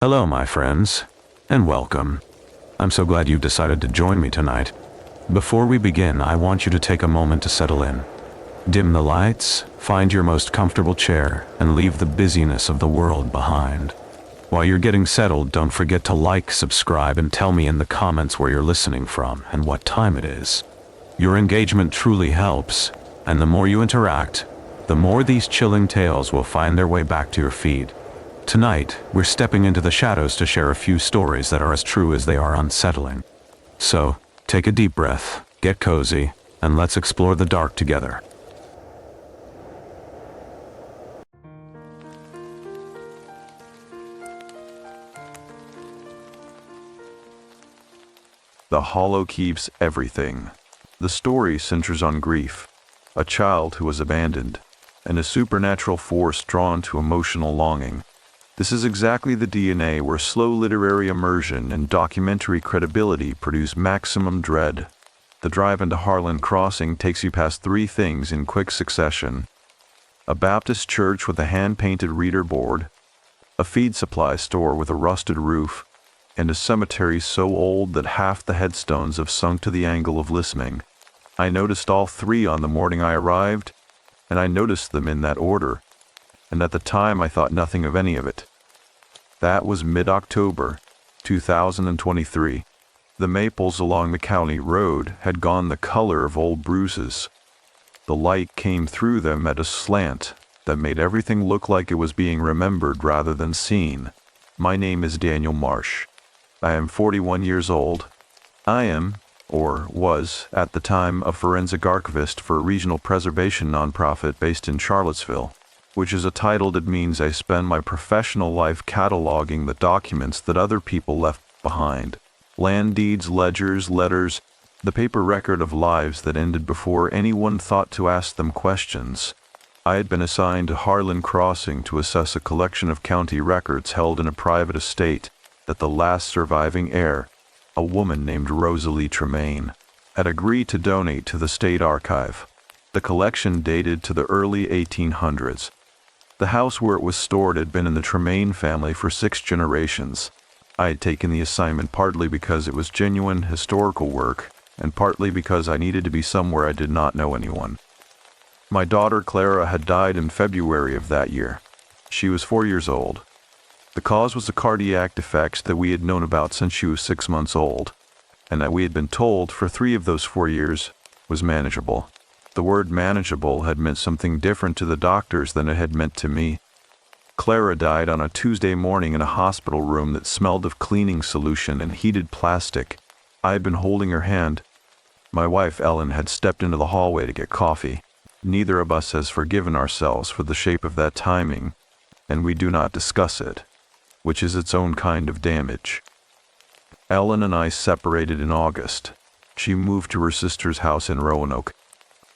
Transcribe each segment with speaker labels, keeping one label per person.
Speaker 1: Hello, my friends, and welcome. I'm so glad you've decided to join me tonight. Before we begin, I want you to take a moment to settle in. Dim the lights, find your most comfortable chair, and leave the busyness of the world behind. While you're getting settled, don't forget to like, subscribe, and tell me in the comments where you're listening from and what time it is. Your engagement truly helps, and the more you interact, the more these chilling tales will find their way back to your feed. Tonight, we're stepping into the shadows to share a few stories that are as true as they are unsettling. So, take a deep breath, get cozy, and let's explore the dark together.
Speaker 2: The Hollow Keeps Everything. The story centers on grief, a child who was abandoned, and a supernatural force drawn to emotional longing. This is exactly the DNA where slow literary immersion and documentary credibility produce maximum dread. The drive into Harland Crossing takes you past three things in quick succession: a Baptist church with a hand-painted reader board, a feed supply store with a rusted roof, and a cemetery so old that half the headstones have sunk to the angle of listening. I noticed all three on the morning I arrived, and I noticed them in that order, and at the time I thought nothing of any of it. That was mid-October, 2023. The maples along the county road had gone the color of old bruises. The light came through them at a slant that made everything look like it was being remembered rather than seen. My name is Daniel Marsh. I am 41 years old. I am, or was, at the time, a forensic archivist for a regional preservation nonprofit based in Charlottesville, which is a title that means I spend my professional life cataloging the documents that other people left behind. Land deeds, ledgers, letters, the paper record of lives that ended before anyone thought to ask them questions. I had been assigned to Harland Crossing to assess a collection of county records held in a private estate that the last surviving heir, a woman named Rosalie Tmaine, had agreed to donate to the state archive. The collection dated to the early 1800s. The house where it was stored had been in the Tmaine family for 6 generations. I had taken the assignment partly because it was genuine historical work, and partly because I needed to be somewhere I did not know anyone. My daughter Clara had died in February of that year. She was 4 years old. The cause was a cardiac defect that we had known about since she was 6 months old, and that we had been told for 3 of those 4 years was manageable. The word manageable had meant something different to the doctors than it had meant to me. Clara died on a Tuesday morning in a hospital room that smelled of cleaning solution and heated plastic. I had been holding her hand. My wife Ellen had stepped into the hallway to get coffee. Neither of us has forgiven ourselves for the shape of that timing, and we do not discuss it, which is its own kind of damage. Ellen and I separated in August. She moved to her sister's house in Roanoke.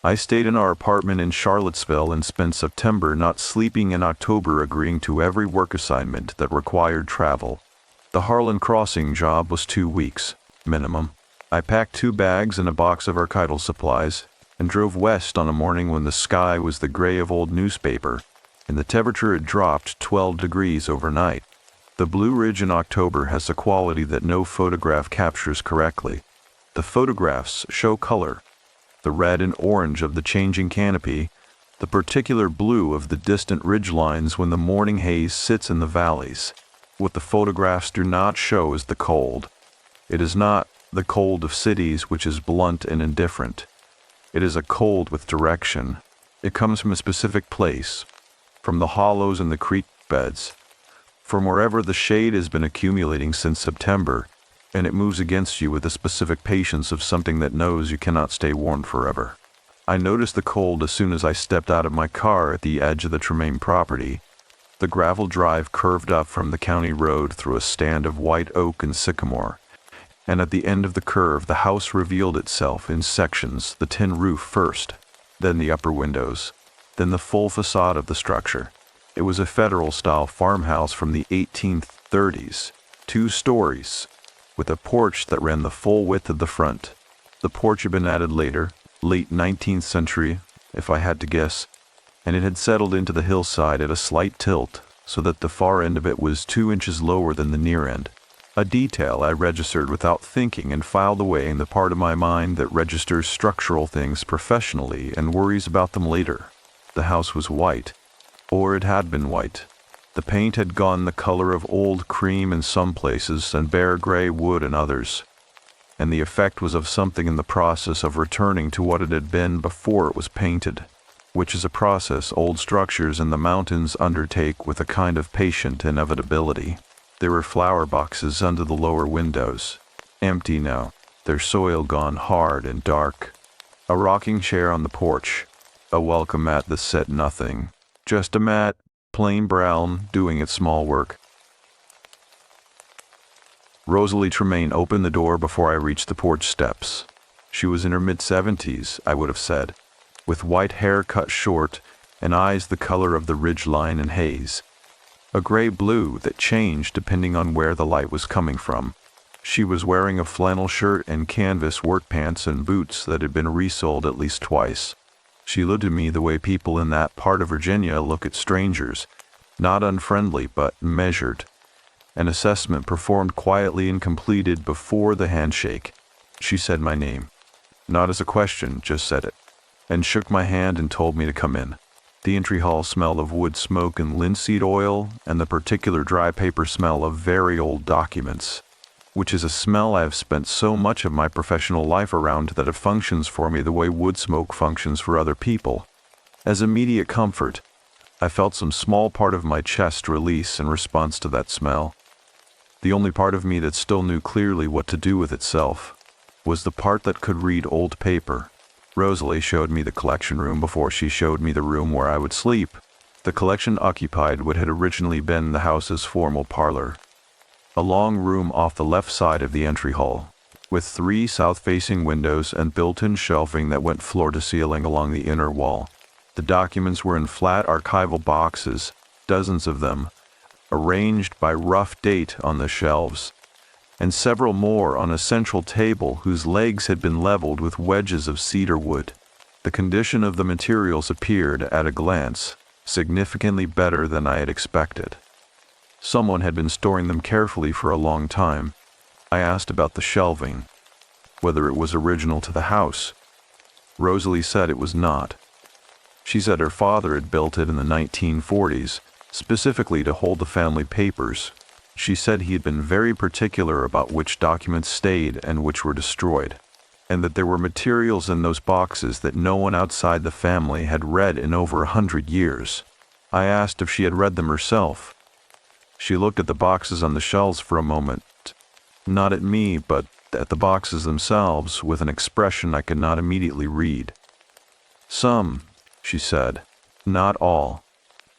Speaker 2: I stayed in our apartment in Charlottesville and spent September not sleeping and October agreeing to every work assignment that required travel. The Harland Crossing job was 2 weeks, minimum. I packed 2 bags and a box of archival supplies and drove west on a morning when the sky was the gray of old newspaper and the temperature had dropped 12 degrees overnight. The Blue Ridge in October has a quality that no photograph captures correctly. The photographs show color. The red and orange of the changing canopy, the particular blue of the distant ridgelines when the morning haze sits in the valleys. What the photographs do not show is the cold. It is not the cold of cities, which is blunt and indifferent. It is a cold with direction. It comes from a specific place, from the hollows in the creek beds, from wherever the shade has been accumulating since September, and it moves against you with the specific patience of something that knows you cannot stay warm forever. I noticed the cold as soon as I stepped out of my car at the edge of the Tmaine property. The gravel drive curved up from the county road through a stand of white oak and sycamore, and at the end of the curve the house revealed itself in sections, the tin roof first, then the upper windows, then the full facade of the structure. It was a federal-style farmhouse from the 1830s, 2 stories, with a porch that ran the full width of the front. The porch had been added later, late 19th century, if I had to guess, and it had settled into the hillside at a slight tilt, so that the far end of it was 2 inches lower than the near end. A detail I registered without thinking and filed away in the part of my mind that registers structural things professionally and worries about them later. The house was white, or it had been white. The paint had gone the color of old cream in some places and bare gray wood in others, and the effect was of something in the process of returning to what it had been before it was painted, which is a process old structures in the mountains undertake with a kind of patient inevitability. There were flower boxes under the lower windows, empty now, their soil gone hard and dark. A rocking chair on the porch, a welcome mat that said nothing, just a mat, plain brown, doing its small work. Rosalie Tmaine opened the door before I reached the porch steps. She was in her mid-70s, I would have said, with white hair cut short and eyes the color of the ridgeline and haze. A gray-blue that changed depending on where the light was coming from. She was wearing a flannel shirt and canvas work pants and boots that had been resoled at least twice. She looked at me the way people in that part of Virginia look at strangers, not unfriendly but measured. An assessment performed quietly and completed before the handshake. She said my name, not as a question, just said it, and shook my hand and told me to come in. The entry hall smelled of wood smoke and linseed oil, and the particular dry paper smell of very old documents, which is a smell I have spent so much of my professional life around that it functions for me the way wood smoke functions for other people. As immediate comfort, I felt some small part of my chest release in response to that smell. The only part of me that still knew clearly what to do with itself was the part that could read old paper. Rosalie showed me the collection room before she showed me the room where I would sleep. The collection occupied what had originally been the house's formal parlor, a long room off the left side of the entry hall, with 3 south-facing windows and built-in shelving that went floor to ceiling along the inner wall. The documents were in flat archival boxes, dozens of them, arranged by rough date on the shelves, and several more on a central table whose legs had been leveled with wedges of cedar wood. The condition of the materials appeared, at a glance, significantly better than I had expected. Someone had been storing them carefully for a long time. I asked about the shelving, whether it was original to the house. Rosalie said it was not. She said her father had built it in the 1940s, specifically to hold the family papers. She said he had been very particular about which documents stayed and which were destroyed, and that there were materials in those boxes that no one outside the family had read in over 100 years. I asked if she had read them herself. She looked at the boxes on the shelves for a moment, not at me, but at the boxes themselves, with an expression I could not immediately read. Some, she said, not all.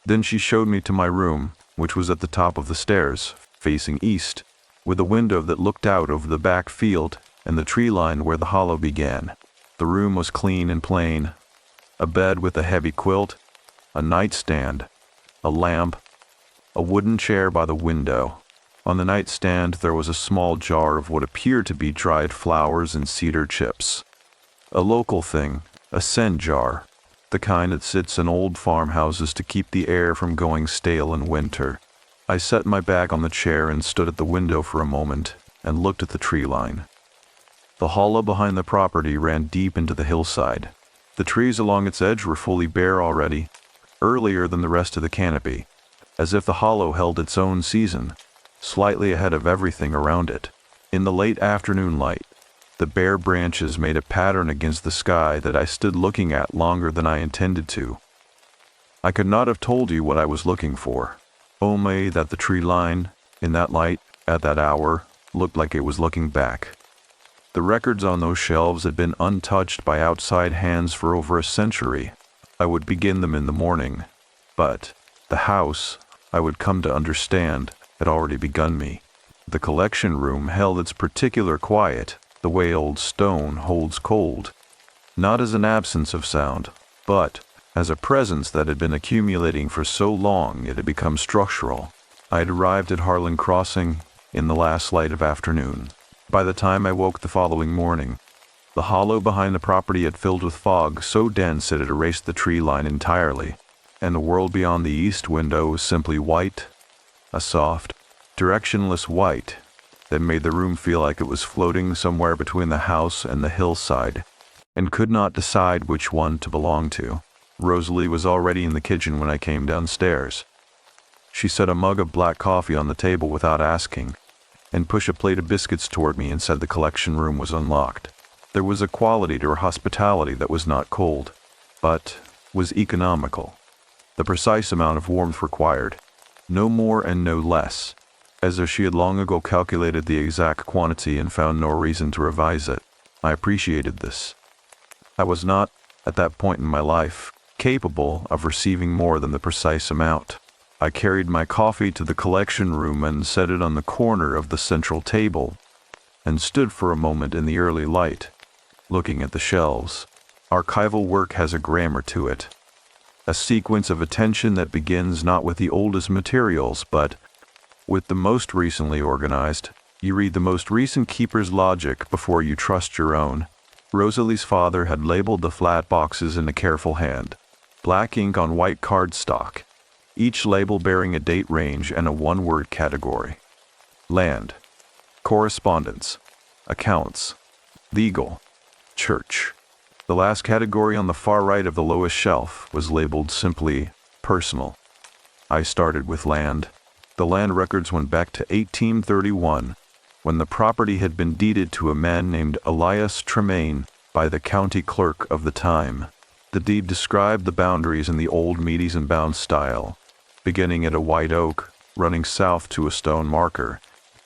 Speaker 2: Then she showed me to my room, which was at the top of the stairs, facing east, with a window that looked out over the back field and the tree line where the hollow began. The room was clean and plain. A bed with a heavy quilt, a nightstand, a lamp, a wooden chair by the window. On the nightstand there was a small jar of what appeared to be dried flowers and cedar chips. A local thing, a scent jar, the kind that sits in old farmhouses to keep the air from going stale in winter. I set my back on the chair and stood at the window for a moment and looked at the tree line. The hollow behind the property ran deep into the hillside. The trees along its edge were fully bare already, earlier than the rest of the canopy, as if the hollow held its own season, slightly ahead of everything around it. In the late afternoon light, the bare branches made a pattern against the sky that I stood looking at longer than I intended to. I could not have told you what I was looking for, only that the tree line, in that light, at that hour, looked like it was looking back. The records on those shelves had been untouched by outside hands for over a century. I would begin them in the morning, but the house, I would come to understand, had already begun me. The collection room held its particular quiet, the way old stone holds cold, not as an absence of sound, but as a presence that had been accumulating for so long it had become structural. I had arrived at Harland Crossing in the last light of afternoon. By the time I woke the following morning, the hollow behind the property had filled with fog so dense it had erased the tree line entirely, and the world beyond the east window was simply white, a soft, directionless white that made the room feel like it was floating somewhere between the house and the hillside, and could not decide which one to belong to. Rosalie was already in the kitchen when I came downstairs. She set a mug of black coffee on the table without asking, and pushed a plate of biscuits toward me and said the collection room was unlocked. There was a quality to her hospitality that was not cold, but was economical. The precise amount of warmth required, no more and no less, as though she had long ago calculated the exact quantity and found no reason to revise it. I appreciated this. I was not, at that point in my life, capable of receiving more than the precise amount. I carried my coffee to the collection room and set it on the corner of the central table, and stood for a moment in the early light, looking at the shelves. Archival work has a grammar to it, a sequence of attention that begins not with the oldest materials, but with the most recently organized. You read the most recent keeper's logic before you trust your own. Rosalie's father had labeled the flat boxes in a careful hand, black ink on white cardstock, each label bearing a date range and a one-word category. Land, correspondence, accounts, legal, church. The last category on the far right of the lowest shelf was labeled simply personal. I started with land. The land records went back to 1831, when the property had been deeded to a man named Elias Tmaine by the county clerk of the time. The deed described the boundaries in the old Medes and Bounds style, beginning at a white oak, running south to a stone marker,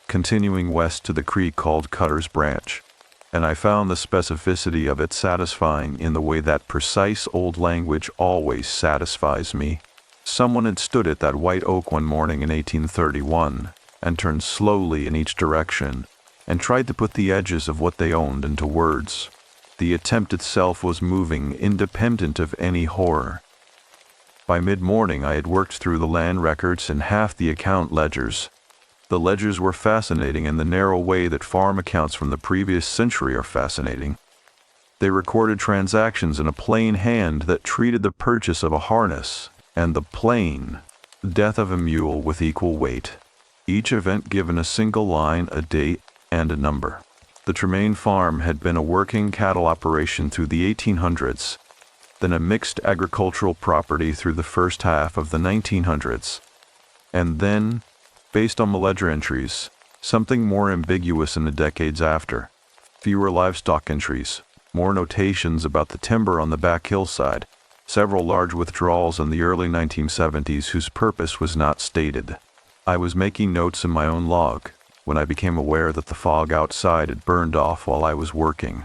Speaker 2: continuing west to the creek called Cutter's Branch, and I found the specificity of it satisfying in the way that precise old language always satisfies me. Someone had stood at that white oak one morning in 1831 and turned slowly in each direction and tried to put the edges of what they owned into words. The attempt itself was moving, independent of any horror. By mid-morning I had worked through the land records and half the account ledgers. The ledgers were fascinating in the narrow way that farm accounts from the previous century are fascinating. They recorded transactions in a plain hand that treated the purchase of a harness and the plain death of a mule with equal weight, each event given a single line, a date, and a number. The Tmaine farm had been a working cattle operation through the 1800s, then a mixed agricultural property through the first half of the 1900s, and then, based on the ledger entries, something more ambiguous in the decades after. Fewer livestock entries, more notations about the timber on the back hillside, several large withdrawals in the early 1970s whose purpose was not stated. I was making notes in my own log when I became aware that the fog outside had burned off while I was working.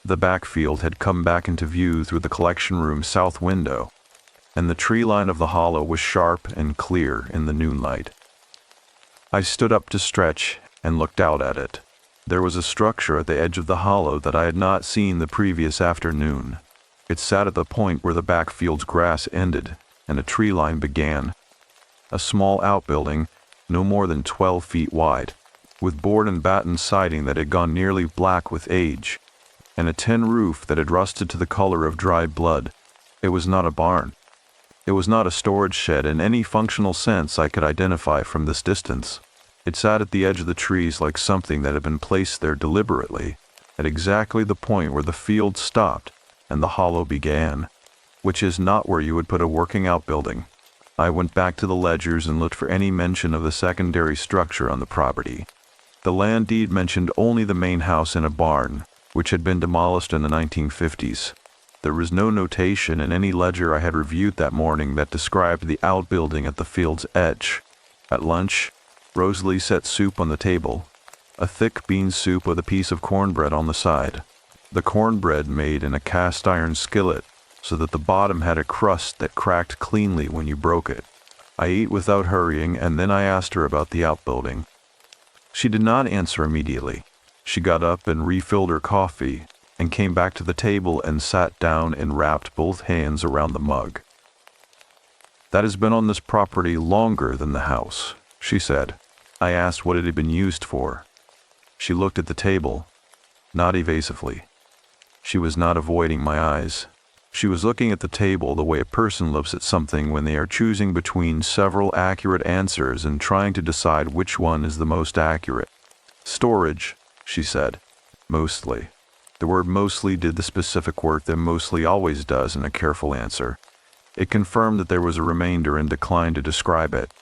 Speaker 2: The backfield had come back into view through the collection room south window, and the tree line of the hollow was sharp and clear in the noonlight. I stood up to stretch and looked out at it. There was a structure at the edge of the hollow that I had not seen the previous afternoon. It sat at the point where the backfield's grass ended and a tree line began. A small outbuilding, no more than 12 feet wide, with board and batten siding that had gone nearly black with age, and a tin roof that had rusted to the color of dried blood. It was not a barn. It was not a storage shed in any functional sense I could identify from this distance. It sat at the edge of the trees like something that had been placed there deliberately, at exactly the point where the field stopped and the hollow began, which is not where you would put a working outbuilding. I went back to the ledgers and looked for any mention of the secondary structure on the property. The land deed mentioned only the main house and a barn, which had been demolished in the 1950s. There was no notation in any ledger I had reviewed that morning that described the outbuilding at the field's edge. At lunch, Rosalie set soup on the table, a thick bean soup with a piece of cornbread on the side. The cornbread made in a cast iron skillet, so that the bottom had a crust that cracked cleanly when you broke it. I ate without hurrying, and then I asked her about the outbuilding. She did not answer immediately. She got up and refilled her coffee, and came back to the table and sat down and wrapped both hands around the mug. "That has been on this property longer than the house," she said. I asked what it had been used for. She looked at the table, not evasively. She was not avoiding my eyes. She was looking at the table the way a person looks at something when they are choosing between several accurate answers and trying to decide which one is the most accurate. Storage, she said. Mostly. The word mostly did the specific work that mostly always does in a careful answer. It confirmed that there was a remainder and declined to describe it.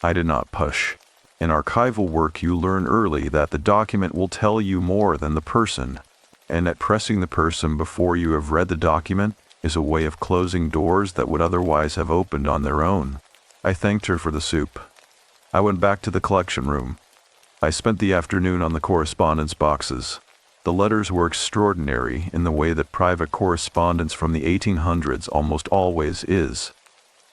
Speaker 2: I did not push. In archival work, you learn early that the document will tell you more than the person, and that pressing the person before you have read the document is a way of closing doors that would otherwise have opened on their own. I thanked her for the soup. I went back to the collection room. I spent the afternoon on the correspondence boxes. The letters were extraordinary in the way that private correspondence from the 1800s almost always is.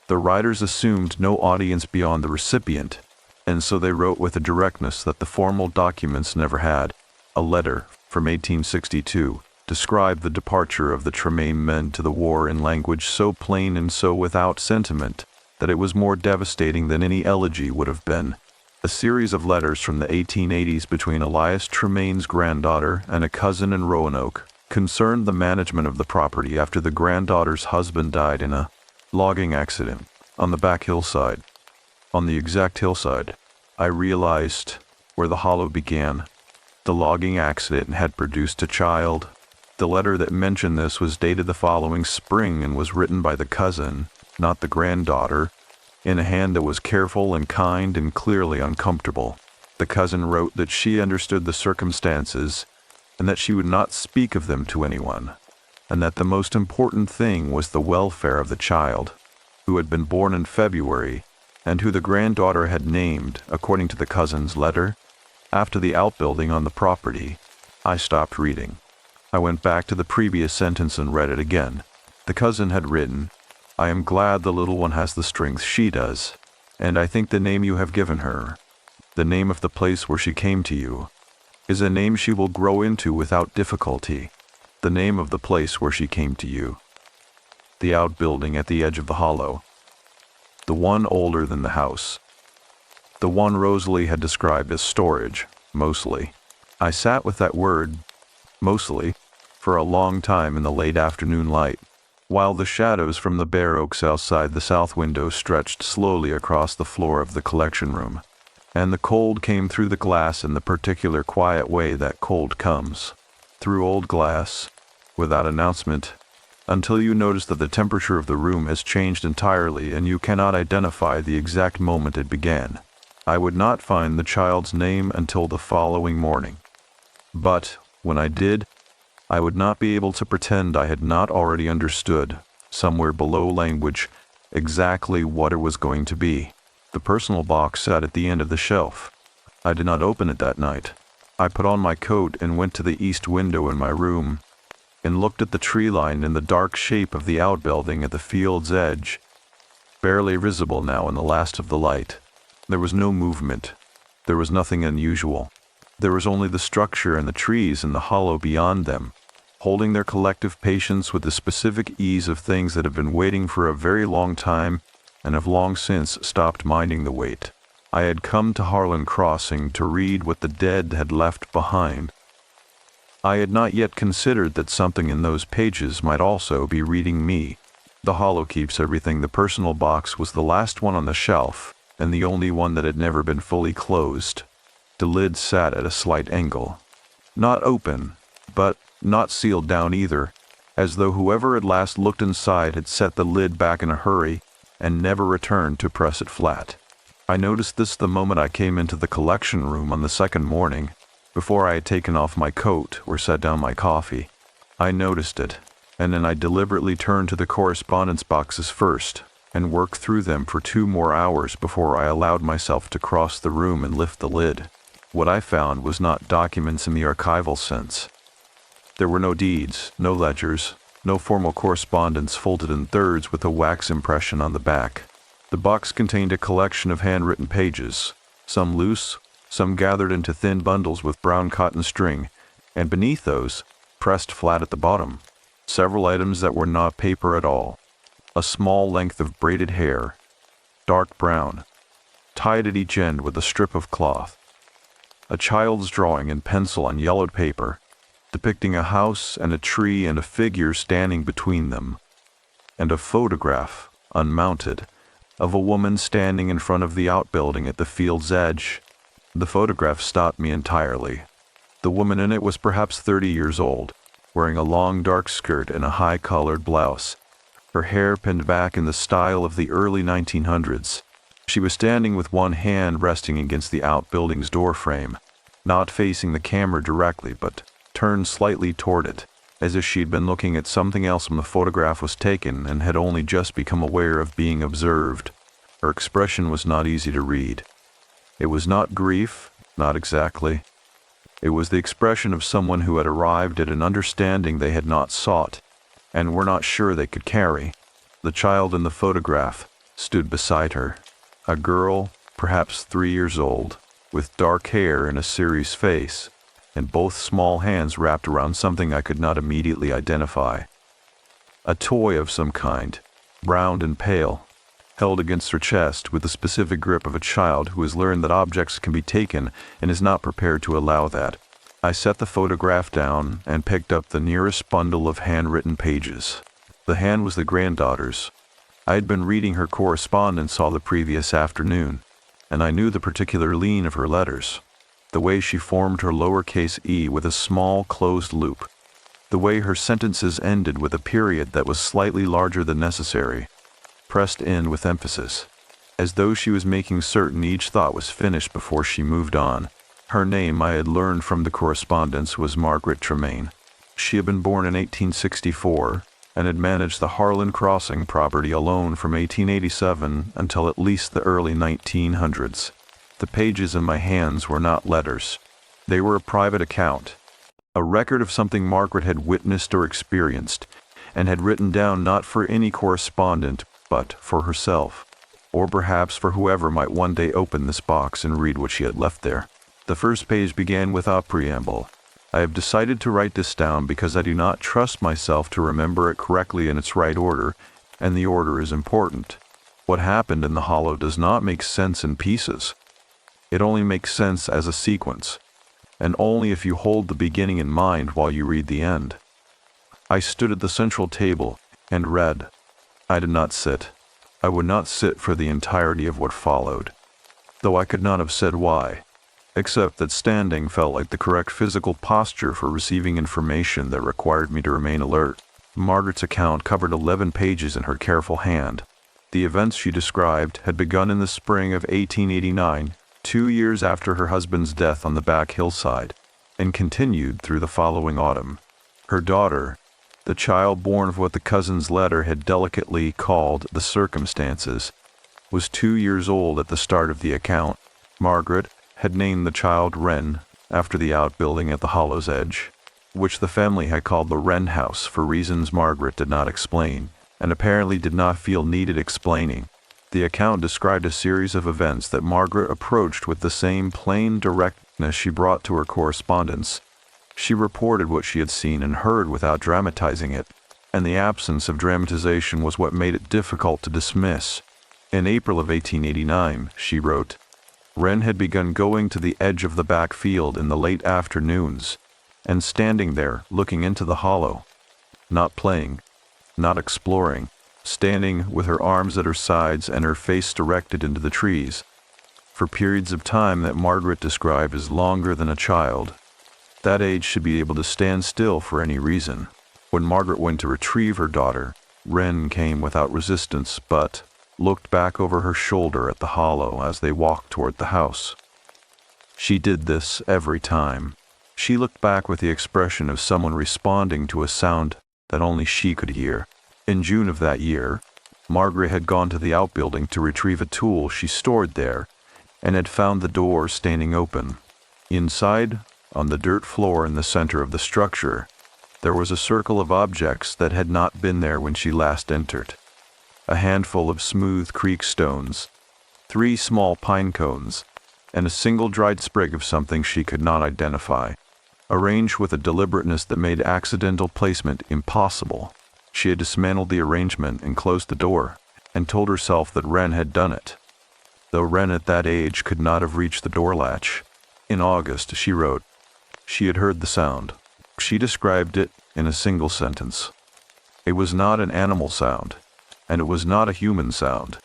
Speaker 2: The writers assumed no audience beyond the recipient, and so they wrote with a directness that the formal documents never had. A letter from 1862 described the departure of the Tmaine men to the war in language so plain and so without sentiment that it was more devastating than any elegy would have been. A series of letters from the 1880s between Elias Tmaine's granddaughter and a cousin in Roanoke concerned the management of the property after the granddaughter's husband died in a logging accident on the back hillside. On the exact hillside, I realized where the hollow began. The logging accident had produced a child. The letter that mentioned this was dated the following spring and was written by the cousin, not the granddaughter, in a hand that was careful and kind and clearly uncomfortable. The cousin wrote that she understood the circumstances and that she would not speak of them to anyone, and that the most important thing was the welfare of the child, who had been born in February and who the granddaughter had named, according to the cousin's letter, after the outbuilding on the property. I stopped reading. I went back to the previous sentence and read it again. The cousin had written, "I am glad the little one has the strength she does, and I think the name you have given her, the name of the place where she came to you, is a name she will grow into without difficulty. The name of the place where she came to you. The outbuilding at the edge of the hollow. The one older than the house. The one Rosalie had described as storage, mostly." I sat with that word, mostly, for a long time in the late afternoon light, while the shadows from the bare oaks outside the south window stretched slowly across the floor of the collection room, and the cold came through the glass in the particular quiet way that cold comes, through old glass, without announcement, until you notice that the temperature of the room has changed entirely and you cannot identify the exact moment it began. I would not find the child's name until the following morning. But, when I did, I would not be able to pretend I had not already understood, somewhere below language, exactly what it was going to be. The personal box sat at the end of the shelf. I did not open it that night. I put on my coat and went to the east window in my room, and looked at the tree line in the dark shape of the outbuilding at the field's edge, barely visible now in the last of the light. There was no movement. There was nothing unusual. There was only the structure and the trees and the hollow beyond them, holding their collective patience with the specific ease of things that have been waiting for a very long time and have long since stopped minding the wait. I had come to Harland Crossing to read what the dead had left behind. I had not yet considered that something in those pages might also be reading me. The hollow keeps everything. The personal box was the last one on the shelf, and the only one that had never been fully closed. The lid sat at a slight angle. Not open, but not sealed down either, as though whoever had last looked inside had set the lid back in a hurry and never returned to press it flat. I noticed this the moment I came into the collection room on the second morning, before I had taken off my coat or set down my coffee. I noticed it, and then I deliberately turned to the correspondence boxes first and worked through them for 2 more hours before I allowed myself to cross the room and lift the lid. What I found was not documents in the archival sense. There were no deeds, no ledgers, no formal correspondence folded in thirds with a wax impression on the back. The box contained a collection of handwritten pages, some loose, some gathered into thin bundles with brown cotton string, and beneath those, pressed flat at the bottom, several items that were not paper at all. A small length of braided hair, dark brown, tied at each end with a strip of cloth. A child's drawing in pencil on yellowed paper, depicting a house and a tree and a figure standing between them. and a photograph, unmounted, of a woman standing in front of the outbuilding at the field's edge. The photograph stopped me entirely. The woman in it was perhaps 30 years old, wearing a long dark skirt and a high-collared blouse, her hair pinned back in the style of the early 1900s. She was standing with one hand resting against the outbuilding's doorframe, not facing the camera directly but turned slightly toward it, as if she'd been looking at something else when the photograph was taken and had only just become aware of being observed. Her expression was not easy to read. It was not grief, not exactly. It was the expression of someone who had arrived at an understanding they had not sought, and were not sure they could carry. The child in the photograph stood beside her, a girl, perhaps 3 years old, with dark hair and a serious face, and both small hands wrapped around something I could not immediately identify. A toy of some kind, brown and pale, held against her chest with the specific grip of a child who has learned that objects can be taken and is not prepared to allow that. I set the photograph down and picked up the nearest bundle of handwritten pages. The hand was the granddaughter's. I had been reading her correspondence all the previous afternoon, and I knew the particular lean of her letters, the way she formed her lowercase e with a small closed loop, the way her sentences ended with a period that was slightly larger than necessary, pressed in with emphasis, as though she was making certain each thought was finished before she moved on. Her name, I had learned from the correspondence, was Margaret Tmaine. She had been born in 1864 and had managed the Harland Crossing property alone from 1887 until at least the early 1900s. The pages in my hands were not letters. They were a private account, a record of something Margaret had witnessed or experienced, and had written down not for any correspondent, but for herself, or perhaps for whoever might one day open this box and read what she had left there. The first page began without preamble. I have decided to write this down because I do not trust myself to remember it correctly in its right order, and the order is important. What happened in the hollow does not make sense in pieces. It only makes sense as a sequence, and only if you hold the beginning in mind while you read the end. I stood at the central table and read. I did not sit. I would not sit for the entirety of what followed, though I could not have said why, except that standing felt like the correct physical posture for receiving information that required me to remain alert. Margaret's account covered 11 pages in her careful hand. The events she described had begun in the spring of 1889, 2 years after her husband's death on the back hillside, and continued through the following autumn. Her daughter, the child born of what the cousin's letter had delicately called the circumstances, was 2 years old at the start of the account. Margaret had named the child Wren, after the outbuilding at the hollow's edge, which the family had called the Wren house for reasons Margaret did not explain, and apparently did not feel needed explaining. The account described a series of events that Margaret approached with the same plain directness she brought to her correspondence. She reported what she had seen and heard without dramatizing it, and the absence of dramatization was what made it difficult to dismiss. In April of 1889, she wrote, Wren had begun going to the edge of the back field in the late afternoons, and standing there looking into the hollow, not playing, not exploring, standing with her arms at her sides and her face directed into the trees, for periods of time that Margaret described as longer than a child. That age should be able to stand still for any reason. When Margaret went to retrieve her daughter, Wren came without resistance, but looked back over her shoulder at the hollow as they walked toward the house. She did this every time. She looked back with the expression of someone responding to a sound that only she could hear. In June of that year, Margaret had gone to the outbuilding to retrieve a tool she stored there, and had found the door standing open. Inside, on the dirt floor in the center of the structure, there was a circle of objects that had not been there when she last entered. A handful of smooth creek stones, 3 small pine cones, and a single dried sprig of something she could not identify, arranged with a deliberateness that made accidental placement impossible. She had dismantled the arrangement and closed the door, and told herself that Wren had done it, though Wren at that age could not have reached the door latch. In August, she wrote, she had heard the sound. She described it in a single sentence. It was not an animal sound. and it was not a human sound.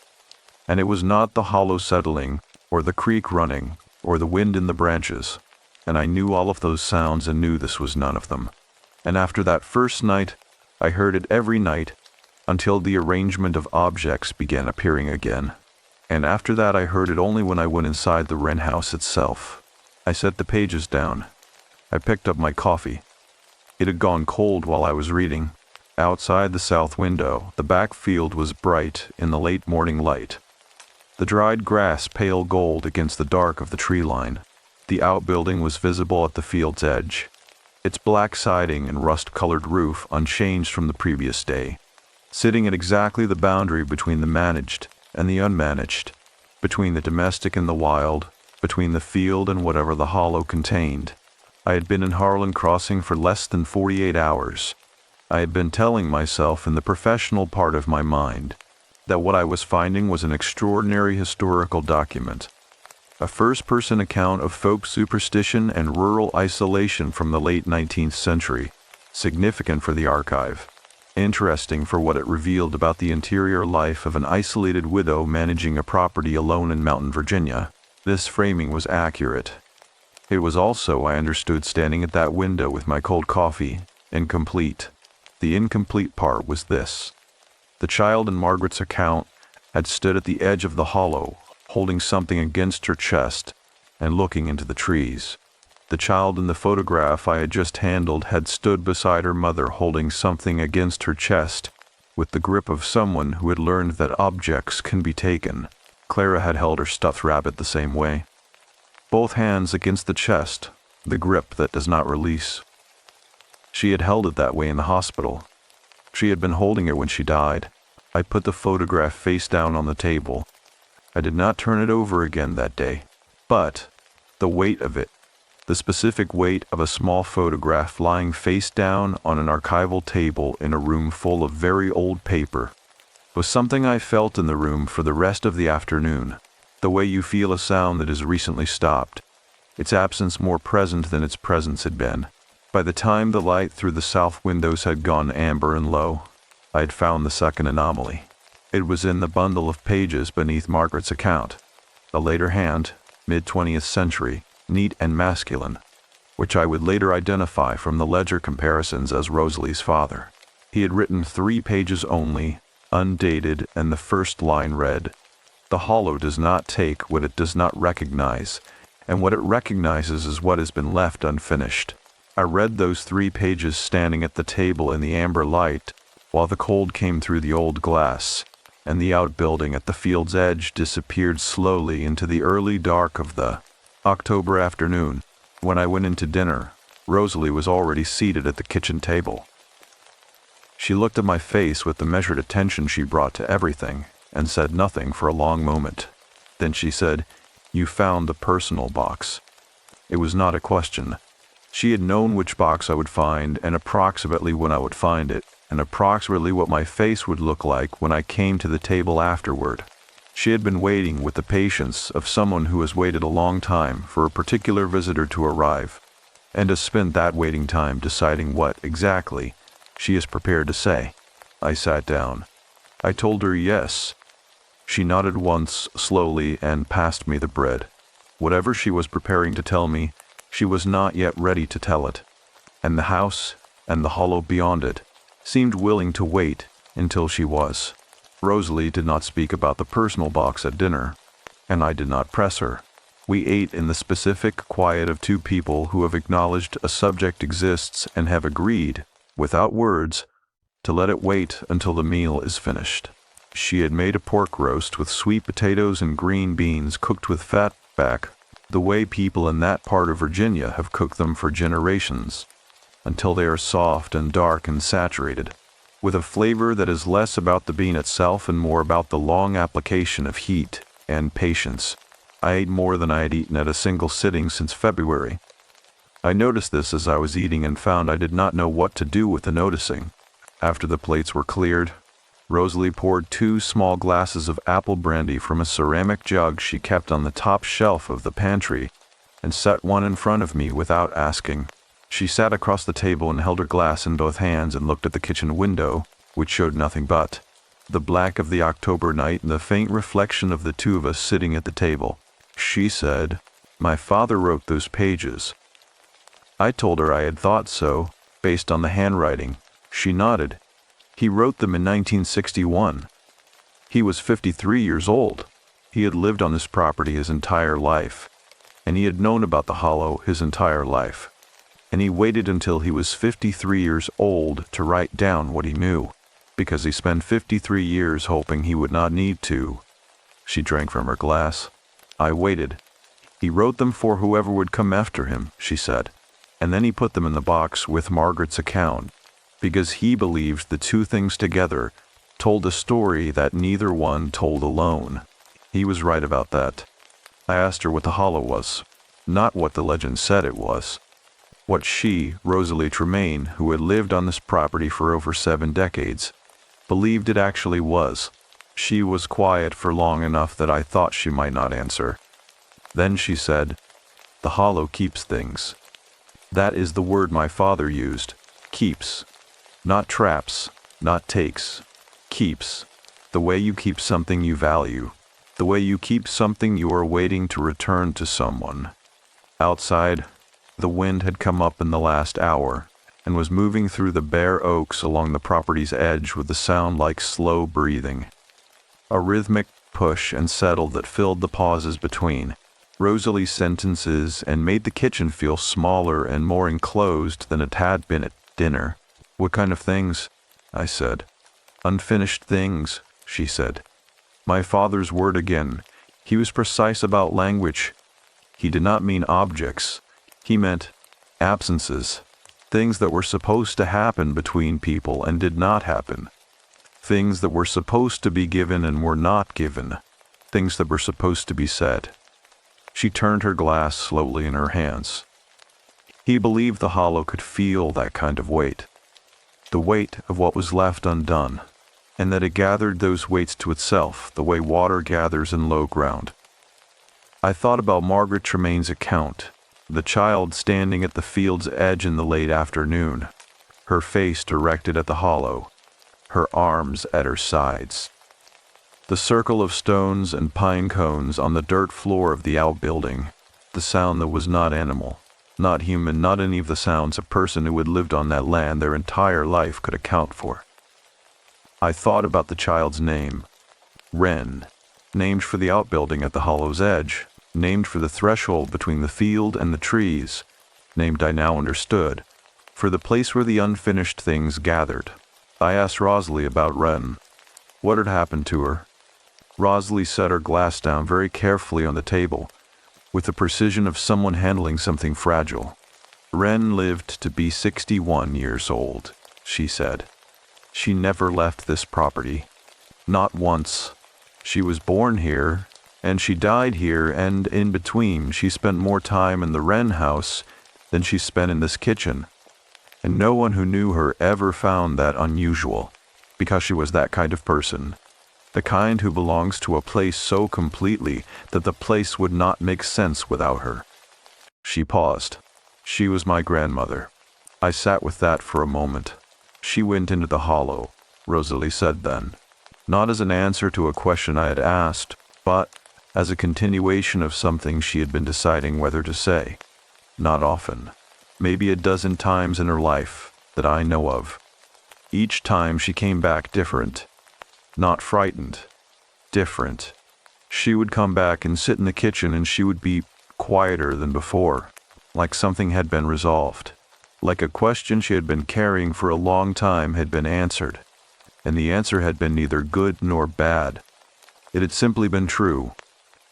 Speaker 2: And it was not the hollow settling, or the creek running, or the wind in the branches. And I knew all of those sounds and knew this was none of them. And after that first night, I heard it every night, until the arrangement of objects began appearing again. And after that I heard it only when I went inside the wren house itself. I set the pages down. I picked up my coffee. It had gone cold while I was reading. Outside the south window, the back field was bright in the late morning light. The dried grass pale gold against the dark of the tree line. The outbuilding was visible at the field's edge, its black siding and rust-colored roof unchanged from the previous day, sitting at exactly the boundary between the managed and the unmanaged, between the domestic and the wild, between the field and whatever the hollow contained. I had been in Harland Crossing for less than 48 hours. I had been telling myself in the professional part of my mind that what I was finding was an extraordinary historical document, a first-person account of folk superstition and rural isolation from the late 19th century, significant for the archive, interesting for what it revealed about the interior life of an isolated widow managing a property alone in Mountain Virginia. This framing was accurate. It was also, I understood, standing at that window with my cold coffee, incomplete. The incomplete part was this. The child in Margaret's account had stood at the edge of the hollow, holding something against her chest and looking into the trees. The child in the photograph I had just handled had stood beside her mother holding something against her chest, with the grip of someone who had learned that objects can be taken. Clara had held her stuffed rabbit the same way. Both hands against the chest, the grip that does not release. She had held it that way in the hospital. She had been holding it when she died. I put the photograph face down on the table. I did not turn it over again that day. But the weight of it, the specific weight of a small photograph lying face down on an archival table in a room full of very old paper, was something I felt in the room for the rest of the afternoon, the way you feel a sound that has recently stopped, its absence more present than its presence had been. By the time the light through the south windows had gone amber and low, I had found the second anomaly. It was in the bundle of pages beneath Margaret's account, a later hand, mid-20th century, neat and masculine, which I would later identify from the ledger comparisons as Rosalie's father. He had written 3 pages only, undated, and the first line read, "The hollow does not take what it does not recognize, and what it recognizes is what has been left unfinished." I read those 3 pages standing at the table in the amber light, while the cold came through the old glass, and the outbuilding at the field's edge disappeared slowly into the early dark of the October afternoon. When I went into dinner, Rosalie was already seated at the kitchen table. She looked at my face with the measured attention she brought to everything, and said nothing for a long moment. Then she said, "You found the personal box." It was not a question. She had known which box I would find, and approximately when I would find it, and approximately what my face would look like when I came to the table afterward. She had been waiting with the patience of someone who has waited a long time for a particular visitor to arrive, and has spent that waiting time deciding what, exactly, she is prepared to say. I sat down. I told her yes. She nodded once, slowly, and passed me the bread. Whatever she was preparing to tell me, she was not yet ready to tell it, and the house, and the hollow beyond it, seemed willing to wait until she was. Rosalie did not speak about the personal box at dinner, and I did not press her. We ate in the specific quiet of 2 people who have acknowledged a subject exists and have agreed, without words, to let it wait until the meal is finished. She had made a pork roast with sweet potatoes and green beans cooked with fat back, the way people in that part of Virginia have cooked them for generations, until they are soft and dark and saturated, with a flavor that is less about the bean itself and more about the long application of heat and patience. I ate more than I had eaten at a single sitting since February. I noticed this as I was eating and found I did not know what to do with the noticing. After the plates were cleared, Rosalie poured 2 small glasses of apple brandy from a ceramic jug she kept on the top shelf of the pantry and set one in front of me without asking. She sat across the table and held her glass in both hands and looked at the kitchen window, which showed nothing but the black of the October night and the faint reflection of the two of us sitting at the table. She said, "My father wrote those pages." I told her I had thought so, based on the handwriting. She nodded. "He wrote them in 1961. He was 53 years old. He had lived on this property his entire life, and he had known about the hollow his entire life. And he waited until he was 53 years old to write down what he knew, because he spent 53 years hoping he would not need to." She drank from her glass. I waited. "He wrote them for whoever would come after him," she said, "and then he put them in the box with Margaret's account, because he believed the two things together told a story that neither one told alone. He was right about that." I asked her what the hollow was, not what the legend said it was. What she, Rosalie Tmaine, who had lived on this property for over 7 decades, believed it actually was. She was quiet for long enough that I thought she might not answer. Then she said, "The hollow keeps things. That is the word my father used. Keeps. Not traps, not takes. Keeps. The way you keep something you value. The way you keep something you are waiting to return to someone." Outside, the wind had come up in the last hour and was moving through the bare oaks along the property's edge with a sound like slow breathing. A rhythmic push and settle that filled the pauses between Rosalie's sentences and made the kitchen feel smaller and more enclosed than it had been at dinner. "What kind of things?" I said. "Unfinished things," she said. My father's word again. He was precise about language. He did not mean objects. He meant absences, things that were supposed to happen between people and did not happen, things that were supposed to be given and were not given, things that were supposed to be said. She turned her glass slowly in her hands. He believed the hollow could feel that kind of weight, the weight of what was left undone, and that it gathered those weights to itself the way water gathers in low ground. I thought about Margaret Tmaine's account, the child standing at the field's edge in the late afternoon, her face directed at the hollow, her arms at her sides. The circle of stones and pine cones on the dirt floor of the outbuilding, the sound that was not animal, not human, not any of the sounds a person who had lived on that land their entire life could account for. I thought about the child's name, Wren, named for the outbuilding at the hollow's edge, named for the threshold between the field and the trees, named, I now understood, for the place where the unfinished things gathered. I asked Rosalie about Wren. What had happened to her? Rosalie set her glass down very carefully on the table, with the precision of someone handling something fragile. Wren lived to be 61 years old, she said. She never left this property. Not once. She was born here, and she died here, and in between she spent more time in the Wren house than she spent in this kitchen. And no one who knew her ever found that unusual, because she was that kind of person. The kind who belongs to a place so completely that the place would not make sense without her. She paused. She was my grandmother. I sat with that for a moment. She went into the hollow, Rosalie said then, not as an answer to a question I had asked, but as a continuation of something she had been deciding whether to say. Not often, maybe a dozen times in her life that I know of. Each time she came back different. Not frightened, different. She would come back and sit in the kitchen and she would be quieter than before, like something had been resolved, like a question she had been carrying for a long time had been answered, and the answer had been neither good nor bad. It had simply been true,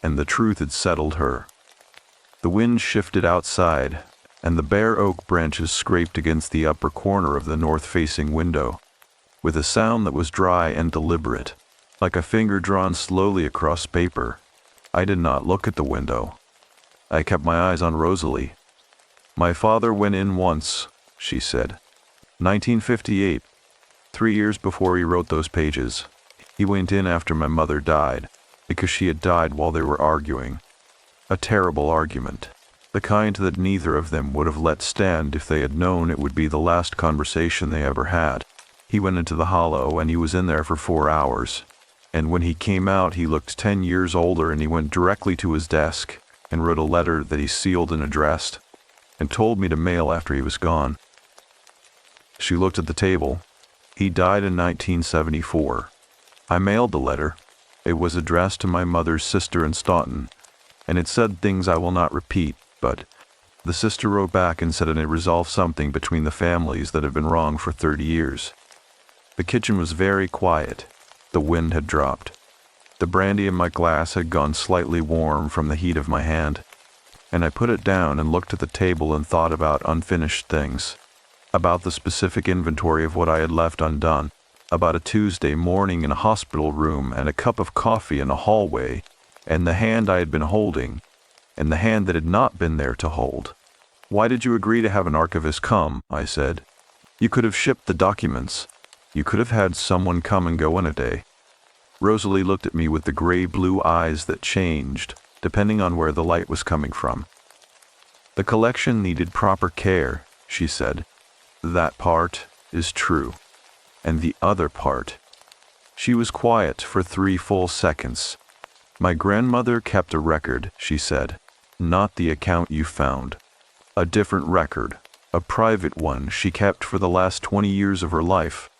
Speaker 2: and the truth had settled her. The wind shifted outside, and the bare oak branches scraped against the upper corner of the north-facing window, with a sound that was dry and deliberate, like a finger drawn slowly across paper. I did not look at the window. I kept my eyes on Rosalie. My father went in once, she said. 1958, 3 years before he wrote those pages. He went in after my mother died, because she had died while they were arguing. A terrible argument, the kind that neither of them would have let stand if they had known it would be the last conversation they ever had. He went into the hollow and he was in there for 4 hours. And when he came out, he looked 10 years older, and he went directly to his desk and wrote a letter that he sealed and addressed and told me to mail after he was gone. She looked at the table. He died in 1974. I mailed the letter. It was addressed to my mother's sister in Staunton, and it said things I will not repeat, but the sister wrote back and said it resolved something between the families that had been wrong for 30 years. The kitchen was very quiet. The wind had dropped. The brandy in my glass had gone slightly warm from the heat of my hand, and I put it down and looked at the table and thought about unfinished things, about the specific inventory of what I had left undone, about a Tuesday morning in a hospital room and a cup of coffee in a hallway, and the hand I had been holding, and the hand that had not been there to hold. "Why did you agree to have an archivist come?" I said. "You could have shipped the documents. You could have had someone come and go in a day." Rosalie looked at me with the gray-blue eyes that changed, depending on where the light was coming from. "The collection needed proper care," she said. "That part is true. And the other part." She was quiet for 3 full seconds. "My grandmother kept a record," she said. "Not the account you found. A different record, a private one she kept for the last 20 years of her life.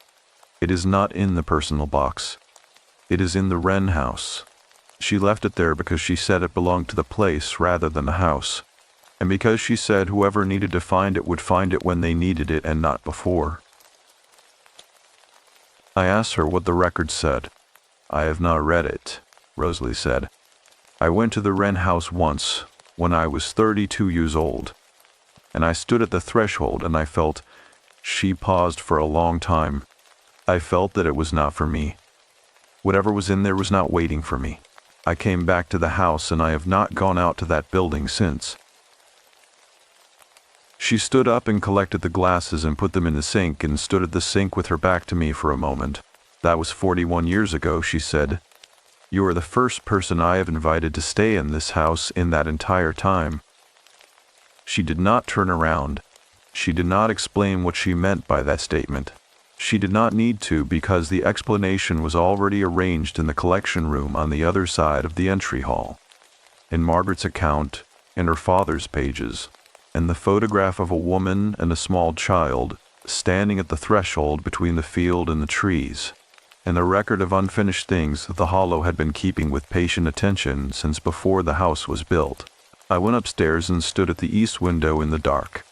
Speaker 2: It is not in the personal box. It is in the Wren house. She left it there because she said it belonged to the place rather than the house, and because she said whoever needed to find it would find it when they needed it and not before." I asked her what the record said. "I have not read it," Rosalie said. "I went to the Wren house once, when I was 32 years old, and I stood at the threshold and I felt—" She paused for a long time. "I felt that it was not for me. Whatever was in there was not waiting for me. I came back to the house and I have not gone out to that building since." She stood up and collected the glasses and put them in the sink and stood at the sink with her back to me for a moment. "That was 41 years ago," she said. "You are the first person I have invited to stay in this house in that entire time." She did not turn around. She did not explain what she meant by that statement. She did not need to, because the explanation was already arranged in the collection room on the other side of the entry hall, in Margaret's account, in her father's pages, and the photograph of a woman and a small child standing at the threshold between the field and the trees, and the record of unfinished things that the hollow had been keeping with patient attention since before the house was built. I went upstairs and stood at the east window in the dark.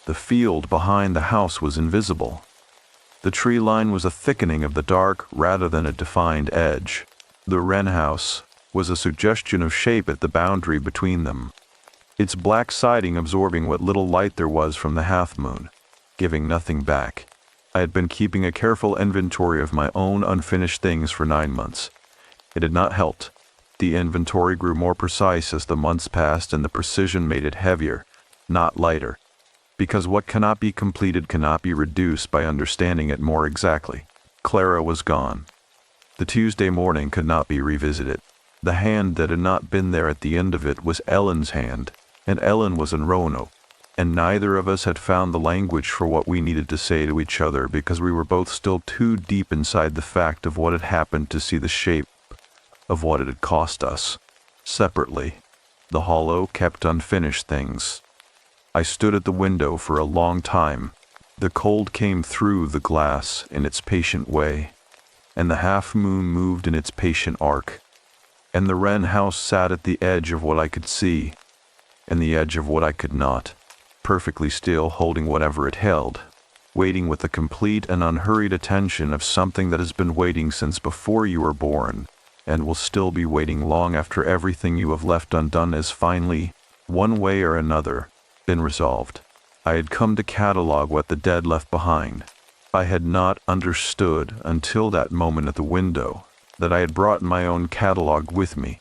Speaker 2: The field behind the house was invisible. The tree line was a thickening of the dark rather than a defined edge. The Wren house was a suggestion of shape at the boundary between them, its black siding absorbing what little light there was from the half-moon, giving nothing back. I had been keeping a careful inventory of my own unfinished things for 9 months. It had not helped. The inventory grew more precise as the months passed, and the precision made it heavier, not lighter, because what cannot be completed cannot be reduced by understanding it more exactly. Clara was gone. The Tuesday morning could not be revisited. The hand that had not been there at the end of it was Ellen's hand, and Ellen was in Roanoke, and neither of us had found the language for what we needed to say to each other because we were both still too deep inside the fact of what had happened to see the shape of what it had cost us. Separately, the hollow kept unfinished things. I stood at the window for a long time. The cold came through the glass in its patient way, and the half-moon moved in its patient arc, and the Wren house sat at the edge of what I could see, and the edge of what I could not, perfectly still, holding whatever it held, waiting with the complete and unhurried attention of something that has been waiting since before you were born, and will still be waiting long after everything you have left undone has finally, one way or another, been resolved. I had come to catalog what the dead left behind. I had not understood until that moment at the window that I had brought my own catalog with me,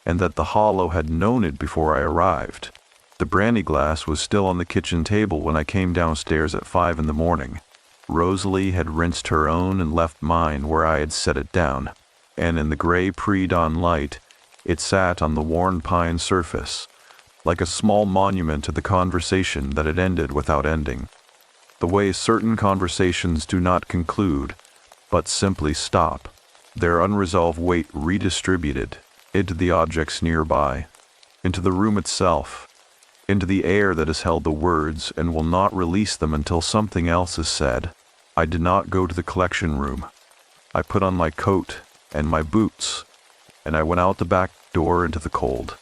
Speaker 2: and that the hollow had known it before I arrived. The brandy glass was still on the kitchen table when I came downstairs at 5 in the morning. Rosalie had rinsed her own and left mine where I had set it down, and in the gray pre-dawn light, it sat on the worn pine surface, like a small monument to the conversation that had ended without ending. The way certain conversations do not conclude, but simply stop, their unresolved weight redistributed into the objects nearby, into the room itself, into the air that has held the words and will not release them until something else is said. I did not go to the collection room. I put on my coat and my boots, and I went out the back door into the cold.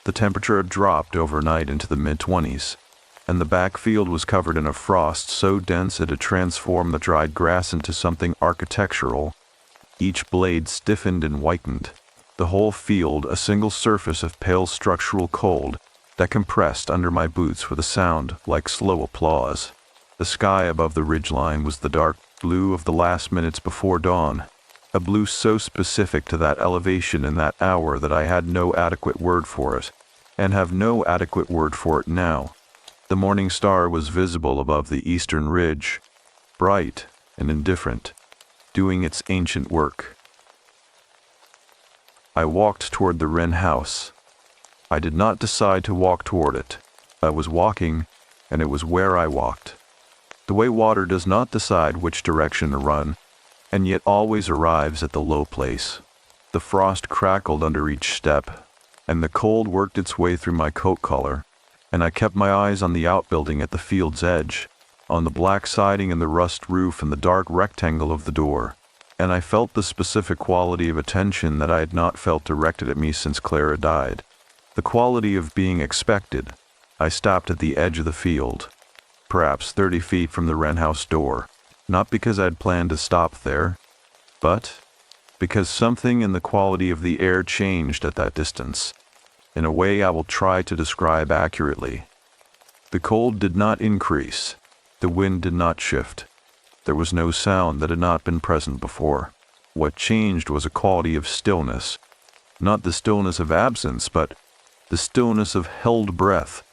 Speaker 2: The temperature had dropped overnight into the mid-20s, and the back field was covered in a frost so dense it had transformed the dried grass into something architectural. Each blade stiffened and whitened, the whole field a single surface of pale structural cold that compressed under my boots with a sound like slow applause. The sky above the ridgeline was the dark blue of the last minutes before dawn, a blue so specific to that elevation in that hour that I had no adequate word for it, and have no adequate word for it now. The morning star was visible above the eastern ridge, bright and indifferent, doing its ancient work. I walked toward the Wren house. I did not decide to walk toward it. I was walking, and it was where I walked. The way water does not decide which direction to run, and yet always arrives at the low place. The frost crackled under each step, and the cold worked its way through my coat collar, and I kept my eyes on the outbuilding at the field's edge, on the black siding and the rust roof and the dark rectangle of the door, and I felt the specific quality of attention that I had not felt directed at me since Clara died. The quality of being expected. I stopped at the edge of the field, perhaps 30 feet from the Wren house door, not because I had planned to stop there, but because something in the quality of the air changed at that distance, in a way I will try to describe accurately. The cold did not increase, the wind did not shift, there was no sound that had not been present before. What changed was a quality of stillness, not the stillness of absence, but the stillness of held breath,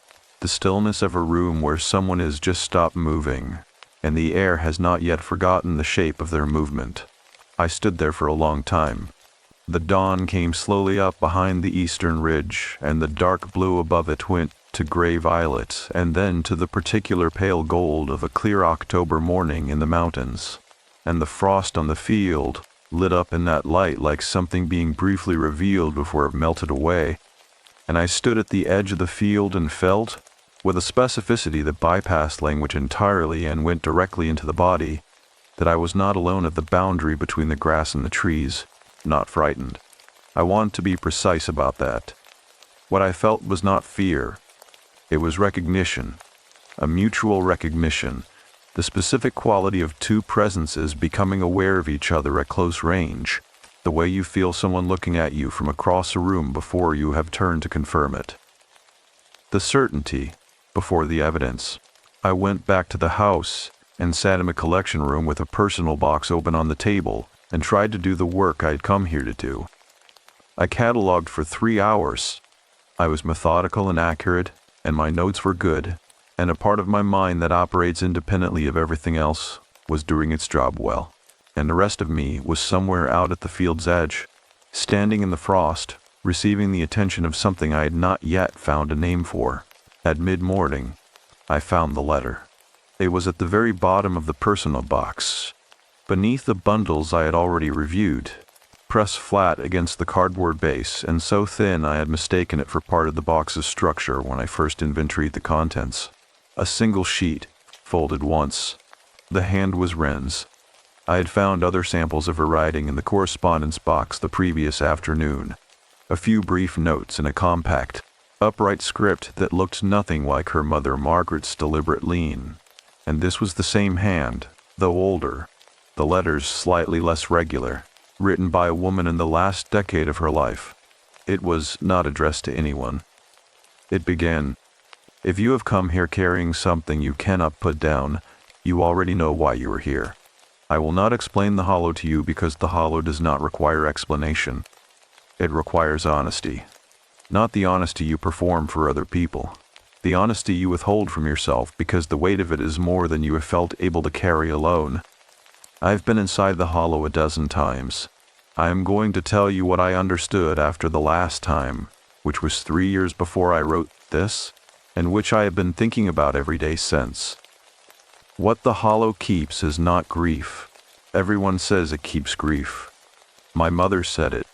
Speaker 2: the stillness of a room where someone has just stopped moving, and the air has not yet forgotten the shape of their movement. I stood there for a long time. The dawn came slowly up behind the eastern ridge, and the dark blue above it went to gray-violet, and then to the particular pale gold of a clear October morning in the mountains. And the frost on the field lit up in that light like something being briefly revealed before it melted away. And I stood at the edge of the field and felt, with a specificity that bypassed language entirely and went directly into the body, that I was not alone at the boundary between the grass and the trees, not frightened. I want to be precise about that. What I felt was not fear. It was recognition, a mutual recognition, the specific quality of two presences becoming aware of each other at close range, the way you feel someone looking at you from across a room before you have turned to confirm it. The certainty before the evidence. I went back to the house and sat in the collection room with a personal box open on the table and tried to do the work I had come here to do. I cataloged for 3 hours. I was methodical and accurate, and my notes were good, and a part of my mind that operates independently of everything else was doing its job well. And the rest of me was somewhere out at the field's edge, standing in the frost, receiving the attention of something I had not yet found a name for. At mid-morning, I found the letter. It was at the very bottom of the personal box, beneath the bundles I had already reviewed, pressed flat against the cardboard base, and so thin I had mistaken it for part of the box's structure when I first inventoried the contents. A single sheet, folded once. The hand was Wren's. I had found other samples of her writing in the correspondence box the previous afternoon. A few brief notes in a compact, upright script that looked nothing like her mother Margaret's deliberate lean. And this was the same hand, though older, the letters slightly less regular, written by a woman in the last decade of her life. It was not addressed to anyone. It began, "If you have come here carrying something you cannot put down, you already know why you are here. I will not explain the hollow to you because the hollow does not require explanation. It requires honesty. Not the honesty you perform for other people. The honesty you withhold from yourself because the weight of it is more than you have felt able to carry alone. I've been inside the hollow a dozen times. I am going to tell you what I understood after the last time, which was 3 years before I wrote this, and which I have been thinking about every day since. What the hollow keeps is not grief. Everyone says it keeps grief. My mother said it.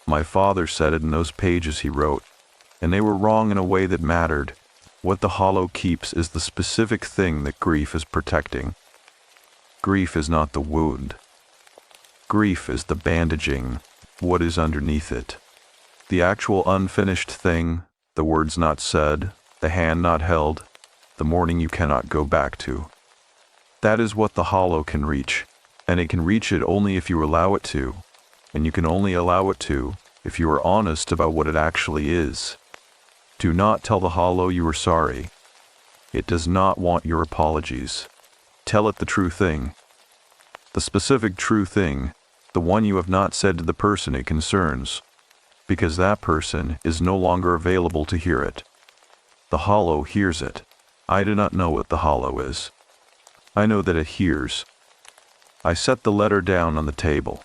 Speaker 2: My father said it in those pages he wrote, and they were wrong in a way that mattered. What the hollow keeps is the specific thing that grief is protecting. Grief is not the wound. Grief is the bandaging, what is underneath it. The actual unfinished thing, the words not said, the hand not held, the morning you cannot go back to. That is what the hollow can reach, and it can reach it only if you allow it to, and you can only allow it to if you are honest about what it actually is. Do not tell the hollow you are sorry. It does not want your apologies. Tell it the true thing. The specific true thing, the one you have not said to the person it concerns, because that person is no longer available to hear it. The hollow hears it. I do not know what the hollow is. I know that it hears. I set the letter down on the table.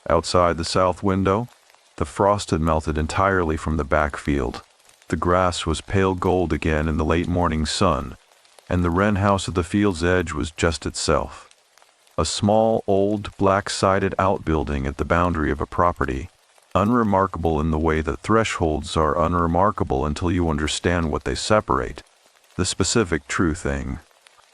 Speaker 2: Outside the south window, the frost had melted entirely from the back field. The grass was pale gold again in the late morning sun, and the wren house at the field's edge was just itself. A small, old, black-sided outbuilding at the boundary of a property, unremarkable in the way that thresholds are unremarkable until you understand what they separate. The specific true thing.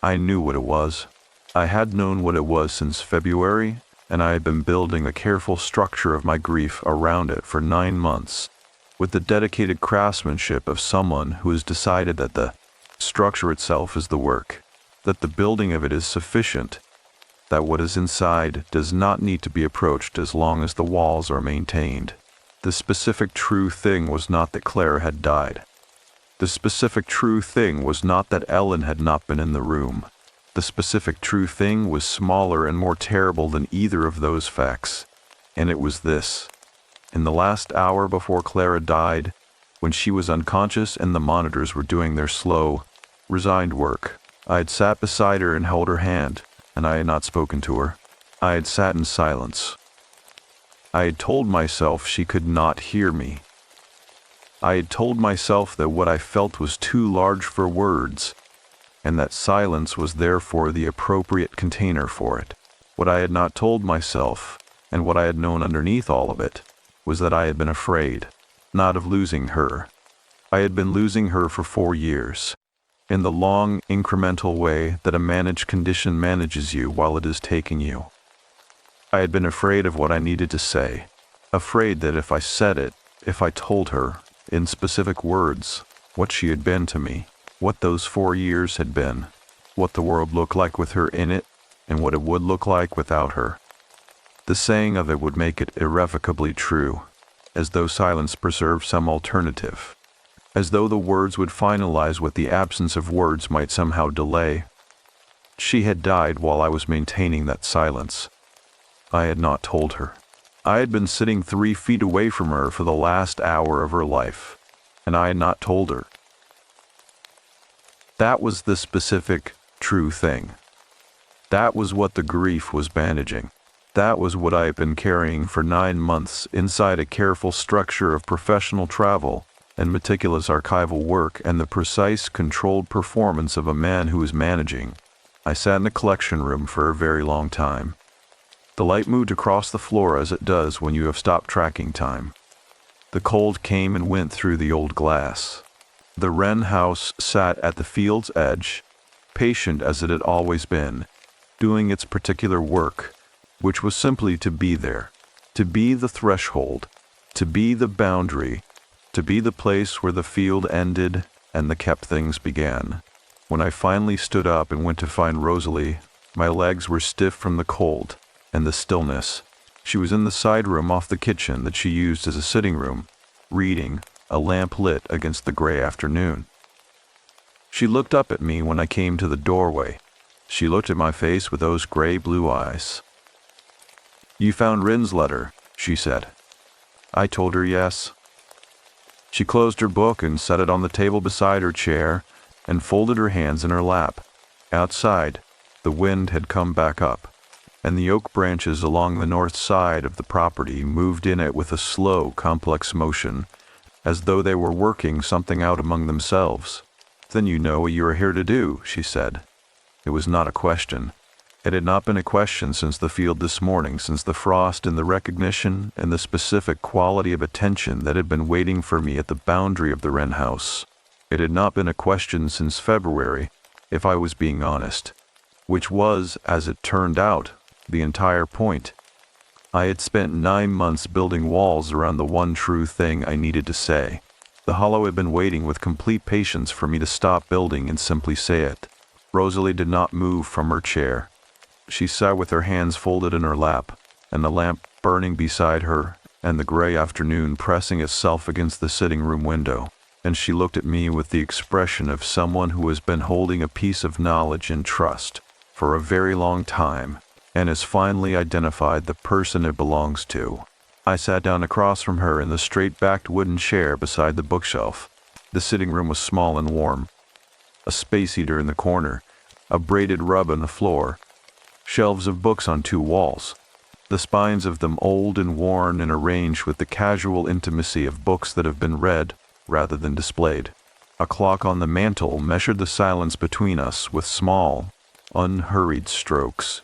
Speaker 2: I knew what it was. I had known what it was since February, and I had been building a careful structure of my grief around it for 9 months, with the dedicated craftsmanship of someone who has decided that the structure itself is the work, that the building of it is sufficient, that what is inside does not need to be approached as long as the walls are maintained. The specific true thing was not that Clara had died. The specific true thing was not that Ellen had not been in the room. The specific true thing was smaller and more terrible than either of those facts, and it was this. In the last hour before Clara died, when she was unconscious and the monitors were doing their slow, resigned work, I had sat beside her and held her hand, and I had not spoken to her. I had sat in silence. I had told myself she could not hear me. I had told myself that what I felt was too large for words, and that silence was therefore the appropriate container for it. What I had not told myself, and what I had known underneath all of it, was that I had been afraid, not of losing her. I had been losing her for 4 years, in the long, incremental way that a managed condition manages you while it is taking you. I had been afraid of what I needed to say, afraid that if I said it, if I told her, in specific words, what she had been to me, what those 4 years had been, what the world looked like with her in it, and what it would look like without her. The saying of it would make it irrevocably true, as though silence preserved some alternative, as though the words would finalize what the absence of words might somehow delay. She had died while I was maintaining that silence. I had not told her. I had been sitting 3 feet away from her for the last hour of her life, and I had not told her. That was the specific, true thing. That was what the grief was bandaging. That was what I had been carrying for 9 months inside a careful structure of professional travel and meticulous archival work and the precise, controlled performance of a man who was managing. I sat in the collection room for a very long time. The light moved across the floor as it does when you have stopped tracking time. The cold came and went through the old glass. The wren house sat at the field's edge, patient as it had always been, doing its particular work, which was simply to be there, to be the threshold, to be the boundary, to be the place where the field ended and the kept things began. When I finally stood up and went to find Rosalie, my legs were stiff from the cold and the stillness. She was in the side room off the kitchen that she used as a sitting room, reading, a lamp lit against the gray afternoon. She looked up at me when I came to the doorway. She looked at my face with those gray-blue eyes. "You found Rin's letter," she said. I told her yes. She closed her book and set it on the table beside her chair and folded her hands in her lap. Outside, the wind had come back up, and the oak branches along the north side of the property moved in it with a slow, complex motion, as though they were working something out among themselves. "Then you know what you are here to do," she said. It was not a question. It had not been a question since the field this morning, since the frost and the recognition and the specific quality of attention that had been waiting for me at the boundary of the Wren house. It had not been a question since February, if I was being honest, which was, as it turned out, the entire point. I had spent 9 months building walls around the one true thing I needed to say. The hollow had been waiting with complete patience for me to stop building and simply say it. Rosalie did not move from her chair. She sat with her hands folded in her lap, and the lamp burning beside her, and the gray afternoon pressing itself against the sitting room window, and she looked at me with the expression of someone who has been holding a piece of knowledge and trust for a very long time, and has finally identified the person it belongs to. I sat down across from her in the straight-backed wooden chair beside the bookshelf. The sitting room was small and warm. A space heater in the corner, a braided rug on the floor, shelves of books on 2 walls, the spines of them old and worn and arranged with the casual intimacy of books that have been read rather than displayed. A clock on the mantel measured the silence between us with small, unhurried strokes.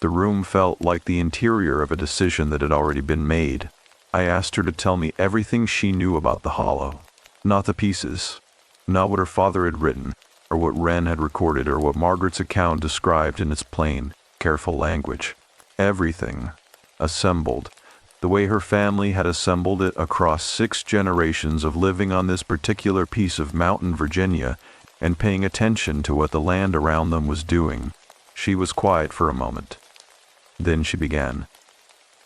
Speaker 2: The room felt like the interior of a decision that had already been made. I asked her to tell me everything she knew about the hollow, not the pieces, not what her father had written, or what Wren had recorded, or what Margaret's account described in its plain, careful language. Everything, assembled, the way her family had assembled it across 6 generations of living on this particular piece of mountain Virginia and paying attention to what the land around them was doing. She was quiet for a moment. Then she began.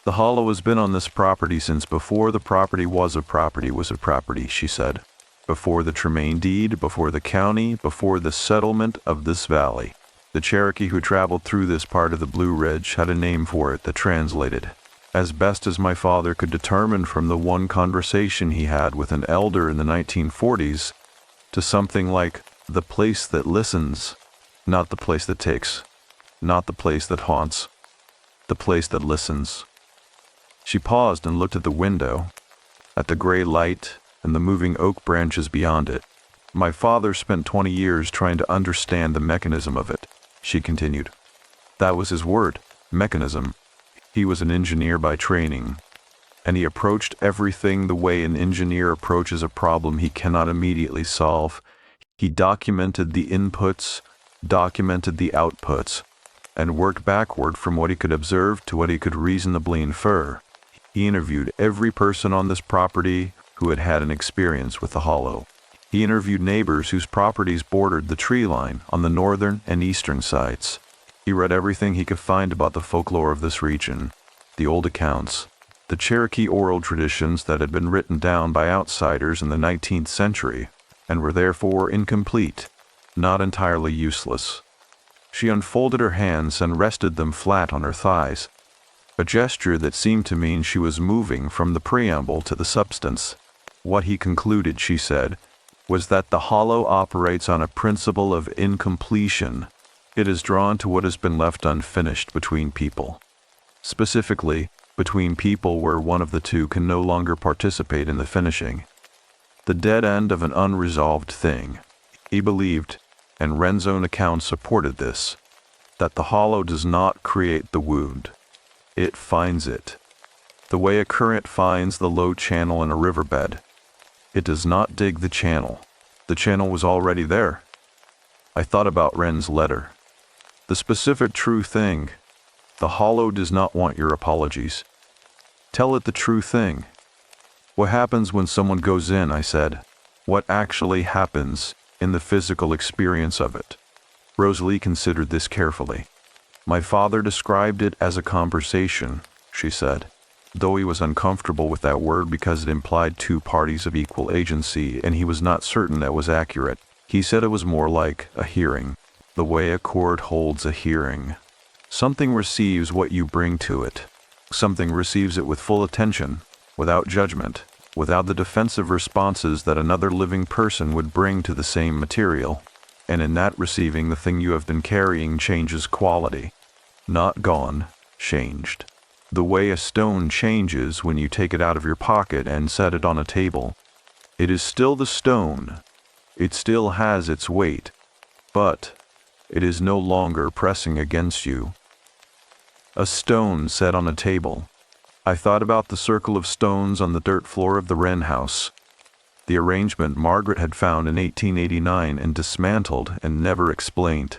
Speaker 2: The hollow has been on this property since before the property was a property, she said. Before the Tmaine deed, before the county, before the settlement of this valley. The Cherokee who traveled through this part of the Blue Ridge had a name for it that translated, as best as my father could determine from the one conversation he had with an elder in the 1940s, to something like the place that listens, not the place that takes, not the place that haunts, the place that listens. She paused and looked at the window, at the gray light and the moving oak branches beyond it. My father spent 20 years trying to understand the mechanism of it, she continued. That was his word, mechanism. He was an engineer by training, and he approached everything the way an engineer approaches a problem he cannot immediately solve. He documented the inputs, documented the outputs, and worked backward from what he could observe to what he could reasonably infer. He interviewed every person on this property who had had an experience with the hollow. He interviewed neighbors whose properties bordered the tree line on the northern and eastern sides. He read everything he could find about the folklore of this region, the old accounts, the Cherokee oral traditions that had been written down by outsiders in the 19th century and were therefore incomplete, not entirely useless. She unfolded her hands and rested them flat on her thighs, a gesture that seemed to mean she was moving from the preamble to the substance. What he concluded, she said, was that the hollow operates on a principle of incompletion. It is drawn to what has been left unfinished between people. Specifically, between people where one of the two can no longer participate in the finishing. The dead end of an unresolved thing. He believed, and Wren's own account supported this, that the hollow does not create the wound. It finds it. The way a current finds the low channel in a riverbed. It does not dig the channel. The channel was already there. I thought about Wren's letter. The specific true thing. The hollow does not want your apologies. Tell it the true thing. What happens when someone goes in, I said. What actually happens in the physical experience of it. Rosalie considered this carefully. My father described it as a conversation, she said, though he was uncomfortable with that word because it implied 2 parties of equal agency and he was not certain that was accurate. He said it was more like a hearing, the way a court holds a hearing. Something receives what you bring to it. Something receives it with full attention, without judgment, without the defensive responses that another living person would bring to the same material. And in that receiving, the thing you have been carrying changes quality. Not gone, changed. The way a stone changes when you take it out of your pocket and set it on a table. It is still the stone. It still has its weight. But It is no longer pressing against you. A stone set on a table. I thought about the circle of stones on the dirt floor of the Wren house. The arrangement Margaret had found in 1889 and dismantled and never explained.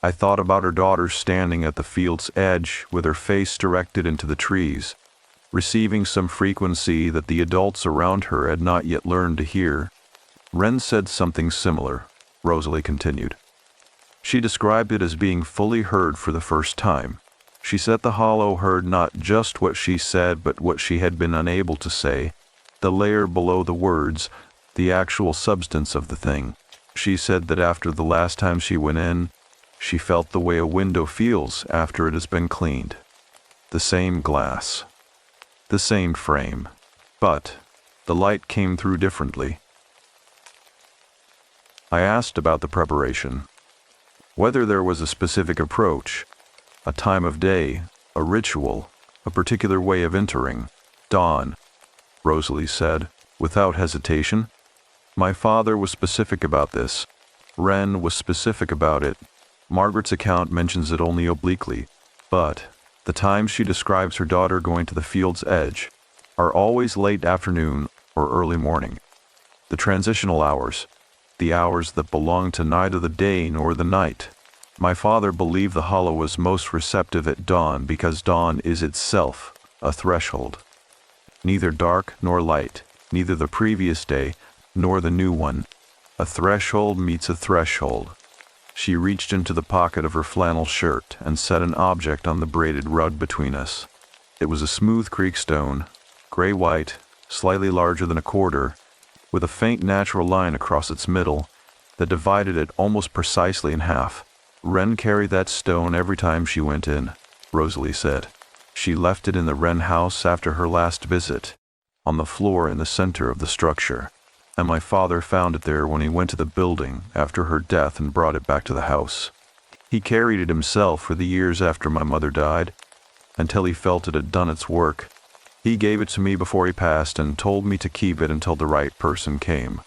Speaker 2: I thought about her daughter standing at the field's edge with her face directed into the trees, receiving some frequency that the adults around her had not yet learned to hear. Wren said something similar, Rosalie continued. She described it as being fully heard for the first time. She said the hollow heard not just what she said, but what she had been unable to say, the layer below the words, the actual substance of the thing. She said that after the last time she went in, she felt the way a window feels after it has been cleaned. The same glass, the same frame, but the light came through differently. I asked about the preparation, whether there was a specific approach, a time of day, a ritual, a particular way of entering. Dawn, Rosalie said, without hesitation. My father was specific about this. Wren was specific about it. Margaret's account mentions it only obliquely, but the times she describes her daughter going to the field's edge are always late afternoon or early morning. The transitional hours, the hours that belong to neither the day nor the night. My father believed the hollow was most receptive at dawn because dawn is itself a threshold. Neither dark nor light, neither the previous day nor the new one. A threshold meets a threshold. She reached into the pocket of her flannel shirt and set an object on the braided rug between us. It was a smooth creek stone, gray-white, slightly larger than a quarter, with a faint natural line across its middle that divided it almost precisely in half. Wren carried that stone every time she went in, Rosalie said. She left it in the Wren house after her last visit, on the floor in the center of the structure, and my father found it there when he went to the building after her death and brought it back to the house. He carried it himself for the years after my mother died, until he felt it had done its work. He gave it to me before he passed and told me to keep it until the right person came.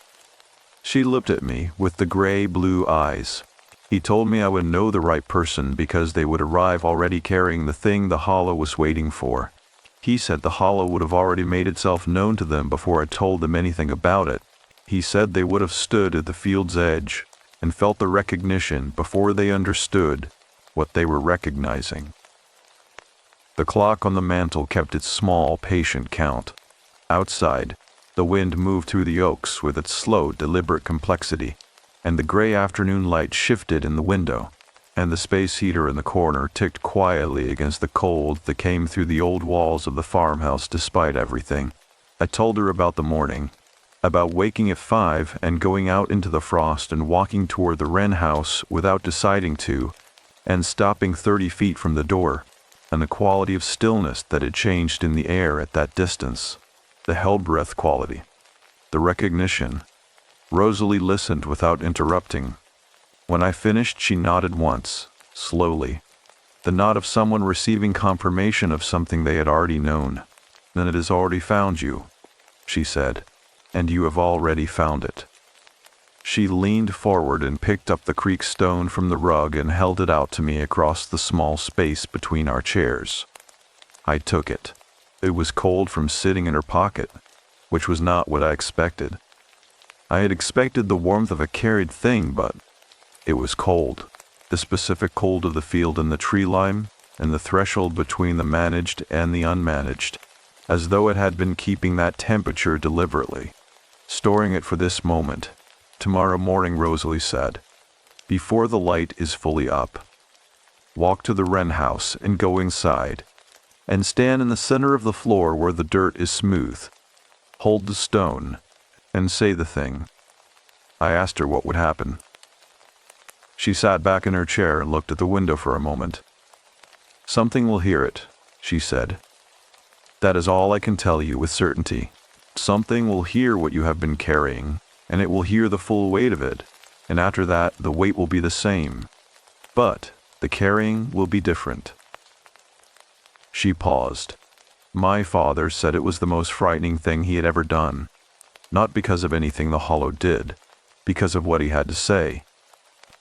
Speaker 2: She looked at me with the gray-blue eyes. He told me I would know the right person because they would arrive already carrying the thing the hollow was waiting for. He said the hollow would have already made itself known to them before I told them anything about it. He said they would have stood at the field's edge and felt the recognition before they understood what they were recognizing. The clock on the mantel kept its small, patient count. Outside, the wind moved through the oaks with its slow, deliberate complexity, and the gray afternoon light shifted in the window, and the space heater in the corner ticked quietly against the cold that came through the old walls of the farmhouse despite everything. I told her about the morning, about waking at 5 and going out into the frost and walking toward the Wren house without deciding to, and stopping 30 feet from the door, and the quality of stillness that had changed in the air at that distance, the held-breath quality, the recognition. Rosalie listened without interrupting. When I finished, she nodded once, slowly, the nod of someone receiving confirmation of something they had already known. Then it has already found you, she said, and you have already found it. She leaned forward and picked up the creek stone from the rug and held it out to me across the small space between our chairs. I took it. It was cold from sitting in her pocket, which was not what I expected. I had expected the warmth of a carried thing, but it was cold. The specific cold of the field and the tree line, and the threshold between the managed and the unmanaged, as though it had been keeping that temperature deliberately, storing it for this moment. Tomorrow morning, Rosalie said, before the light is fully up, walk to the Wren house and go inside, and stand in the center of the floor where the dirt is smooth. Hold the stone, and say the thing. I asked her what would happen. She sat back in her chair and looked at the window for a moment. Something will hear it, she said. That is all I can tell you with certainty. Something will hear what you have been carrying, and it will hear the full weight of it, and after that the weight will be the same. But the carrying will be different. She paused. My father said it was the most frightening thing he had ever done. Not because of anything the hollow did, because of what he had to say.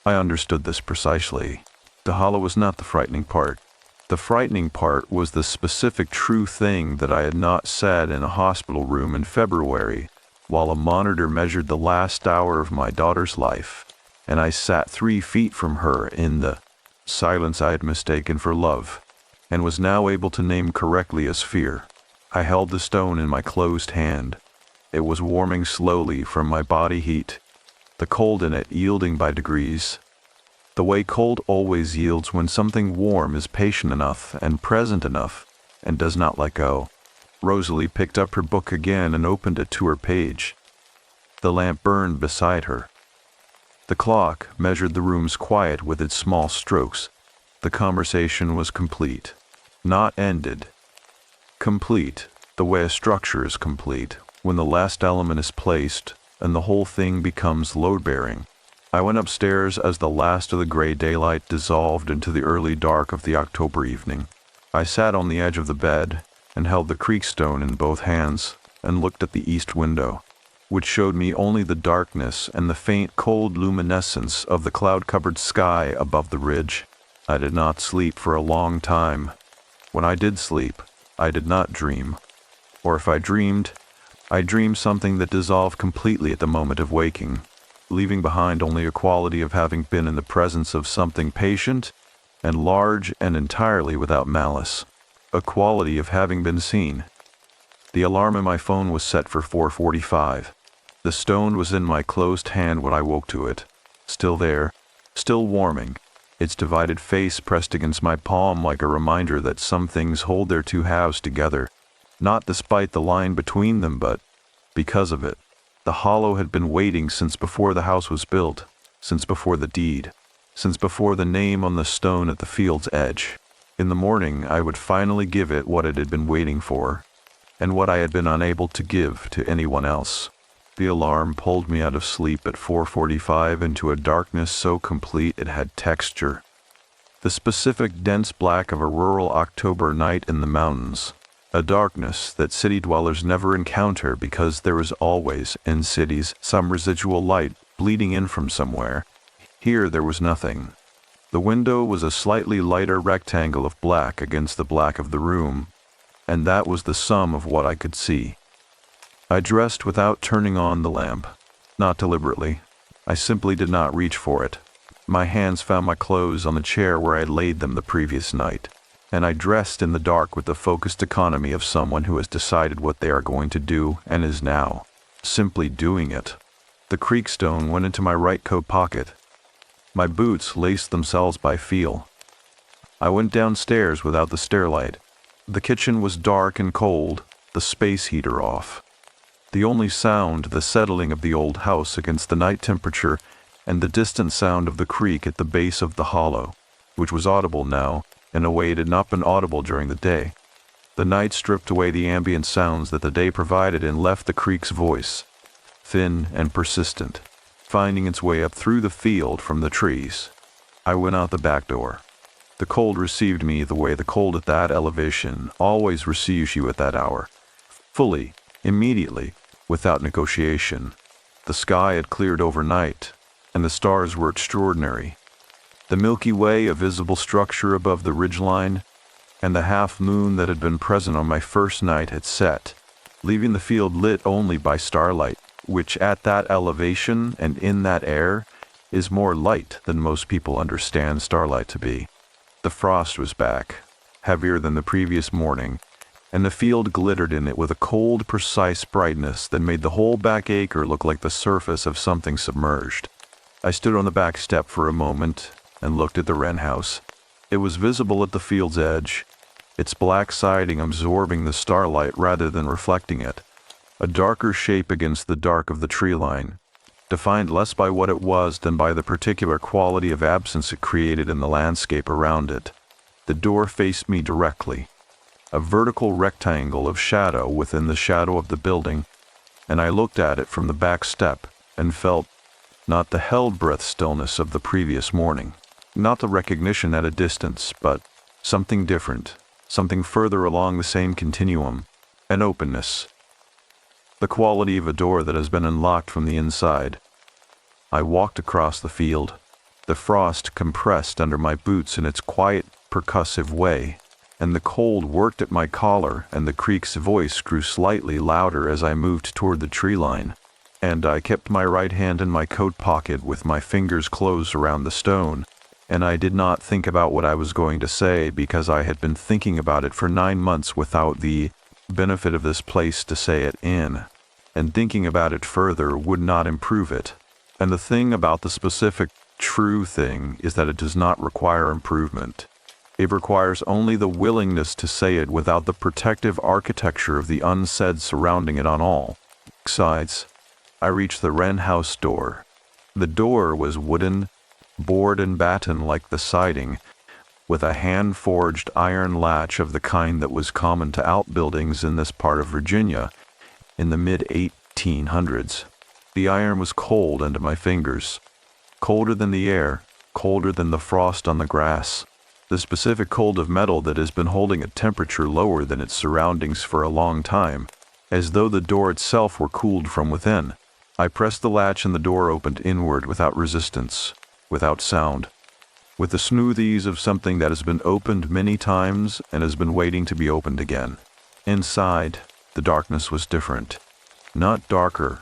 Speaker 2: I understood this precisely. The hollow was not the frightening part. The frightening part was the specific true thing that I had not said in a hospital room in February, while a monitor measured the last hour of my daughter's life, and I sat 3 feet from her in the silence I had mistaken for love, and was now able to name correctly as fear. I held the stone in my closed hand. It was warming slowly from my body heat, the cold in it yielding by degrees. The way cold always yields when something warm is patient enough and present enough and does not let go. Rosalie picked up her book again and opened it to her page. The lamp burned beside her. The clock measured the room's quiet with its small strokes. The conversation was complete. Not ended. Complete, the way a structure is complete, when the last element is placed and the whole thing becomes load-bearing. I went upstairs as the last of the gray daylight dissolved into the early dark of the October evening. I sat on the edge of the bed and held the creek stone in both hands and looked at the east window, which showed me only the darkness and the faint cold luminescence of the cloud-covered sky above the ridge. I did not sleep for a long time. When I did sleep, I did not dream. Or if I dreamed something that dissolved completely at the moment of waking, leaving behind only a quality of having been in the presence of something patient and large and entirely without malice, a quality of having been seen. The alarm in my phone was set for 4:45. The stone was in my closed hand when I woke to it, still there, still warming, its divided face pressed against my palm like a reminder that some things hold their two halves together, not despite the line between them but because of it. The hollow had been waiting since before the house was built, since before the deed, since before the name on the stone at the field's edge. In the morning I would finally give it what it had been waiting for, and what I had been unable to give to anyone else. The alarm pulled me out of sleep at 4:45 into a darkness so complete it had texture. The specific dense black of a rural October night in the mountains. A darkness that city dwellers never encounter because there is always, in cities, some residual light bleeding in from somewhere. Here there was nothing. The window was a slightly lighter rectangle of black against the black of the room, and that was the sum of what I could see. I dressed without turning on the lamp. Not deliberately. I simply did not reach for it. My hands found my clothes on the chair where I had laid them the previous night, and I dressed in the dark with the focused economy of someone who has decided what they are going to do and is now simply doing it. The creek stone went into my right coat pocket. My boots laced themselves by feel. I went downstairs without the stairlight. The kitchen was dark and cold, the space heater off. The only sound, the settling of the old house against the night temperature and the distant sound of the creek at the base of the hollow, which was audible now in a way it had not been audible during the day. The night stripped away the ambient sounds that the day provided and left the creek's voice, thin and persistent, finding its way up through the field from the trees. I went out the back door. The cold received me the way the cold at that elevation always receives you at that hour, fully, immediately, without negotiation. The sky had cleared overnight, and the stars were extraordinary. The Milky Way, a visible structure above the ridgeline, and the half-moon that had been present on my first night had set, leaving the field lit only by starlight, which at that elevation and in that air is more light than most people understand starlight to be. The frost was back, heavier than the previous morning, and the field glittered in it with a cold, precise brightness that made the whole back acre look like the surface of something submerged. I stood on the back step for a moment and looked at the wren house. It was visible at the field's edge, its black siding absorbing the starlight rather than reflecting it, a darker shape against the dark of the tree line, defined less by what it was than by the particular quality of absence it created in the landscape around it. The door faced me directly, a vertical rectangle of shadow within the shadow of the building, and I looked at it from the back step and felt not the held-breath stillness of the previous morning, not the recognition at a distance, but something different, something further along the same continuum, an openness, the quality of a door that has been unlocked from the inside. I walked across the field. The frost compressed under my boots in its quiet, percussive way, and the cold worked at my collar, and the creek's voice grew slightly louder as I moved toward the tree line. And I kept my right hand in my coat pocket with my fingers closed around the stone, and I did not think about what I was going to say because I had been thinking about it for 9 months without the benefit of this place to say it in, and thinking about it further would not improve it. And the thing about the specific true thing is that it does not require improvement. It requires only the willingness to say it without the protective architecture of the unsaid surrounding it on all sides. I reached the wren house door. The door was wooden, board and batten like the siding, with a hand-forged iron latch of the kind that was common to outbuildings in this part of Virginia in the mid-1800s. The iron was cold under my fingers, colder than the air, colder than the frost on the grass, the specific cold of metal that has been holding a temperature lower than its surroundings for a long time, as though the door itself were cooled from within. I pressed the latch and the door opened inward without resistance, without sound, with the smooth ease of something that has been opened many times and has been waiting to be opened again. Inside, the darkness was different, not darker.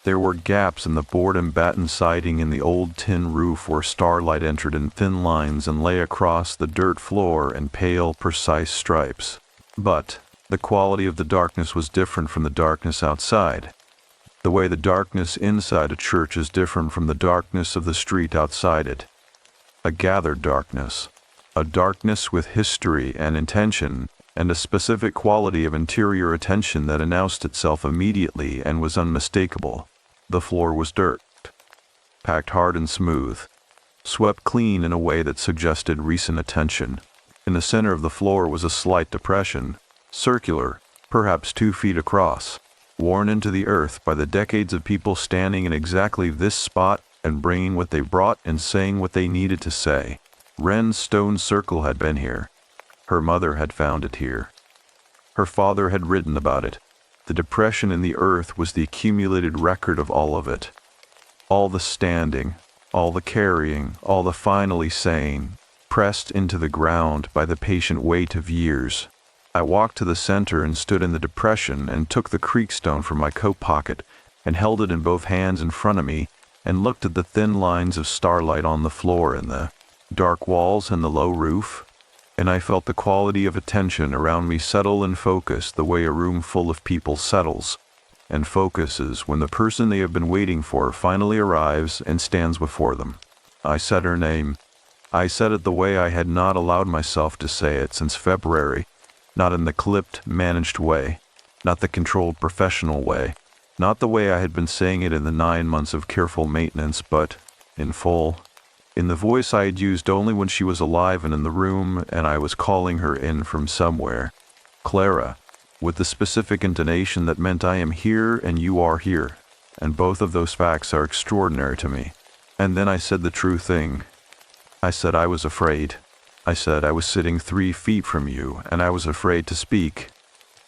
Speaker 2: There were gaps in the board and batten siding in the old tin roof where starlight entered in thin lines and lay across the dirt floor in pale, precise stripes. But the quality of the darkness was different from the darkness outside. The way the darkness inside a church is different from the darkness of the street outside it. A gathered darkness, a darkness with history and intention, and a specific quality of interior attention that announced itself immediately and was unmistakable. The floor was dirt, packed hard and smooth, swept clean in a way that suggested recent attention. In the center of the floor was a slight depression, circular, perhaps 2 feet across, worn into the earth by the decades of people standing in exactly this spot and bringing what they brought and saying what they needed to say. Wren's stone circle had been here. Her mother had found it here. Her father had written about it. The depression in the earth was the accumulated record of all of it. All the standing, all the carrying, all the finally saying, pressed into the ground by the patient weight of years. I walked to the center and stood in the depression and took the creek stone from my coat pocket and held it in both hands in front of me and looked at the thin lines of starlight on the floor and the dark walls and the low roof. And I felt the quality of attention around me settle and focus the way a room full of people settles and focuses when the person they have been waiting for finally arrives and stands before them. I said her name. I said it the way I had not allowed myself to say it since February, not in the clipped, managed way, not the controlled professional way, not the way I had been saying it in the 9 months of careful maintenance, but in full. In the voice I had used only when she was alive and in the room, and I was calling her in from somewhere. Clara, with the specific intonation that meant I am here and you are here, and both of those facts are extraordinary to me. And then I said the true thing. I said I was afraid. I said I was sitting 3 feet from you, and I was afraid to speak.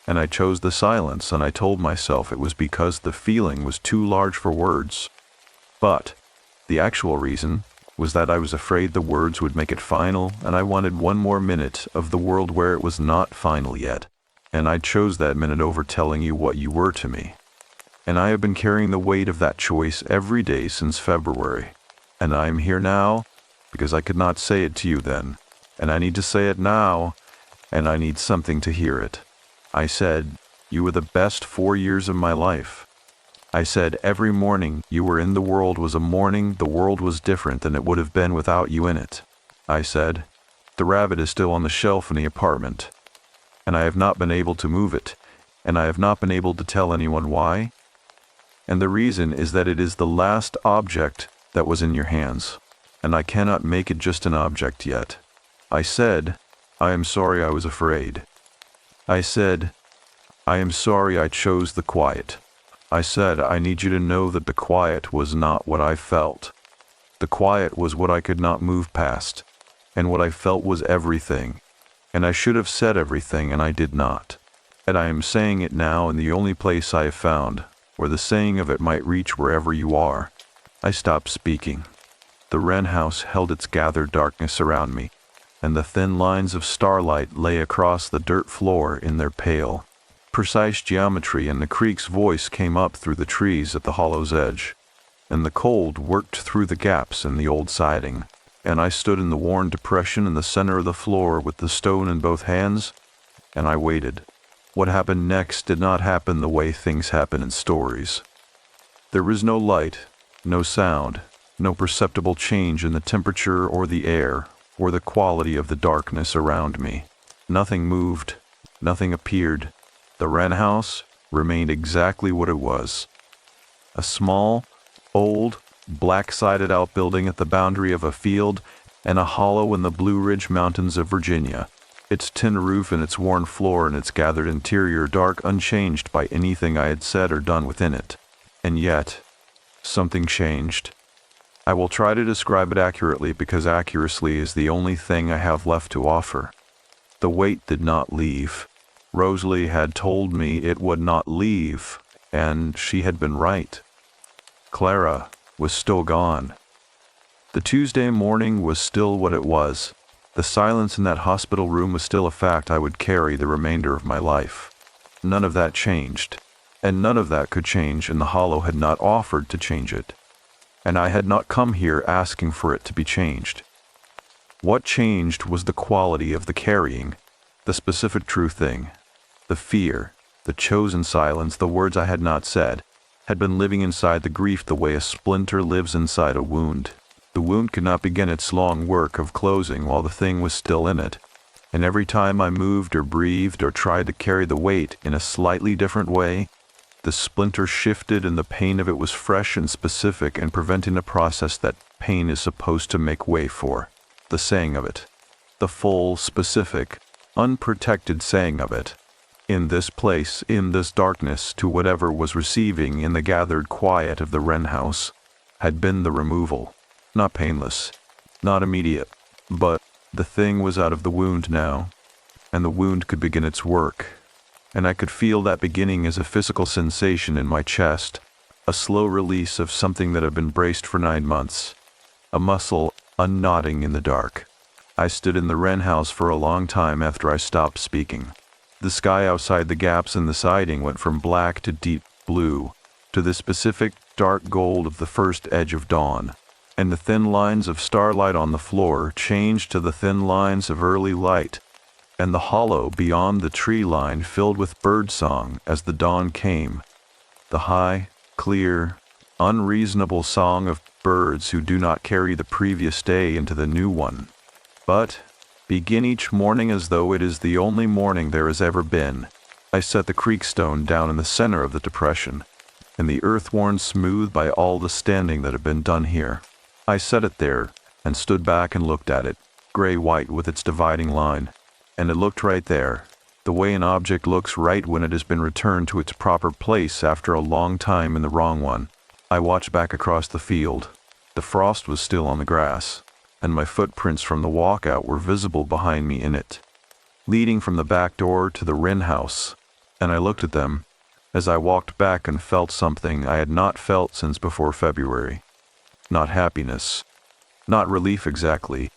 Speaker 2: And I chose the silence, and I told myself it was because the feeling was too large for words. But the actual reason was that I was afraid the words would make it final, and I wanted 1 more minute of the world where it was not final yet, and I chose that minute over telling you what you were to me. And I have been carrying the weight of that choice every day since February, and I am here now because I could not say it to you then, and I need to say it now, and I need something to hear it. I said, you were the best 4 years of my life. I said every morning you were in the world was a morning the world was different than it would have been without you in it. I said, the rabbit is still on the shelf in the apartment, and I have not been able to move it, and I have not been able to tell anyone why. And the reason is that it is the last object that was in your hands, and I cannot make it just an object yet. I said, I am sorry I was afraid. I said, I am sorry I chose the quiet. I said, I need you to know that the quiet was not what I felt. The quiet was what I could not move past, and what I felt was everything, and I should have said everything, and I did not. And I am saying it now in the only place I have found, where the saying of it might reach wherever you are. I stopped speaking. The wren house held its gathered darkness around me, and the thin lines of starlight lay across the dirt floor in their pale, precise geometry, and the creek's voice came up through the trees at the hollow's edge, and the cold worked through the gaps in the old siding, and I stood in the worn depression in the center of the floor with the stone in both hands, and I waited. What happened next did not happen the way things happen in stories. There was no light, no sound, no perceptible change in the temperature or the air or the quality of the darkness around me. Nothing moved, nothing appeared. The wren house remained exactly what it was. A small, old, black-sided outbuilding at the boundary of a field and a hollow in the Blue Ridge Mountains of Virginia, its tin roof and its worn floor and its gathered interior dark, unchanged by anything I had said or done within it. And yet, something changed. I will try to describe it accurately because accuracy is the only thing I have left to offer. The weight did not leave. Rosalie had told me it would not leave, and she had been right. Clara was still gone. The Tuesday morning was still what it was. The silence in that hospital room was still a fact I would carry the remainder of my life. None of that changed, and none of that could change, and the hollow had not offered to change it. And I had not come here asking for it to be changed. What changed was the quality of the carrying, the specific true thing. The fear, the chosen silence, the words I had not said, had been living inside the grief the way a splinter lives inside a wound. The wound could not begin its long work of closing while the thing was still in it, and every time I moved or breathed or tried to carry the weight in a slightly different way, the splinter shifted and the pain of it was fresh and specific and preventing the process that pain is supposed to make way for. The saying of it. The full, specific, unprotected saying of it. In this place, in this darkness, to whatever was receiving in the gathered quiet of the wren house, had been the removal. Not painless, not immediate, but the thing was out of the wound now, and the wound could begin its work. And I could feel that beginning as a physical sensation in my chest, a slow release of something that had been braced for 9 months, a muscle unknotting in the dark. I stood in the wren house for a long time after I stopped speaking. The sky outside the gaps in the siding went from black to deep blue, to the specific dark gold of the first edge of dawn, and the thin lines of starlight on the floor changed to the thin lines of early light, and the hollow beyond the tree line filled with bird song as the dawn came, the high, clear, unreasonable song of birds who do not carry the previous day into the new one, but begin each morning as though it is the only morning there has ever been. I set the creek stone down in the center of the depression, and the earth worn smooth by all the standing that had been done here. I set it there and stood back and looked at it, gray-white with its dividing line. And it looked right there, the way an object looks right when it has been returned to its proper place after a long time in the wrong one. I watched back across the field. The frost was still on the grass, and my footprints from the walkout were visible behind me in it, leading from the back door to the wren house, and I looked at them as I walked back and felt something I had not felt since before February. Not happiness, not relief exactly,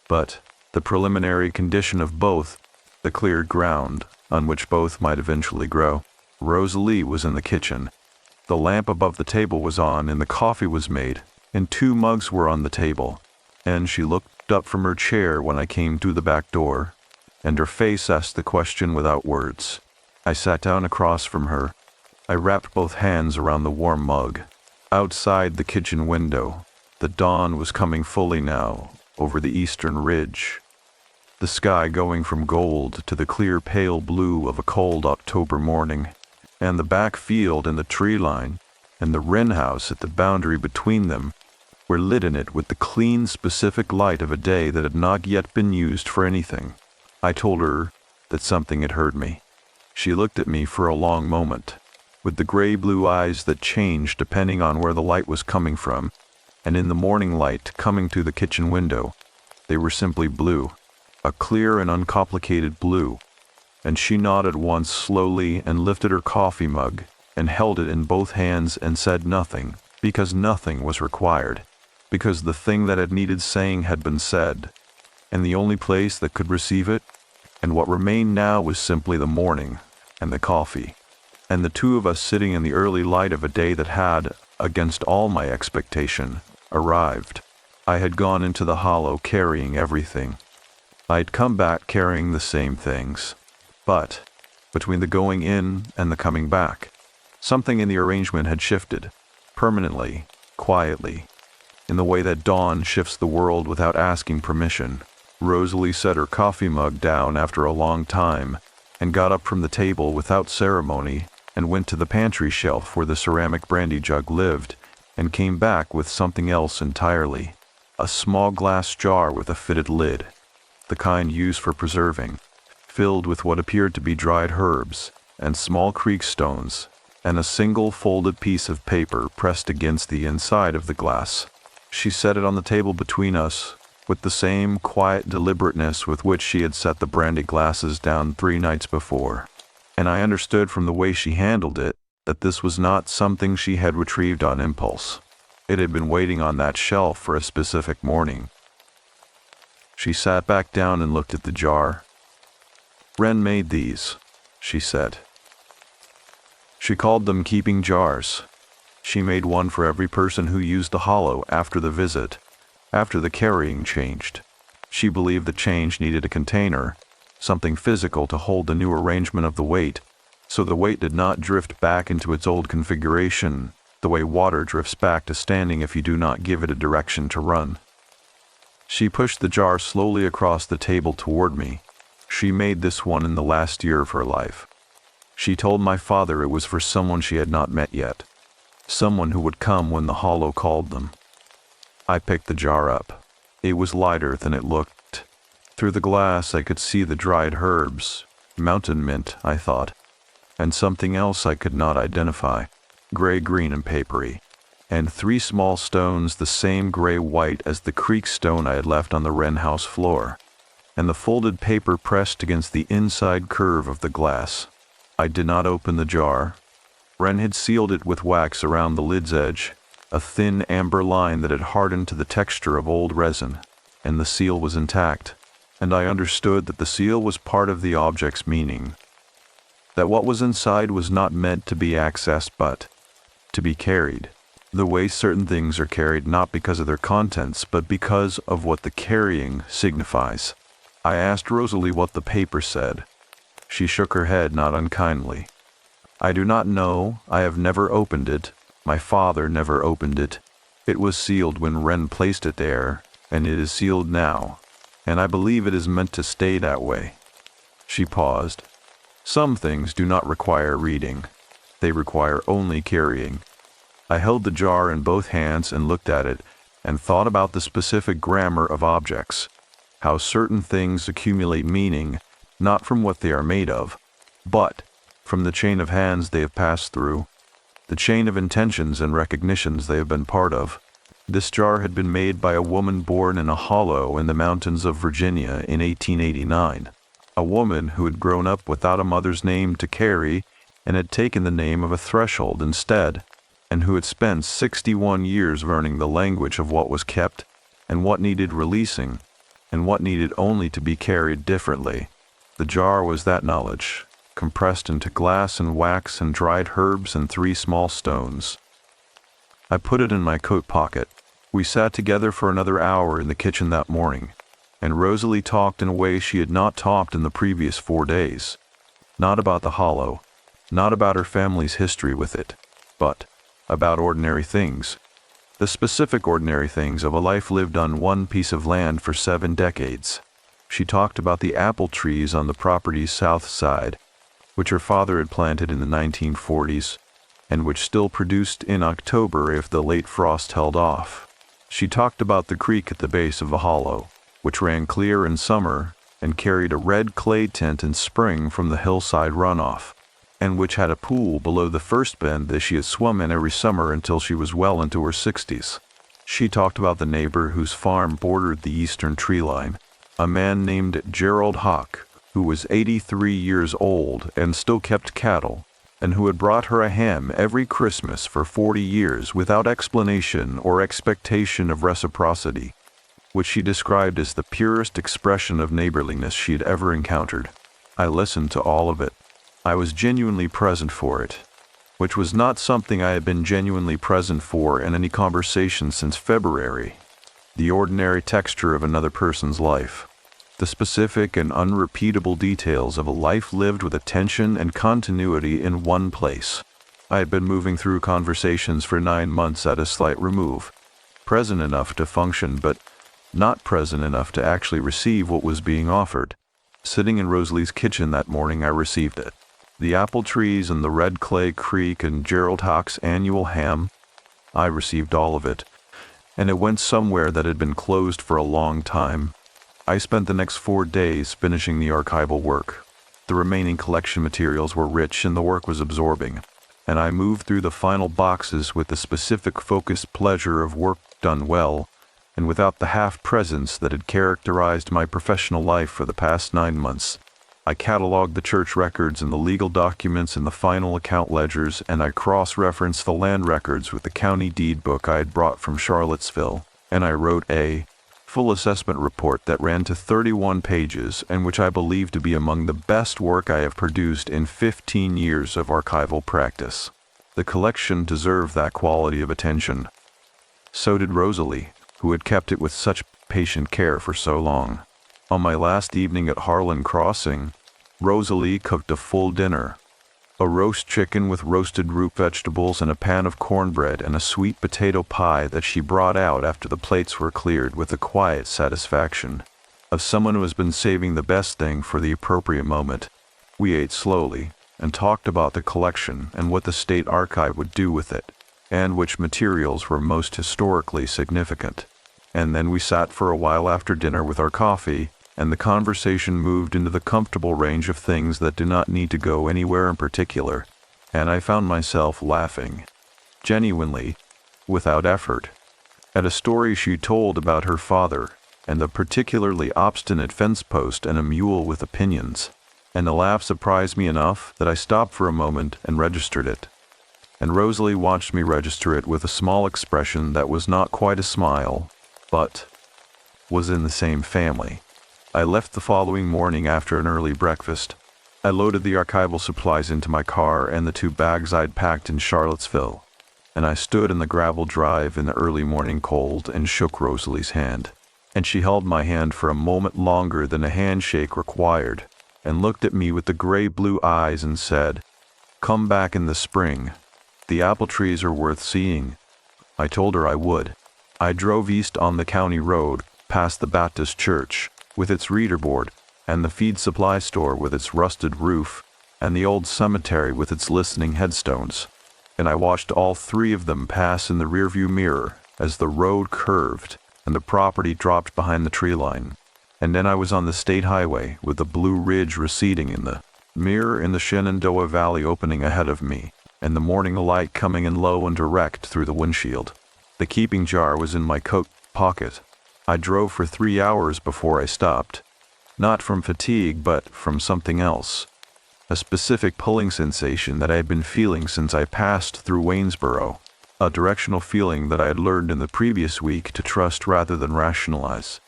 Speaker 2: but the preliminary condition of both, the cleared ground on which both might eventually grow. Rosalie was in the kitchen. The lamp above the table was on, and the coffee was made, and 2 mugs were on the table, and she looked up from her chair when I came through the back door, and her face asked the question without words. I sat down across from her. I wrapped both hands around the warm mug. Outside the kitchen window, the dawn was coming fully now over the eastern ridge, the sky going from gold to the clear pale blue of a cold October morning, and the back field and the tree line and the wren house at the boundary between them were lit in it with the clean, specific light of a day that had not yet been used for anything. I told her that something had heard me. She looked at me for a long moment, with the gray-blue eyes that changed depending on where the light was coming from, and in the morning light coming through the kitchen window, they were simply blue, a clear and uncomplicated blue, and she nodded once slowly and lifted her coffee mug and held it in both hands and said nothing, because nothing was required, because the thing that had needed saying had been said, and the only place that could receive it, and what remained now was simply the morning, and the coffee, and the two of us sitting in the early light of a day that had, against all my expectation, arrived. I had gone into the hollow carrying everything. I had come back carrying the same things. But, between the going in and the coming back, something in the arrangement had shifted, permanently, quietly, in the way that dawn shifts the world without asking permission. Rosalie set her coffee mug down after a long time, and got up from the table without ceremony, and went to the pantry shelf where the ceramic brandy jug lived, and came back with something else entirely. A small glass jar with a fitted lid, the kind used for preserving, filled with what appeared to be dried herbs, and small creek stones, and a single folded piece of paper pressed against the inside of the glass. She set it on the table between us, with the same quiet deliberateness with which she had set the brandy glasses down 3 nights before, and I understood from the way she handled it that this was not something she had retrieved on impulse. It had been waiting on that shelf for a specific morning. She sat back down and looked at the jar. "Wren made these," she said. She called them keeping jars. She made one for every person who used the hollow after the visit, after the carrying changed. She believed the change needed a container, something physical to hold the new arrangement of the weight, so the weight did not drift back into its old configuration, the way water drifts back to standing if you do not give it a direction to run. She pushed the jar slowly across the table toward me. She made this one in the last year of her life. She told my father it was for someone she had not met yet, someone who would come when the hollow called them. I picked the jar up. It was lighter than it looked. Through the glass I could see the dried herbs, mountain mint, I thought, and something else I could not identify, gray-green and papery, and 3 small stones the same gray-white as the creek stone I had left on the Wren house floor, and the folded paper pressed against the inside curve of the glass. I did not open the jar. Wren had sealed it with wax around the lid's edge, a thin amber line that had hardened to the texture of old resin, and the seal was intact, and I understood that the seal was part of the object's meaning, that what was inside was not meant to be accessed but to be carried, the way certain things are carried not because of their contents but because of what the carrying signifies. I asked Rosalie what the paper said. She shook her head not unkindly. "I do not know. I have never opened it. My father never opened it. It was sealed when Wren placed it there, and it is sealed now, and I believe it is meant to stay that way." She paused. "Some things do not require reading. They require only carrying." I held the jar in both hands and looked at it, and thought about the specific grammar of objects, how certain things accumulate meaning, not from what they are made of, but from the chain of hands they have passed through, the chain of intentions and recognitions they have been part of. This jar had been made by a woman born in a hollow in the mountains of Virginia in 1889, a woman who had grown up without a mother's name to carry and had taken the name of a threshold instead, and who had spent 61 years learning the language of what was kept and what needed releasing and what needed only to be carried differently. The jar was that knowledge, compressed into glass and wax and dried herbs and 3 small stones. I put it in my coat pocket. We sat together for another hour in the kitchen that morning, and Rosalie talked in a way she had not talked in the previous 4 days. Not about the hollow, not about her family's history with it, but about ordinary things, the specific ordinary things of a life lived on one piece of land for 7 decades. She talked about the apple trees on the property's south side, which her father had planted in the 1940s, and which still produced in October if the late frost held off. She talked about the creek at the base of the hollow, which ran clear in summer and carried a red clay tint in spring from the hillside runoff, and which had a pool below the first bend that she had swum in every summer until she was well into her 60s. She talked about the neighbor whose farm bordered the eastern tree line, a man named Gerald Hawk, who was 83 years old and still kept cattle, and who had brought her a ham every Christmas for 40 years without explanation or expectation of reciprocity, which she described as the purest expression of neighborliness she had ever encountered. I listened to all of it. I was genuinely present for it, which was not something I had been genuinely present for in any conversation since February. The ordinary texture of another person's life. The specific and unrepeatable details of a life lived with attention and continuity in one place. I had been moving through conversations for 9 months at a slight remove, present enough to function but not present enough to actually receive what was being offered. Sitting in Rosalie's kitchen that morning, I received it. The apple trees and the Red Clay Creek and Gerald Hawk's annual ham. I received all of it, and it went somewhere that had been closed for a long time. I spent the next 4 days finishing the archival work. The remaining collection materials were rich and the work was absorbing, and I moved through the final boxes with the specific focused pleasure of work done well, and without the half-presence that had characterized my professional life for the past 9 months. I cataloged the church records and the legal documents and the final account ledgers, and I cross-referenced the land records with the county deed book I had brought from Charlottesville, and I wrote a full assessment report that ran to 31 pages and which I believe to be among the best work I have produced in 15 years of archival practice. The collection deserved that quality of attention. So did Rosalie, who had kept it with such patient care for so long. On my last evening at Harland Crossing, Rosalie cooked a full dinner. A roast chicken with roasted root vegetables and a pan of cornbread and a sweet potato pie that she brought out after the plates were cleared with the quiet satisfaction of someone who has been saving the best thing for the appropriate moment. We ate slowly and talked about the collection and what the State Archive would do with it, and which materials were most historically significant. And then we sat for a while after dinner with our coffee, and the conversation moved into the comfortable range of things that do not need to go anywhere in particular, and I found myself laughing, genuinely, without effort, at a story she told about her father, and a particularly obstinate fence post and a mule with opinions, and the laugh surprised me enough that I stopped for a moment and registered it. And Rosalie watched me register it with a small expression that was not quite a smile, but was in the same family. I left the following morning after an early breakfast. I loaded the archival supplies into my car and the 2 bags I'd packed in Charlottesville, and I stood in the gravel drive in the early morning cold and shook Rosalie's hand. And she held my hand for a moment longer than a handshake required, and looked at me with the gray-blue eyes and said, "Come back in the spring. The apple trees are worth seeing." I told her I would. I drove east on the county road, past the Baptist church, with its reader board, and the feed supply store with its rusted roof, and the old cemetery with its listening headstones, and I watched all 3 of them pass in the rearview mirror as the road curved and the property dropped behind the tree line, and then I was on the state highway with the Blue Ridge receding in the mirror in the Shenandoah Valley opening ahead of me, and the morning light coming in low and direct through the windshield. The keeping jar was in my coat pocket. I drove for 3 hours before I stopped, not from fatigue but from something else, a specific pulling sensation that I had been feeling since I passed through Waynesboro, a directional feeling that I had learned in the previous week to trust rather than rationalize.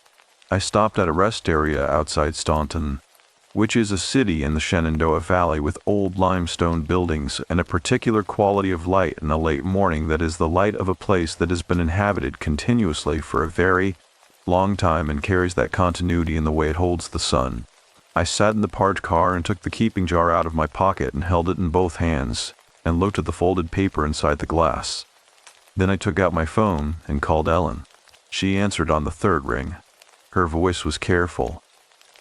Speaker 2: I stopped at a rest area outside Staunton, which is a city in the Shenandoah Valley with old limestone buildings and a particular quality of light in the late morning that is the light of a place that has been inhabited continuously for a very long time and carries that continuity in the way it holds the sun. I sat in the parked car and took the keeping jar out of my pocket and held it in both hands and looked at the folded paper inside the glass. Then I took out my phone and called Ellen. She answered on the 3rd ring. Her voice was careful,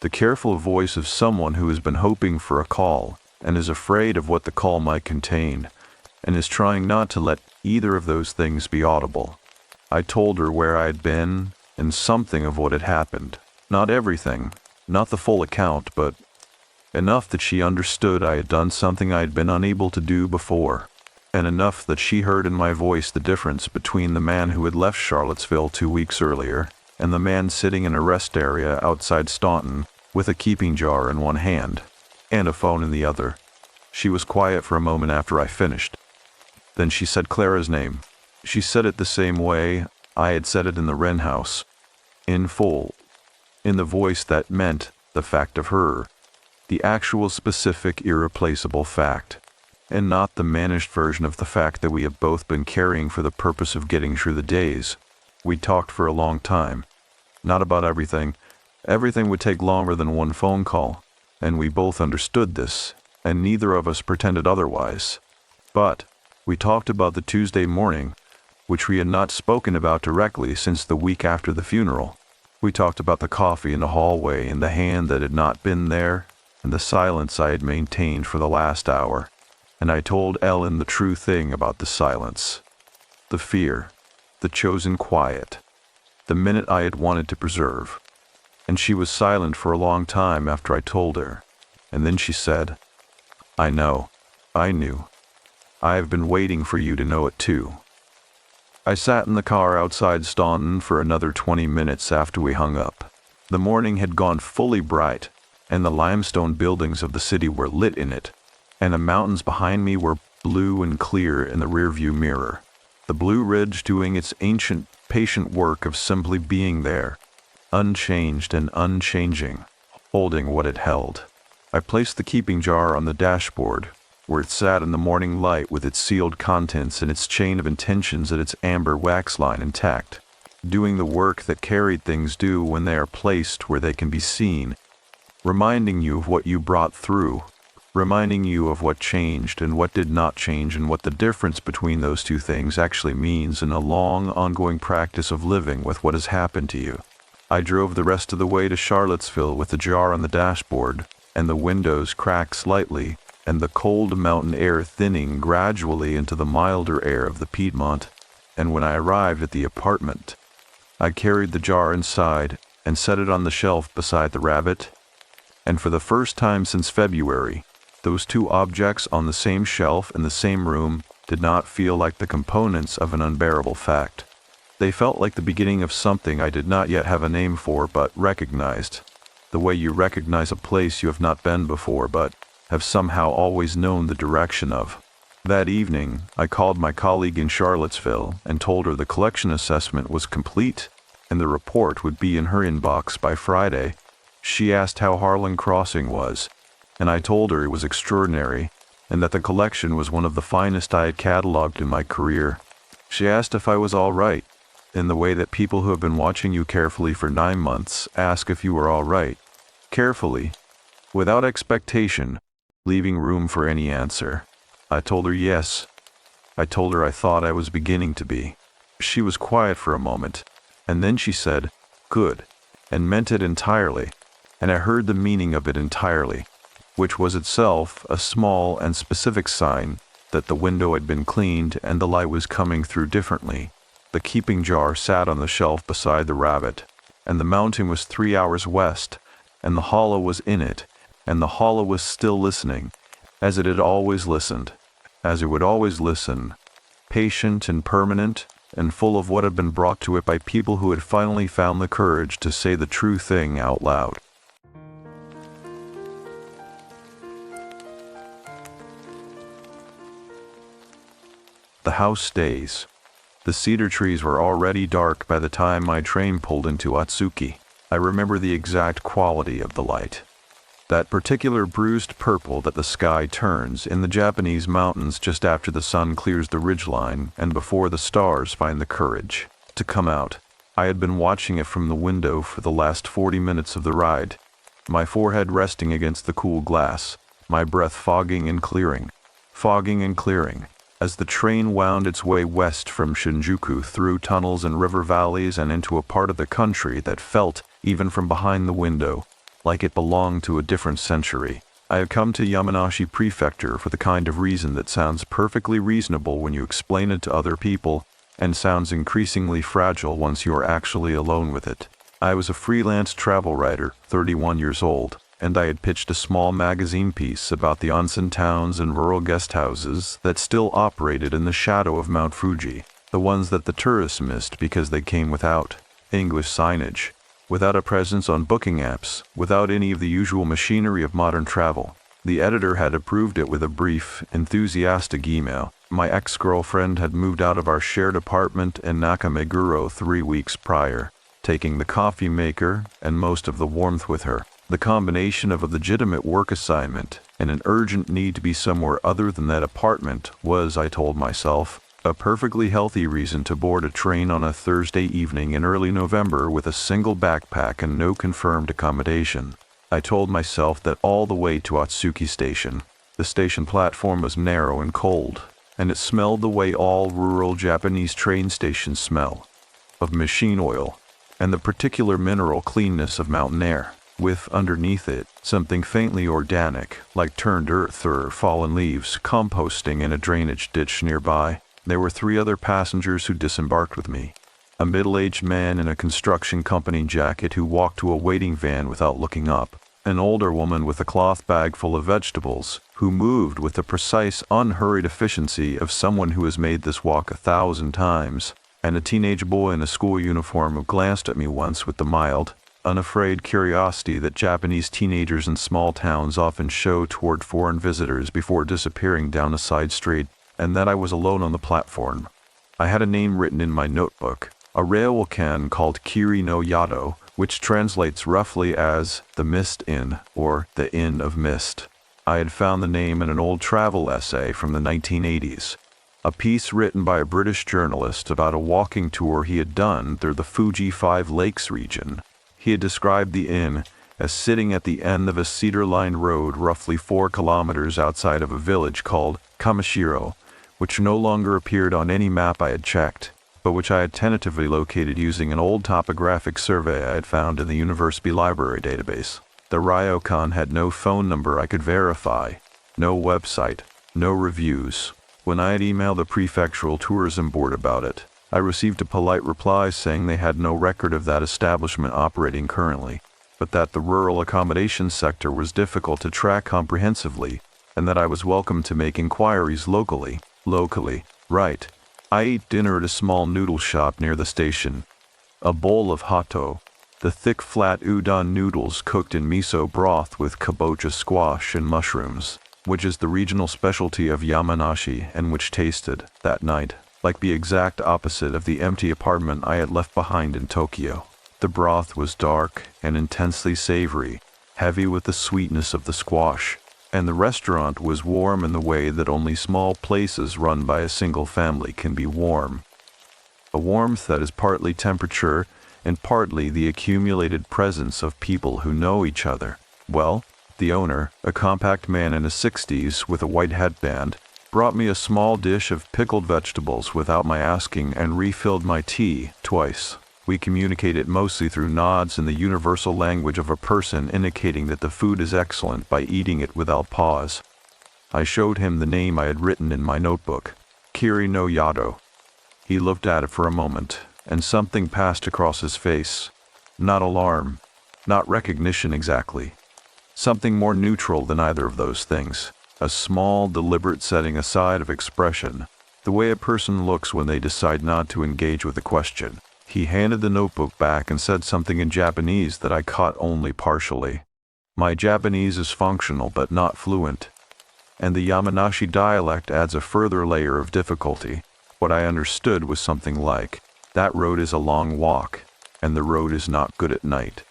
Speaker 2: the careful voice of someone who has been hoping for a call and is afraid of what the call might contain and is trying not to let either of those things be audible. I told her where I had been and something of what had happened. Not everything, not the full account, but enough that she understood I had done something I had been unable to do before, and enough that she heard in my voice the difference between the man who had left Charlottesville 2 weeks earlier and the man sitting in a rest area outside Staunton with a keeping jar in one hand and a phone in the other. She was quiet for a moment after I finished. Then she said Clara's name. She said it the same way I had said it in the Wren house, in full, in the voice that meant the fact of her, the actual specific irreplaceable fact, and not the managed version of the fact that we have both been carrying for the purpose of getting through the days. We talked for a long time, not about everything. Everything would take longer than one phone call, and we both understood this, and neither of us pretended otherwise. But we talked about the Tuesday morning, which we had not spoken about directly since the week after the funeral. We talked about the coffee in the hallway and the hand that had not been there, and the silence I had maintained for the last hour. And I told Ellen the true thing about the silence, the fear, the chosen quiet, the minute I had wanted to preserve. And she was silent for a long time after I told her, and then she said, I know, I knew. I have been waiting for you to know it too. I sat in the car outside Staunton for another 20 minutes after we hung up. The morning had gone fully bright, and the limestone buildings of the city were lit in it, and the mountains behind me were blue and clear in the rearview mirror. The Blue Ridge doing its ancient, patient work of simply being there, unchanged and unchanging, holding what it held. I placed the keeping jar on the dashboard, where it sat in the morning light with its sealed contents and its chain of intentions and its amber wax line intact, doing the work that carried things do when they are placed where they can be seen, reminding you of what you brought through, reminding you of what changed and what did not change and what the difference between those two things actually means in a long, ongoing practice of living with what has happened to you. I drove the rest of the way to Charlottesville with the jar on the dashboard, and the windows cracked slightly, and the cold mountain air thinning gradually into the milder air of the Piedmont. And when I arrived at the apartment, I carried the jar inside and set it on the shelf beside the rabbit. And for the first time since February, those two objects on the same shelf in the same room did not feel like the components of an unbearable fact. They felt like the beginning of something I did not yet have a name for but recognized, the way you recognize a place you have not been before but have somehow always known the direction of. That evening, I called my colleague in Charlottesville and told her the collection assessment was complete and the report would be in her inbox by Friday. She asked how Harland Crossing was, and I told her it was extraordinary and that the collection was one of the finest I had cataloged in my career. She asked if I was all right, in the way that people who have been watching you carefully for 9 months ask if you were all right, carefully, without expectation, leaving room for any answer. I told her yes. I told her I thought I was beginning to be. She was quiet for a moment, and then she said, good, and meant it entirely, and I heard the meaning of it entirely, which was itself a small and specific sign that the window had been cleaned and the light was coming through differently. The keeping jar sat on the shelf beside the rabbit, and the mountain was 3 hours west, and the hollow was in it, and the hollow was still listening, as it had always listened, as it would always listen, patient and permanent, and full of what had been brought to it by people who had finally found the courage to say the true thing out loud. The house stays. The cedar trees were already dark by the time my train pulled into Atsuki. I remember the exact quality of the light. That particular bruised purple that the sky turns in the Japanese mountains just after the sun clears the ridgeline and before the stars find the courage to come out. I had been watching it from the window for the last 40 minutes of the ride, my forehead resting against the cool glass, my breath fogging and clearing, as the train wound its way west from Shinjuku through tunnels and river valleys and into a part of the country that felt, even from behind the window, like it belonged to a different century. I had come to Yamanashi Prefecture for the kind of reason that sounds perfectly reasonable when you explain it to other people, and sounds increasingly fragile once you are actually alone with it. I was a freelance travel writer, 31 years old, and I had pitched a small magazine piece about the onsen towns and rural guest houses that still operated in the shadow of Mount Fuji, the ones that the tourists missed because they came without English signage, without a presence on booking apps, without any of the usual machinery of modern travel. The editor had approved it with a brief, enthusiastic email. My ex-girlfriend had moved out of our shared apartment in Nakameguro 3 weeks prior, taking the coffee maker and most of the warmth with her. The combination of a legitimate work assignment and an urgent need to be somewhere other than that apartment was, I told myself, a perfectly healthy reason to board a train on a Thursday evening in early November with a single backpack and no confirmed accommodation. I told myself that all the way to Atsuki Station. The station platform was narrow and cold, and it smelled the way all rural Japanese train stations smell, of machine oil, and the particular mineral cleanness of mountain air, with, underneath it, something faintly organic, like turned earth or fallen leaves, composting in a drainage ditch nearby. There were 3 other passengers who disembarked with me. A middle-aged man in a construction company jacket who walked to a waiting van without looking up. An older woman with a cloth bag full of vegetables, who moved with the precise, unhurried efficiency of someone who has made this walk 1,000 times. And a teenage boy in a school uniform who glanced at me once with the mild, unafraid curiosity that Japanese teenagers in small towns often show toward foreign visitors before disappearing down a side street, and that I was alone on the platform. I had a name written in my notebook, a Ryokan called Kiri no Yado, which translates roughly as the Mist Inn, or the Inn of Mist. I had found the name in an old travel essay from the 1980s, a piece written by a British journalist about a walking tour he had done through the Fuji 5 Lakes region. He had described the inn as sitting at the end of a cedar-lined road roughly 4 kilometers outside of a village called Kamishiro, which no longer appeared on any map I had checked, but which I had tentatively located using an old topographic survey I had found in the university library database. The Ryokan had no phone number I could verify, no website, no reviews. When I had emailed the prefectural tourism board about it, I received a polite reply saying they had no record of that establishment operating currently, but that the rural accommodation sector was difficult to track comprehensively, and that I was welcome to make inquiries locally. Locally, right. I ate dinner at a small noodle shop near the station. A bowl of hato, the thick flat udon noodles cooked in miso broth with kabocha squash and mushrooms, which is the regional specialty of Yamanashi and which tasted, that night, like the exact opposite of the empty apartment I had left behind in Tokyo. The broth was dark and intensely savory, heavy with the sweetness of the squash, and the restaurant was warm in the way that only small places run by a single family can be warm. A warmth that is partly temperature and partly the accumulated presence of people who know each other. Well, the owner, a compact man in his 60s with a white headband, brought me a small dish of pickled vegetables without my asking and refilled my tea twice. We communicated mostly through nods in the universal language of a person indicating that the food is excellent by eating it without pause. I showed him the name I had written in my notebook, Kiri no Yado. He looked at it for a moment, and something passed across his face. Not alarm, not recognition exactly. Something more neutral than either of those things. A small, deliberate setting aside of expression, the way a person looks when they decide not to engage with a question. He handed the notebook back and said something in Japanese that I caught only partially. My Japanese is functional but not fluent, and the Yamanashi dialect adds a further layer of difficulty. What I understood was something like, that road is a long walk, and the road is not good at night.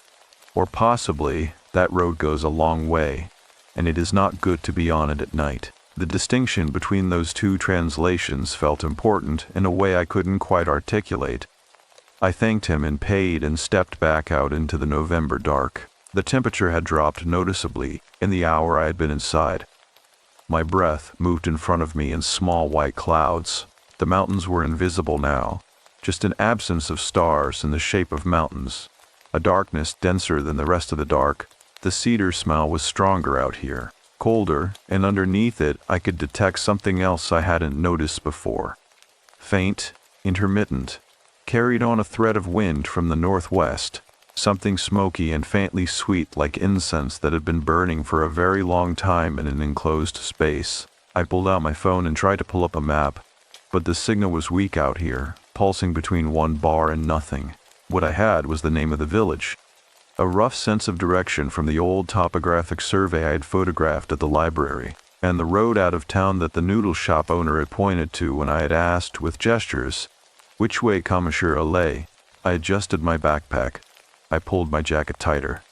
Speaker 2: Or possibly, that road goes a long way, and it is not good to be on it at night. The distinction between those two translations felt important in a way I couldn't quite articulate. I thanked him and paid and stepped back out into the November dark. The temperature had dropped noticeably in the hour I had been inside. My breath moved in front of me in small white clouds. The mountains were invisible now, just an absence of stars in the shape of mountains, a darkness denser than the rest of the dark. The cedar smell was stronger out here, colder, and underneath it I could detect something else I hadn't noticed before. Faint, intermittent, carried on a thread of wind from the northwest, something smoky and faintly sweet like incense that had been burning for a very long time in an enclosed space. I pulled out my phone and tried to pull up a map, but the signal was weak out here, pulsing between one bar and nothing. What I had was the name of the village. A rough sense of direction from the old topographic survey I had photographed at the library, and the road out of town that the noodle shop owner had pointed to when I had asked with gestures, "Which way can Monsieur allait?" I adjusted my backpack. I pulled my jacket tighter.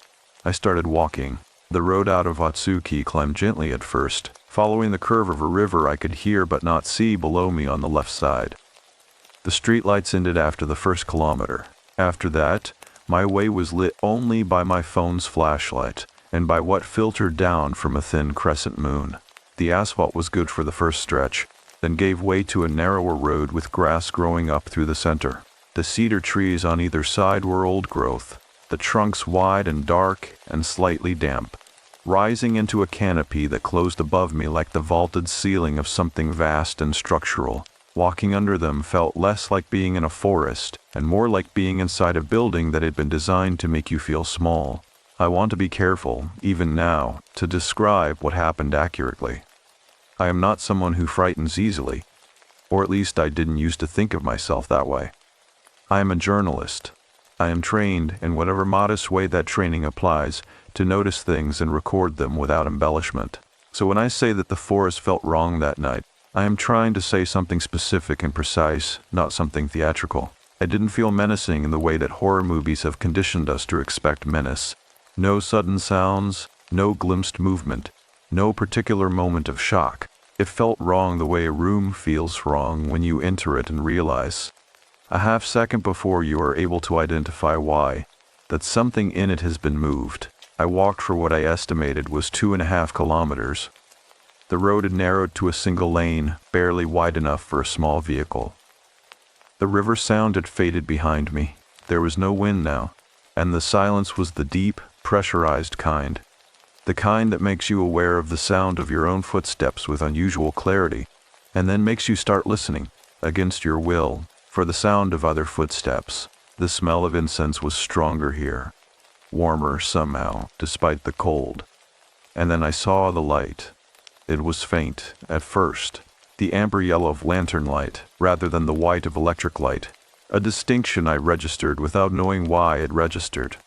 Speaker 2: I started walking. The road out of Otsuki climbed gently at first, following the curve of a river I could hear but not see below me on the left side. The streetlights ended after the first kilometer. After that, my way was lit only by my phone's flashlight and by what filtered down from a thin crescent moon. The asphalt was good for the first stretch, then gave way to a narrower road with grass growing up through the center. The cedar trees on either side were old growth, the trunks wide and dark and slightly damp, rising into a canopy that closed above me like the vaulted ceiling of something vast and structural. Walking under them felt less like being in a forest and more like being inside a building that had been designed to make you feel small. I want to be careful, even now, to describe what happened accurately. I am not someone who frightens easily, or at least I didn't used to think of myself that way. I am a journalist. I am trained, in whatever modest way that training applies, to notice things and record them without embellishment. So when I say that the forest felt wrong that night, I am trying to say something specific and precise, not something theatrical. I didn't feel menacing in the way that horror movies have conditioned us to expect menace. No sudden sounds, no glimpsed movement, no particular moment of shock. It felt wrong the way a room feels wrong when you enter it and realize, a half second before you are able to identify why, that something in it has been moved. I walked for what I estimated was 2.5 kilometers. The road had narrowed to a single lane, barely wide enough for a small vehicle. The river sound had faded behind me. There was no wind now, and the silence was the deep, pressurized kind. The kind that makes you aware of the sound of your own footsteps with unusual clarity, and then makes you start listening, against your will, for the sound of other footsteps. The smell of incense was stronger here, warmer somehow, despite the cold. And then I saw the light. It was faint, at first, the amber yellow of lantern light, rather than the white of electric light, a distinction I registered without knowing why it registered,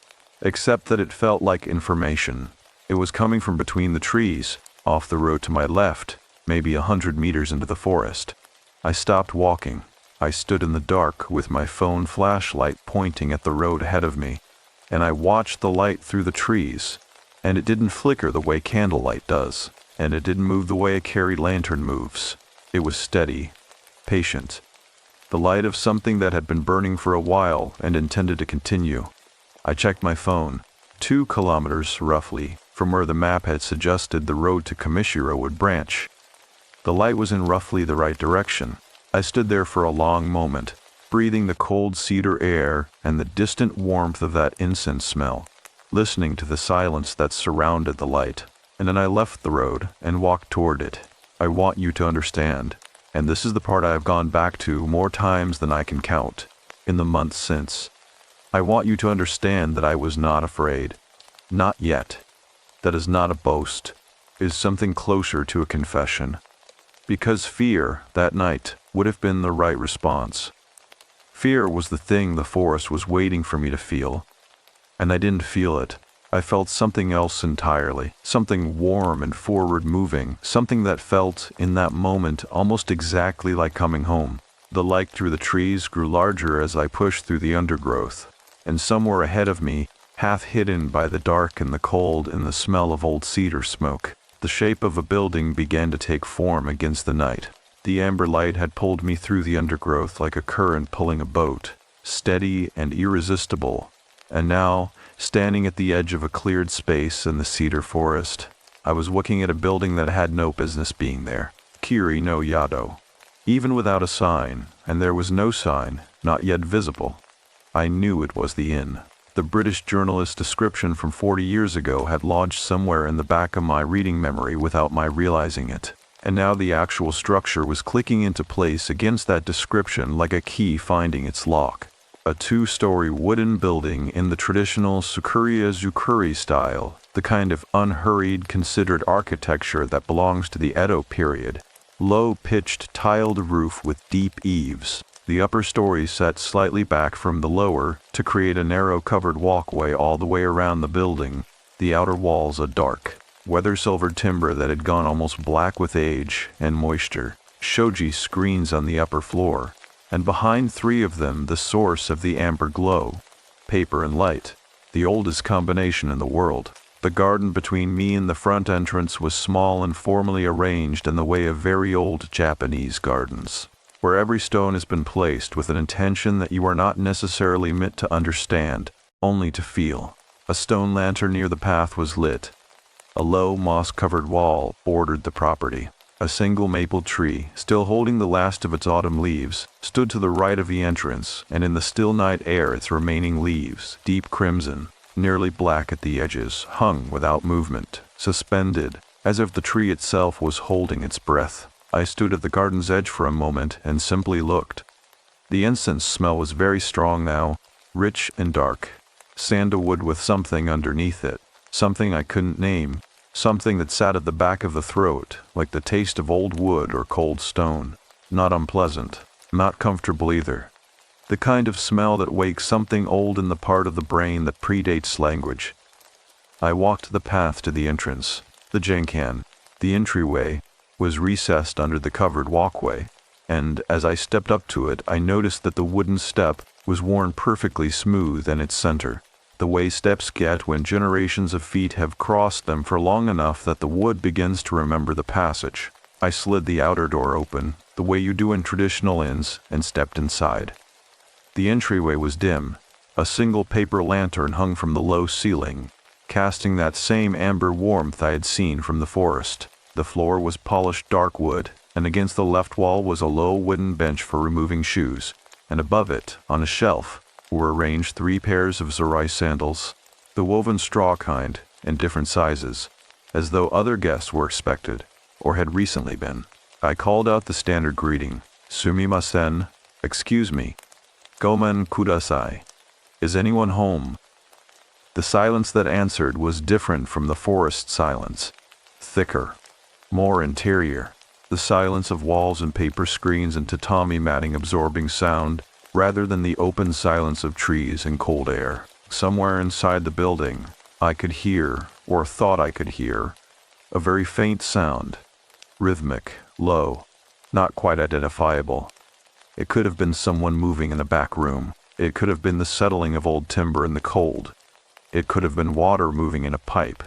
Speaker 2: except that it felt like information. It was coming from between the trees, off the road to my left, maybe 100 meters into the forest. I stopped walking. I stood in the dark with my phone flashlight pointing at the road ahead of me, and I watched the light through the trees, and it didn't flicker the way candlelight does. And it didn't move the way a carried lantern moves. It was steady, patient, the light of something that had been burning for a while and intended to continue. I checked my phone. 2 kilometers, roughly, from where the map had suggested the road to Kamishiro would branch. The light was in roughly the right direction. I stood there for a long moment, breathing the cold cedar air and the distant warmth of that incense smell, listening to the silence that surrounded the light. And then I left the road and walked toward it. I want you to understand, and this is the part I have gone back to more times than I can count, in the months since. I want you to understand that I was not afraid. Not yet. That is not a boast. It is something closer to a confession. Because fear, that night, would have been the right response. Fear was the thing the forest was waiting for me to feel, and I didn't feel it. I felt something else entirely, something warm and forward-moving, something that felt, in that moment, almost exactly like coming home. The light through the trees grew larger as I pushed through the undergrowth, and somewhere ahead of me, half hidden by the dark and the cold and the smell of old cedar smoke, the shape of a building began to take form against the night. The amber light had pulled me through the undergrowth like a current pulling a boat, steady and irresistible, and now, standing at the edge of a cleared space in the cedar forest, I was looking at a building that had no business being there. Kiri no Yado. Even without a sign, and there was no sign, not yet visible, I knew it was the inn. The British journalist's description from 40 years ago had lodged somewhere in the back of my reading memory without my realizing it. And now the actual structure was clicking into place against that description like a key finding its lock. A 2-story wooden building in the traditional Sukuria Zukuri style, the kind of unhurried, considered architecture that belongs to the Edo period. Low-pitched tiled roof with deep eaves, The upper story set slightly back from the lower to create a narrow covered walkway all the way around the building, the outer walls a dark, weather-silvered timber that had gone almost black with age and moisture. Shoji screens on the upper floor, and behind 3 of them the source of the amber glow, paper and light, the oldest combination in the world. The garden between me and the front entrance was small and formally arranged in the way of very old Japanese gardens, where every stone has been placed with an intention that you are not necessarily meant to understand, only to feel. A stone lantern near the path was lit. A low, moss-covered wall bordered the property. A single maple tree, still holding the last of its autumn leaves, stood to the right of the entrance, and in the still night air its remaining leaves, deep crimson, nearly black at the edges, hung without movement, suspended, as if the tree itself was holding its breath. I stood at the garden's edge for a moment and simply looked. The incense smell was very strong now, rich and dark, sandalwood with something underneath it, something I couldn't name. Something that sat at the back of the throat, like the taste of old wood or cold stone. Not unpleasant, not comfortable either. The kind of smell that wakes something old in the part of the brain that predates language. I walked the path to the entrance. The jenkan, the entryway, was recessed under the covered walkway, and as I stepped up to it, I noticed that the wooden step was worn perfectly smooth in its center. The way steps get when generations of feet have crossed them for long enough that the wood begins to remember the passage. I slid the outer door open, the way you do in traditional inns, and stepped inside. The entryway was dim. A single paper lantern hung from the low ceiling, casting that same amber warmth I had seen from the forest. The floor was polished dark wood, and against the left wall was a low wooden bench for removing shoes, and above it, on a shelf, were arranged 3 pairs of Zerai sandals, the woven straw kind, in different sizes, as though other guests were expected, or had recently been. I called out the standard greeting, Sumimasen, excuse me, Gomen kudasai, is anyone home? The silence that answered was different from the forest silence, thicker, more interior, the silence of walls and paper screens and tatami matting absorbing sound, rather than the open silence of trees and cold air. Somewhere inside the building, I could hear, or thought I could hear, a very faint sound, rhythmic, low, not quite identifiable. It could have been someone moving in a back room. It could have been the settling of old timber in the cold. It could have been water moving in a pipe.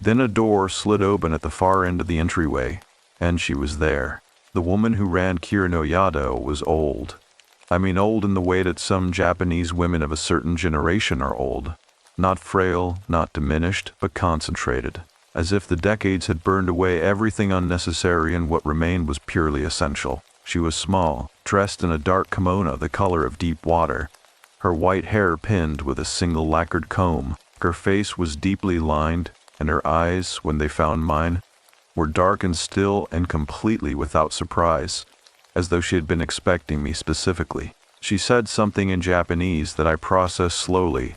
Speaker 2: Then a door slid open at the far end of the entryway, and she was there. The woman who ran Kira no Yado was old. I mean old in the way that some Japanese women of a certain generation are old. Not frail, not diminished, but concentrated, as if the decades had burned away everything unnecessary and what remained was purely essential. She was small, dressed in a dark kimono the color of deep water, her white hair pinned with a single lacquered comb. Her face was deeply lined, and her eyes, when they found mine, were dark and still and completely without surprise, as though she had been expecting me specifically. She said something in Japanese that I processed slowly.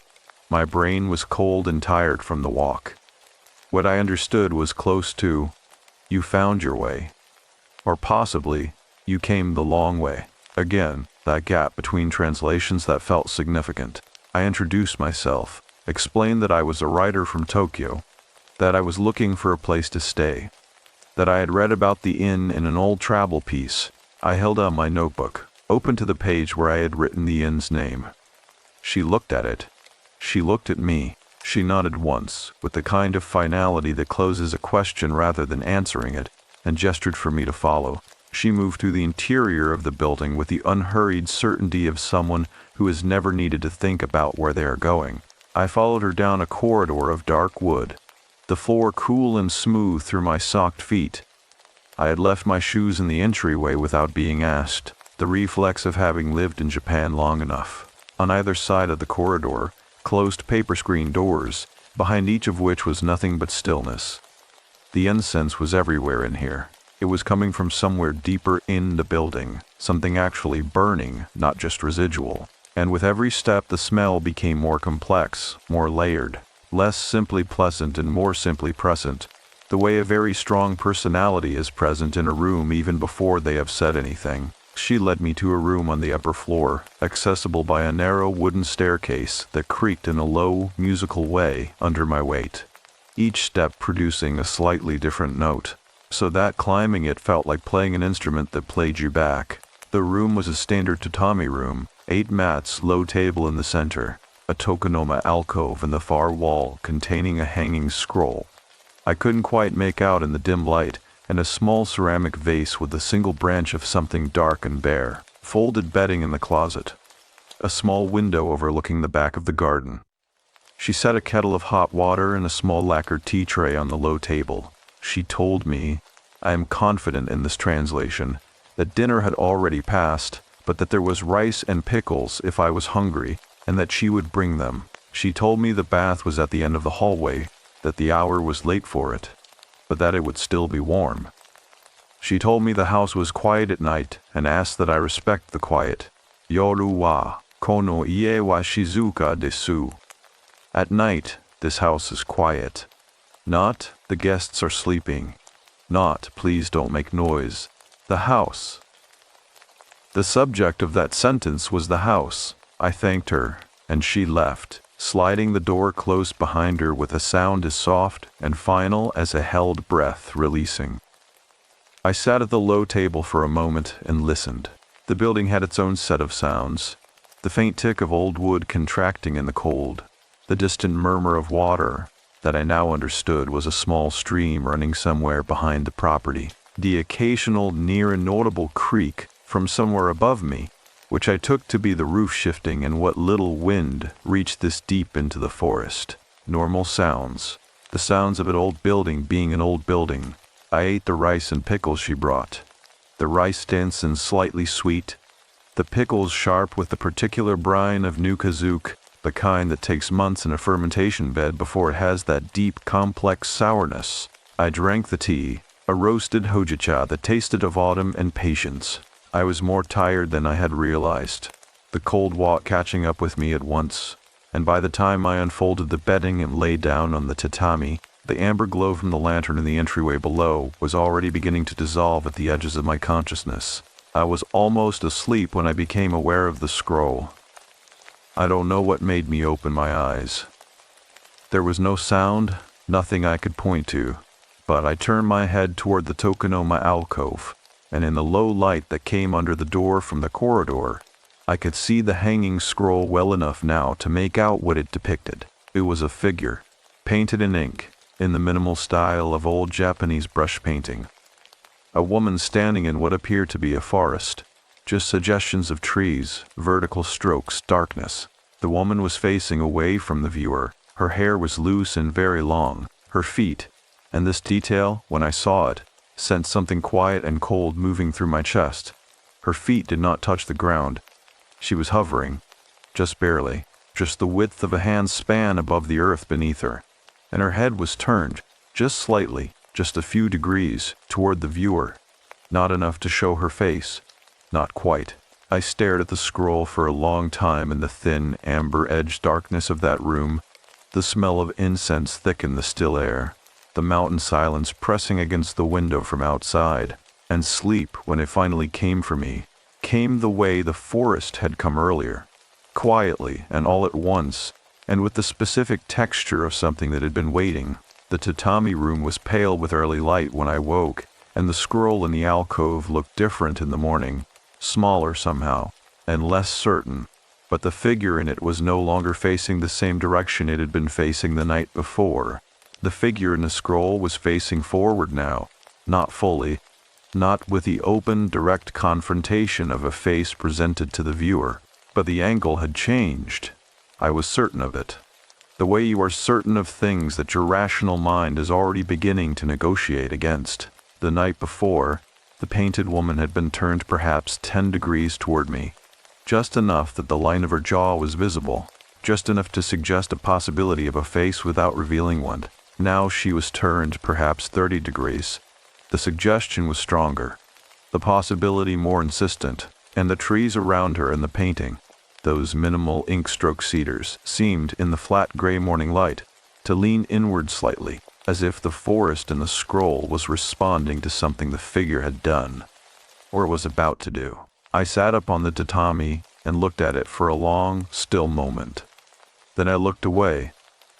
Speaker 2: My brain was cold and tired from the walk. What I understood was close to, "You found your way," or possibly, "You came the long way." Again, that gap between translations that felt significant. I introduced myself, explained that I was a writer from Tokyo, that I was looking for a place to stay, that I had read about the inn in an old travel piece. I held out my notebook, open to the page where I had written the inn's name. She looked at it. She looked at me. She nodded once, with the kind of finality that closes a question rather than answering it, and gestured for me to follow. She moved through the interior of the building with the unhurried certainty of someone who has never needed to think about where they are going. I followed her down a corridor of dark wood, the floor cool and smooth through my socked feet. I had left my shoes in the entryway without being asked, the reflex of having lived in Japan long enough. On either side of the corridor, closed paper screen doors, behind each of which was nothing but stillness. The incense was everywhere in here. It was coming from somewhere deeper in the building, something actually burning, not just residual. And with every step the smell became more complex, more layered, less simply pleasant and more simply present, the way a very strong personality is present in a room even before they have said anything. She led me to a room on the upper floor, accessible by a narrow wooden staircase that creaked in a low, musical way under my weight, each step producing a slightly different note, so that climbing it felt like playing an instrument that played you back. The room was a standard tatami room, 8 mats, low table in the center, a tokonoma alcove in the far wall containing a hanging scroll I couldn't quite make out in the dim light, and a small ceramic vase with a single branch of something dark and bare, folded bedding in the closet, a small window overlooking the back of the garden. She set a kettle of hot water and a small lacquered tea tray on the low table. She told me, I am confident in this translation, that dinner had already passed, but that there was rice and pickles if I was hungry, and that she would bring them. She told me the bath was at the end of the hallway, that the hour was late for it, but that it would still be warm. She told me the house was quiet at night and asked that I respect the quiet. Yoru wa kono ie wa shizuka desu. At night, this house is quiet. Not, the guests are sleeping. Not, please don't make noise. The house. The subject of that sentence was the house. I thanked her, and she left, sliding the door close behind her with a sound as soft and final as a held breath releasing. I sat at the low table for a moment and listened. The building had its own set of sounds, the faint tick of old wood contracting in the cold, the distant murmur of water that I now understood was a small stream running somewhere behind the property, the occasional near inaudible creak from somewhere above me, which I took to be the roof shifting and what little wind reached this deep into the forest. Normal sounds, the sounds of an old building being an old building. I ate the rice and pickles she brought. The rice dense and slightly sweet, the pickles sharp with the particular brine of nukazook, the kind that takes months in a fermentation bed before it has that deep, complex sourness. I drank the tea, a roasted hojicha that tasted of autumn and patience. I was more tired than I had realized, the cold walk catching up with me at once, and by the time I unfolded the bedding and lay down on the tatami, the amber glow from the lantern in the entryway below was already beginning to dissolve at the edges of my consciousness. I was almost asleep when I became aware of the scroll. I don't know what made me open my eyes. There was no sound, nothing I could point to, but I turned my head toward the tokonoma alcove, and in the low light that came under the door from the corridor, I could see the hanging scroll well enough now to make out what it depicted. It was a figure, painted in ink, in the minimal style of old Japanese brush painting. A woman standing in what appeared to be a forest, just suggestions of trees, vertical strokes, darkness. The woman was facing away from the viewer. Her hair was loose and very long. Her feet, and this detail, when I saw it, sent something quiet and cold moving through my chest. Her feet did not touch the ground. She was hovering, just barely, just the width of a hand's span above the earth beneath her, and her head was turned, just slightly, just a few degrees, toward the viewer. Not enough to show her face. Not quite. I stared at the scroll for a long time in the thin, amber-edged darkness of that room. The smell of incense thickened the still air, the mountain silence pressing against the window from outside, and sleep, when it finally came for me, came the way the forest had come earlier, quietly and all at once, and with the specific texture of something that had been waiting. The tatami room was pale with early light when I woke, and the scroll in the alcove looked different in the morning, smaller somehow, and less certain, but the figure in it was no longer facing the same direction it had been facing the night before. The figure in the scroll was facing forward now, not fully, not with the open, direct confrontation of a face presented to the viewer, but the angle had changed. I was certain of it. The way you are certain of things that your rational mind is already beginning to negotiate against. The night before, the painted woman had been turned perhaps 10 degrees toward me, just enough that the line of her jaw was visible, just enough to suggest a possibility of a face without revealing one. Now she was turned perhaps 30 degrees. The suggestion was stronger, the possibility more insistent, and the trees around her in the painting, those minimal ink-stroke cedars, seemed, in the flat gray morning light, to lean inward slightly, as if the forest in the scroll was responding to something the figure had done, or was about to do. I sat up on the tatami and looked at it for a long, still moment. Then I looked away,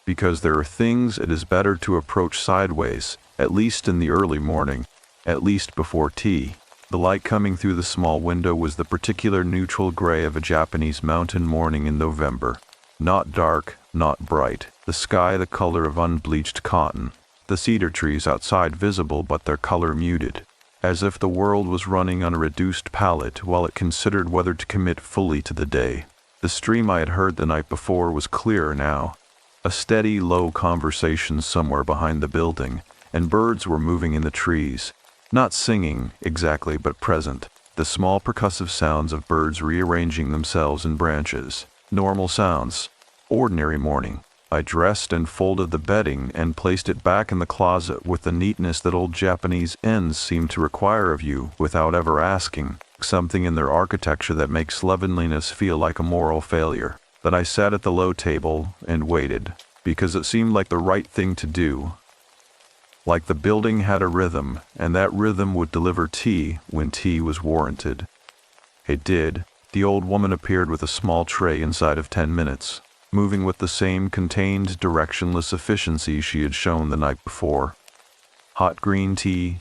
Speaker 2: because there are things it is better to approach sideways, at least in the early morning, at least before tea. The light coming through the small window was the particular neutral gray of a Japanese mountain morning in November. Not dark, not bright. The sky the color of unbleached cotton. The cedar trees outside visible but their color muted. As if the world was running on a reduced palette while it considered whether to commit fully to the day. The stream I had heard the night before was clearer now. A steady, low conversation somewhere behind the building, and birds were moving in the trees. Not singing, exactly, but present. The small percussive sounds of birds rearranging themselves in branches. Normal sounds. Ordinary morning. I dressed and folded the bedding and placed it back in the closet with the neatness that old Japanese inns seem to require of you without ever asking. Something in their architecture that makes slovenliness feel like a moral failure. Then I sat at the low table and waited, because it seemed like the right thing to do. Like the building had a rhythm, and that rhythm would deliver tea when tea was warranted. It did. The old woman appeared with a small tray inside of 10 minutes, moving with the same contained, directionless efficiency she had shown the night before. Hot green tea,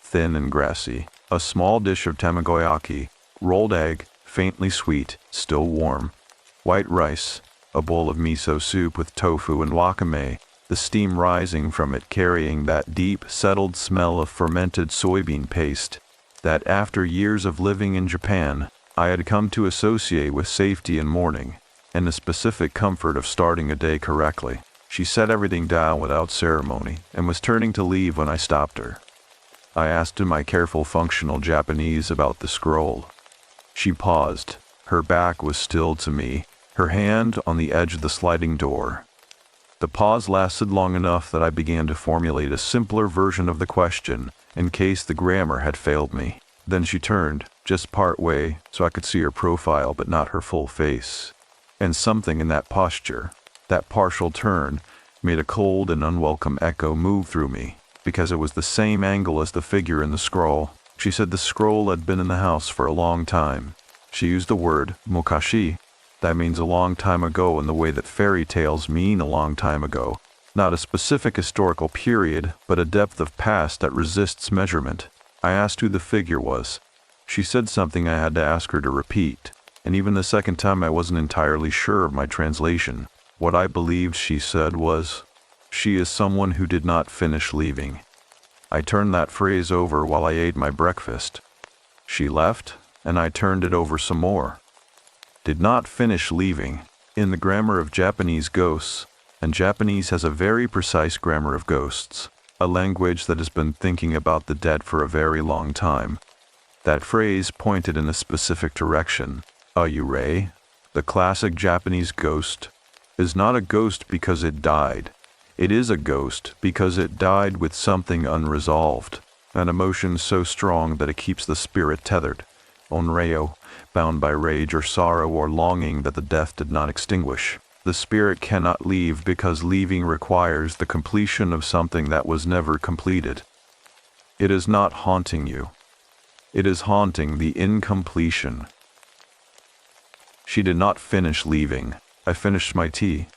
Speaker 2: thin and grassy. A small dish of tamagoyaki, rolled egg, faintly sweet, still warm. White rice, a bowl of miso soup with tofu and wakame, the steam rising from it carrying that deep, settled smell of fermented soybean paste that, after years of living in Japan, I had come to associate with safety in morning and the specific comfort of starting a day correctly. She set everything down without ceremony and was turning to leave when I stopped her. I asked in my careful functional Japanese about the scroll. She paused. Her back was still to me, her hand on the edge of the sliding door. The pause lasted long enough that I began to formulate a simpler version of the question, in case the grammar had failed me. Then she turned, just part way, so I could see her profile but not her full face. And something in that posture, that partial turn, made a cold and unwelcome echo move through me, because it was the same angle as the figure in the scroll. She said the scroll had been in the house for a long time. She used the word mukashi. That means a long time ago in the way that fairy tales mean a long time ago. Not a specific historical period, but a depth of past that resists measurement. I asked who the figure was. She said something I had to ask her to repeat, and even the second time I wasn't entirely sure of my translation. What I believed she said was, "She is someone who did not finish leaving." I turned that phrase over while I ate my breakfast. She left, and I turned it over some more. Did not finish leaving. In the grammar of Japanese ghosts, and Japanese has a very precise grammar of ghosts, a language that has been thinking about the dead for a very long time. That phrase pointed in a specific direction. A yurei, the classic Japanese ghost, is not a ghost because it died. It is a ghost because it died with something unresolved, an emotion so strong that it keeps the spirit tethered, onryo, bound by rage or sorrow or longing that the death did not extinguish. The spirit cannot leave because leaving requires the completion of something that was never completed. It is not haunting you. It is haunting the incompletion. She did not finish leaving. I finished my tea.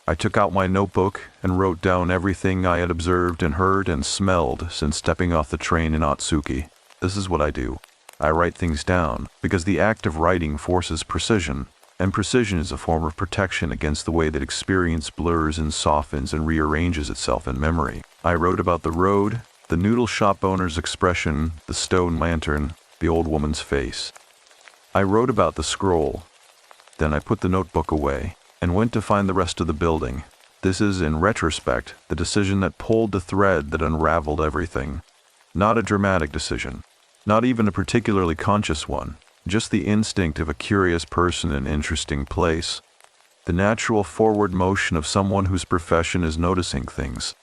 Speaker 2: I took out my notebook and wrote down everything I had observed and heard and smelled since stepping off the train in Otsuki. This is what I do. I write things down because the act of writing forces precision, and precision is a form of protection against the way that experience blurs and softens and rearranges itself in memory. I wrote about the road, the noodle shop owner's expression, the stone lantern, the old woman's face. I wrote about the scroll. Then I put the notebook away and went to find the rest of the building. This is, in retrospect, the decision that pulled the thread that unraveled everything. Not a dramatic decision. Not even a particularly conscious one, just the instinct of a curious person in an interesting place. The natural forward motion of someone whose profession is noticing things.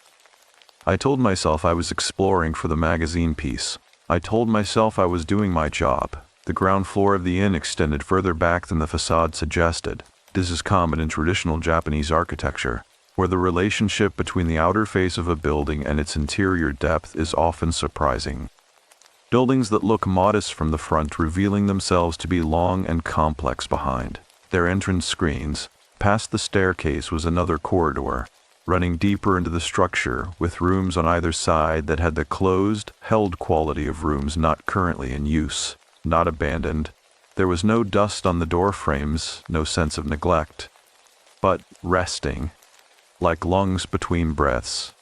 Speaker 2: I told myself I was exploring for the magazine piece. I told myself I was doing my job. The ground floor of the inn extended further back than the facade suggested. This is common in traditional Japanese architecture, where the relationship between the outer face of a building and its interior depth is often surprising. Buildings that look modest from the front, revealing themselves to be long and complex behind. Their entrance screens. Past the staircase was another corridor, running deeper into the structure, with rooms on either side that had the closed, held quality of rooms not currently in use, not abandoned. There was no dust on the door frames, no sense of neglect, but resting, like lungs between breaths.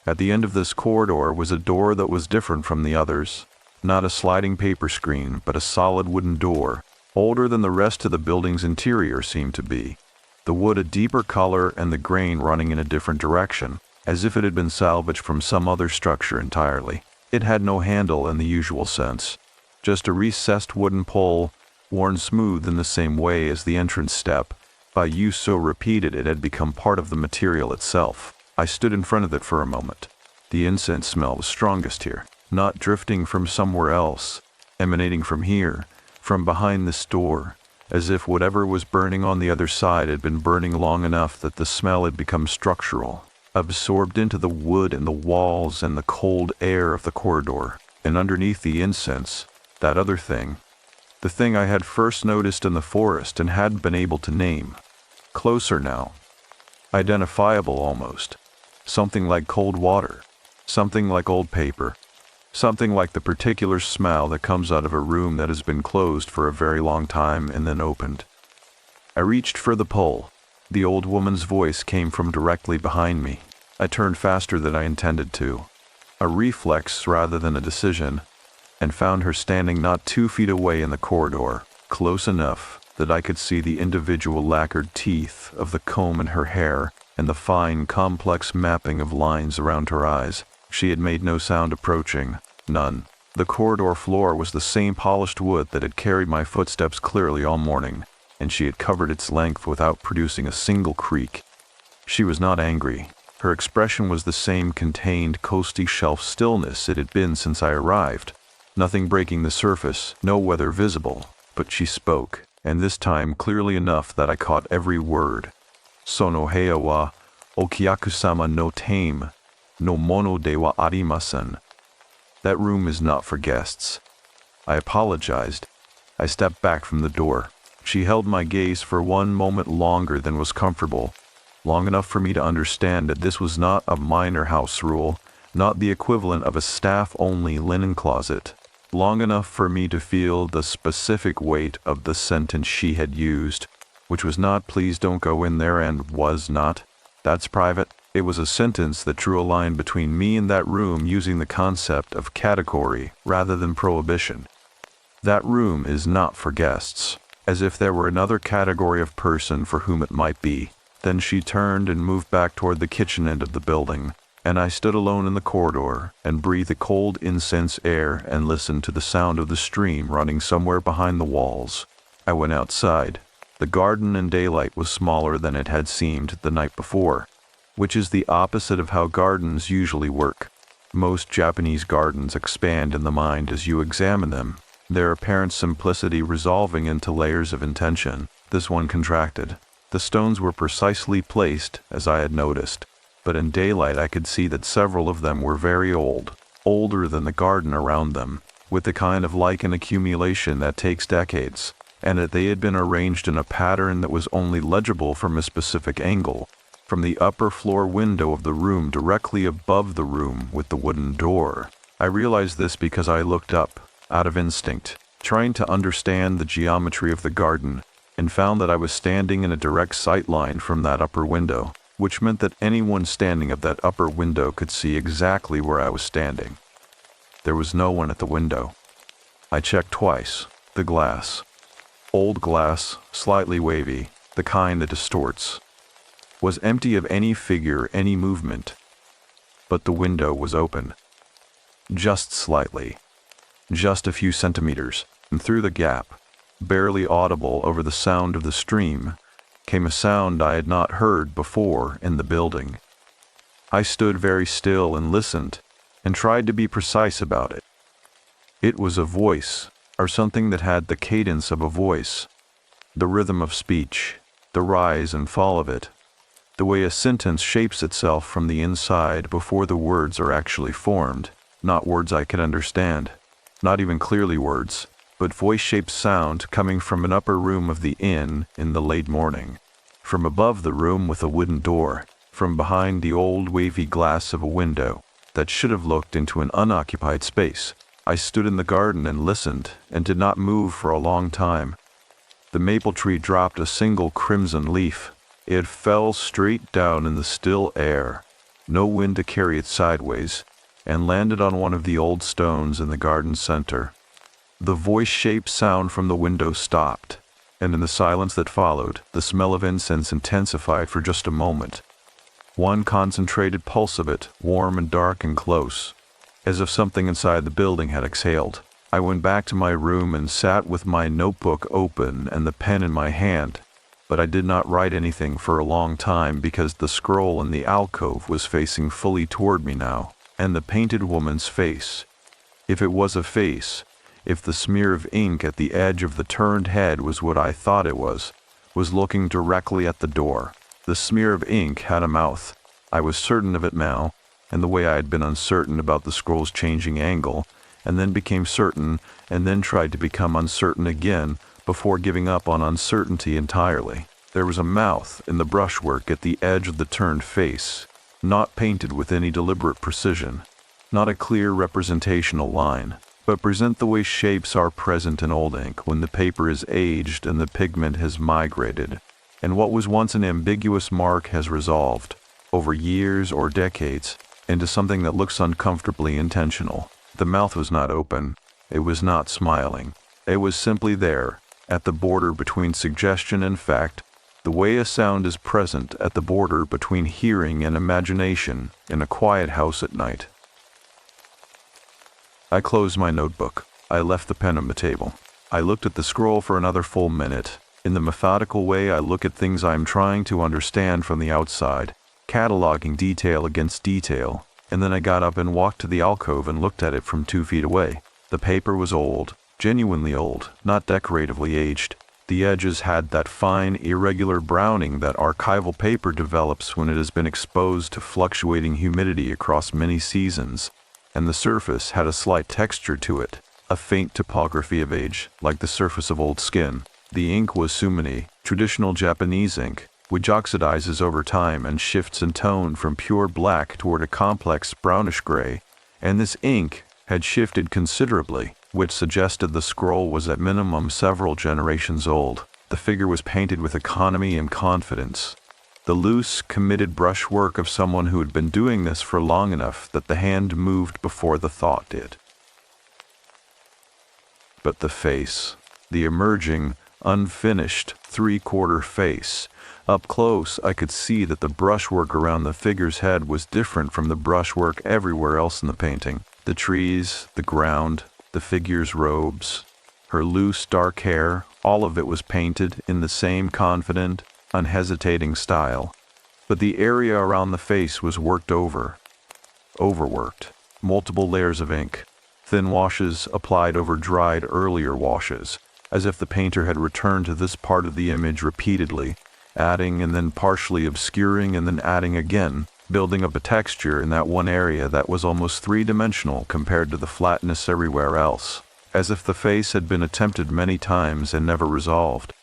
Speaker 2: At the end of this corridor was a door that was different from the others. Not a sliding paper screen, but a solid wooden door, older than the rest of the building's interior seemed to be. The wood a deeper color and the grain running in a different direction, as if it had been salvaged from some other structure entirely. It had no handle in the usual sense, just a recessed wooden pole, worn smooth in the same way as the entrance step. By use so repeated it had become part of the material itself. I stood in front of it for a moment. The incense smell was strongest here, not drifting from somewhere else, emanating from here, from behind this door, as if whatever was burning on the other side had been burning long enough that the smell had become structural, absorbed into the wood and the walls and the cold air of the corridor. And underneath the incense, that other thing, the thing I had first noticed in the forest and hadn't been able to name. Closer now, identifiable almost, something like cold water, something like old paper, something like the particular smell that comes out of a room that has been closed for a very long time and then opened. I reached for the pole. The old woman's voice came from directly behind me. I turned faster than I intended to, a reflex rather than a decision, and found her standing not 2 feet away in the corridor, close enough that I could see the individual lacquered teeth of the comb in her hair and the fine, complex mapping of lines around her eyes. She had made no sound approaching, none. The corridor floor was the same polished wood that had carried my footsteps clearly all morning, and she had covered its length without producing a single creak. She was not angry. Her expression was the same contained, coasty shelf stillness it had been since I arrived. Nothing breaking the surface, no weather visible, but she spoke, and this time clearly enough that I caught every word. Sono heia wa okiaku-sama no tame, no mono de wa arimasen. That room is not for guests. I apologized. I stepped back from the door. She held my gaze for one moment longer than was comfortable, long enough for me to understand that this was not a minor house rule, not the equivalent of a staff-only linen closet, long enough for me to feel the specific weight of the sentence she had used, which was not "please don't go in there" and was not "that's private." It was a sentence that drew a line between me and that room using the concept of category rather than prohibition. That room is not for guests, as if there were another category of person for whom it might be. Then she turned and moved back toward the kitchen end of the building, and I stood alone in the corridor and breathed the cold incense air and listened to the sound of the stream running somewhere behind the walls. I went outside. The garden in daylight was smaller than it had seemed the night before, which is the opposite of how gardens usually work. Most Japanese gardens expand in the mind as you examine them, their apparent simplicity resolving into layers of intention. This one contracted. The stones were precisely placed, as I had noticed, but in daylight I could see that several of them were very old, older than the garden around them, with the kind of lichen accumulation that takes decades, and that they had been arranged in a pattern that was only legible from a specific angle, from the upper floor window of the room directly above the room with the wooden door. I realized this because I looked up, out of instinct, trying to understand the geometry of the garden, and found that I was standing in a direct sight line from that upper window, which meant that anyone standing at that upper window could see exactly where I was standing. There was no one at the window. I checked twice. The glass. Old glass, slightly wavy, the kind that distorts, was empty of any figure, any movement. But the window was open. Just slightly. Just a few centimeters, and through the gap, barely audible over the sound of the stream, came a sound I had not heard before in the building. I stood very still and listened, and tried to be precise about it. It was a voice, or something that had the cadence of a voice, the rhythm of speech, the rise and fall of it, the way a sentence shapes itself from the inside before the words are actually formed, not words I could understand. Not even clearly words, but voice-shaped sound coming from an upper room of the inn in the late morning. From above the room with a wooden door, from behind the old wavy glass of a window that should have looked into an unoccupied space. I stood in the garden and listened, and did not move for a long time. The maple tree dropped a single crimson leaf. It fell straight down in the still air, no wind to carry it sideways, and landed on one of the old stones in the garden center. The voice-shaped sound from the window stopped, and in the silence that followed, the smell of incense intensified for just a moment. One concentrated pulse of it, warm and dark and close, as if something inside the building had exhaled. I went back to my room and sat with my notebook open and the pen in my hand, but I did not write anything for a long time because the scroll in the alcove was facing fully toward me now, and the painted woman's face, if it was a face, if the smear of ink at the edge of the turned head was what I thought it was looking directly at the door. The smear of ink had a mouth. I was certain of it now, and the way I had been uncertain about the scroll's changing angle, and then became certain, and then tried to become uncertain again before giving up on uncertainty entirely. There was a mouth in the brushwork at the edge of the turned face, not painted with any deliberate precision, not a clear representational line, but present the way shapes are present in old ink when the paper is aged and the pigment has migrated, and what was once an ambiguous mark has resolved, over years or decades, into something that looks uncomfortably intentional. The mouth was not open, it was not smiling, it was simply there, at the border between suggestion and fact, the way a sound is present at the border between hearing and imagination in a quiet house at night. I closed my notebook. I left the pen on the table. I looked at the scroll for another full minute. In the methodical way I look at things I am trying to understand from the outside, cataloging detail against detail, and then I got up and walked to the alcove and looked at it from 2 feet away. The paper was old, genuinely old, not decoratively aged. The edges had that fine, irregular browning that archival paper develops when it has been exposed to fluctuating humidity across many seasons, and the surface had a slight texture to it, a faint topography of age, like the surface of old skin. The ink was sumini, traditional Japanese ink, which oxidizes over time and shifts in tone from pure black toward a complex brownish gray, and this ink had shifted considerably, which suggested the scroll was at minimum several generations old. The figure was painted with economy and confidence, the loose, committed brushwork of someone who had been doing this for long enough that the hand moved before the thought did. But the face, the emerging, unfinished, three-quarter face, up close I could see that the brushwork around the figure's head was different from the brushwork everywhere else in the painting. The trees, the ground, the figure's robes, her loose, dark hair, all of it was painted in the same confident, unhesitating style, but the area around the face was worked over, overworked, multiple layers of ink, thin washes applied over dried earlier washes, as if the painter had returned to this part of the image repeatedly, adding and then partially obscuring and then adding again, building up a texture in that one area that was almost three-dimensional compared to the flatness everywhere else, as if the face had been attempted many times and never resolved,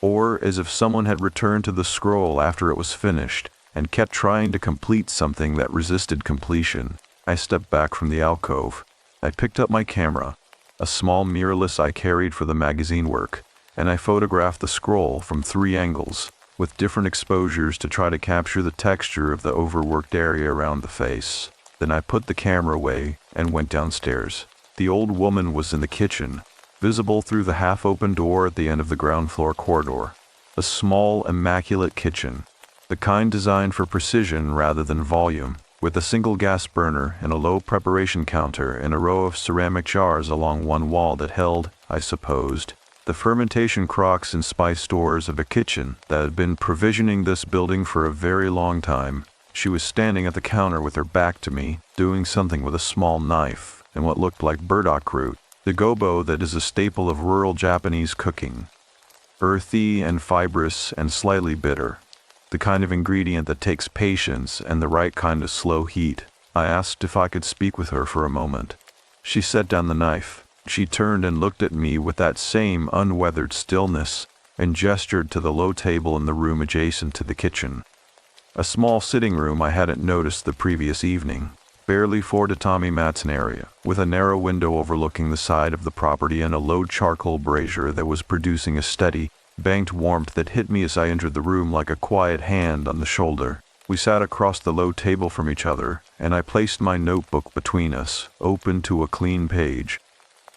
Speaker 2: or as if someone had returned to the scroll after it was finished and kept trying to complete something that resisted completion. I stepped back from the alcove. I picked up my camera, a small mirrorless I carried for the magazine work, and I photographed the scroll from 3 angles, with different exposures to try to capture the texture of the overworked area around the face. Then I put the camera away and went downstairs. The old woman was in the kitchen, visible through the half-open door at the end of the ground floor corridor. A small, immaculate kitchen, the kind designed for precision rather than volume, with a single gas burner and a low preparation counter and a row of ceramic jars along one wall that held, I supposed, the fermentation crocks and spice stores of a kitchen that had been provisioning this building for a very long time. She was standing at the counter with her back to me, doing something with a small knife and what looked like burdock root, the gobo that is a staple of rural Japanese cooking. Earthy and fibrous and slightly bitter, the kind of ingredient that takes patience and the right kind of slow heat. I asked if I could speak with her for a moment. She set down the knife. She turned and looked at me with that same unweathered stillness and gestured to the low table in the room adjacent to the kitchen. A small sitting room I hadn't noticed the previous evening, barely 4 tatami mats in area, with a narrow window overlooking the side of the property and a low charcoal brazier that was producing a steady, banked warmth that hit me as I entered the room like a quiet hand on the shoulder. We sat across the low table from each other, and I placed my notebook between us, open to a clean page.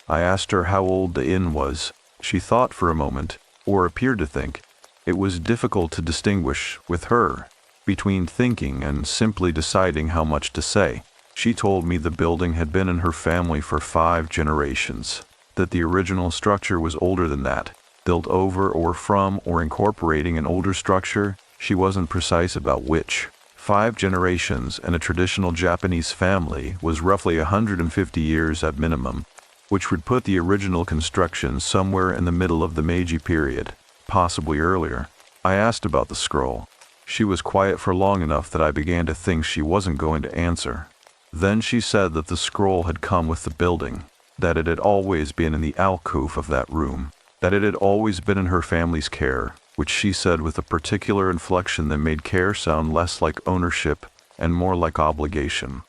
Speaker 2: I asked her how old the inn was. She thought for a moment, or appeared to think. It was difficult to distinguish, with her, between thinking and simply deciding how much to say. She told me the building had been in her family for 5 generations, that the original structure was older than that, built over or from or incorporating an older structure. She wasn't precise about which. 5 generations in a traditional Japanese family was roughly 150 years at minimum, which would put the original construction somewhere in the middle of the Meiji period, possibly earlier. I asked about the scroll. She was quiet for long enough that I began to think she wasn't going to answer. Then she said that the scroll had come with the building, that it had always been in the alcove of that room, that it had always been in her family's care, which she said with a particular inflection that made care sound less like ownership and more like obligation.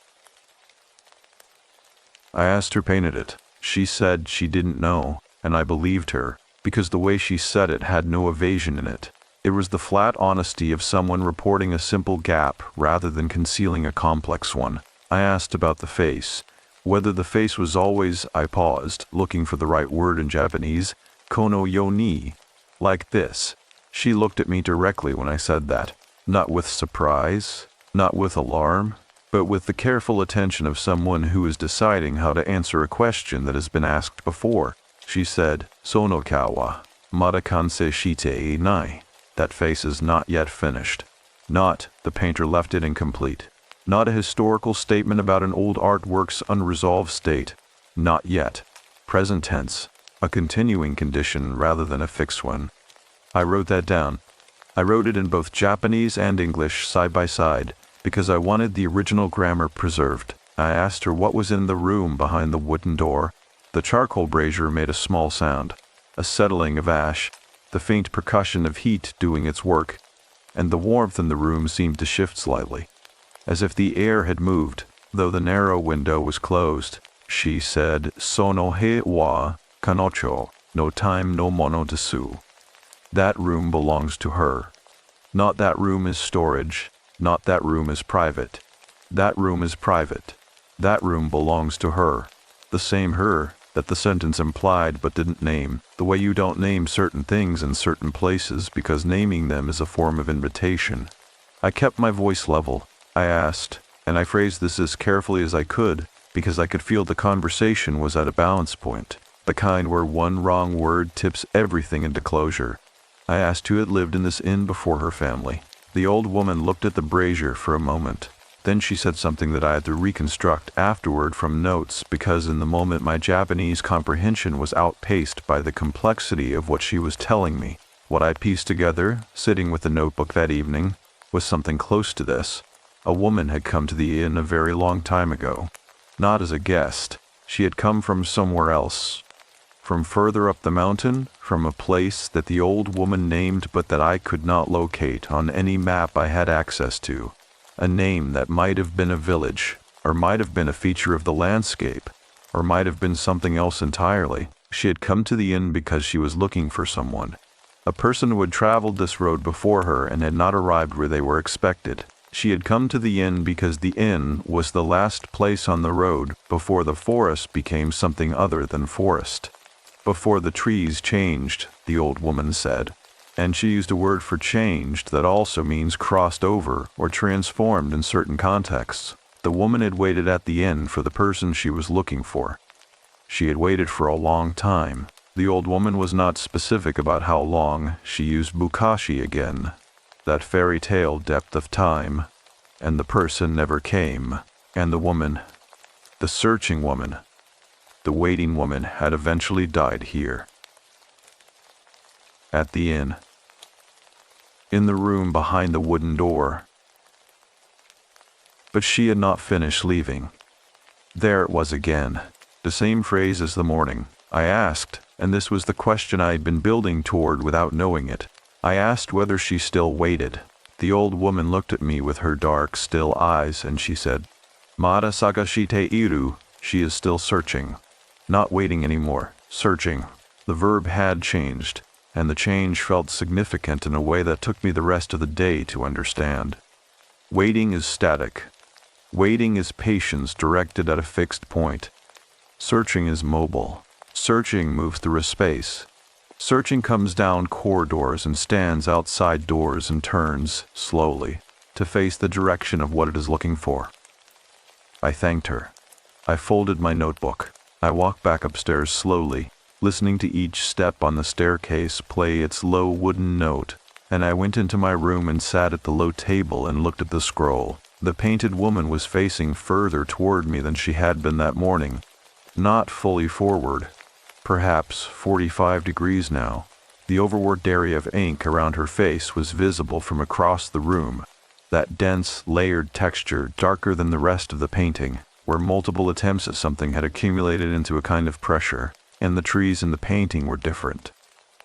Speaker 2: I asked her painted it. She said she didn't know, and I believed her, because the way she said it had no evasion in it. It was the flat honesty of someone reporting a simple gap rather than concealing a complex one. I asked about the face, whether the face was always. I paused, looking for the right word in Japanese, kono yo ni, like this. She looked at me directly when I said that, not with surprise, not with alarm, but with the careful attention of someone who is deciding how to answer a question that has been asked before. She said, "Sono kawa, mada kansei shite nai." That face is not yet finished. Not, the painter left it incomplete. Not a historical statement about an old artwork's unresolved state. Not yet. Present tense. A continuing condition rather than a fixed one. I wrote that down. I wrote it in both Japanese and English side by side, because I wanted the original grammar preserved. I asked her what was in the room behind the wooden door. The charcoal brazier made a small sound, a settling of ash, the faint percussion of heat doing its work, and the warmth in the room seemed to shift slightly, as if the air had moved, though the narrow window was closed. She said, "Sono he wa kanocho, no time no mono desu." That room belongs to her. Not that room is storage, not that room is private. That room is private. That room belongs to her. The same her that the sentence implied but didn't name, the way you don't name certain things in certain places because naming them is a form of invitation. I kept my voice level. I asked, and I phrased this as carefully as I could, because I could feel the conversation was at a balance point, the kind where one wrong word tips everything into closure. I asked who had lived in this inn before her family. The old woman looked at the brazier for a moment. Then she said something that I had to reconstruct afterward from notes because in the moment my Japanese comprehension was outpaced by the complexity of what she was telling me. What I pieced together, sitting with the notebook that evening, was something close to this. A woman had come to the inn a very long time ago. Not as a guest. She had come from somewhere else. From further up the mountain, from a place that the old woman named but that I could not locate on any map I had access to. A name that might have been a village, or might have been a feature of the landscape, or might have been something else entirely. She had come to the inn because she was looking for someone. A person who had traveled this road before her and had not arrived where they were expected. She had come to the inn because the inn was the last place on the road before the forest became something other than forest. Before the trees changed, the old woman said. And she used a word for changed that also means crossed over or transformed in certain contexts. The woman had waited at the inn for the person she was looking for. She had waited for a long time. The old woman was not specific about how long. She used bukashi again, that fairy tale depth of time. And the person never came. And the woman, the searching woman, the waiting woman had eventually died here. At the inn. In the room behind the wooden door. But she had not finished leaving. There it was again. The same phrase as the morning. I asked, and this was the question I had been building toward without knowing it. I asked whether she still waited. The old woman looked at me with her dark, still eyes, and she said, Mada sagashite iru, she is still searching. Not waiting anymore, searching. The verb had changed, and the change felt significant in a way that took me the rest of the day to understand. Waiting is static. Waiting is patience directed at a fixed point. Searching is mobile. Searching moves through a space. Searching comes down corridors and stands outside doors and turns, slowly, to face the direction of what it is looking for. I thanked her. I folded my notebook. I walked back upstairs slowly, listening to each step on the staircase play its low wooden note, and I went into my room and sat at the low table and looked at the scroll. The painted woman was facing further toward me than she had been that morning, not fully forward, perhaps 45 degrees now. The overworked area of ink around her face was visible from across the room, that dense, layered texture darker than the rest of the painting, where multiple attempts at something had accumulated into a kind of pressure, and the trees in the painting were different.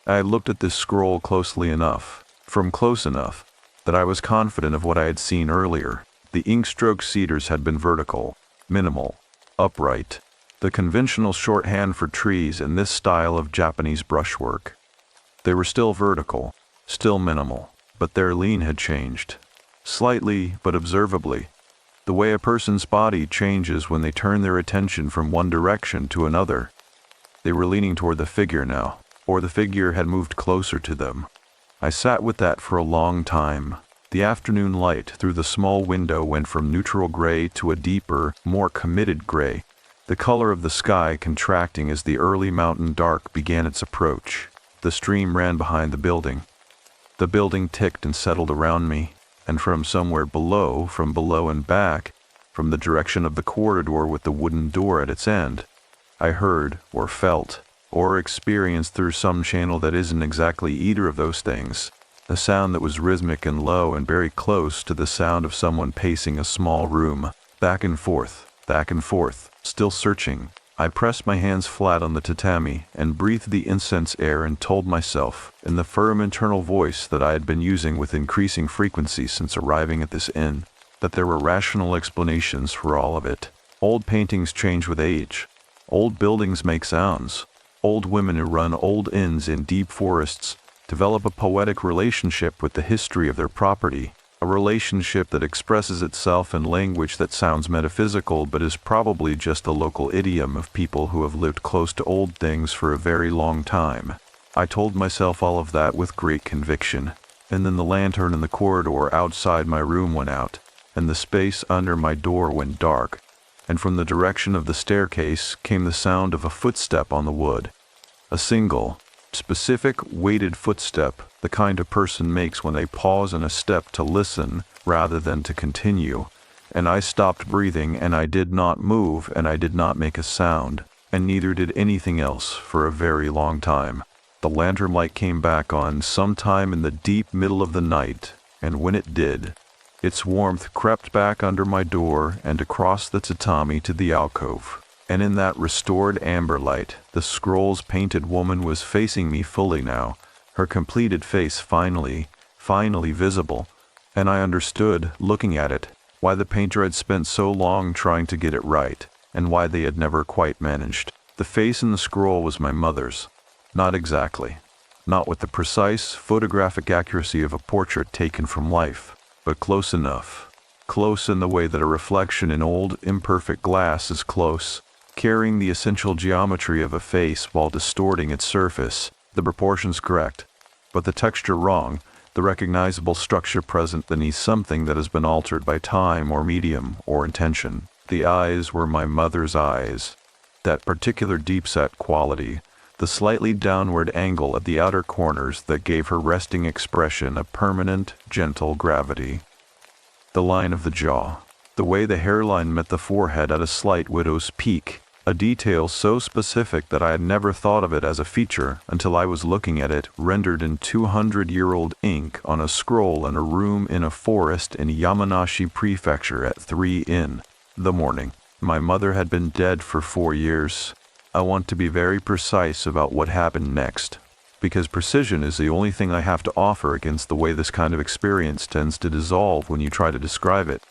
Speaker 2: I looked at this scroll closely enough, from close enough, that I was confident of what I had seen earlier. The ink-stroke cedars had been vertical, minimal, upright, the conventional shorthand for trees in this style of Japanese brushwork. They were still vertical, still minimal, but their lean had changed. Slightly, but observably. The way a person's body changes when they turn their attention from one direction to another. They were leaning toward the figure now, or the figure had moved closer to them. I sat with that for a long time. The afternoon light through the small window went from neutral gray to a deeper, more committed gray, the color of the sky contracting as the early mountain dark began its approach. The stream ran behind the building. The building ticked and settled around me, and from somewhere below, from below and back, from the direction of the corridor with the wooden door at its end, I heard, or felt, or experienced through some channel that isn't exactly either of those things, a sound that was rhythmic and low and very close to the sound of someone pacing a small room, back and forth, still searching. I pressed my hands flat on the tatami and breathed the incense air and told myself, in the firm internal voice that I had been using with increasing frequency since arriving at this inn, that there were rational explanations for all of it. Old paintings change with age. Old buildings make sounds. Old women who run old inns in deep forests develop a poetic relationship with the history of their property, a relationship that expresses itself in language that sounds metaphysical but is probably just the local idiom of people who have lived close to old things for a very long time. I told myself all of that with great conviction, and then the lantern in the corridor outside my room went out, and the space under my door went dark, and from the direction of the staircase came the sound of a footstep on the wood. A single, specific, weighted footstep, the kind a person makes when they pause in a step to listen rather than to continue. And I stopped breathing, and I did not move, and I did not make a sound, and neither did anything else for a very long time. The lantern light came back on sometime in the deep middle of the night, and when it did, its warmth crept back under my door and across the tatami to the alcove, and in that restored amber light, the scroll's painted woman was facing me fully now, her completed face finally visible, and I understood, looking at it, why the painter had spent so long trying to get it right, and why they had never quite managed. The face in the scroll was my mother's. Not exactly. Not with the precise, photographic accuracy of a portrait taken from life, but close enough. Close in the way that a reflection in old, imperfect glass is close, carrying the essential geometry of a face while distorting its surface, the proportions correct, but the texture wrong, the recognizable structure present beneath something that has been altered by time or medium or intention. The eyes were my mother's eyes. That particular deep-set quality, the slightly downward angle at the outer corners that gave her resting expression a permanent, gentle gravity. The line of the jaw, the way the hairline met the forehead at a slight widow's peak, a detail so specific that I had never thought of it as a feature until I was looking at it rendered in 200-year-old ink on a scroll in a room in a forest in Yamanashi Prefecture at 3 in the morning. My mother had been dead for 4 years. I want to be very precise about what happened next, because precision is the only thing I have to offer against the way this kind of experience tends to dissolve when you try to describe it.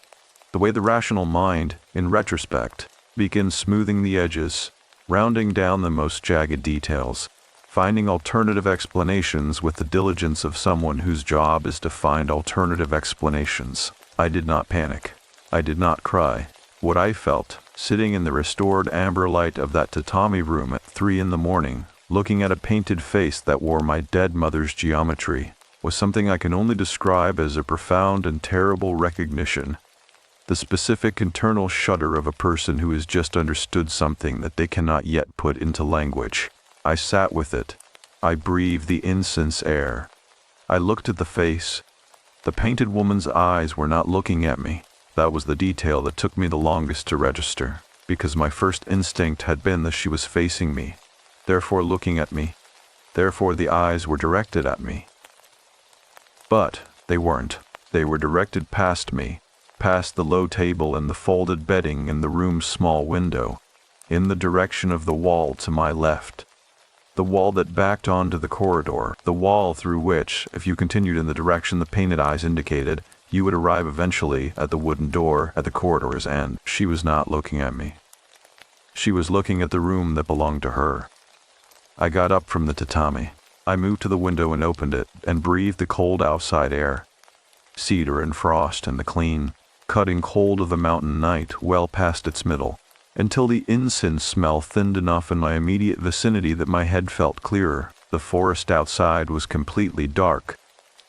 Speaker 2: The way the rational mind, in retrospect, begins smoothing the edges, rounding down the most jagged details, finding alternative explanations with the diligence of someone whose job is to find alternative explanations. I did not panic. I did not cry. What I felt, sitting in the restored amber light of that tatami room at 3 in the morning, looking at a painted face that wore my dead mother's geometry, was something I can only describe as a profound and terrible recognition. The specific internal shudder of a person who has just understood something that they cannot yet put into language. I sat with it. I breathed the incense air. I looked at the face. The painted woman's eyes were not looking at me. That was the detail that took me the longest to register, because my first instinct had been that she was facing me, therefore looking at me, therefore the eyes were directed at me. But they weren't. They were directed past me, past the low table and the folded bedding in the room's small window, in the direction of the wall to my left. The wall that backed onto the corridor, the wall through which, if you continued in the direction the painted eyes indicated, you would arrive eventually at the wooden door at the corridor's end. She was not looking at me. She was looking at the room that belonged to her. I got up from the tatami. I moved to the window and opened it, and breathed the cold outside air. Cedar and frost and the clean, cutting cold of the mountain night well past its middle, until the incense smell thinned enough in my immediate vicinity that my head felt clearer. The forest outside was completely dark,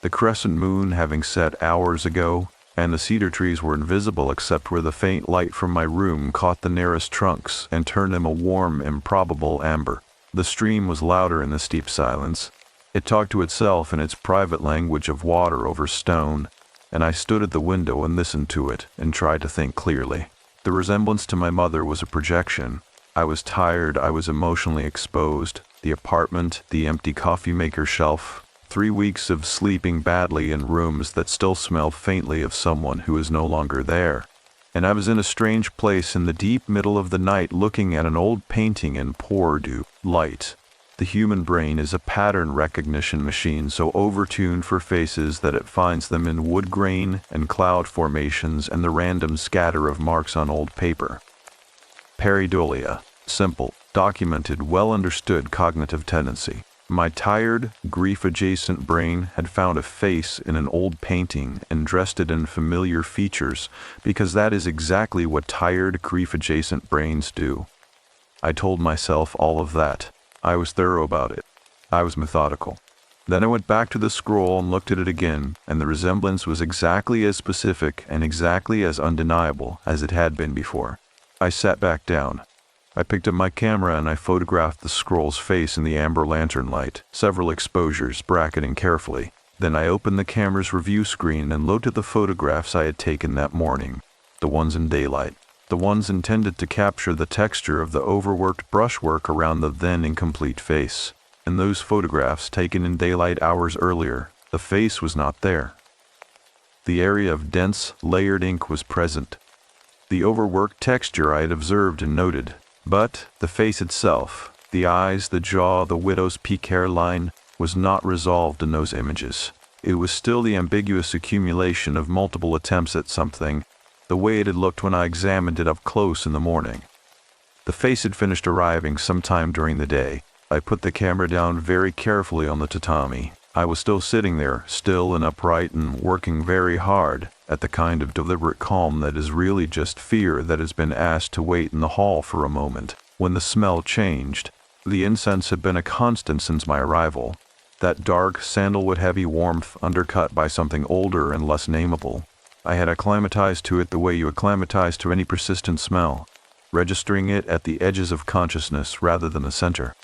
Speaker 2: the crescent moon having set hours ago, and the cedar trees were invisible except where the faint light from my room caught the nearest trunks and turned them a warm, improbable amber. The stream was louder in the steep silence. It talked to itself in its private language of water over stone, and I stood at the window and listened to it and tried to think clearly. The resemblance to my mother was a projection. I was tired, I was emotionally exposed. The apartment, the empty coffee maker shelf, 3 weeks of sleeping badly in rooms that still smell faintly of someone who is no longer there. And I was in a strange place in the deep middle of the night looking at an old painting in poor light. The human brain is a pattern recognition machine so overtuned for faces that it finds them in wood grain and cloud formations and the random scatter of marks on old paper. Pareidolia, simple, documented, well-understood cognitive tendency. My tired, grief-adjacent brain had found a face in an old painting and dressed it in familiar features because that is exactly what tired, grief-adjacent brains do. I told myself all of that. I was thorough about it. I was methodical. Then I went back to the scroll and looked at it again, and the resemblance was exactly as specific and exactly as undeniable as it had been before. I sat back down. I picked up my camera and I photographed the scroll's face in the amber lantern light, several exposures, bracketing carefully. Then I opened the camera's review screen and looked at the photographs I had taken that morning, the ones in daylight, the ones intended to capture the texture of the overworked brushwork around the then incomplete face. In those photographs taken in daylight hours earlier, the face was not there. The area of dense, layered ink was present. The overworked texture I had observed and noted. But the face itself, the eyes, the jaw, the widow's peak hairline, was not resolved in those images. It was still the ambiguous accumulation of multiple attempts at something, the way it had looked when I examined it up close in the morning. The face had finished arriving sometime during the day. I put the camera down very carefully on the tatami. I was still sitting there, still and upright and working very hard, at the kind of deliberate calm that is really just fear that has been asked to wait in the hall for a moment, when the smell changed. The incense had been a constant since my arrival, that dark, sandalwood-heavy warmth undercut by something older and less nameable. I had acclimatized to it the way you acclimatize to any persistent smell, registering it at the edges of consciousness rather than the center.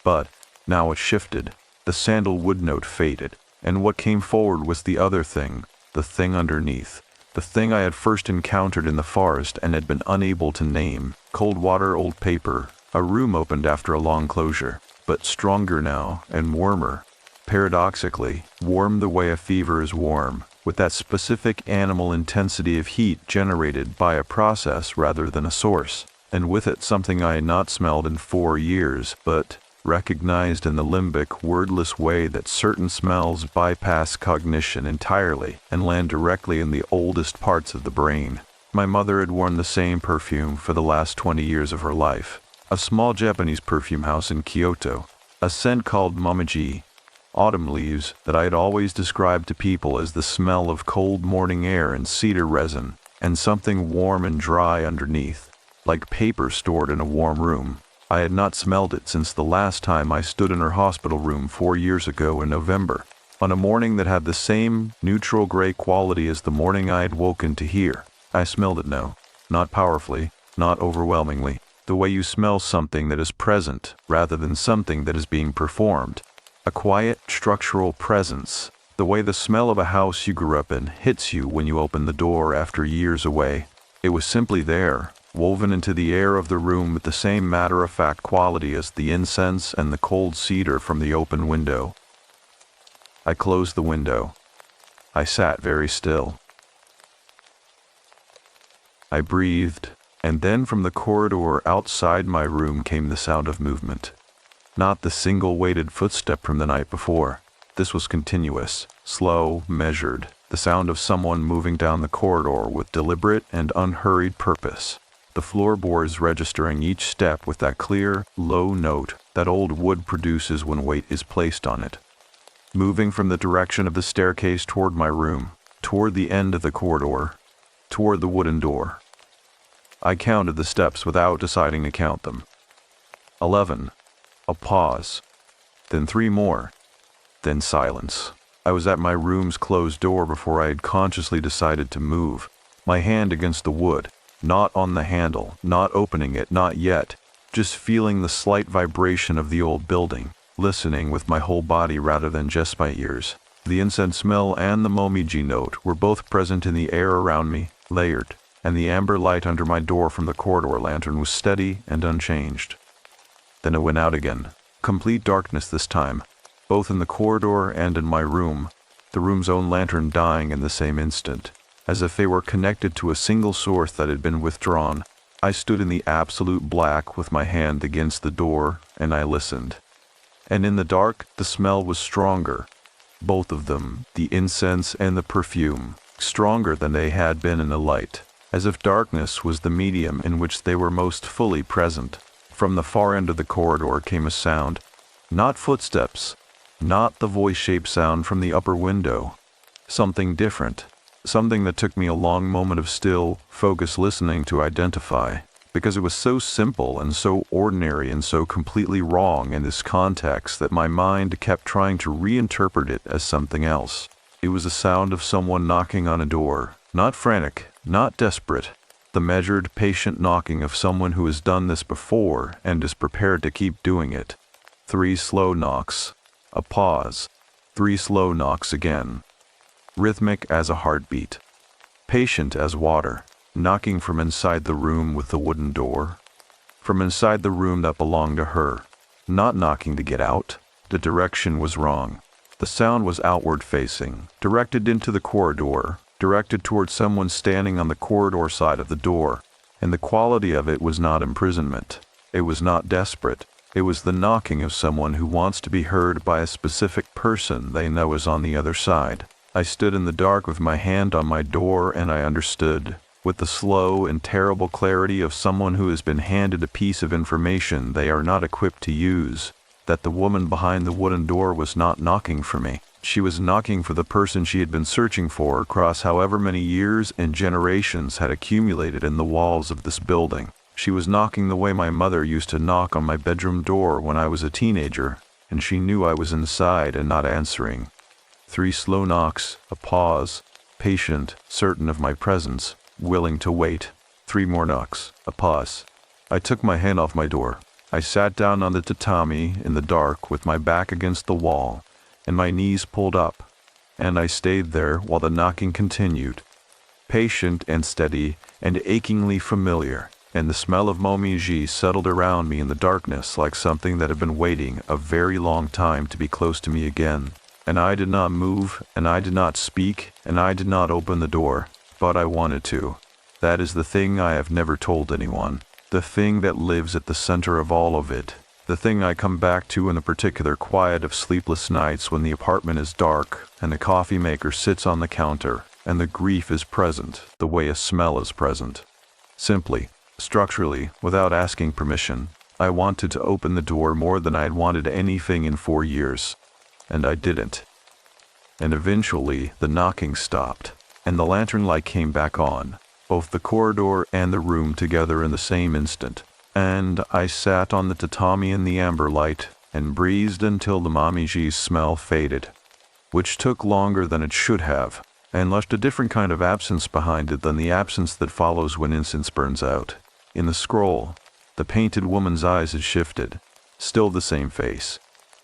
Speaker 2: But now it shifted. The sandalwood note faded, and what came forward was the other thing, the thing underneath, the thing I had first encountered in the forest and had been unable to name. Cold water, old paper, a room opened after a long closure, but stronger now and warmer. Paradoxically, warm the way a fever is warm, with that specific animal intensity of heat generated by a process rather than a source, and with it something I had not smelled in 4 years, but recognized in the limbic, wordless way that certain smells bypass cognition entirely and land directly in the oldest parts of the brain. My mother had worn the same perfume for the last 20 years of her life, a small Japanese perfume house in Kyoto, a scent called momiji, autumn leaves, that I had always described to people as the smell of cold morning air and cedar resin, and something warm and dry underneath, like paper stored in a warm room. I had not smelled it since the last time I stood in her hospital room 4 years ago in November, on a morning that had the same neutral gray quality as the morning I had woken to hear. I smelled it now, not powerfully, not overwhelmingly, the way you smell something that is present rather than something that is being performed. A quiet, structural presence, the way the smell of a house you grew up in hits you when you open the door after years away. It was simply there, woven into the air of the room with the same matter-of-fact quality as the incense and the cold cedar from the open window. I closed the window. I sat very still. I breathed, and then from the corridor outside my room came the sound of movement. Not the single weighted footstep from the night before. This was continuous, slow, measured, the sound of someone moving down the corridor with deliberate and unhurried purpose, the floorboards registering each step with that clear, low note that old wood produces when weight is placed on it. Moving from the direction of the staircase toward my room, toward the end of the corridor, toward the wooden door. I counted the steps without deciding to count them. 11. A pause. Then 3 more. Then silence. I was at my room's closed door before I had consciously decided to move, my hand against the wood, not on the handle, not opening it, not yet, just feeling the slight vibration of the old building, listening with my whole body rather than just my ears. The incense smell and the momiji note were both present in the air around me, layered, and the amber light under my door from the corridor lantern was steady and unchanged. Then it went out again. Complete darkness this time, both in the corridor and in my room, the room's own lantern dying in the same instant, as if they were connected to a single source that had been withdrawn. I stood in the absolute black with my hand against the door, and I listened. And in the dark, the smell was stronger. Both of them, the incense and the perfume, stronger than they had been in the light, as if darkness was the medium in which they were most fully present. From the far end of the corridor came a sound, not footsteps, not the voice-shaped sound from the upper window. Something different, something that took me a long moment of still, focused listening to identify, because it was so simple and so ordinary and so completely wrong in this context that my mind kept trying to reinterpret it as something else. It was the sound of someone knocking on a door, not frantic, not desperate, the measured, patient knocking of someone who has done this before and is prepared to keep doing it. 3 slow knocks, a pause, 3 slow knocks again. Rhythmic as a heartbeat, patient as water, knocking from inside the room with the wooden door, from inside the room that belonged to her, not knocking to get out. The direction was wrong. The sound was outward facing, directed into the corridor, directed towards someone standing on the corridor side of the door, and the quality of it was not imprisonment. It was not desperate. It was the knocking of someone who wants to be heard by a specific person they know is on the other side. I stood in the dark with my hand on my door, and I understood, with the slow and terrible clarity of someone who has been handed a piece of information they are not equipped to use, that the woman behind the wooden door was not knocking for me. She was knocking for the person she had been searching for across however many years and generations had accumulated in the walls of this building. She was knocking the way my mother used to knock on my bedroom door when I was a teenager, and she knew I was inside and not answering. 3 slow knocks, a pause, patient, certain of my presence, willing to wait. 3 more knocks, a pause. I took my hand off my door. I sat down on the tatami in the dark with my back against the wall and my knees pulled up, and I stayed there while the knocking continued, patient and steady and achingly familiar, and the smell of momiji settled around me in the darkness like something that had been waiting a very long time to be close to me again. And I did not move, and I did not speak, and I did not open the door, but I wanted to. That is the thing I have never told anyone. The thing that lives at the center of all of it. The thing I come back to in the particular quiet of sleepless nights when the apartment is dark, and the coffee maker sits on the counter, and the grief is present, the way a smell is present. Simply, structurally, without asking permission, I wanted to open the door more than I had wanted anything in 4 years. And I didn't. And eventually, the knocking stopped, and the lantern light came back on, both the corridor and the room together in the same instant. And I sat on the tatami in the amber light, and breathed until the mamiji's smell faded, which took longer than it should have, and left a different kind of absence behind it than the absence that follows when incense burns out. In the scroll, the painted woman's eyes had shifted, still the same face.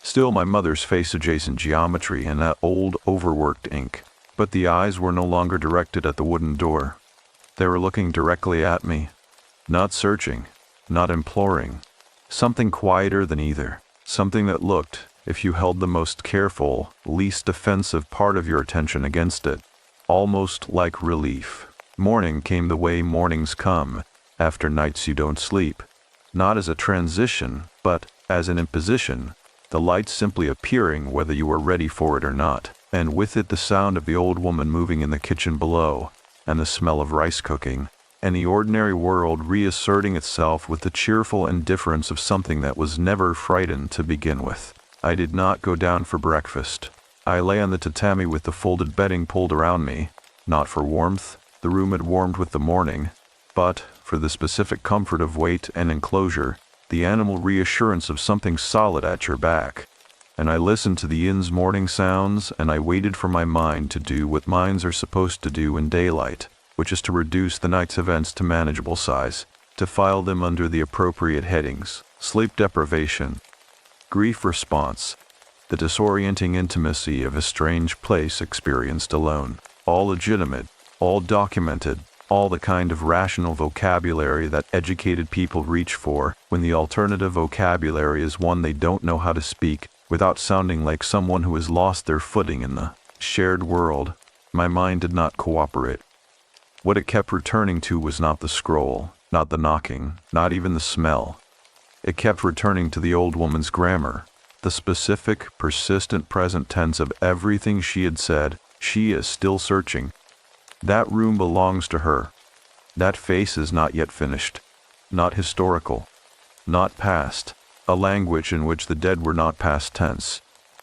Speaker 2: Still my mother's face-adjacent geometry and that old, overworked ink. But the eyes were no longer directed at the wooden door. They were looking directly at me. Not searching, not imploring. Something quieter than either. Something that looked, if you held the most careful, least offensive part of your attention against it, almost like relief. Morning came the way mornings come, after nights you don't sleep. Not as a transition, but as an imposition. The light simply appearing whether you were ready for it or not, and with it the sound of the old woman moving in the kitchen below, and the smell of rice cooking, and the ordinary world reasserting itself with the cheerful indifference of something that was never frightened to begin with. I did not go down for breakfast. I lay on the tatami with the folded bedding pulled around me, not for warmth, the room had warmed with the morning, but for the specific comfort of weight and enclosure, the animal reassurance of something solid at your back. And I listened to the inn's morning sounds, and I waited for my mind to do what minds are supposed to do in daylight, which is to reduce the night's events to manageable size, to file them under the appropriate headings: sleep deprivation, grief response, the disorienting intimacy of a strange place experienced alone. All legitimate, all documented, all the kind of rational vocabulary that educated people reach for when the alternative vocabulary is one they don't know how to speak without sounding like someone who has lost their footing in the shared world. My mind did not cooperate. What it kept returning to was not the scroll, not the knocking, not even the smell. It kept returning to the old woman's grammar, the specific, persistent present tense of everything she had said. She is still searching. That room belongs to her. That face is not yet finished, not historical, not past, a language in which the dead were not past tense,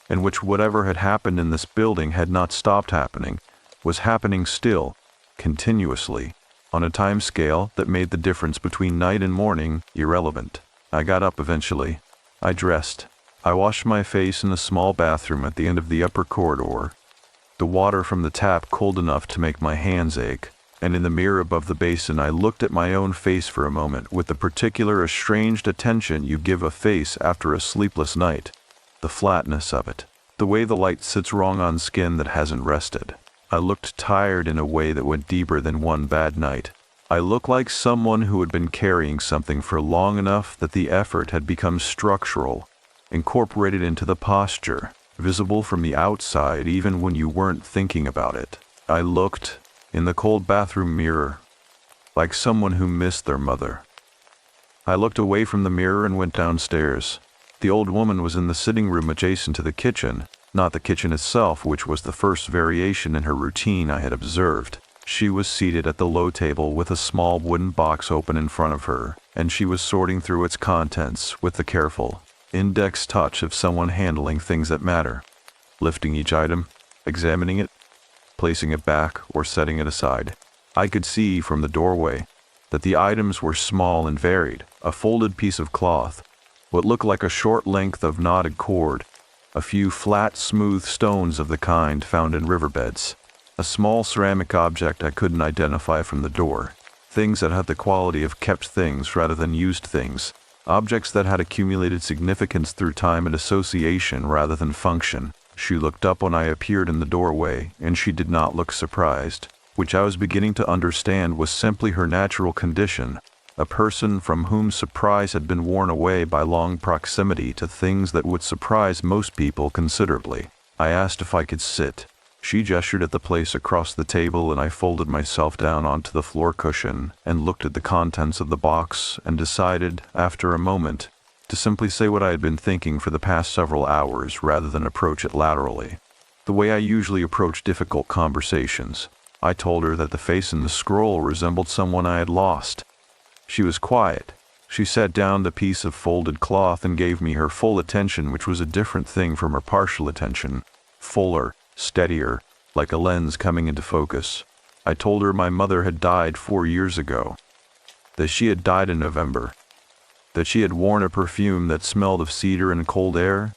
Speaker 2: in which whatever had happened in this building had not stopped happening, was happening still, continuously, on a time scale that made the difference between night and morning irrelevant. I got up eventually. I dressed. I washed my face in the small bathroom at the end of the upper corridor, the water from the tap cold enough to make my hands ache, and in the mirror above the basin I looked at my own face for a moment with the particular estranged attention you give a face after a sleepless night, the flatness of it, the way the light sits wrong on skin that hasn't rested. I looked tired in a way that went deeper than one bad night. I looked like someone who had been carrying something for long enough that the effort had become structural, incorporated into the posture, visible from the outside even when you weren't thinking about it. I looked, in the cold bathroom mirror, like someone who missed their mother. I looked away from the mirror and went downstairs. The old woman was in the sitting room adjacent to the kitchen, not the kitchen itself, which was the first variation in her routine I had observed. She was seated at the low table with a small wooden box open in front of her, and she was sorting through its contents with the careful, index touch of someone handling things that matter, lifting each item, examining it, placing it back or setting it aside. I could see from the doorway that the items were small and varied: a folded piece of cloth, what looked like a short length of knotted cord, a few flat, smooth stones of the kind found in riverbeds, a small ceramic object I couldn't identify from the door, things that had the quality of kept things rather than used things, objects that had accumulated significance through time and association rather than function. She looked up when I appeared in the doorway, and she did not look surprised, which I was beginning to understand was simply her natural condition, a person from whom surprise had been worn away by long proximity to things that would surprise most people considerably. I asked if I could sit. She gestured at the place across the table, and I folded myself down onto the floor cushion and looked at the contents of the box and decided, after a moment, to simply say what I had been thinking for the past several hours rather than approach it laterally. The way I usually approach difficult conversations. I told her that the face in the scroll resembled someone I had lost. She was quiet. She set down the piece of folded cloth and gave me her full attention, which was a different thing from her partial attention. Fuller, steadier, like a lens coming into focus. I told her my mother had died 4 years ago. That she had died in November. That she had worn a perfume that smelled of cedar and cold air.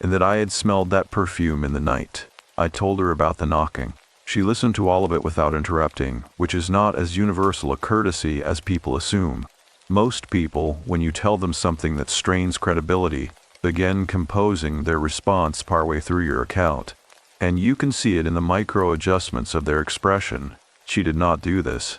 Speaker 2: And that I had smelled that perfume in the night. I told her about the knocking. She listened to all of it without interrupting, which is not as universal a courtesy as people assume. Most people, when you tell them something that strains credibility, begin composing their response partway through your account. And you can see it in the micro adjustments of their expression. She did not do this.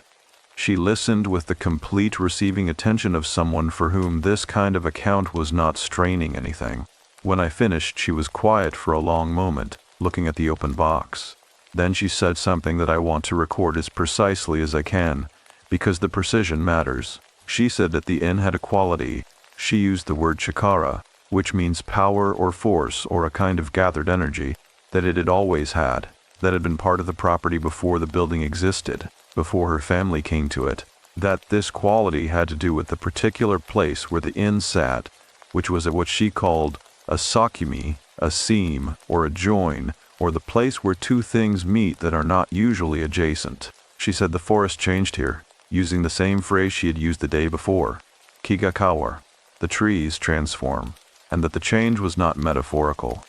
Speaker 2: She listened with the complete receiving attention of someone for whom this kind of account was not straining anything. When I finished, she was quiet for a long moment, looking at the open box. Then she said something that I want to record as precisely as I can, because the precision matters. She said that the inn had a quality. She used the word chakara, which means power or force or a kind of gathered energy, that it had always had, that had been part of the property before the building existed, before her family came to it, that this quality had to do with the particular place where the inn sat, which was at what she called a sakumi, a seam, or a join, or the place where two things meet that are not usually adjacent. She said the forest changed here, using the same phrase she had used the day before, kigakawar, the trees transform, and that the change was not metaphorical.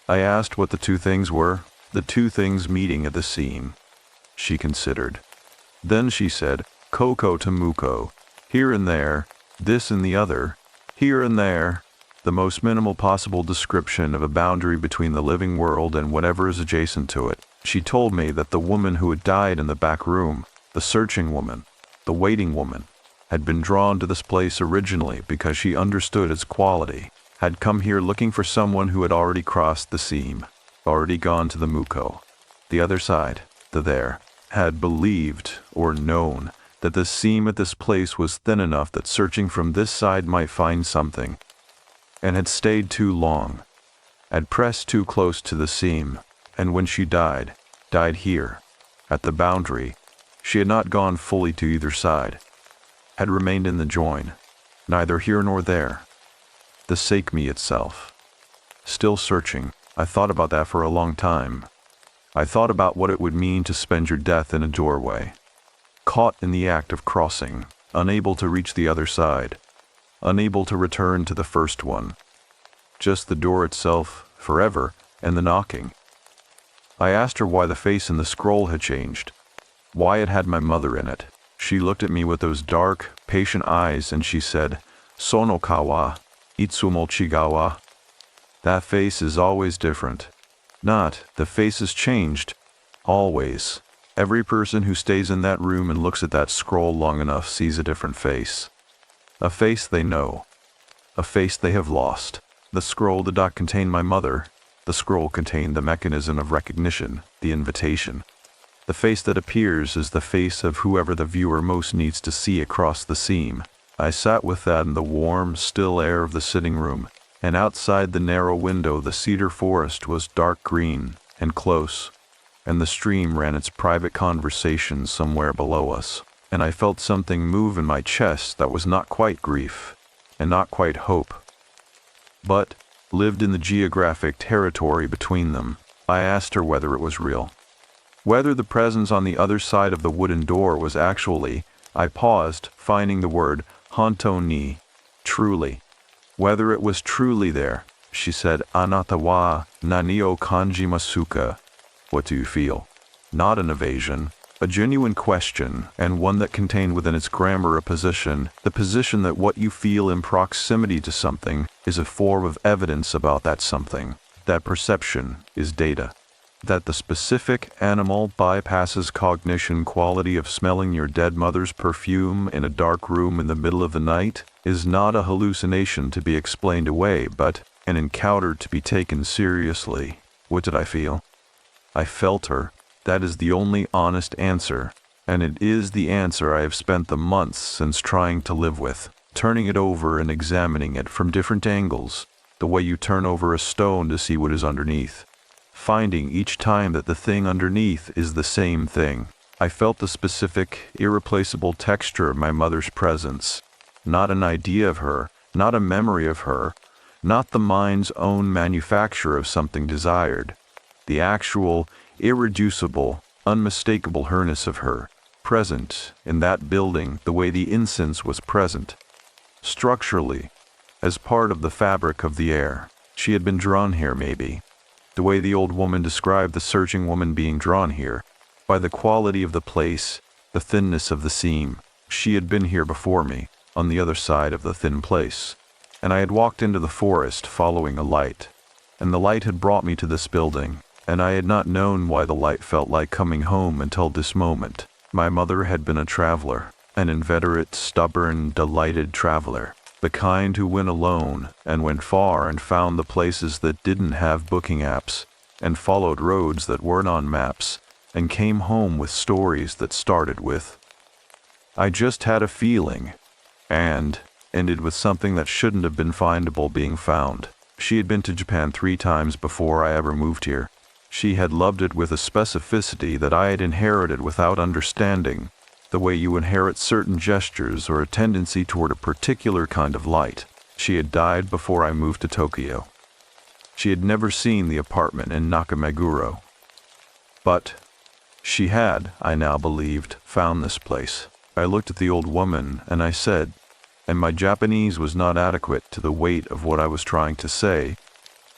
Speaker 2: I asked what the two things were, the two things meeting at the seam. She considered. Then she said, koko to muko, here and there, this and the other, here and there, the most minimal possible description of a boundary between the living world and whatever is adjacent to it. She told me that the woman who had died in the back room, the searching woman, the waiting woman, had been drawn to this place originally because she understood its quality, had come here looking for someone who had already crossed the seam, already gone to the muko, the other side, the there, had believed or known that the seam at this place was thin enough that searching from this side might find something, and had stayed too long, had pressed too close to the seam, and when she died here, at the boundary. She had not gone fully to either side, had remained in the join, neither here nor there. The sakmi itself. Still searching, I thought about that for a long time. I thought about what it would mean to spend your death in a doorway, caught in the act of crossing, unable to reach the other side, unable to return to the first one. Just the door itself, forever, and the knocking. I asked her why the face in the scroll had changed, why it had my mother in it. She looked at me with those dark, patient eyes and she said, Sonokawa, itsumo chigawa. That face is always different. Not, the face is changed. Always. Every person who stays in that room and looks at that scroll long enough sees a different face. A face they know. A face they have lost. The scroll did not contain my mother. The scroll contained the mechanism of recognition, the invitation. The face that appears is the face of whoever the viewer most needs to see across the seam. I sat with that in the warm, still air of the sitting room, and outside the narrow window the cedar forest was dark green and close, and the stream ran its private conversation somewhere below us, and I felt something move in my chest that was not quite grief, and not quite hope, but lived in the geographic territory between them. I asked her whether it was real. Whether the presence on the other side of the wooden door was actually, I paused, finding the word, honto ni, truly. Whether it was truly there. She said, Anata wa nani o kanjimasuka. What do you feel? Not an evasion, a genuine question, and one that contained within its grammar a position, the position that what you feel in proximity to something is a form of evidence about that something. That perception is data. That the specific animal bypasses cognition quality of smelling your dead mother's perfume in a dark room in the middle of the night is not a hallucination to be explained away, but an encounter to be taken seriously. What did I feel? I felt her. That is the only honest answer, and it is the answer I have spent the months since trying to live with, turning it over and examining it from different angles, the way you turn over a stone to see what is underneath, finding each time that the thing underneath is the same thing. I felt the specific, irreplaceable texture of my mother's presence, not an idea of her, not a memory of her, not the mind's own manufacture of something desired, the actual, irreducible, unmistakable herness of her, present in that building the way the incense was present. Structurally, as part of the fabric of the air, she had been drawn here maybe, the way the old woman described the searching woman being drawn here, by the quality of the place, the thinness of the seam. She had been here before me, on the other side of the thin place, and I had walked into the forest following a light, and the light had brought me to this building, and I had not known why the light felt like coming home until this moment. My mother had been a traveler, an inveterate, stubborn, delighted traveler, the kind who went alone and went far and found the places that didn't have booking apps, and followed roads that weren't on maps, and came home with stories that started with, "I just had a feeling," and ended with something that shouldn't have been findable being found. She had been to Japan 3 times before I ever moved here. She had loved it with a specificity that I had inherited without understanding, the way you inherit certain gestures or a tendency toward a particular kind of light. She had died before I moved to Tokyo. She had never seen the apartment in Nakameguro. But she had, I now believed, found this place. I looked at the old woman and I said, and my Japanese was not adequate to the weight of what I was trying to say,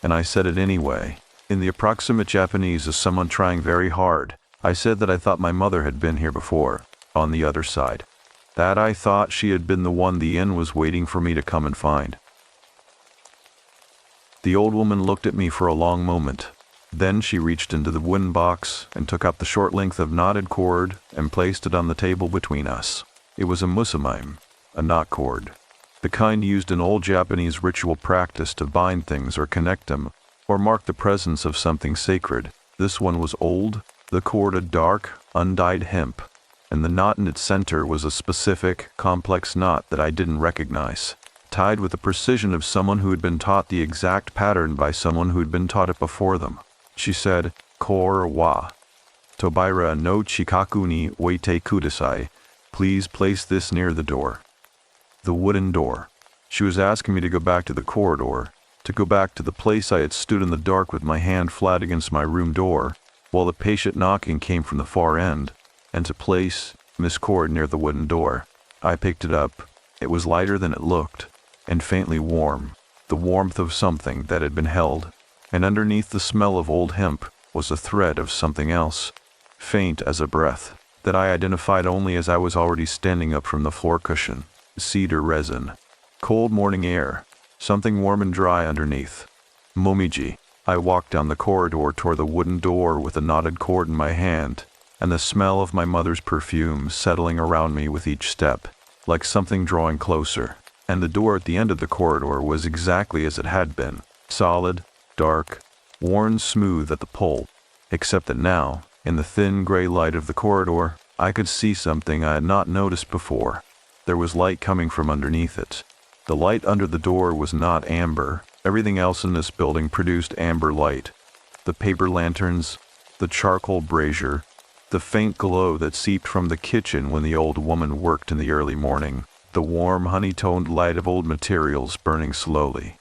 Speaker 2: and I said it anyway. In the approximate Japanese of someone trying very hard, I said that I thought my mother had been here before, on the other side. That I thought she had been the one the inn was waiting for me to come and find. The old woman looked at me for a long moment. Then she reached into the wooden box and took up the short length of knotted cord and placed it on the table between us. It was a musumaime, a knot cord, the kind used in old Japanese ritual practice to bind things or connect them, or mark the presence of something sacred. This one was old, the cord a dark, undyed hemp, and the knot in its center was a specific, complex knot that I didn't recognize, tied with the precision of someone who had been taught the exact pattern by someone who had been taught it before them. She said, "Kor wa Tobaira no chikaku ni oite kudasai. Please place this near the door." The wooden door. She was asking me to go back to the corridor, to go back to the place I had stood in the dark with my hand flat against my room door, while the patient knocking came from the far end, and to place this cord near the wooden door. I picked it up. It was lighter than it looked, and faintly warm, the warmth of something that had been held, and underneath the smell of old hemp was a thread of something else, faint as a breath, that I identified only as I was already standing up from the floor cushion. Cedar resin. Cold morning air. Something warm and dry underneath. Momiji. I walked down the corridor toward the wooden door with a knotted cord in my hand, and the smell of my mother's perfume settling around me with each step, like something drawing closer. And the door at the end of the corridor was exactly as it had been, solid, dark, worn smooth at the pole, except that now, in the thin gray light of the corridor, I could see something I had not noticed before. There was light coming from underneath it. The light under the door was not amber. Everything else in this building produced amber light. The paper lanterns, the charcoal brazier, the faint glow that seeped from the kitchen when the old woman worked in the early morning, the warm honey-toned light of old materials burning slowly.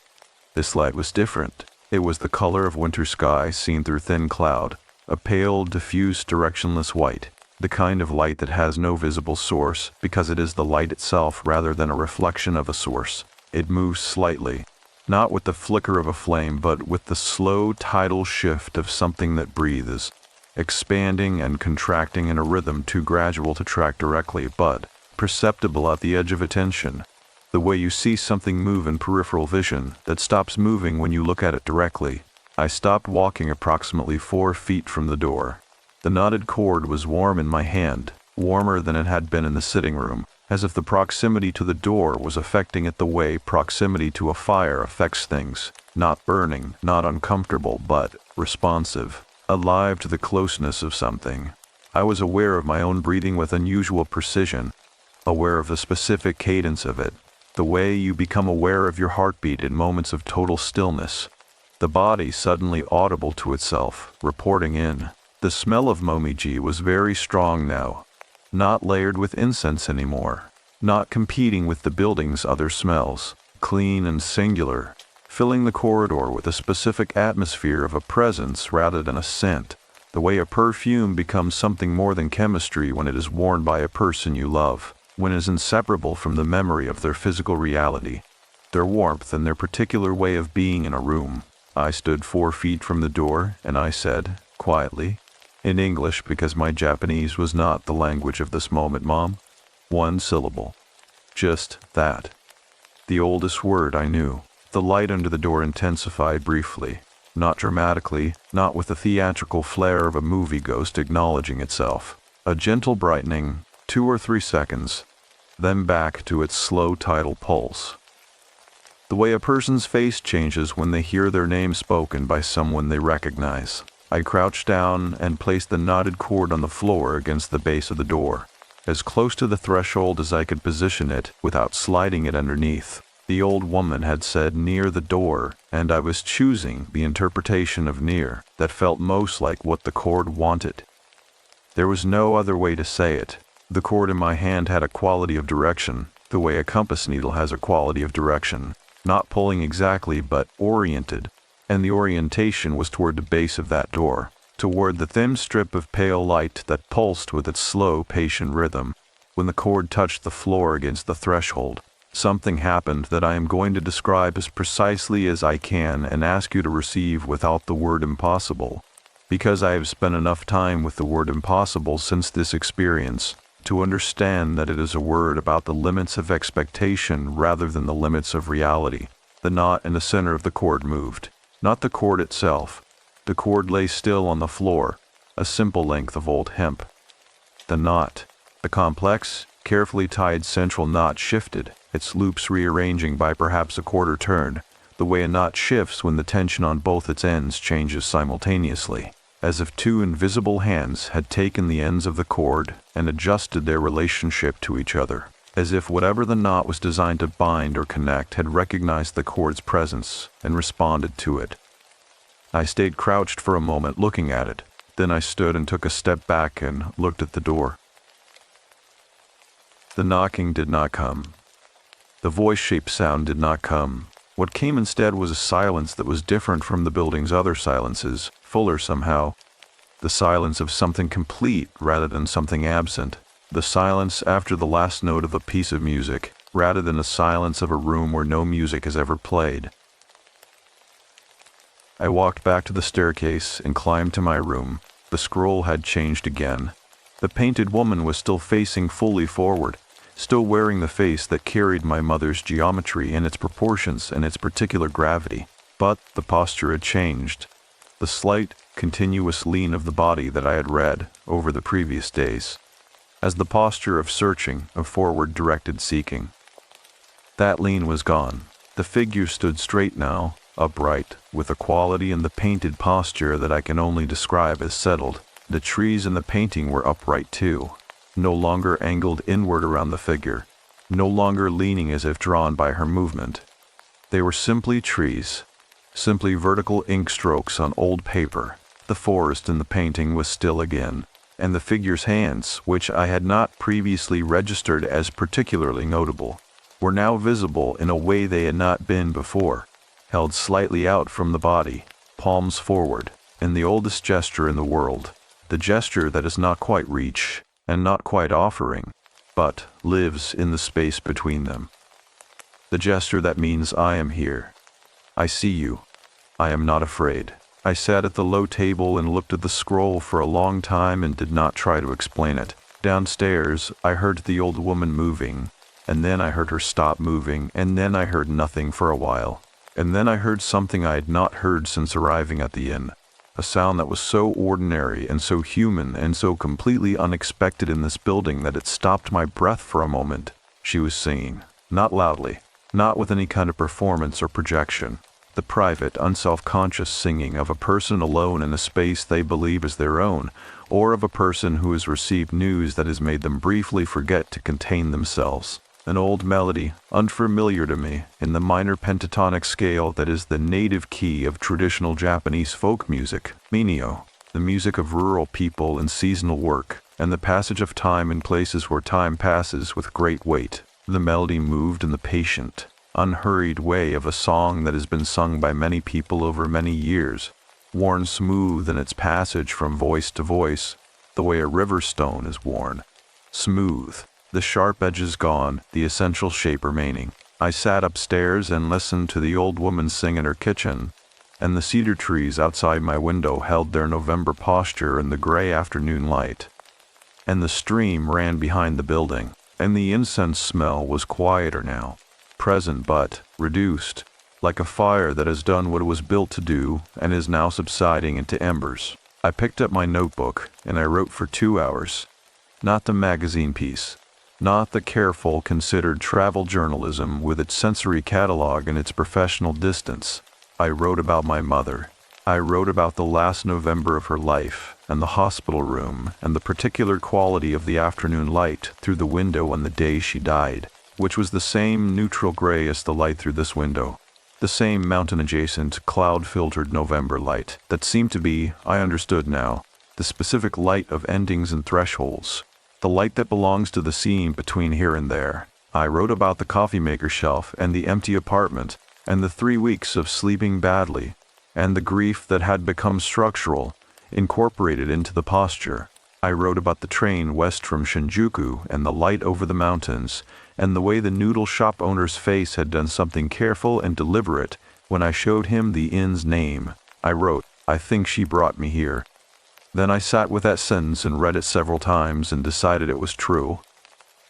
Speaker 2: This light was different. It was the color of winter sky seen through thin cloud, a pale, diffuse, directionless white. The kind of light that has no visible source because it is the light itself rather than a reflection of a source. It moves slightly, not with the flicker of a flame, but with the slow tidal shift of something that breathes, expanding and contracting in a rhythm too gradual to track directly, but perceptible at the edge of attention, the way you see something move in peripheral vision that stops moving when you look at it directly. I stopped walking approximately 4 feet from the door. The knotted cord was warm in my hand, warmer than it had been in the sitting room, as if the proximity to the door was affecting it the way proximity to a fire affects things, Not burning, not uncomfortable, but responsive, alive to the closeness of something. I was aware of my own breathing with unusual precision, aware of the specific cadence of it, the way you become aware of your heartbeat in moments of total stillness. The body suddenly audible to itself, reporting in. The smell of momiji was very strong now, not layered with incense anymore, not competing with the building's other smells, clean and singular, filling the corridor with a specific atmosphere of a presence rather than a scent, the way a perfume becomes something more than chemistry when it is worn by a person you love, when it is inseparable from the memory of their physical reality, their warmth and their particular way of being in a room. I stood 4 feet from the door, and I said, quietly, in English because my Japanese was not the language of this moment, Mom, 1 syllable. Just that. The oldest word I knew. The light under the door intensified briefly, not dramatically, not with the theatrical flair of a movie ghost acknowledging itself. A gentle brightening, 2 or 3 seconds, then back to its slow tidal pulse. The way a person's face changes when they hear their name spoken by someone they recognize. I crouched down and placed the knotted cord on the floor against the base of the door, as close to the threshold as I could position it without sliding it underneath. The old woman had said near the door, and I was choosing the interpretation of near that felt most like what the cord wanted. There was no other way to say it. The cord in my hand had a quality of direction, the way a compass needle has a quality of direction, not pulling exactly but oriented, and the orientation was toward the base of that door, toward the thin strip of pale light that pulsed with its slow, patient rhythm. When the cord touched the floor against the threshold, something happened that I am going to describe as precisely as I can and ask you to receive without the word impossible, because I have spent enough time with the word impossible since this experience to understand that it is a word about the limits of expectation rather than the limits of reality. The knot in the center of the cord moved. Not the cord itself. The cord lay still on the floor, a simple length of old hemp. The knot, the complex, carefully tied central knot shifted, its loops rearranging by perhaps a quarter turn, the way a knot shifts when the tension on both its ends changes simultaneously, as if 2 invisible hands had taken the ends of the cord and adjusted their relationship to each other, as if whatever the knot was designed to bind or connect had recognized the cord's presence and responded to it. I stayed crouched for a moment looking at it, then I stood and took a step back and looked at the door. The knocking did not come. The voice-shaped sound did not come. What came instead was a silence that was different from the building's other silences, fuller somehow. The silence of something complete rather than something absent. The silence after the last note of a piece of music, rather than the silence of a room where no music has ever played. I walked back to the staircase and climbed to my room. The scroll had changed again. The painted woman was still facing fully forward, still wearing the face that carried my mother's geometry in its proportions and its particular gravity. But the posture had changed. The slight, continuous lean of the body that I had read over the previous days, as the posture of searching, of forward-directed seeking. That lean was gone. The figure stood straight now, upright, with a quality in the painted posture that I can only describe as settled. The trees in the painting were upright too, no longer angled inward around the figure, no longer leaning as if drawn by her movement. They were simply trees, simply vertical ink strokes on old paper. The forest in the painting was still again, and the figure's hands, which I had not previously registered as particularly notable, were now visible in a way they had not been before, held slightly out from the body, palms forward, in the oldest gesture in the world, the gesture that is not quite reach, and not quite offering, but lives in the space between them. The gesture that means I am here. I see you. I am not afraid. I sat at the low table and looked at the scroll for a long time and did not try to explain it. Downstairs, I heard the old woman moving, and then I heard her stop moving, and then I heard nothing for a while. And then I heard something I had not heard since arriving at the inn. A sound that was so ordinary and so human and so completely unexpected in this building that it stopped my breath for a moment. She was singing, not loudly, not with any kind of performance or projection, the private, unself-conscious singing of a person alone in a space they believe is their own, or of a person who has received news that has made them briefly forget to contain themselves. An old melody, unfamiliar to me, in the minor pentatonic scale that is the native key of traditional Japanese folk music, minyo, the music of rural people and seasonal work, and the passage of time in places where time passes with great weight. The melody moved in the patient, unhurried way of a song that has been sung by many people over many years, worn smooth in its passage from voice to voice, the way a river stone is worn. Smooth, the sharp edges gone, the essential shape remaining. I sat upstairs and listened to the old woman sing in her kitchen, and the cedar trees outside my window held their November posture in the gray afternoon light. And the stream ran behind the building, and the incense smell was quieter now, present but reduced, like a fire that has done what it was built to do and is now subsiding into embers. I picked up my notebook, and I wrote for 2 hours. Not the magazine piece, not the careful, considered travel journalism with its sensory catalog and its professional distance. I wrote about my mother. I wrote about the last November of her life, and the hospital room, and the particular quality of the afternoon light through the window on the day she died, which was the same neutral gray as the light through this window. The same mountain-adjacent, cloud-filtered November light that seemed to be, I understood now, the specific light of endings and thresholds, the light that belongs to the seam between here and there. I wrote about the coffee maker shelf and the empty apartment and the 3 weeks of sleeping badly and the grief that had become structural, incorporated into the posture. I wrote about the train west from Shinjuku and the light over the mountains and the way the noodle shop owner's face had done something careful and deliberate when I showed him the inn's name. I wrote, "I think she brought me here." Then I sat with that sentence and read it several times and decided it was true.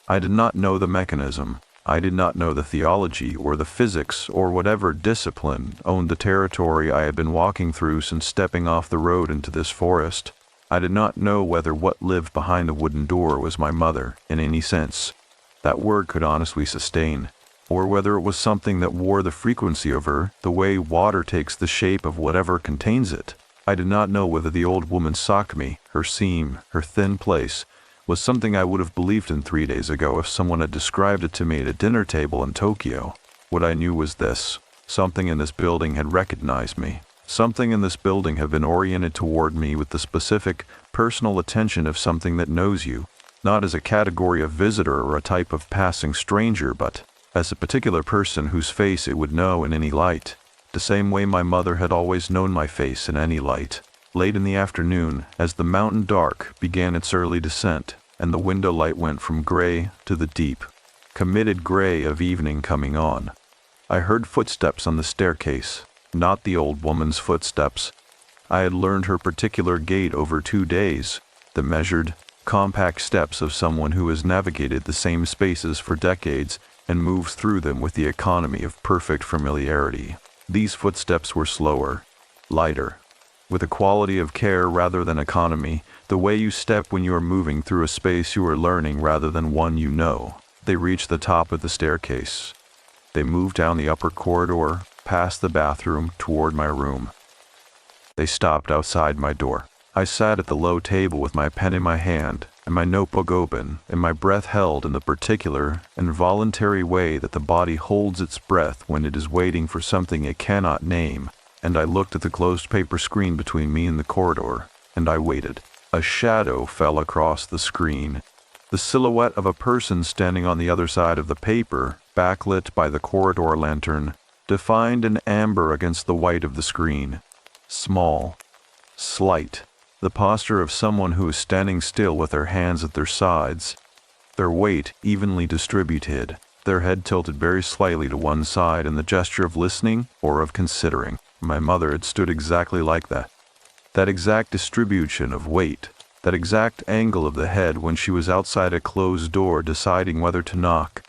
Speaker 2: I did not know the mechanism. I did not know the theology or the physics or whatever discipline owned the territory I had been walking through since stepping off the road into this forest. I did not know whether what lived behind the wooden door was my mother, in any sense that word could honestly sustain, or whether it was something that wore the frequency of her, the way water takes the shape of whatever contains it. I did not know whether the old woman socked me, her seam, her thin place, was something I would have believed in 3 days ago if someone had described it to me at a dinner table in Tokyo. What I knew was this: something in this building had recognized me. Something in this building had been oriented toward me with the specific, personal attention of something that knows you, not as a category of visitor or a type of passing stranger, but as a particular person whose face it would know in any light. The same way my mother had always known my face in any light. Late in the afternoon, as the mountain dark began its early descent, and the window light went from gray to the deep, committed gray of evening coming on, I heard footsteps on the staircase, not the old woman's footsteps. I had learned her particular gait over 2 days, the measured, compact steps of someone who has navigated the same spaces for decades and moves through them with the economy of perfect familiarity. These footsteps were slower, lighter, with a quality of care rather than economy, the way you step when you are moving through a space you are learning rather than one you know. They reached the top of the staircase. They moved down the upper corridor, past the bathroom, toward my room. They stopped outside my door. I sat at the low table with my pen in my hand and my notebook open, and my breath held in the particular, involuntary way that the body holds its breath when it is waiting for something it cannot name. And I looked at the closed paper screen between me and the corridor, and I waited. A shadow fell across the screen. The silhouette of a person standing on the other side of the paper, backlit by the corridor lantern, defined in amber against the white of the screen. Small, slight, the posture of someone who is standing still with their hands at their sides, their weight evenly distributed, their head tilted very slightly to one side in the gesture of listening or of considering. My mother had stood exactly like that. That exact distribution of weight, that exact angle of the head when she was outside a closed door deciding whether to knock.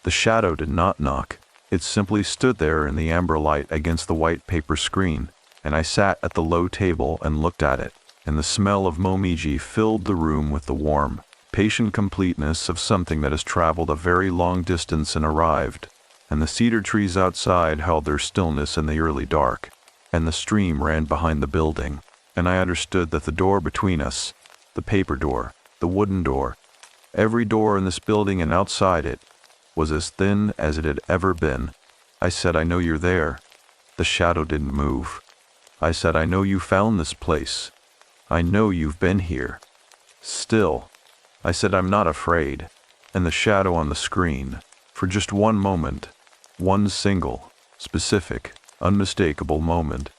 Speaker 2: The shadow did not knock. It simply stood there in the amber light against the white paper screen, and I sat at the low table and looked at it, and the smell of momiji filled the room with the warm, patient completeness of something that has traveled a very long distance and arrived. and the cedar trees outside held their stillness in the early dark, and the stream ran behind the building, and I understood that the door between us, the paper door, the wooden door, every door in this building and outside it, was as thin as it had ever been. I said, I know you're there. The shadow didn't move. I said, I know you found this place. I know you've been here. Still, I said, I'm not afraid. And the shadow on the screen, for just one moment, one single, specific, unmistakable moment,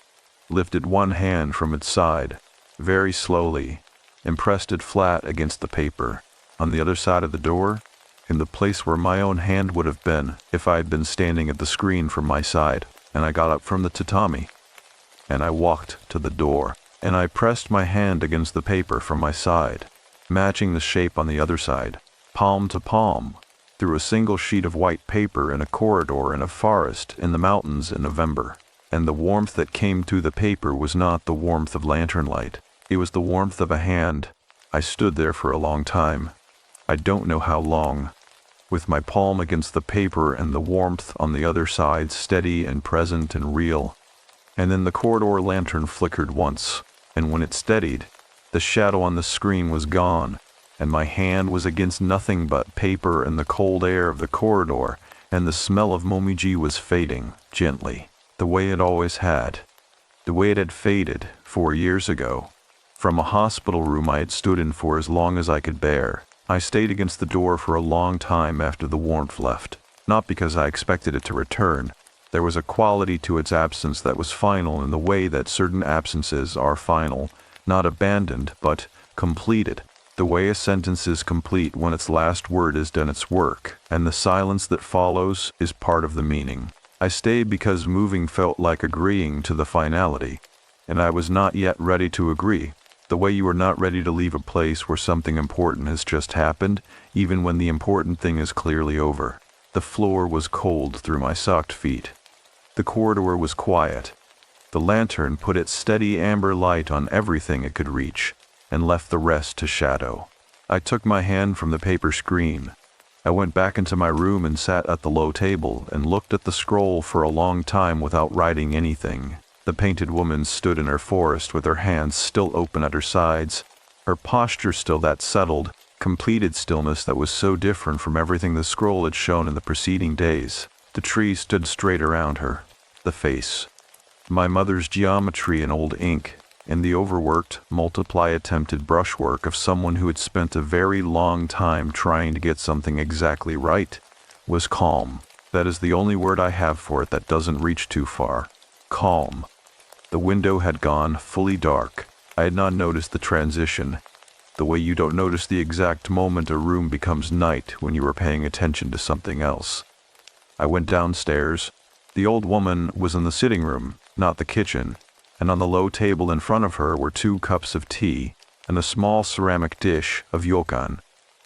Speaker 2: lifted one hand from its side, very slowly, and pressed it flat against the paper, on the other side of the door, in the place where my own hand would have been if I had been standing at the screen from my side. And I got up from the tatami, and I walked to the door, and I pressed my hand against the paper from my side, matching the shape on the other side, palm to palm, through a single sheet of white paper in a corridor in a forest in the mountains in November. And the warmth that came through the paper was not the warmth of lantern light. It was the warmth of a hand. I stood there for a long time. I don't know how long, with my palm against the paper and the warmth on the other side steady and present and real. And then the corridor lantern flickered once, and when it steadied, the shadow on the screen was gone, and my hand was against nothing but paper and the cold air of the corridor, and the smell of momiji was fading, gently, the way it always had, the way it had faded 4 years ago, from a hospital room I had stood in for as long as I could bear. I stayed against the door for a long time after the warmth left, not because I expected it to return. There was a quality to its absence that was final in the way that certain absences are final, not abandoned, but completed. The way a sentence is complete when its last word has done its work, and the silence that follows is part of the meaning. I stayed because moving felt like agreeing to the finality, and I was not yet ready to agree. The way you are not ready to leave a place where something important has just happened, even when the important thing is clearly over. The floor was cold through my socked feet. The corridor was quiet. The lantern put its steady amber light on everything it could reach, and left the rest to shadow. I took my hand from the paper screen. I went back into my room and sat at the low table and looked at the scroll for a long time without writing anything. The painted woman stood in her forest with her hands still open at her sides, her posture still that settled, completed stillness that was so different from everything the scroll had shown in the preceding days. The trees stood straight around her. The face. My mother's geometry in old ink, and the overworked, multiply-attempted brushwork of someone who had spent a very long time trying to get something exactly right, was calm. That is the only word I have for it that doesn't reach too far. Calm. The window had gone fully dark. I had not noticed the transition, the way you don't notice the exact moment a room becomes night when you are paying attention to something else. I went downstairs. The old woman was in the sitting room, not the kitchen, and on the low table in front of her were 2 cups of tea and a small ceramic dish of yokan,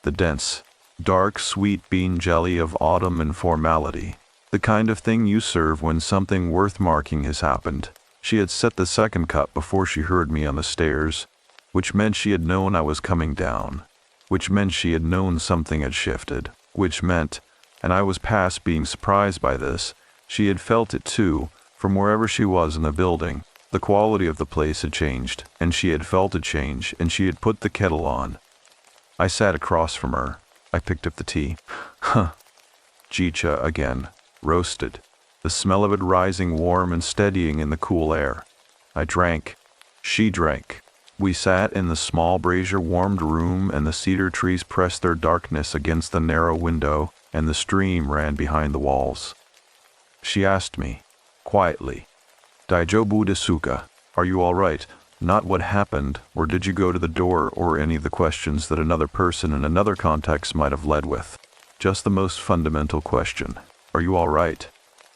Speaker 2: the dense, dark, sweet bean jelly of autumn and formality, the kind of thing you serve when something worth marking has happened. She had set the second cup before she heard me on the stairs, which meant she had known I was coming down, which meant she had known something had shifted, which meant, and I was past being surprised by this, she had felt it too, from wherever she was in the building. The quality of the place had changed, and she had felt it change, and she had put the kettle on. I sat across from her. I picked up the tea. Jicha again, roasted, the smell of it rising warm and steadying in the cool air. I drank. She drank. We sat in the small brazier-warmed room, and the cedar trees pressed their darkness against the narrow window, and the stream ran behind the walls. She asked me, quietly, "Daijobu desuka? Are you all right?" Not what happened, or did you go to the door, or any of the questions that another person in another context might have led with. Just the most fundamental question. Are you all right?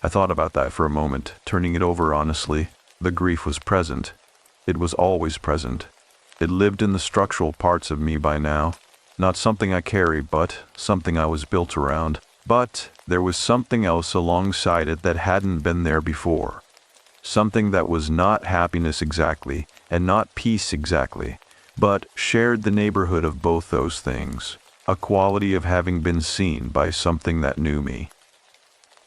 Speaker 2: I thought about that for a moment, turning it over honestly. The grief was present. It was always present. It lived in the structural parts of me by now. Not something I carry, but something I was built around. But there was something else alongside it that hadn't been there before. Something that was not happiness exactly, and not peace exactly, but shared the neighborhood of both those things. A quality of having been seen by something that knew me.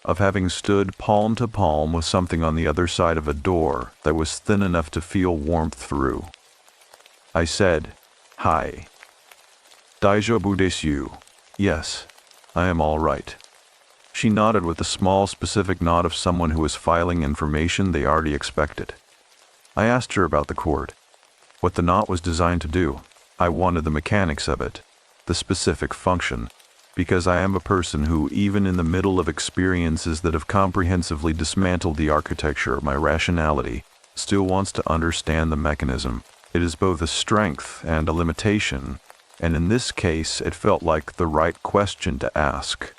Speaker 2: of having stood palm to palm with something on the other side of a door that was thin enough to feel warmth through. I said, "Hi. Daijoubu desu?" "Yes, I am all right." She nodded with the small, specific nod of someone who was filing information they already expected. I asked her about the cord, what the knot was designed to do. I wanted the mechanics of it, the specific function, because I am a person who, even in the middle of experiences that have comprehensively dismantled the architecture of my rationality, still wants to understand the mechanism. It is both a strength and a limitation, and in this case it felt like the right question to ask.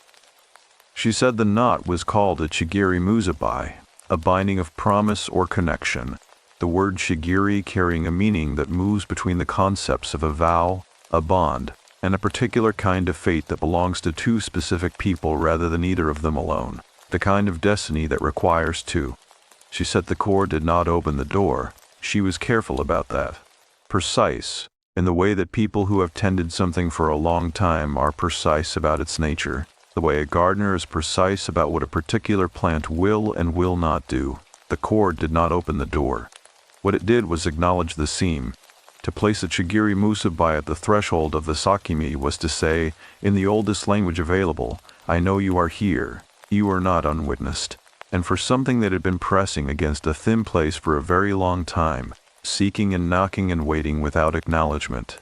Speaker 2: She said the knot was called a Chigiri Muzabai, a binding of promise or connection, the word Chigiri carrying a meaning that moves between the concepts of a vow, a bond, and a particular kind of fate that belongs to two specific people rather than either of them alone, the kind of destiny that requires two. She said the cord did not open the door. She was careful about that. Precise, in the way that people who have tended something for a long time are precise about its nature, the way a gardener is precise about what a particular plant will and will not do. The cord did not open the door. What it did was acknowledge the seam. To place a Chigiri Musabai at the threshold of the Sakimi was to say, in the oldest language available, "I know you are here. You are not unwitnessed." And for something that had been pressing against a thin place for a very long time, seeking and knocking and waiting without acknowledgement,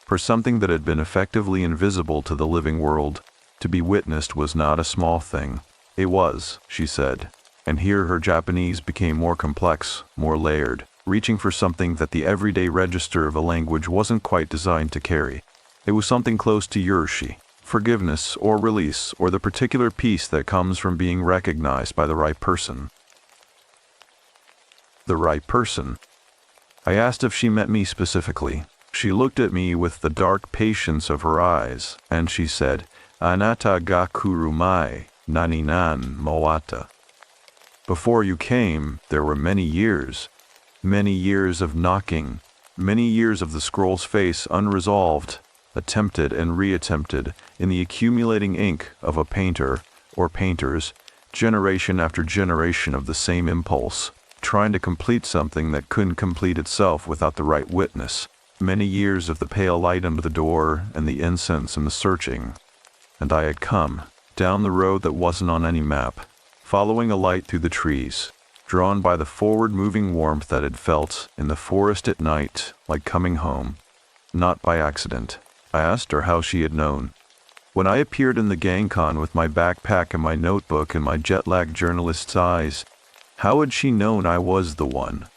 Speaker 2: for something that had been effectively invisible to the living world, to be witnessed was not a small thing. It was, she said, and here her Japanese became more complex, more layered, reaching for something that the everyday register of a language wasn't quite designed to carry. It was something close to yurshi, forgiveness or release, or the particular peace that comes from being recognized by the right person. The right person. I asked if she meant me specifically. She looked at me with the dark patience of her eyes, and she said, "Anata ga kurumai, naninan moata." Before you came, there were many years of knocking, many years of the scroll's face unresolved, attempted and reattempted in the accumulating ink of a painter, or painters, generation after generation of the same impulse, trying to complete something that couldn't complete itself without the right witness, many years of the pale light under the door and the incense and the searching. And I had come, down the road that wasn't on any map, following a light through the trees, drawn by the forward-moving warmth that had felt in the forest at night like coming home, not by accident. I asked her how she had known. When I appeared in the Gangkon with my backpack and my notebook and my jet-lagged journalist's eyes, how had she known I was the one?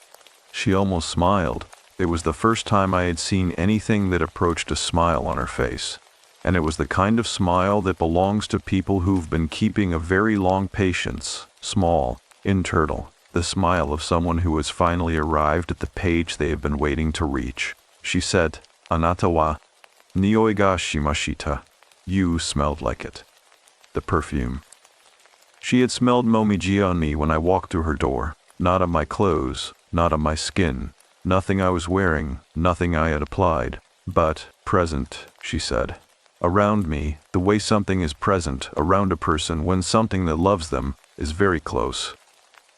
Speaker 2: She almost smiled. It was the first time I had seen anything that approached a smile on her face. And it was the kind of smile that belongs to people who've been keeping a very long patience, small, internal, the smile of someone who has finally arrived at the page they have been waiting to reach. She said, "Anata wa nioi ga shimashita." You smelled like it. The perfume. She had smelled momiji on me when I walked through her door, not on my clothes, not on my skin, nothing I was wearing, nothing I had applied, but present, she said. Around me, the way something is present around a person when something that loves them is very close.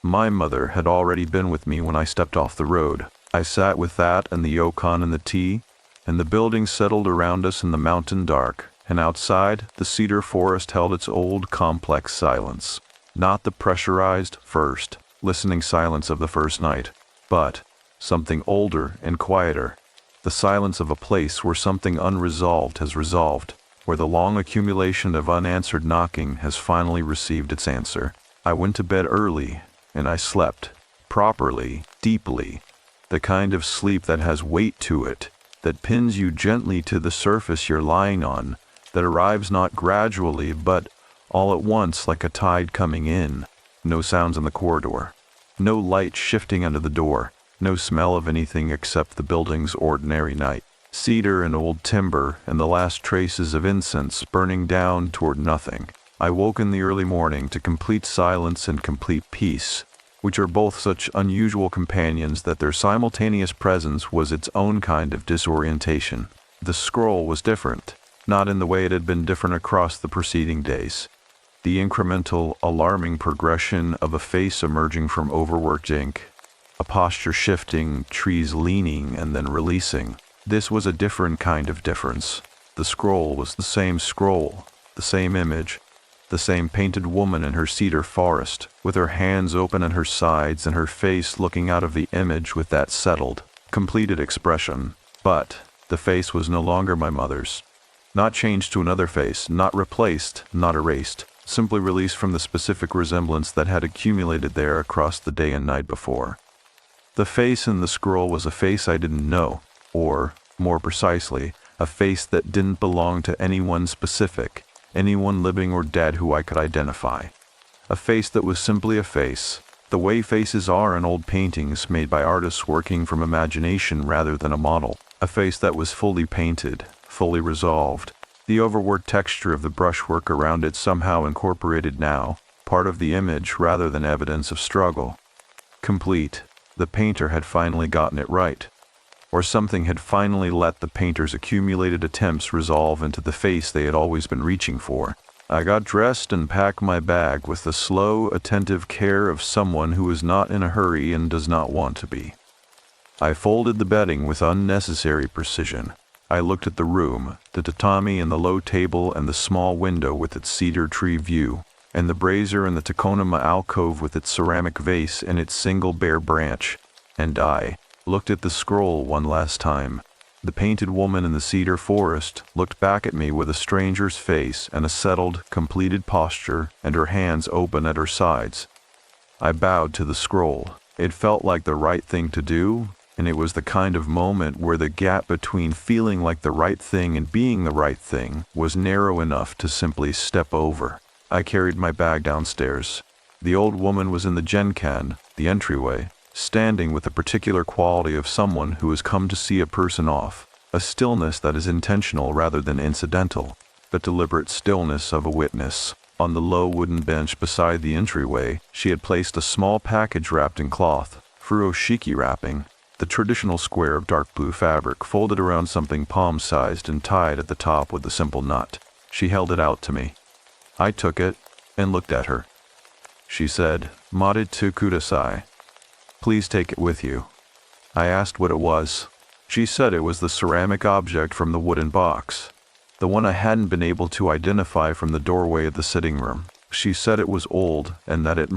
Speaker 2: My mother had already been with me when I stepped off the road. I sat with that and the yokon and the tea, and the buildings settled around us in the mountain dark, and outside, the cedar forest held its old, complex silence. Not the pressurized, first, listening silence of the first night, but something older and quieter. The silence of a place where something unresolved has resolved, where the long accumulation of unanswered knocking has finally received its answer. I went to bed early, and I slept, properly, deeply, the kind of sleep that has weight to it, that pins you gently to the surface you're lying on, that arrives not gradually but all at once like a tide coming in. No sounds in the corridor, no light shifting under the door, no smell of anything except the building's ordinary night. Cedar and old timber and the last traces of incense burning down toward nothing. I woke in the early morning to complete silence and complete peace, which are both such unusual companions that their simultaneous presence was its own kind of disorientation. The scroll was different, not in the way it had been different across the preceding days. The incremental, alarming progression of a face emerging from overworked ink, a posture shifting, trees leaning and then releasing. This was a different kind of difference. The scroll was the same scroll, the same image, the same painted woman in her cedar forest, with her hands open at her sides and her face looking out of the image with that settled, completed expression. But the face was no longer my mother's. Not changed to another face, not replaced, not erased, simply released from the specific resemblance that had accumulated there across the day and night before. The face in the scroll was a face I didn't know, or, more precisely, a face that didn't belong to anyone specific, anyone living or dead who I could identify. A face that was simply a face, the way faces are in old paintings made by artists working from imagination rather than a model. A face that was fully painted, fully resolved. The overworked texture of the brushwork around it somehow incorporated now, part of the image rather than evidence of struggle. Complete. The painter had finally gotten it right. Or something had finally let the painter's accumulated attempts resolve into the face they had always been reaching for. I got dressed and packed my bag with the slow, attentive care of someone who is not in a hurry and does not want to be. I folded the bedding with unnecessary precision. I looked at the room, the tatami and the low table and the small window with its cedar tree view, and the brazier and the tokonoma alcove with its ceramic vase and its single bare branch, and I looked at the scroll one last time. The painted woman in the cedar forest looked back at me with a stranger's face and a settled, completed posture and her hands open at her sides. I bowed to the scroll. It felt like the right thing to do, and it was the kind of moment where the gap between feeling like the right thing and being the right thing was narrow enough to simply step over. I carried my bag downstairs. The old woman was in the genkan, the entryway, standing with a particular quality of someone who has come to see a person off, a stillness that is intentional rather than incidental, the deliberate stillness of a witness. On the low wooden bench beside the entryway, she had placed a small package wrapped in cloth, furoshiki wrapping, the traditional square of dark blue fabric folded around something palm-sized and tied at the top with a simple knot. She held it out to me. I took it and looked at her. She said, "Maritu kudasai. Please take it with you." I asked what it was. She said it was the ceramic object from the wooden box, the one I hadn't been able to identify from the doorway of the sitting room. She said it was old and that it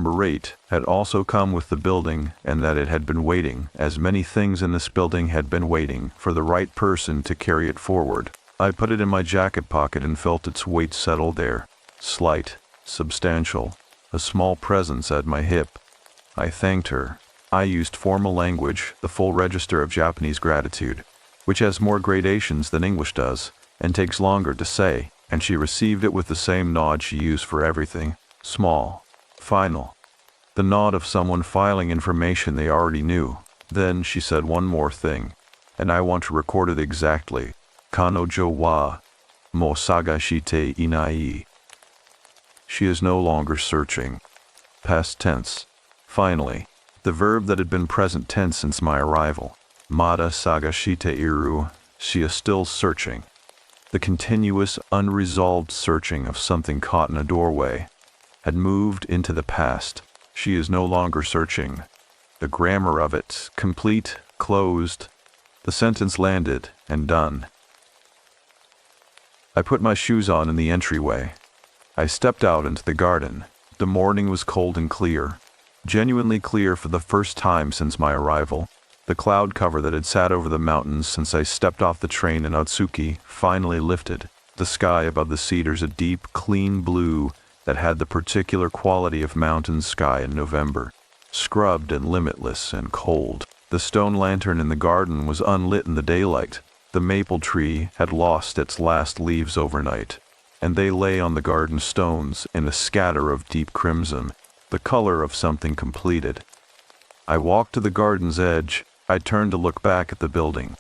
Speaker 2: had also come with the building and that it had been waiting, as many things in this building had been waiting, for the right person to carry it forward. I put it in my jacket pocket and felt its weight settle there. Slight, substantial, a small presence at my hip. I thanked her. I used formal language, the full register of Japanese gratitude, which has more gradations than English does, and takes longer to say, and she received it with the same nod she used for everything, small, final. The nod of someone filing information they already knew. Then she said one more thing, and I want to record it exactly. Kanojo wa mo sagashite inai. She is no longer searching. Past tense. Finally. The verb that had been present tense since my arrival. Mada sagashite iru. She is still searching. The continuous, unresolved searching of something caught in a doorway had moved into the past. She is no longer searching. The grammar of it, complete, closed. The sentence landed and done. I put my shoes on in the entryway. I stepped out into the garden. The morning was cold and clear. Genuinely clear for the first time since my arrival. The cloud cover that had sat over the mountains since I stepped off the train in Otsuki finally lifted. The sky above the cedars a deep, clean blue that had the particular quality of mountain sky in November. Scrubbed and limitless and cold. The stone lantern in the garden was unlit in the daylight. The maple tree had lost its last leaves overnight, and they lay on the garden stones in a scatter of deep crimson, the color of something completed. I walked to the garden's edge. I turned to look back at the building.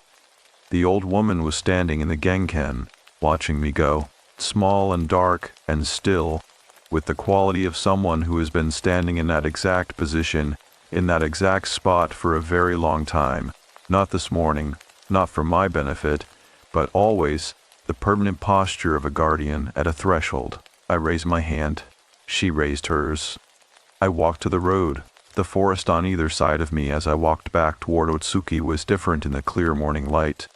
Speaker 2: The old woman was standing in the genkan, watching me go, small and dark and still, with the quality of someone who has been standing in that exact position, in that exact spot for a very long time. Not this morning, not for my benefit, but always the permanent posture of a guardian at a threshold. I raised my hand. She raised hers. I walked to the road. The forest on either side of me as I walked back toward Otsuki was different in the clear morning light.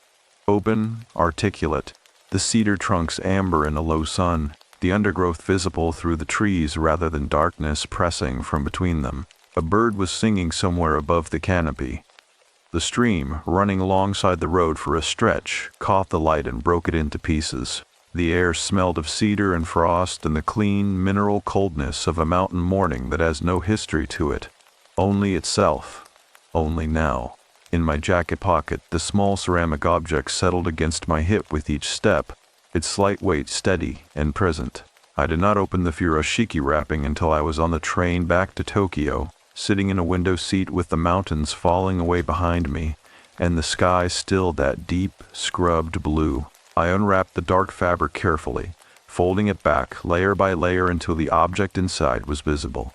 Speaker 2: Open, articulate, the cedar trunks amber in a low sun, the undergrowth visible through the trees rather than darkness pressing from between them. A bird was singing somewhere above the canopy. The stream, running alongside the road for a stretch, caught the light and broke it into pieces. The air smelled of cedar and frost and the clean, mineral coldness of a mountain morning that has no history to it. Only itself. Only now. In my jacket pocket, the small ceramic object settled against my hip with each step, its slight weight steady and present. I did not open the furoshiki wrapping until I was on the train back to Tokyo, sitting in a window seat with the mountains falling away behind me, and the sky still that deep, scrubbed blue. I unwrapped the dark fabric carefully, folding it back layer by layer until the object inside was visible.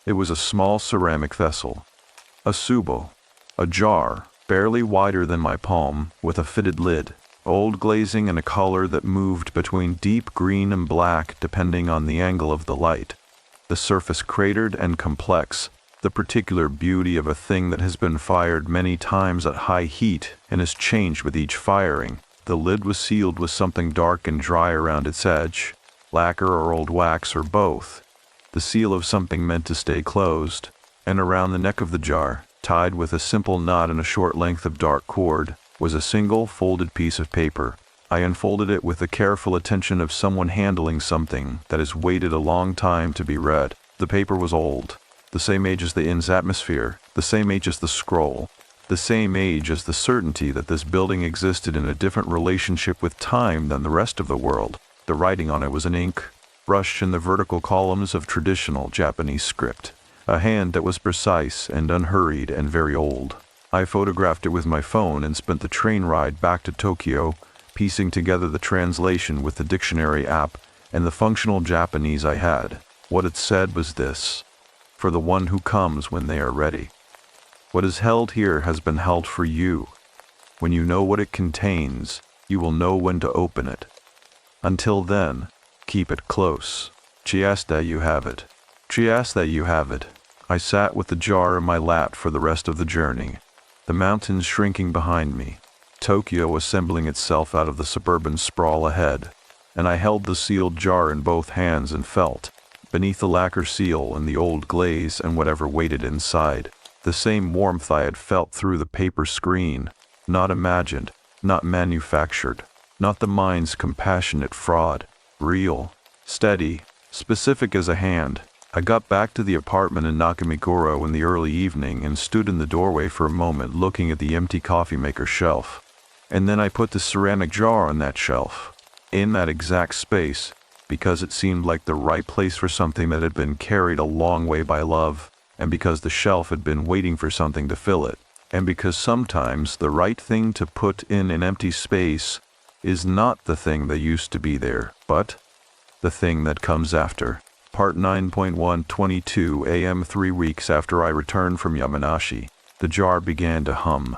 Speaker 2: It was a small ceramic vessel, a tsubo, a jar, barely wider than my palm, with a fitted lid, old glazing and a color that moved between deep green and black depending on the angle of the light. The surface cratered and complex, the particular beauty of a thing that has been fired many times at high heat and has changed with each firing. The lid was sealed with something dark and dry around its edge, lacquer or old wax or both, the seal of something meant to stay closed, and around the neck of the jar, tied with a simple knot and a short length of dark cord, was a single folded piece of paper. I unfolded it with the careful attention of someone handling something that has waited a long time to be read. The paper was old, the same age as the inn's atmosphere, the same age as the scroll, the same age as the certainty that this building existed in a different relationship with time than the rest of the world. The writing on it was in ink, brushed in the vertical columns of traditional Japanese script, a hand that was precise and unhurried and very old. I photographed it with my phone and spent the train ride back to Tokyo, piecing together the translation with the dictionary app and the functional Japanese I had. What it said was this: for the one who comes when they are ready. What is held here has been held for you. When you know what it contains, you will know when to open it. Until then, keep it close. Chiasta, you have it. Chiasta, you have it. I sat with the jar in my lap for the rest of the journey, the mountains shrinking behind me, Tokyo assembling itself out of the suburban sprawl ahead, and I held the sealed jar in both hands and felt, beneath the lacquer seal and the old glaze and whatever waited inside, the same warmth I had felt through the paper screen, not imagined, not manufactured, not the mind's compassionate fraud, real, steady, specific as a hand. I got back to the apartment in Nakamigoro in the early evening and stood in the doorway for a moment looking at the empty coffee maker shelf. And then I put the ceramic jar on that shelf, in that exact space, because it seemed like the right place for something that had been carried a long way by love, and because the shelf had been waiting for something to fill it, and because sometimes the right thing to put in an empty space is not the thing that used to be there, but the thing that comes after. Part 9.122 a.m. 3 weeks after I returned from Yamanashi, the jar began to hum.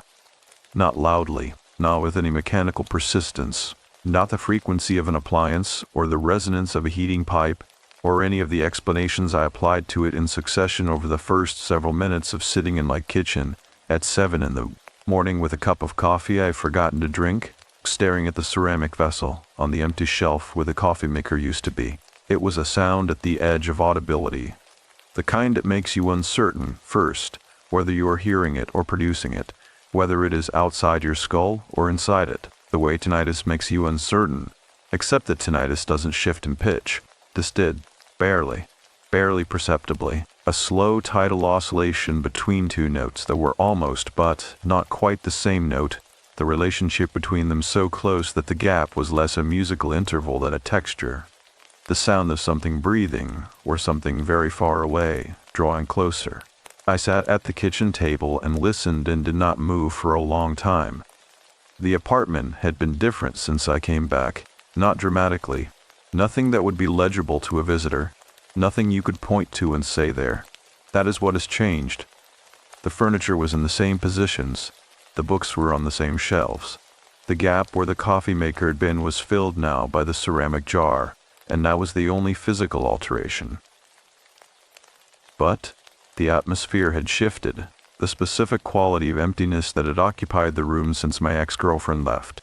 Speaker 2: Not loudly, not with any mechanical persistence, not the frequency of an appliance or the resonance of a heating pipe, or any of the explanations I applied to it in succession over the first several minutes of sitting in my kitchen at 7 in the morning with a cup of coffee I had forgotten to drink, staring at the ceramic vessel on the empty shelf where the coffee maker used to be. It was a sound at the edge of audibility, the kind that makes you uncertain, first, whether you are hearing it or producing it, whether it is outside your skull or inside it, the way tinnitus makes you uncertain, except that tinnitus doesn't shift in pitch. This did, barely perceptibly, a slow tidal oscillation between two notes that were almost but not quite the same note, the relationship between them so close that the gap was less a musical interval than a texture. The sound of something breathing, or something very far away, drawing closer. I sat at the kitchen table and listened and did not move for a long time. The apartment had been different since I came back, not dramatically, nothing that would be legible to a visitor, nothing you could point to and say there. That is what has changed. The furniture was in the same positions, the books were on the same shelves. The gap where the coffee maker had been was filled now by the ceramic jar, and that was the only physical alteration. But the atmosphere had shifted, the specific quality of emptiness that had occupied the room since my ex-girlfriend left.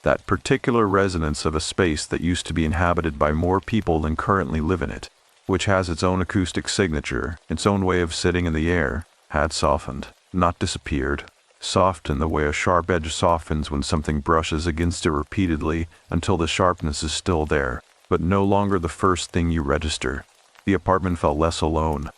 Speaker 2: That particular resonance of a space that used to be inhabited by more people than currently live in it, which has its own acoustic signature, its own way of sitting in the air, had softened, not disappeared. Soft in the way a sharp edge softens when something brushes against it repeatedly until the sharpness is still there, but no longer the first thing you register. The apartment felt less alone.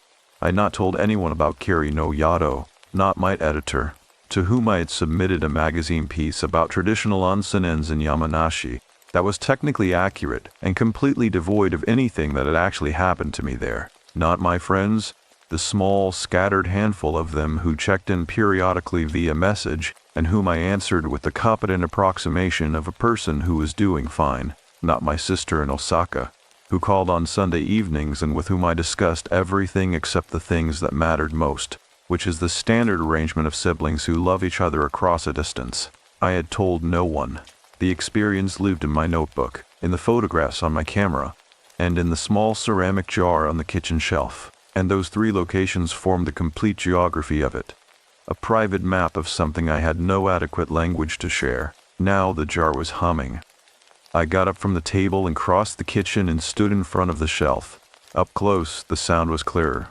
Speaker 2: I had not told anyone about Kiri no Yado, not my editor, to whom I had submitted a magazine piece about traditional onsenens in Yamanashi that was technically accurate and completely devoid of anything that had actually happened to me there. Not my friends, the small, scattered handful of them who checked in periodically via message and whom I answered with the competent approximation of a person who was doing fine. Not my sister in Osaka, who called on Sunday evenings and with whom I discussed everything except the things that mattered most, which is the standard arrangement of siblings who love each other across a distance. I had told no one. The experience lived in my notebook, in the photographs on my camera, and in the small ceramic jar on the kitchen shelf. And those 3 locations formed the complete geography of it. A private map of something I had no adequate language to share. Now the jar was humming. I got up from the table and crossed the kitchen and stood in front of the shelf. Up close, the sound was clearer.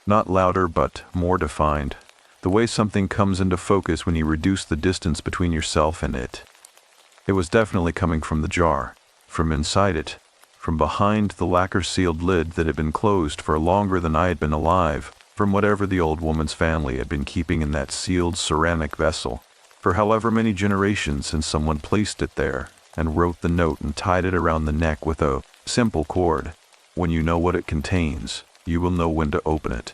Speaker 2: Not louder, but more defined. The way something comes into focus when you reduce the distance between yourself and it. It was definitely coming from the jar, from inside it, from behind the lacquer-sealed lid that had been closed for longer than I had been alive, from whatever the old woman's family had been keeping in that sealed ceramic vessel, for however many generations since someone placed it there, and wrote the note and tied it around the neck with a simple cord. When you know what it contains, you will know when to open it.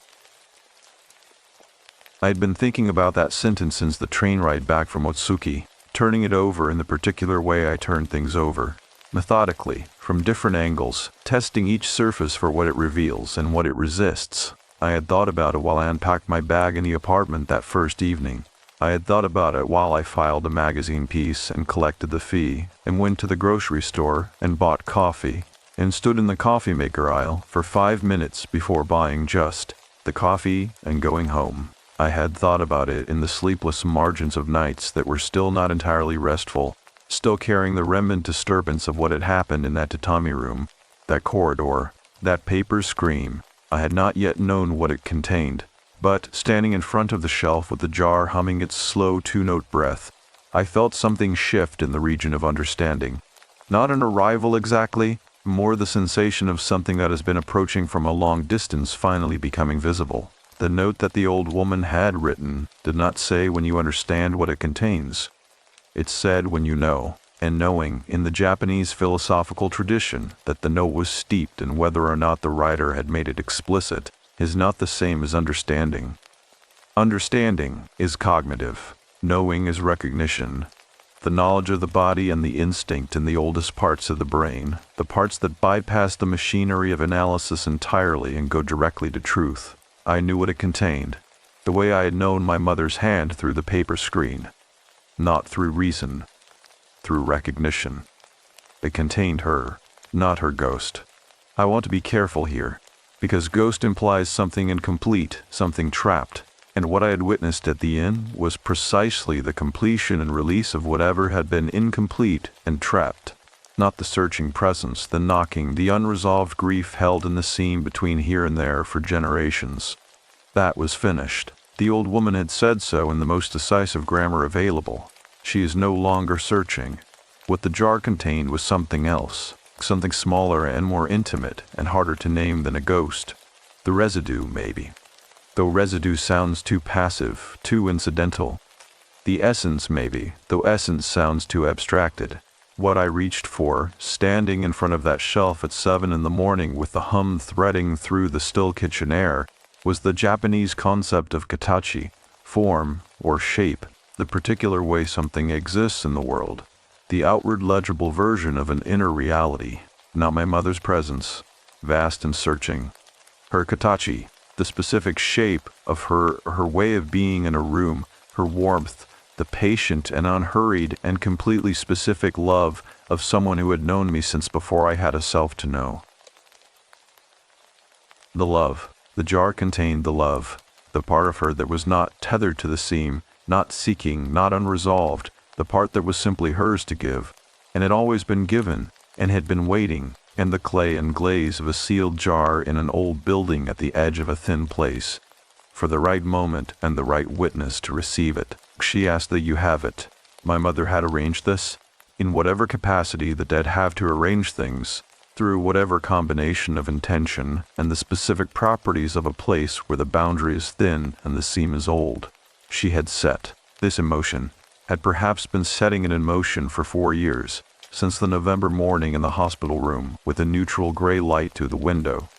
Speaker 2: I had been thinking about that sentence since the train ride back from Otsuki, turning it over in the particular way I turn things over. Methodically, from different angles, testing each surface for what it reveals and what it resists. I had thought about it while I unpacked my bag in the apartment that first evening. I had thought about it while I filed a magazine piece and collected the fee, and went to the grocery store and bought coffee, and stood in the coffee maker aisle for 5 minutes before buying just the coffee and going home. I had thought about it in the sleepless margins of nights that were still not entirely restful, still carrying the remnant disturbance of what had happened in that tatami room, that corridor, that paper scream. I had not yet known what it contained, but standing in front of the shelf with the jar humming its slow 2-note breath, I felt something shift in the region of understanding. Not an arrival exactly, more the sensation of something that has been approaching from a long distance finally becoming visible. The note that the old woman had written did not say when you understand what it contains. It said when you know, and knowing, in the Japanese philosophical tradition, that the note was steeped in whether or not the writer had made it explicit, is not the same as understanding. Understanding is cognitive. Knowing is recognition. The knowledge of the body and the instinct in the oldest parts of the brain, the parts that bypass the machinery of analysis entirely and go directly to truth. I knew what it contained, the way I had known my mother's hand through the paper screen. Not through reason, through recognition. It contained her, not her ghost. I want to be careful here, because ghost implies something incomplete, something trapped, and what I had witnessed at the inn was precisely the completion and release of whatever had been incomplete and trapped. Not the searching presence, the knocking, the unresolved grief held in the seam between here and there for generations. That was finished. The old woman had said so in the most decisive grammar available. She is no longer searching. What the jar contained was something else, something smaller and more intimate and harder to name than a ghost. The residue, maybe. Though residue sounds too passive, too incidental. The essence, maybe, though essence sounds too abstracted. What I reached for, standing in front of that shelf at 7 in the morning with the hum threading through the still kitchen air, was the Japanese concept of katachi, form, or shape, the particular way something exists in the world, the outward legible version of an inner reality, not my mother's presence, vast and searching. Her katachi, the specific shape of her way of being in a room, her warmth, the patient and unhurried and completely specific love of someone who had known me since before I had a self to know. The love, The jar contained the love, the part of her that was not tethered to the seam, not seeking, not unresolved, the part that was simply hers to give, and had always been given, and had been waiting, in the clay and glaze of a sealed jar in an old building at the edge of a thin place, for the right moment and the right witness to receive it. She asked that you have it. My mother had arranged this, in whatever capacity the dead have to arrange things, through whatever combination of intention and the specific properties of a place where the boundary is thin and the seam is old. She had set. This emotion had perhaps been setting it in motion for 4 years, since the November morning in the hospital room with a neutral gray light through the window,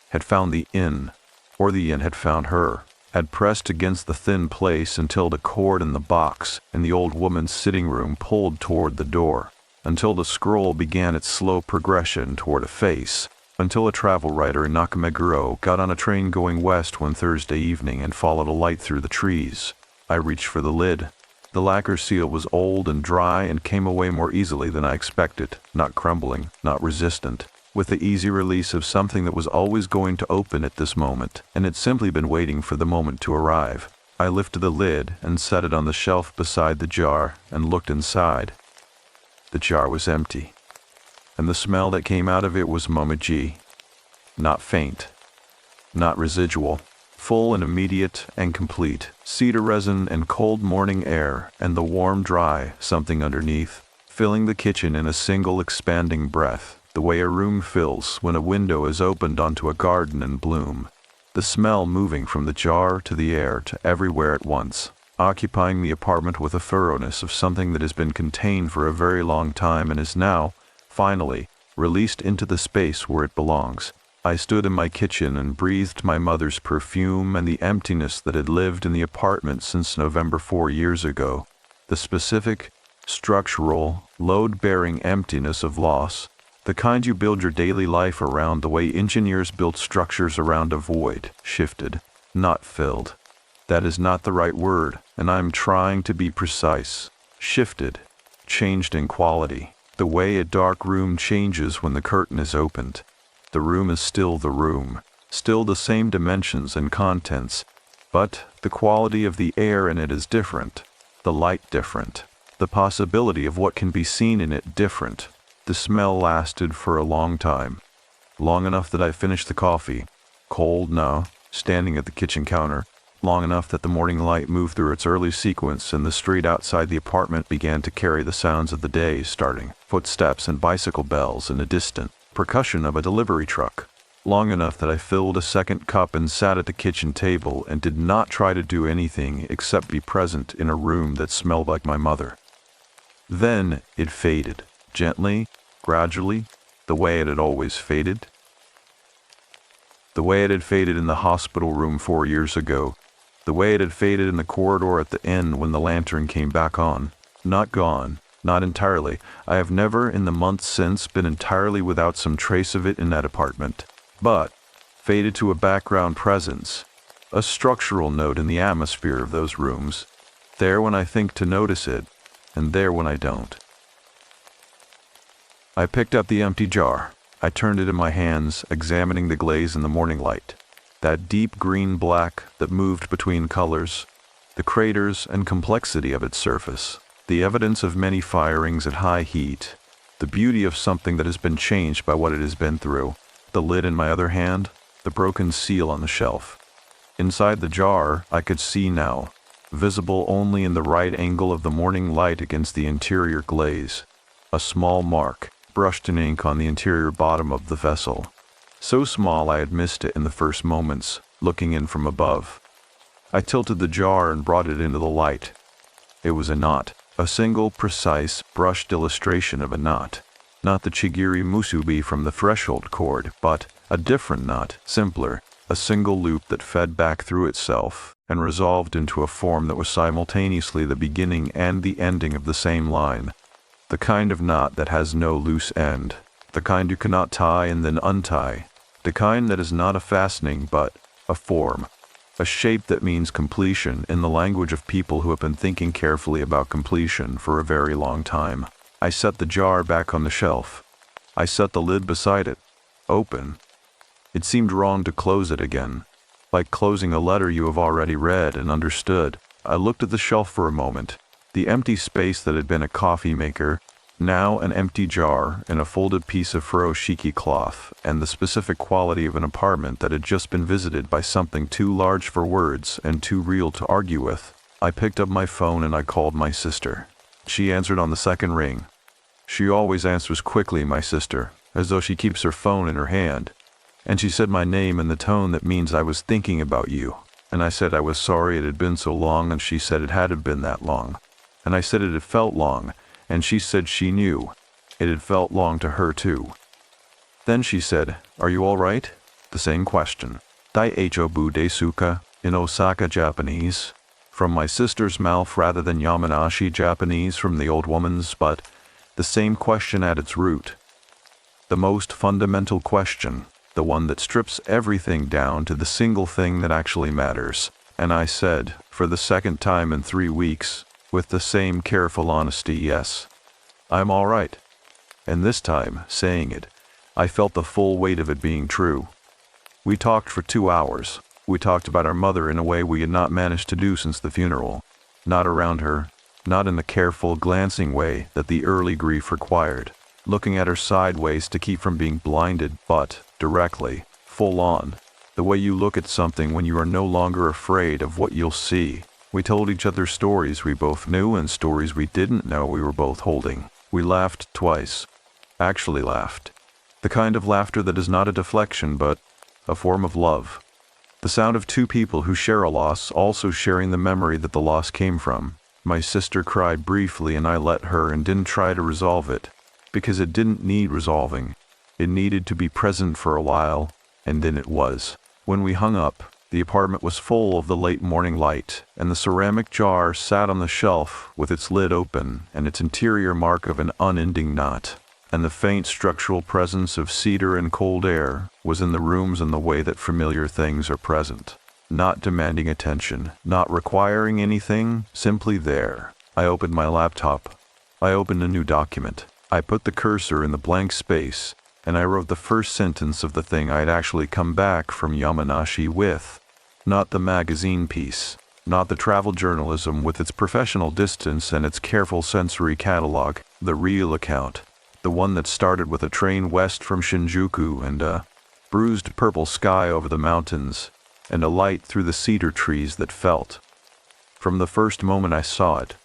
Speaker 2: had found the inn, or the inn had found her, had pressed against the thin place until the cord in the box in the old woman's sitting room pulled toward the door, until the scroll began its slow progression toward a face, until a travel writer in Nakameguro got on a train going west one Thursday evening and followed a light through the trees. I reached for the lid. The lacquer seal was old and dry and came away more easily than I expected, not crumbling, not resistant, with the easy release of something that was always going to open at this moment, and had simply been waiting for the moment to arrive. I lifted the lid and set it on the shelf beside the jar and looked inside. The jar was empty, and the smell that came out of it was momaji, not faint, not residual, full and immediate and complete, cedar resin and cold morning air and the warm dry something underneath, filling the kitchen in a single expanding breath, the way a room fills when a window is opened onto a garden in bloom, the smell moving from the jar to the air to everywhere at once, occupying the apartment with a thoroughness of something that has been contained for a very long time and is now, finally, released into the space where it belongs. I stood in my kitchen and breathed my mother's perfume and the emptiness that had lived in the apartment since November 4 years ago, the specific, structural, load-bearing emptiness of loss, the kind you build your daily life around the way engineers build structures around a void, shifted, not filled. That is not the right word, and I am trying to be precise. Shifted, changed in quality, the way a dark room changes when the curtain is opened. The room is still the room, still the same dimensions and contents, but the quality of the air in it is different, the light different, the possibility of what can be seen in it different. The smell lasted for a long time, long enough that I finished the coffee, cold now, standing at the kitchen counter, long enough that the morning light moved through its early sequence and the street outside the apartment began to carry the sounds of the day starting, footsteps and bicycle bells and the distant percussion of a delivery truck, long enough that I filled a second cup and sat at the kitchen table and did not try to do anything except be present in a room that smelled like my mother. Then it faded, gently, gradually, the way it had always faded. The way it had faded in the hospital room 4 years ago, the way it had faded in the corridor at the inn when the lantern came back on. Not gone, not entirely. I have never in the months since been entirely without some trace of it in that apartment, but faded to a background presence, a structural note in the atmosphere of those rooms, there when I think to notice it, and there when I don't. I picked up the empty jar. I turned it in my hands, examining the glaze in the morning light, that deep green-black that moved between colors, the craters and complexity of its surface, the evidence of many firings at high heat, the beauty of something that has been changed by what it has been through, the lid in my other hand, the broken seal on the shelf. Inside the jar, I could see now, visible only in the right angle of the morning light against the interior glaze, a small mark, brushed in ink on the interior bottom of the vessel. So small I had missed it in the first moments, looking in from above. I tilted the jar and brought it into the light. It was a knot, a single, precise, brushed illustration of a knot. Not the Chigiri musubi from the threshold cord, but a different knot, simpler, a single loop that fed back through itself and resolved into a form that was simultaneously the beginning and the ending of the same line. The kind of knot that has no loose end, the kind you cannot tie and then untie, the kind that is not a fastening but a form, a shape that means completion in the language of people who have been thinking carefully about completion for a very long time. I set the jar back on the shelf. I set the lid beside it, open. It seemed wrong to close it again, like closing a letter you have already read and understood. I looked at the shelf for a moment. The empty space that had been a coffee maker, now an empty jar and a folded piece of furoshiki cloth, and the specific quality of an apartment that had just been visited by something too large for words and too real to argue with. I picked up my phone and I called my sister. She answered on the second ring. She always answers quickly, my sister, as though she keeps her phone in her hand. And she said my name in the tone that means I was thinking about you. And I said I was sorry it had been so long, and she said it hadn't been that long. And I said it had felt long, and she said she knew. It had felt long to her too. Then she said, "Are you all right?" The same question. Daichobu desuka, in Osaka Japanese. From my sister's mouth rather than Yamanashi Japanese from the old woman's, but the same question at its root. The most fundamental question, the one that strips everything down to the single thing that actually matters. And I said, for the second time in 3 weeks, with the same careful honesty, yes, I'm all right. And this time, saying it, I felt the full weight of it being true. We talked for 2 hours. We talked about our mother in a way we had not managed to do since the funeral. Not around her, not in the careful, glancing way that the early grief required, looking at her sideways to keep from being blinded, but directly, full on, the way you look at something when you are no longer afraid of what you'll see. We told each other stories we both knew and stories we didn't know we were both holding. We laughed twice. Actually laughed. The kind of laughter that is not a deflection but a form of love. The sound of two people who share a loss also sharing the memory that the loss came from. My sister cried briefly and I let her and didn't try to resolve it, because it didn't need resolving. It needed to be present for a while, and then it was. When we hung up, the apartment was full of the late morning light, and the ceramic jar sat on the shelf with its lid open and its interior mark of an unending knot. And the faint structural presence of cedar and cold air was in the rooms in the way that familiar things are present. Not demanding attention, not requiring anything, simply there. I opened my laptop. I opened a new document. I put the cursor in the blank space, and I wrote the first sentence of the thing I'd actually come back from Yamanashi with. Not the magazine piece, not the travel journalism with its professional distance and its careful sensory catalog, the real account. The one that started with a train west from Shinjuku and a bruised purple sky over the mountains and a light through the cedar trees that felt. From the first moment I saw it,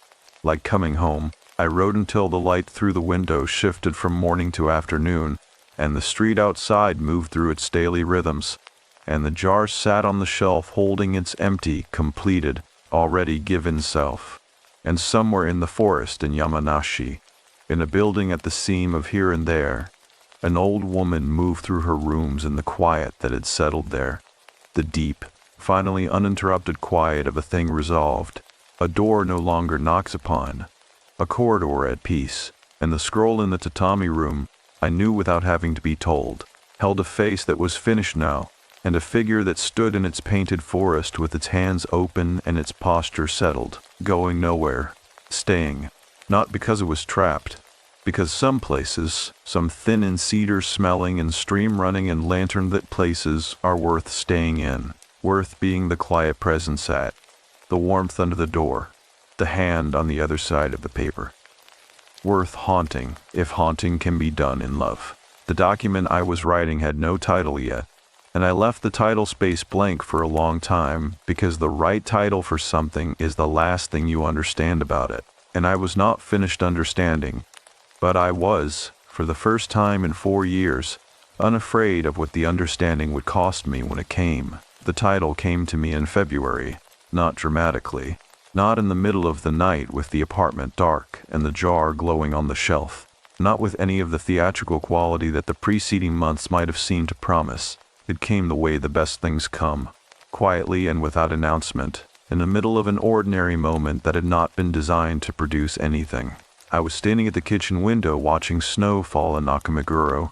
Speaker 2: like coming home, I wrote until the light through the window shifted from morning to afternoon and the street outside moved through its daily rhythms, and the jar sat on the shelf holding its empty, completed, already given self. And somewhere in the forest in Yamanashi, in a building at the seam of here and there, an old woman moved through her rooms in the quiet that had settled there. The deep, finally uninterrupted quiet of a thing resolved. A door no longer knocks upon. A corridor at peace. And the scroll in the tatami room, I knew without having to be told, held a face that was finished now, and a figure that stood in its painted forest with its hands open and its posture settled, going nowhere, staying. Not because it was trapped, because some places, some thin and cedar-smelling and stream-running and lantern-lit places are worth staying in, worth being the quiet presence at, the warmth under the door, the hand on the other side of the paper. Worth haunting, if haunting can be done in love. The document I was writing had no title yet, and I left the title space blank for a long time because the right title for something is the last thing you understand about it. And I was not finished understanding, but I was, for the first time in 4 years, unafraid of what the understanding would cost me when it came. The title came to me in February, not dramatically, not in the middle of the night with the apartment dark and the jar glowing on the shelf, not with any of the theatrical quality that the preceding months might have seemed to promise. It came the way the best things come, quietly and without announcement, in the middle of an ordinary moment that had not been designed to produce anything. I was standing at the kitchen window watching snow fall in Nakameguro,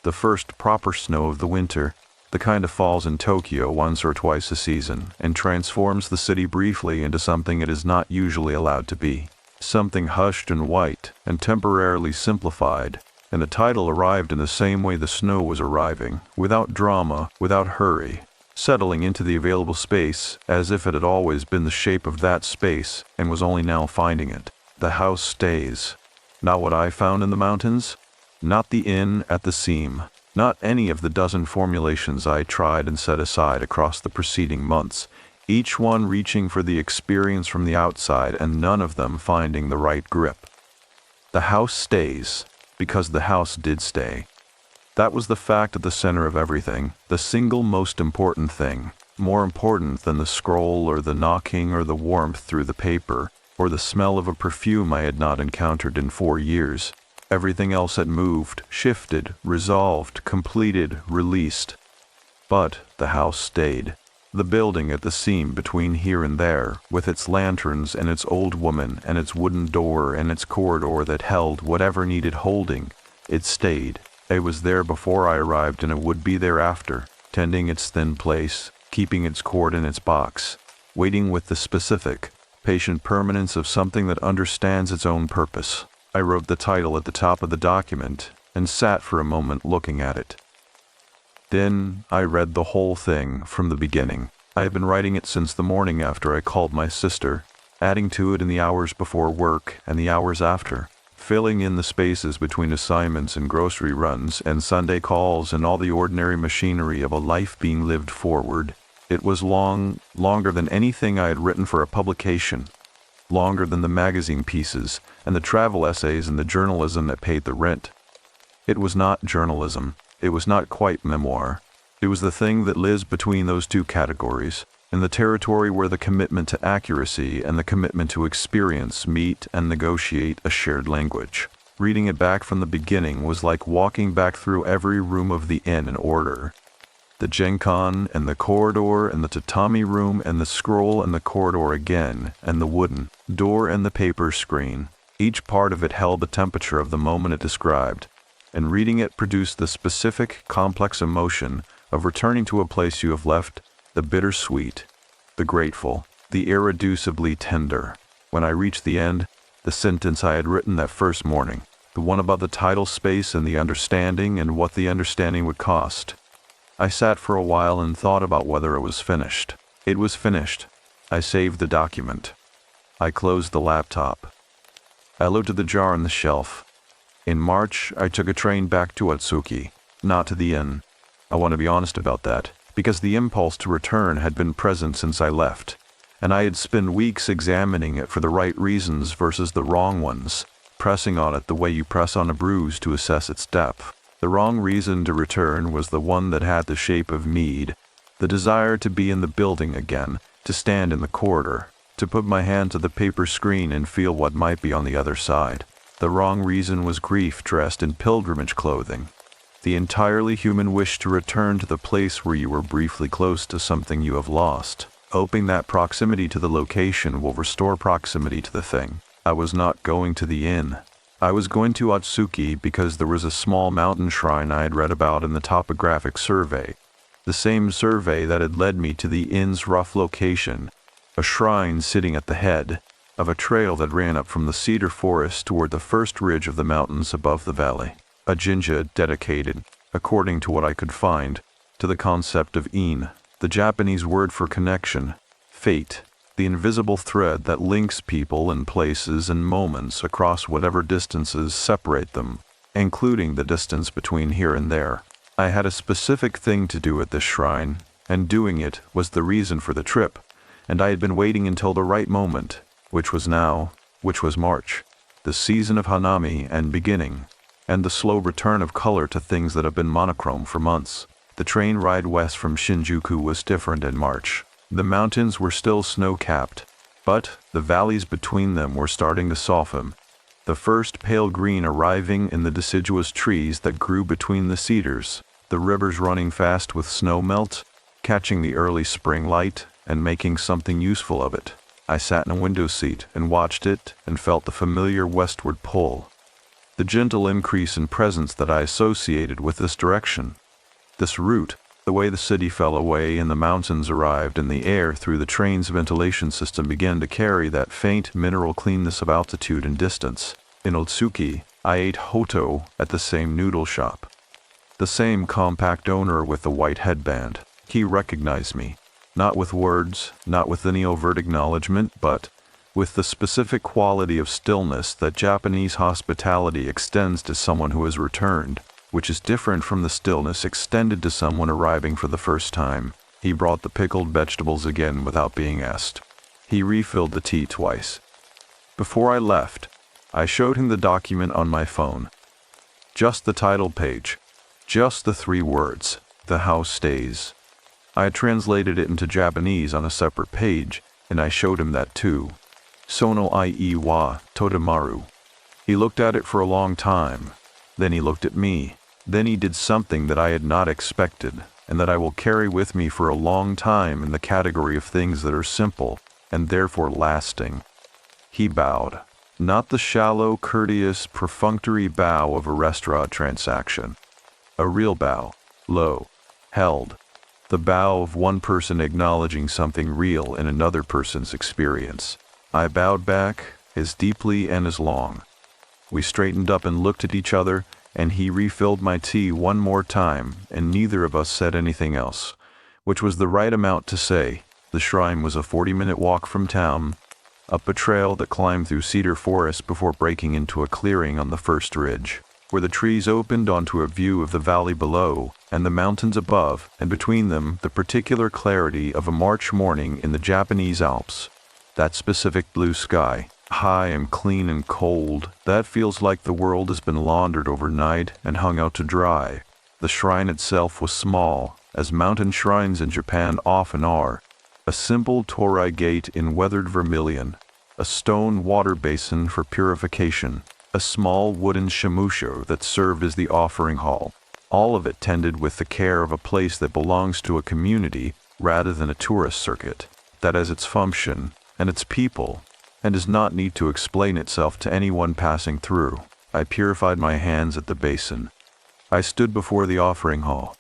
Speaker 2: the first proper snow of the winter, the kind of falls in Tokyo once or twice a season, and transforms the city briefly into something it is not usually allowed to be. Something hushed and white, and temporarily simplified, and the title arrived in the same way the snow was arriving, without drama, without hurry, settling into the available space as if it had always been the shape of that space and was only now finding it. The house stays. Not what I found in the mountains, not the inn at the seam, not any of the dozen formulations I tried and set aside across the preceding months, each one reaching for the experience from the outside and none of them finding the right grip. The house stays, because the house did stay. That was the fact at the center of everything, the single most important thing, more important than the scroll or the knocking or the warmth through the paper, or the smell of a perfume I had not encountered in 4 years. Everything else had moved, shifted, resolved, completed, released. But the house stayed. The building at the seam between here and there, with its lanterns and its old woman and its wooden door and its corridor that held whatever needed holding, it stayed. It was there before I arrived and it would be there after, tending its thin place, keeping its cord in its box, waiting with the specific, patient permanence of something that understands its own purpose. I wrote the title at the top of the document and sat for a moment looking at it. Then I read the whole thing from the beginning. I had been writing it since the morning after I called my sister, adding to it in the hours before work and the hours after, filling in the spaces between assignments and grocery runs and Sunday calls and all the ordinary machinery of a life being lived forward. It was long, longer than anything I had written for a publication, longer than the magazine pieces and the travel essays and the journalism that paid the rent. It was not journalism. It was not quite memoir. It was the thing that lives between those two categories, in the territory where the commitment to accuracy and the commitment to experience meet and negotiate a shared language. Reading it back from the beginning was like walking back through every room of the inn in order. The gencon and the corridor and the tatami room and the scroll and the corridor again and the wooden door and the paper screen. Each part of it held the temperature of the moment it described, and reading it produced the specific, complex emotion of returning to a place you have left, the bittersweet, the grateful, the irreducibly tender. When I reached the end, the sentence I had written that first morning, the one about the title space and the understanding and what the understanding would cost. I sat for a while and thought about whether it was finished. It was finished. I saved the document. I closed the laptop. I looked at the jar on the shelf. In March, I took a train back to Atsuki, not to the inn. I want to be honest about that, because the impulse to return had been present since I left, and I had spent weeks examining it for the right reasons versus the wrong ones, pressing on it the way you press on a bruise to assess its depth. The wrong reason to return was the one that had the shape of need, the desire to be in the building again, to stand in the corridor, to put my hand to the paper screen and feel what might be on the other side. The wrong reason was grief dressed in pilgrimage clothing, the entirely human wish to return to the place where you were briefly close to something you have lost, hoping that proximity to the location will restore proximity to the thing. I was not going to the inn. I was going to Atsuki because there was a small mountain shrine I had read about in the topographic survey, the same survey that had led me to the inn's rough location, a shrine sitting at the head of a trail that ran up from the cedar forest toward the first ridge of the mountains above the valley. A jinja dedicated, according to what I could find, to the concept of in, the Japanese word for connection, fate, the invisible thread that links people and places and moments across whatever distances separate them, including the distance between here and there. I had a specific thing to do at this shrine, and doing it was the reason for the trip, and I had been waiting until the right moment, which was now, which was March, the season of Hanami and beginning, and the slow return of color to things that have been monochrome for months. The train ride west from Shinjuku was different in March. The mountains were still snow-capped, but the valleys between them were starting to soften, the first pale green arriving in the deciduous trees that grew between the cedars, the rivers running fast with snow melt, catching the early spring light and making something useful of it. I sat in a window seat and watched it and felt the familiar westward pull, the gentle increase in presence that I associated with this direction. This route, the way the city fell away and the mountains arrived and the air through the train's ventilation system began to carry that faint mineral cleanness of altitude and distance. In Otsuki, I ate hoto at the same noodle shop. The same compact owner with the white headband. He recognized me, not with words, not with any overt acknowledgement, but with the specific quality of stillness that Japanese hospitality extends to someone who has returned, which is different from the stillness extended to someone arriving for the first time. He brought the pickled vegetables again without being asked. He refilled the tea twice. Before I left, I showed him the document on my phone. Just the title page. Just the 3 words, "The house stays." I had translated it into Japanese on a separate page, and I showed him that too. Sono ie wa todamaru. He looked at it for a long time. Then he looked at me. Then he did something that I had not expected, and that I will carry with me for a long time in the category of things that are simple, and therefore lasting. He bowed. Not the shallow, courteous, perfunctory bow of a restaurant transaction. A real bow, low, held. The bow of one person acknowledging something real in another person's experience. I bowed back, as deeply and as long. We straightened up and looked at each other, and he refilled my tea one more time, and neither of us said anything else, which was the right amount to say. The shrine was a 40-minute walk from town, up a trail that climbed through cedar forest before breaking into a clearing on the first ridge, where the trees opened onto a view of the valley below and the mountains above, and between them the particular clarity of a March morning in the Japanese Alps. That specific blue sky, high and clean and cold, that feels like the world has been laundered overnight and hung out to dry. The shrine itself was small, as mountain shrines in Japan often are. A simple torii gate in weathered vermilion, a stone water basin for purification, a small wooden shamusho that served as the offering hall. All of it tended with the care of a place that belongs to a community rather than a tourist circuit, that has its function and its people, and does not need to explain itself to anyone passing through. I purified my hands at the basin. I stood before the offering hall.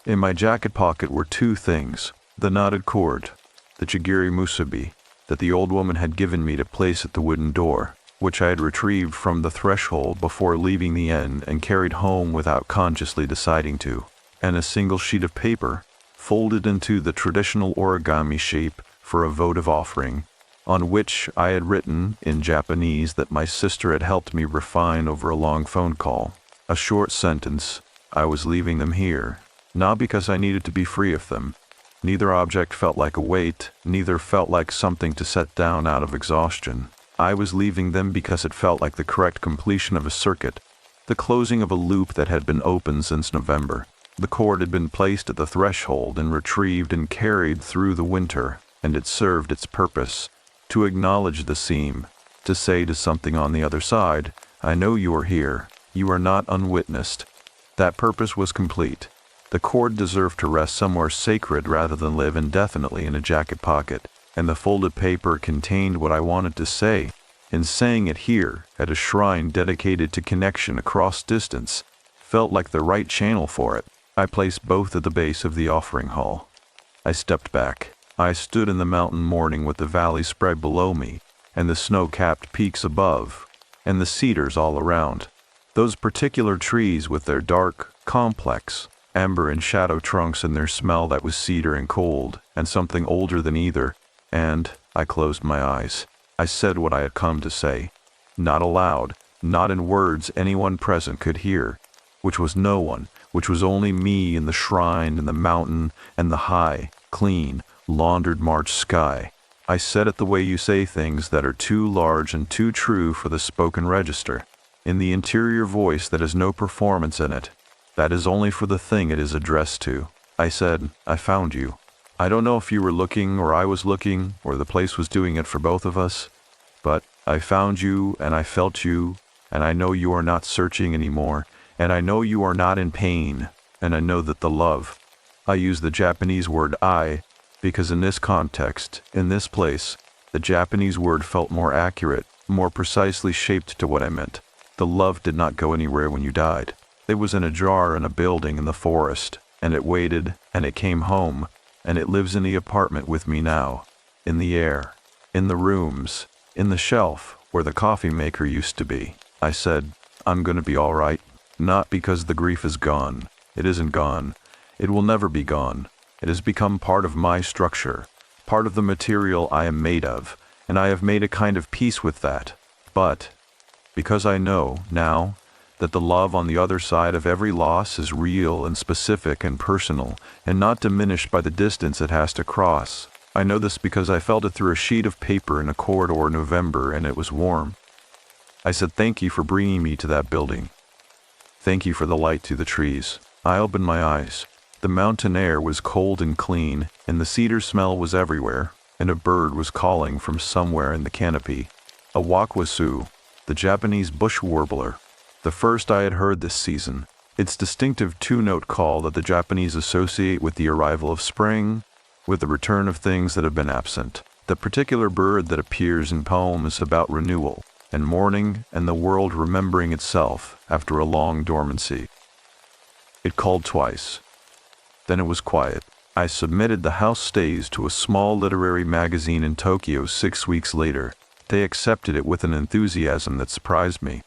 Speaker 2: In my jacket pocket were 2 things: the knotted cord, the chigiri musubi, that the old woman had given me to place at the wooden door, which I had retrieved from the threshold before leaving the inn and carried home without consciously deciding to, and a single sheet of paper, folded into the traditional origami shape for a votive offering, on which I had written, in Japanese, that my sister had helped me refine over a long phone call. A short sentence: I was leaving them here, not because I needed to be free of them. Neither object felt like a weight, neither felt like something to set down out of exhaustion. I was leaving them because it felt like the correct completion of a circuit, the closing of a loop that had been open since November. The cord had been placed at the threshold and retrieved and carried through the winter, and it served its purpose: to acknowledge the seam, to say to something on the other side, I know you are here, you are not unwitnessed. That purpose was complete. The cord deserved to rest somewhere sacred rather than live indefinitely in a jacket pocket, and the folded paper contained what I wanted to say. In saying it here, at a shrine dedicated to connection across distance, felt like the right channel for it. I placed both at the base of the offering hall. I stepped back. I stood in the mountain morning with the valley spread below me, and the snow-capped peaks above, and the cedars all around. Those particular trees with their dark, complex, amber and shadow trunks and their smell that was cedar and cold, and something older than either, and I closed my eyes. I said what I had come to say, not aloud, not in words anyone present could hear, which was no one, which was only me and the shrine and the mountain and the high, clean, laundered March sky. I said it the way you say things that are too large and too true for the spoken register, in the interior voice that has no performance in it, that is only for the thing it is addressed to. I said, I found you. I don't know if you were looking or I was looking, or the place was doing it for both of us, but I found you and I felt you, and I know you are not searching anymore, and I know you are not in pain, and I know that the love. I use the Japanese word I, because in this context, in this place, the Japanese word felt more accurate, more precisely shaped to what I meant. The love did not go anywhere when you died. It was in a jar in a building in the forest, and it waited, and it came home, and it lives in the apartment with me now, in the air, in the rooms, in the shelf where the coffee maker used to be. I said, I'm gonna be all right, not because the grief is gone. It isn't gone. It will never be gone. It has become part of my structure, part of the material I am made of, and I have made a kind of peace with that. But, because I know, now, that the love on the other side of every loss is real and specific and personal, and not diminished by the distance it has to cross. I know this because I felt it through a sheet of paper in a corridor in November, and it was warm. I said thank you for bringing me to that building. Thank you for the light through the trees. I opened my eyes. The mountain air was cold and clean, and the cedar smell was everywhere, and a bird was calling from somewhere in the canopy. A wakwasoo, the Japanese bush warbler, the first I had heard this season, its distinctive two-note call that the Japanese associate with the arrival of spring, with the return of things that have been absent. The particular bird that appears in poems about renewal and mourning and the world remembering itself after a long dormancy. It called twice. Then it was quiet. I submitted the house stays to a small literary magazine in Tokyo 6 weeks later. They accepted it with an enthusiasm that surprised me.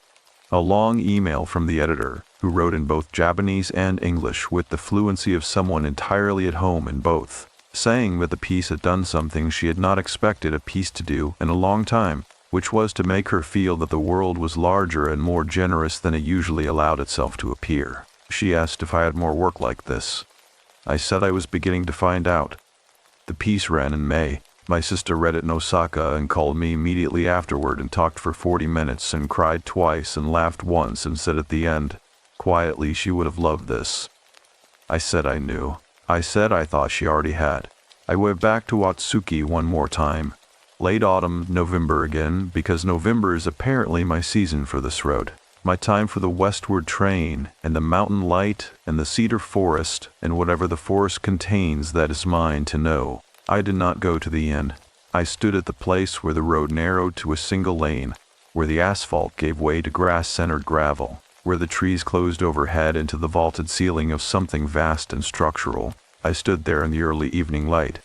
Speaker 2: A long email from the editor, who wrote in both Japanese and English with the fluency of someone entirely at home in both, saying that the piece had done something she had not expected a piece to do in a long time, which was to make her feel that the world was larger and more generous than it usually allowed itself to appear. She asked if I had more work like this. I said I was beginning to find out. The piece ran in May. My sister read it in Osaka and called me immediately afterward and talked for 40 minutes and cried twice and laughed once and said at the end, quietly, she would have loved this. I said I knew. I said I thought she already had. I went back to Watsuki one more time. Late autumn, November again, because November is apparently my season for this road. My time for the westward train, and the mountain light, and the cedar forest, and whatever the forest contains that is mine to know. I did not go to the inn. I stood at the place where the road narrowed to a single lane, where the asphalt gave way to grass-centered gravel, where the trees closed overhead into the vaulted ceiling of something vast and structural. I stood there in the early evening light,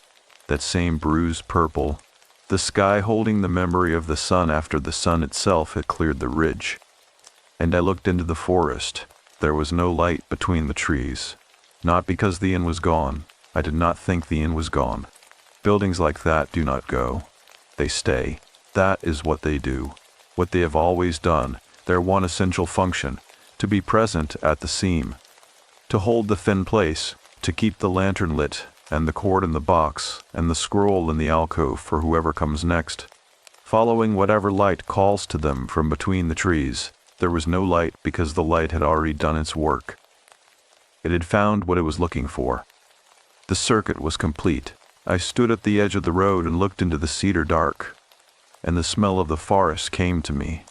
Speaker 2: that same bruised purple, the sky holding the memory of the sun after the sun itself had cleared the ridge. And I looked into the forest. There was no light between the trees. Not because the inn was gone. I did not think the inn was gone. Buildings like that do not go. They stay. That is what they do. What they have always done, their one essential function, to be present at the seam, to hold the thin place, to keep the lantern lit, and the cord in the box, and the scroll in the alcove for whoever comes next, following whatever light calls to them from between the trees. There was no light because the light had already done its work. It had found what it was looking for. The circuit was complete. I stood at the edge of the road and looked into the cedar dark, and the smell of the forest came to me.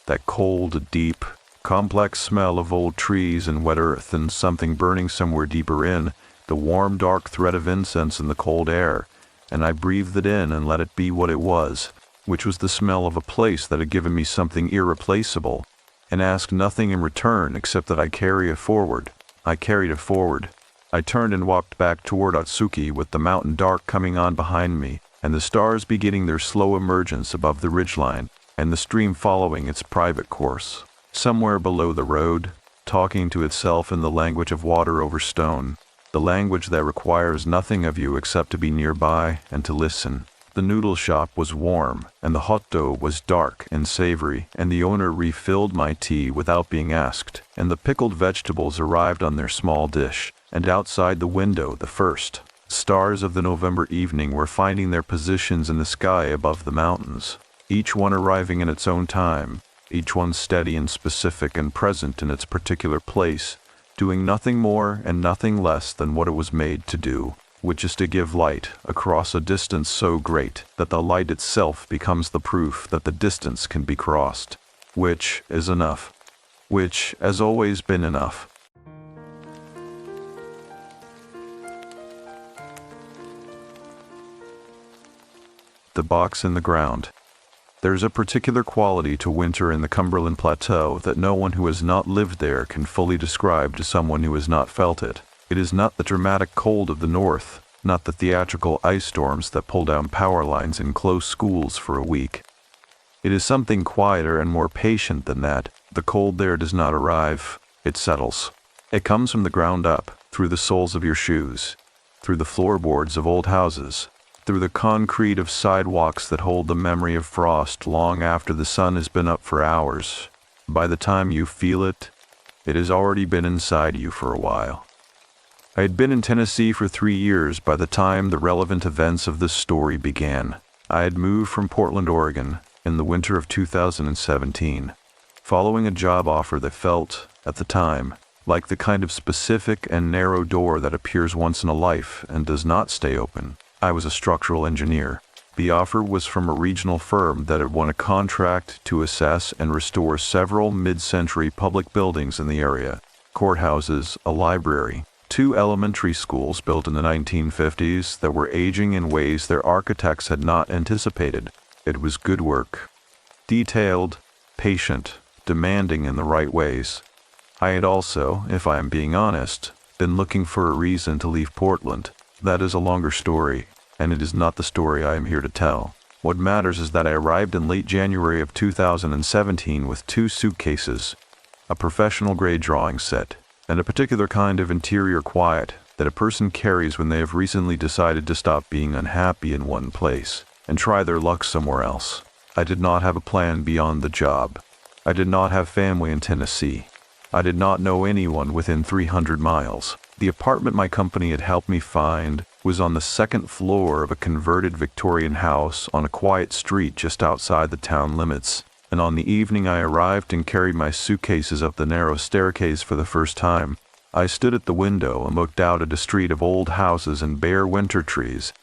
Speaker 2: That cold, deep, complex smell of old trees and wet earth and something burning somewhere deeper in, the warm, dark thread of incense in the cold air, and I breathed it in and let it be what it was, which was the smell of a place that had given me something irreplaceable, and asked nothing in return except that I carry it forward. I carried it forward. I turned and walked back toward Atsuki with the mountain dark coming on behind me, and the stars beginning their slow emergence above the ridgeline, and the stream following its private course. Somewhere below the road, talking to itself in the language of water over stone, the language that requires nothing of you except to be nearby and to listen. The noodle shop was warm, and the hot dough was dark and savory, and the owner refilled my tea without being asked, and the pickled vegetables arrived on their small dish, and outside the window the first stars of the November evening were finding their positions in the sky above the mountains, each one arriving in its own time, each one steady and specific and present in its particular place, doing nothing more and nothing less than what it was made to do, which is to give light across a distance so great that the light itself becomes the proof that the distance can be crossed, which is enough, which has always been enough. The box in the ground. There's a particular quality to winter in the Cumberland Plateau that no one who has not lived there can fully describe to someone who has not felt it. It is not the dramatic cold of the north, not the theatrical ice storms that pull down power lines and close schools for a week. It is something quieter and more patient than that. The cold there does not arrive, it settles. It comes from the ground up, through the soles of your shoes, through the floorboards of old houses, through the concrete of sidewalks that hold the memory of frost long after the sun has been up for hours. By the time you feel it, it has already been inside you for a while. I had been in Tennessee for 3 years by the time the relevant events of this story began. I had moved from Portland, Oregon, in the winter of 2017, following a job offer that felt, at the time, like the kind of specific and narrow door that appears once in a life and does not stay open. I was a structural engineer. The offer was from a regional firm that had won a contract to assess and restore several mid-century public buildings in the area: courthouses, a library, 2 elementary schools built in the 1950s that were aging in ways their architects had not anticipated. It was good work. Detailed, patient, demanding in the right ways. I had also, if I am being honest, been looking for a reason to leave Portland. That is a longer story, and it is not the story I am here to tell. What matters is that I arrived in late January of 2017 with 2 suitcases, a professional-grade drawing set, and a particular kind of interior quiet that a person carries when they have recently decided to stop being unhappy in one place and try their luck somewhere else. I did not have a plan beyond the job. I did not have family in Tennessee. I did not know anyone within 300 miles. The apartment my company had helped me find was on the 2nd floor of a converted Victorian house on a quiet street just outside the town limits. And on the evening I arrived and carried my suitcases up the narrow staircase for the first time, I stood at the window and looked out at a street of old houses and bare winter trees,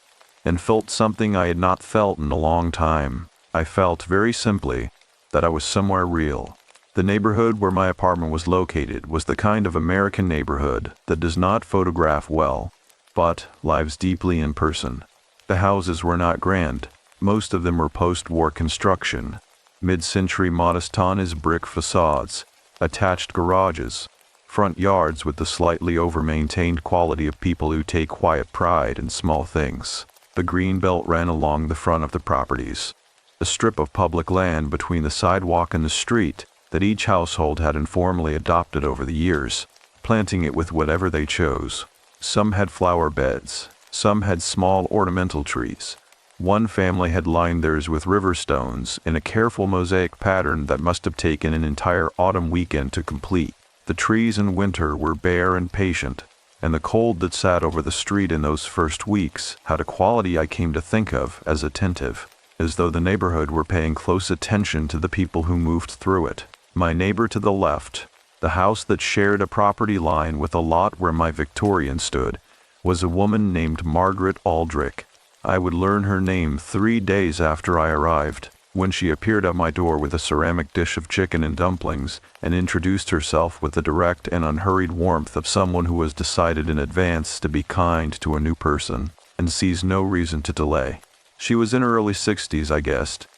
Speaker 2: and felt something I had not felt in a long time. I felt, very simply, that I was somewhere real. The neighborhood where my apartment was located was the kind of American neighborhood that does not photograph well, but lives deeply in person. The houses were not grand. Most of them were post-war construction, mid-century modest brick facades, attached garages, front yards with the slightly over-maintained quality of people who take quiet pride in small things. The green belt ran along the front of the properties, a strip of public land between the sidewalk and the street that each household had informally adopted over the years, planting it with whatever they chose. Some had flower beds, some had small ornamental trees. One family had lined theirs with river stones in a careful mosaic pattern that must have taken an entire autumn weekend to complete. The trees in winter were bare and patient, and the cold that sat over the street in those first weeks had a quality I came to think of as attentive, as though the neighborhood were paying close attention to the people who moved through it. My neighbor to the left, the house that shared a property line with a lot where my Victorian stood, was a woman named Margaret Aldrich. I would learn her name 3 days after I arrived, when she appeared at my door with a ceramic dish of chicken and dumplings and introduced herself with the direct and unhurried warmth of someone who has decided in advance to be kind to a new person and sees no reason to delay. She was in her early 60s, I guessed.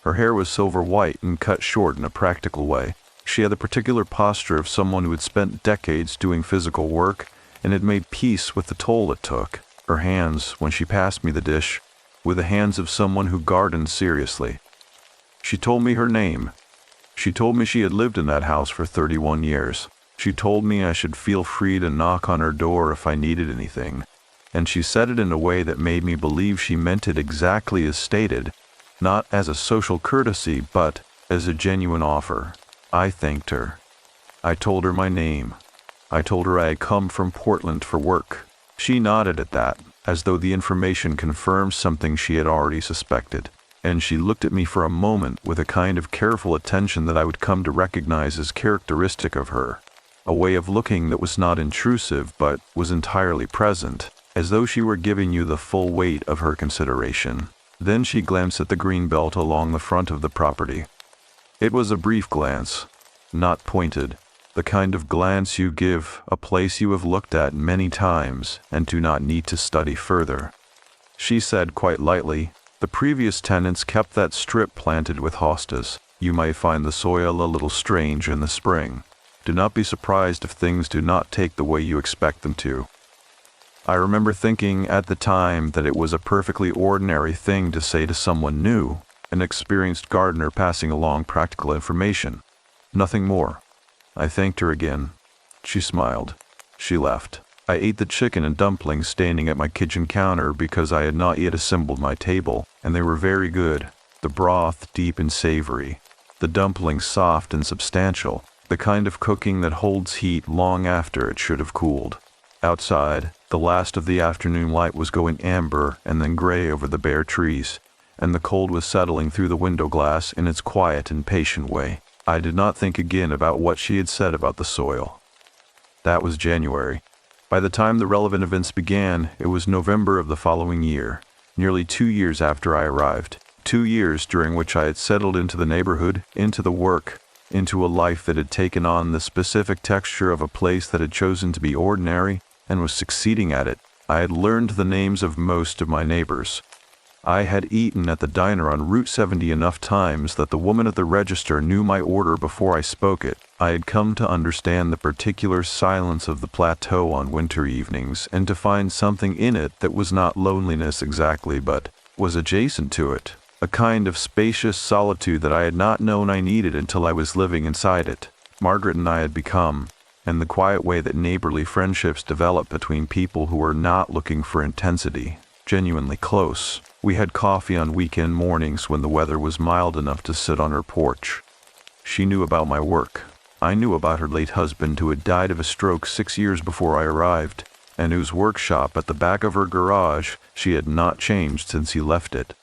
Speaker 2: Her hair was silver white and cut short in a practical way. She had the particular posture of someone who had spent decades doing physical work and had made peace with the toll it took. Her hands, when she passed me the dish, were the hands of someone who gardened seriously. She told me her name. She told me she had lived in that house for 31 years. She told me I should feel free to knock on her door if I needed anything. And she said it in a way that made me believe she meant it exactly as stated, not as a social courtesy, but as a genuine offer. I thanked her. I told her my name. I told her I had come from Portland for work. She nodded at that, as though the information confirmed something she had already suspected, and she looked at me for a moment with a kind of careful attention that I would come to recognize as characteristic of her, a way of looking that was not intrusive but was entirely present, as though she were giving you the full weight of her consideration. Then she glanced at the green belt along the front of the property. It was a brief glance, not pointed, the kind of glance you give a place you have looked at many times and do not need to study further. She said quite lightly, "The previous tenants kept that strip planted with hostas. You might find the soil a little strange in the spring. Do not be surprised if things do not take the way you expect them to." I remember thinking at the time that it was a perfectly ordinary thing to say to someone new, an experienced gardener passing along practical information. Nothing more. I thanked her again. She smiled. She left. I ate the chicken and dumplings standing at my kitchen counter because I had not yet assembled my table, and they were very good. The broth deep and savory, the dumplings soft and substantial, the kind of cooking that holds heat long after it should have cooled. Outside, the last of the afternoon light was going amber and then gray over the bare trees, and the cold was settling through the window glass in its quiet and patient way. I did not think again about what she had said about the soil. That was January. By the time the relevant events began, it was November of the following year, nearly 2 years after I arrived. 2 years during which I had settled into the neighborhood, into the work, into a life that had taken on the specific texture of a place that had chosen to be ordinary and was succeeding at it. I had learned the names of most of my neighbors. I had eaten at the diner on Route 70 enough times that the woman at the register knew my order before I spoke it. I had come to understand the particular silence of the plateau on winter evenings and to find something in it that was not loneliness exactly but was adjacent to it, a kind of spacious solitude that I had not known I needed until I was living inside it. Margaret and I had become, in the quiet way that neighborly friendships develop between people who are not looking for intensity, genuinely close. We had coffee on weekend mornings when the weather was mild enough to sit on her porch. She knew about my work. I knew about her late husband who had died of a stroke 6 years before I arrived, and whose workshop at the back of her garage she had not changed since he left it.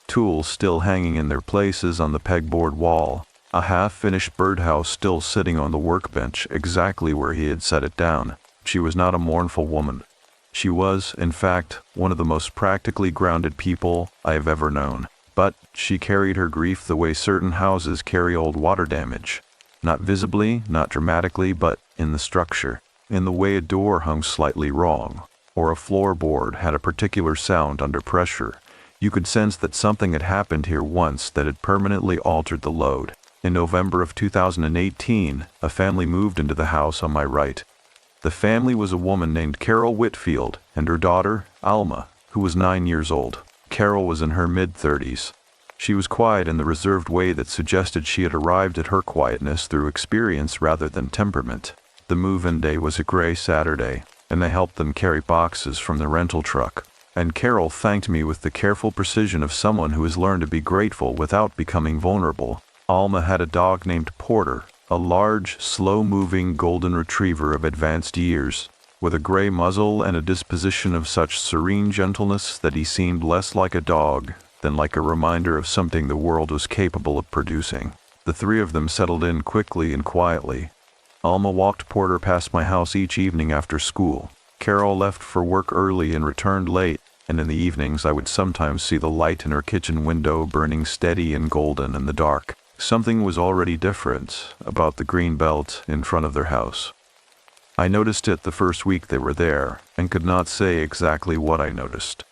Speaker 2: Tools still hanging in their places on the pegboard wall, a half-finished birdhouse still sitting on the workbench exactly where he had set it down. She was not a mournful woman. She was, in fact, one of the most practically grounded people I have ever known. But she carried her grief the way certain houses carry old water damage. Not visibly, not dramatically, but in the structure. In the way a door hung slightly wrong, or a floorboard had a particular sound under pressure. You could sense that something had happened here once that had permanently altered the load. In November of 2018, a family moved into the house on my right. The family was a woman named Carol Whitfield and her daughter, Alma, who was 9 years old. Carol was in her mid-30s. She was quiet in the reserved way that suggested she had arrived at her quietness through experience rather than temperament. The move-in day was a gray Saturday, and I helped them carry boxes from the rental truck. And Carol thanked me with the careful precision of someone who has learned to be grateful without becoming vulnerable. Alma had a dog named Porter, a large, slow-moving golden retriever of advanced years, with a gray muzzle and a disposition of such serene gentleness that he seemed less like a dog than like a reminder of something the world was capable of producing. The three of them settled in quickly and quietly. Alma walked Porter past my house each evening after school. Carol left for work early and returned late, and in the evenings I would sometimes see the light in her kitchen window burning steady and golden in the dark. Something was already different about the green belt in front of their house. I noticed it the first week they were there, and could not say exactly what I noticed.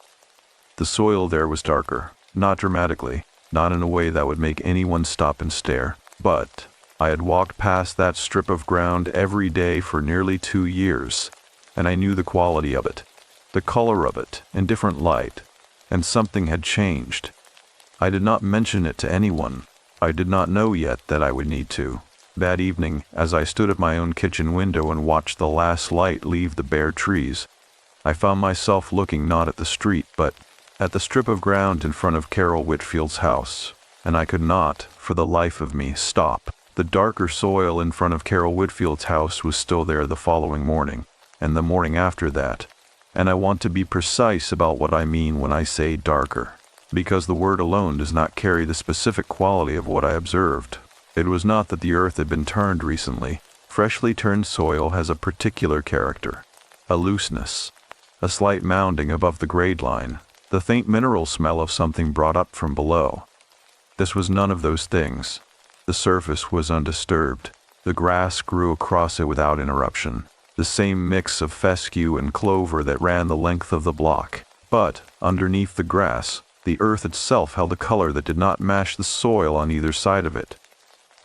Speaker 2: The soil there was darker, not dramatically, not in a way that would make anyone stop and stare, but I had walked past that strip of ground every day for nearly 2 years, and I knew the quality of it, the color of it, in different light, and something had changed. I did not mention it to anyone. I did not know yet that I would need to. That evening, as I stood at my own kitchen window and watched the last light leave the bare trees, I found myself looking not at the street, but at the strip of ground in front of Carol Whitfield's house, and I could not, for the life of me, stop. The darker soil in front of Carol Whitfield's house was still there the following morning, and the morning after that, and I want to be precise about what I mean when I say darker, because the word alone does not carry the specific quality of what I observed. It was not that the earth had been turned recently. Freshly turned soil has a particular character, a looseness, a slight mounding above the grade line, the faint mineral smell of something brought up from below. This was none of those things. The surface was undisturbed. The grass grew across it without interruption, the same mix of fescue and clover that ran the length of the block. But, underneath the grass, the earth itself held a color that did not match the soil on either side of it.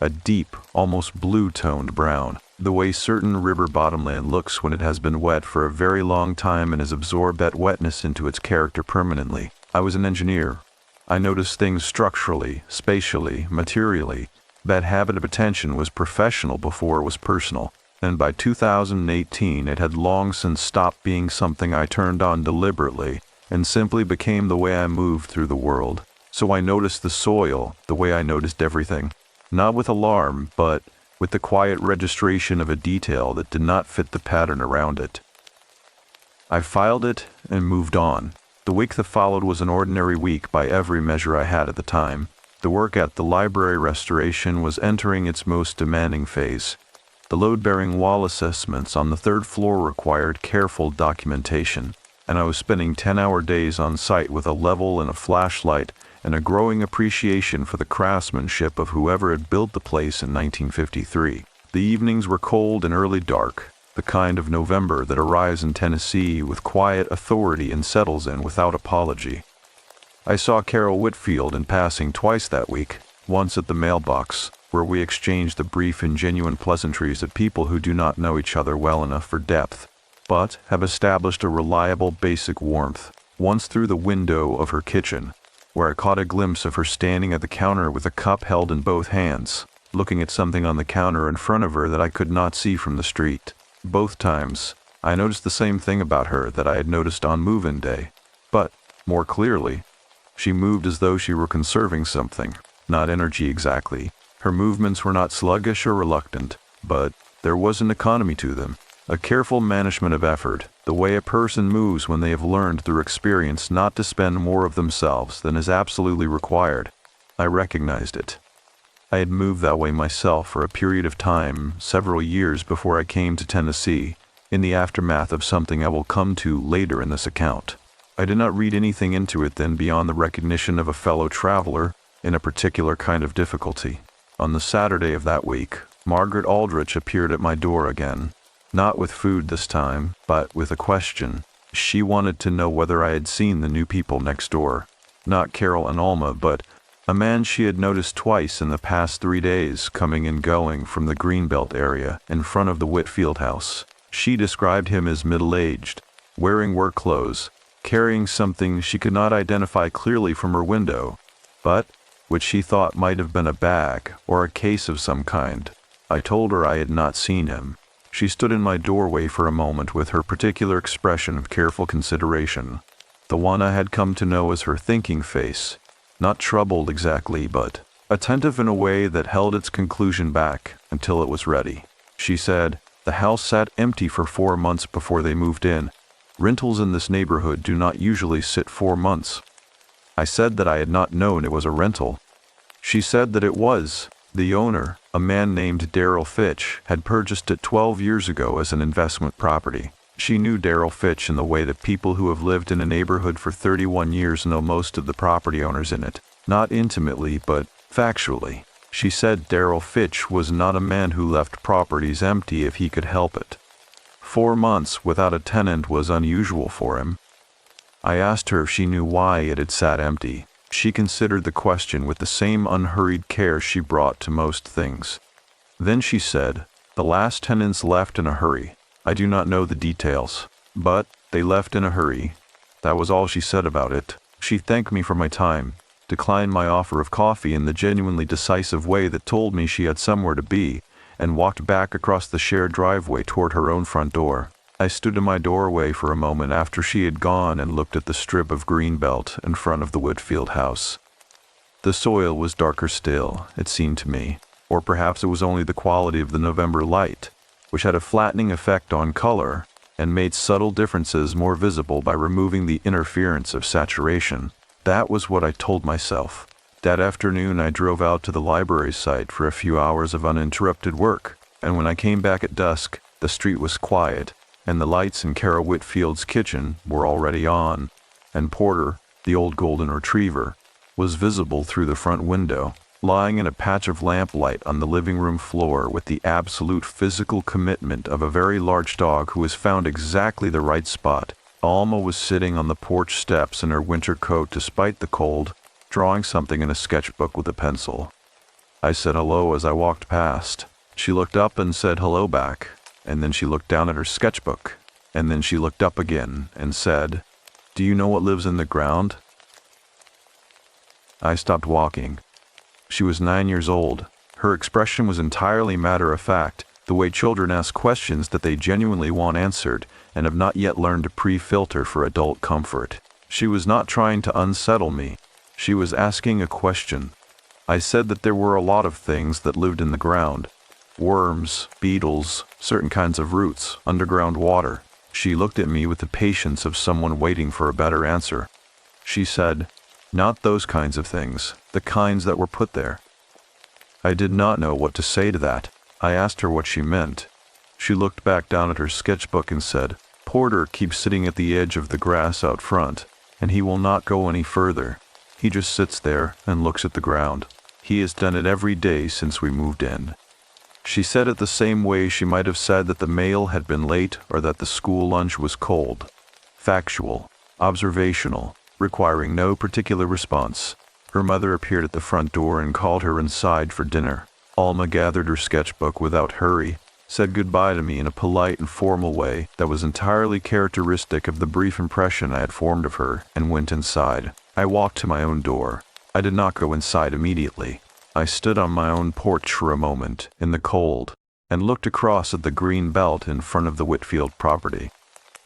Speaker 2: A deep, almost blue-toned brown, the way certain river bottomland looks when it has been wet for a very long time and has absorbed that wetness into its character permanently. I was an engineer. I noticed things structurally, spatially, materially. That habit of attention was professional before it was personal. and by 2018 it had long since stopped being something I turned on deliberately and simply became the way I moved through the world. So I noticed the soil the way I noticed everything, not with alarm, but with the quiet registration of a detail that did not fit the pattern around it. I filed it and moved on. The week that followed was an ordinary week by every measure I had at the time. The work at the library restoration was entering its most demanding phase. The load-bearing wall assessments on the third floor required careful documentation, and I was spending 10-hour days on site with a level and a flashlight and a growing appreciation for the craftsmanship of whoever had built the place in 1953. The evenings were cold and early dark, the kind of November that arrives in Tennessee with quiet authority and settles in without apology. I saw Carol Whitfield in passing twice that week, once at the mailbox, where we exchanged the brief and genuine pleasantries of people who do not know each other well enough for depth, but have established a reliable basic warmth, once through the window of her kitchen, where I caught a glimpse of her standing at the counter with a cup held in both hands, looking at something on the counter in front of her that I could not see from the street. Both times, I noticed the same thing about her that I had noticed on move-in day, but, more clearly, she moved as though she were conserving something, not energy exactly. Her movements were not sluggish or reluctant, but there was an economy to them, a careful management of effort, the way a person moves when they have learned through experience not to spend more of themselves than is absolutely required. I recognized it. I had moved that way myself for a period of time, several years before I came to Tennessee, in the aftermath of something I will come to later in this account. I did not read anything into it then beyond the recognition of a fellow traveler in a particular kind of difficulty. On the Saturday of that week, Margaret Aldrich appeared at my door again, not with food this time, but with a question. She wanted to know whether I had seen the new people next door, not Carol and Alma, but a man she had noticed twice in the past 3 days coming and going from the Greenbelt area in front of the Whitfield house. She described him as middle-aged, wearing work clothes, carrying something she could not identify clearly from her window, but which she thought might have been a bag or a case of some kind. I told her I had not seen him. She stood in my doorway for a moment with her particular expression of careful consideration, the one I had come to know as her thinking face, not troubled exactly, but attentive in a way that held its conclusion back until it was ready. She said, "The house sat empty for 4 months before they moved in. Rentals in this neighborhood do not usually sit 4 months. I said that I had not known it was a rental. She said that it was. The owner, a man named Darrell Fitch, had purchased it 12 years ago as an investment property. She knew Darrell Fitch in the way that people who have lived in a neighborhood for 31 years know most of the property owners in it, not intimately but factually. She said Darrell Fitch was not a man who left properties empty if he could help it. 4 months without a tenant was unusual for him. I asked her if she knew why it had sat empty. She considered the question with the same unhurried care she brought to most things. Then she said, "The last tenants left in a hurry. I do not know the details, but they left in a hurry." That was all she said about it. She thanked me for my time, declined my offer of coffee in the genuinely decisive way that told me she had somewhere to be, and walked back across the shared driveway toward her own front door. I stood in my doorway for a moment after she had gone and looked at the strip of greenbelt in front of the Whitfield house. The soil was darker still, it seemed to me, or perhaps it was only the quality of the November light, which had a flattening effect on color and made subtle differences more visible by removing the interference of saturation. That was what I told myself. That afternoon I drove out to the library site for a few hours of uninterrupted work, and when I came back at dusk, the street was quiet, and the lights in Cara Whitfield's kitchen were already on, and Porter, the old golden retriever, was visible through the front window, lying in a patch of lamplight on the living room floor with the absolute physical commitment of a very large dog who has found exactly the right spot. Alma was sitting on the porch steps in her winter coat despite the cold, drawing something in a sketchbook with a pencil. I said hello as I walked past. She looked up and said hello back, and then she looked down at her sketchbook, and then she looked up again and said, "Do you know what lives in the ground?" I stopped walking. She was 9 years old. Her expression was entirely matter-of-fact, the way children ask questions that they genuinely want answered and have not yet learned to pre-filter for adult comfort. She was not trying to unsettle me. She was asking a question. I said that there were a lot of things that lived in the ground. Worms, beetles, certain kinds of roots, underground water. She looked at me with the patience of someone waiting for a better answer. She said, "Not those kinds of things, the kinds that were put there." I did not know what to say to that. I asked her what she meant. She looked back down at her sketchbook and said, "Porter keeps sitting at the edge of the grass out front, and he will not go any further. He just sits there and looks at the ground. He has done it every day since we moved in." She said it the same way she might have said that the mail had been late or that the school lunch was cold. Factual, observational, requiring no particular response. Her mother appeared at the front door and called her inside for dinner. Alma gathered her sketchbook without hurry, said goodbye to me in a polite and formal way that was entirely characteristic of the brief impression I had formed of her, and went inside. I walked to my own door. I did not go inside immediately. I stood on my own porch for a moment, in the cold, and looked across at the green belt in front of the Whitfield property.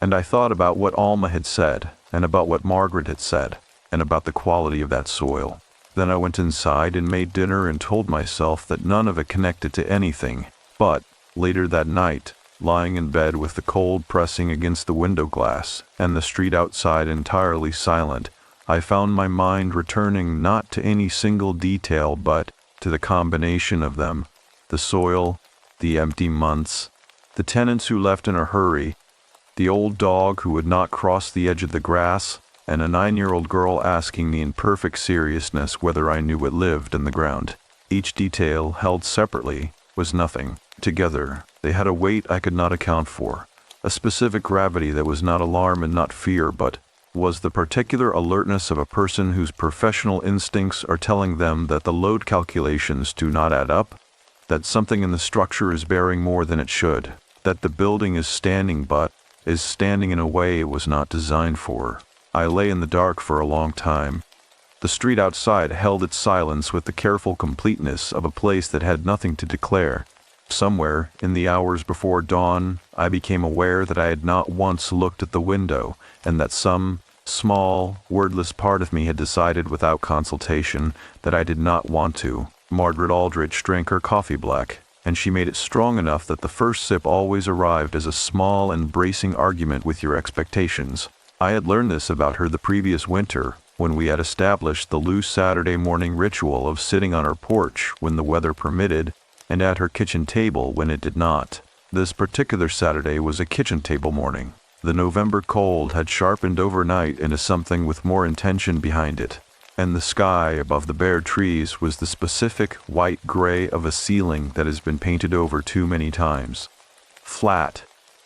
Speaker 2: And I thought about what Alma had said, and about what Margaret had said, and about the quality of that soil. Then I went inside and made dinner and told myself that none of it connected to anything. But, later that night, lying in bed with the cold pressing against the window glass, and the street outside entirely silent, I found my mind returning not to any single detail but to the combination of them: the soil, the empty months, the tenants who left in a hurry, the old dog who would not cross the edge of the grass, and a 9-year-old girl asking me in perfect seriousness whether I knew what lived in the ground. Each detail, held separately, was nothing. Together, they had a weight I could not account for, a specific gravity that was not alarm and not fear, but was the particular alertness of a person whose professional instincts are telling them that the load calculations do not add up, that something in the structure is bearing more than it should, that the building is standing but is standing in a way it was not designed for. I lay in the dark for a long time. The street outside held its silence with the careful completeness of a place that had nothing to declare. Somewhere, in the hours before dawn, I became aware that I had not once looked at the window, and that some small, wordless part of me had decided without consultation that I did not want to. Margaret Aldrich drank her coffee black, and she made it strong enough that the first sip always arrived as a small and bracing argument with your expectations. I had learned this about her the previous winter, when we had established the loose Saturday morning ritual of sitting on her porch when the weather permitted, and at her kitchen table when it did not. This particular Saturday was a kitchen table morning. The November cold had sharpened overnight into something with more intention behind it, and the sky above the bare trees was the specific white-gray of a ceiling that has been painted over too many times. Flat,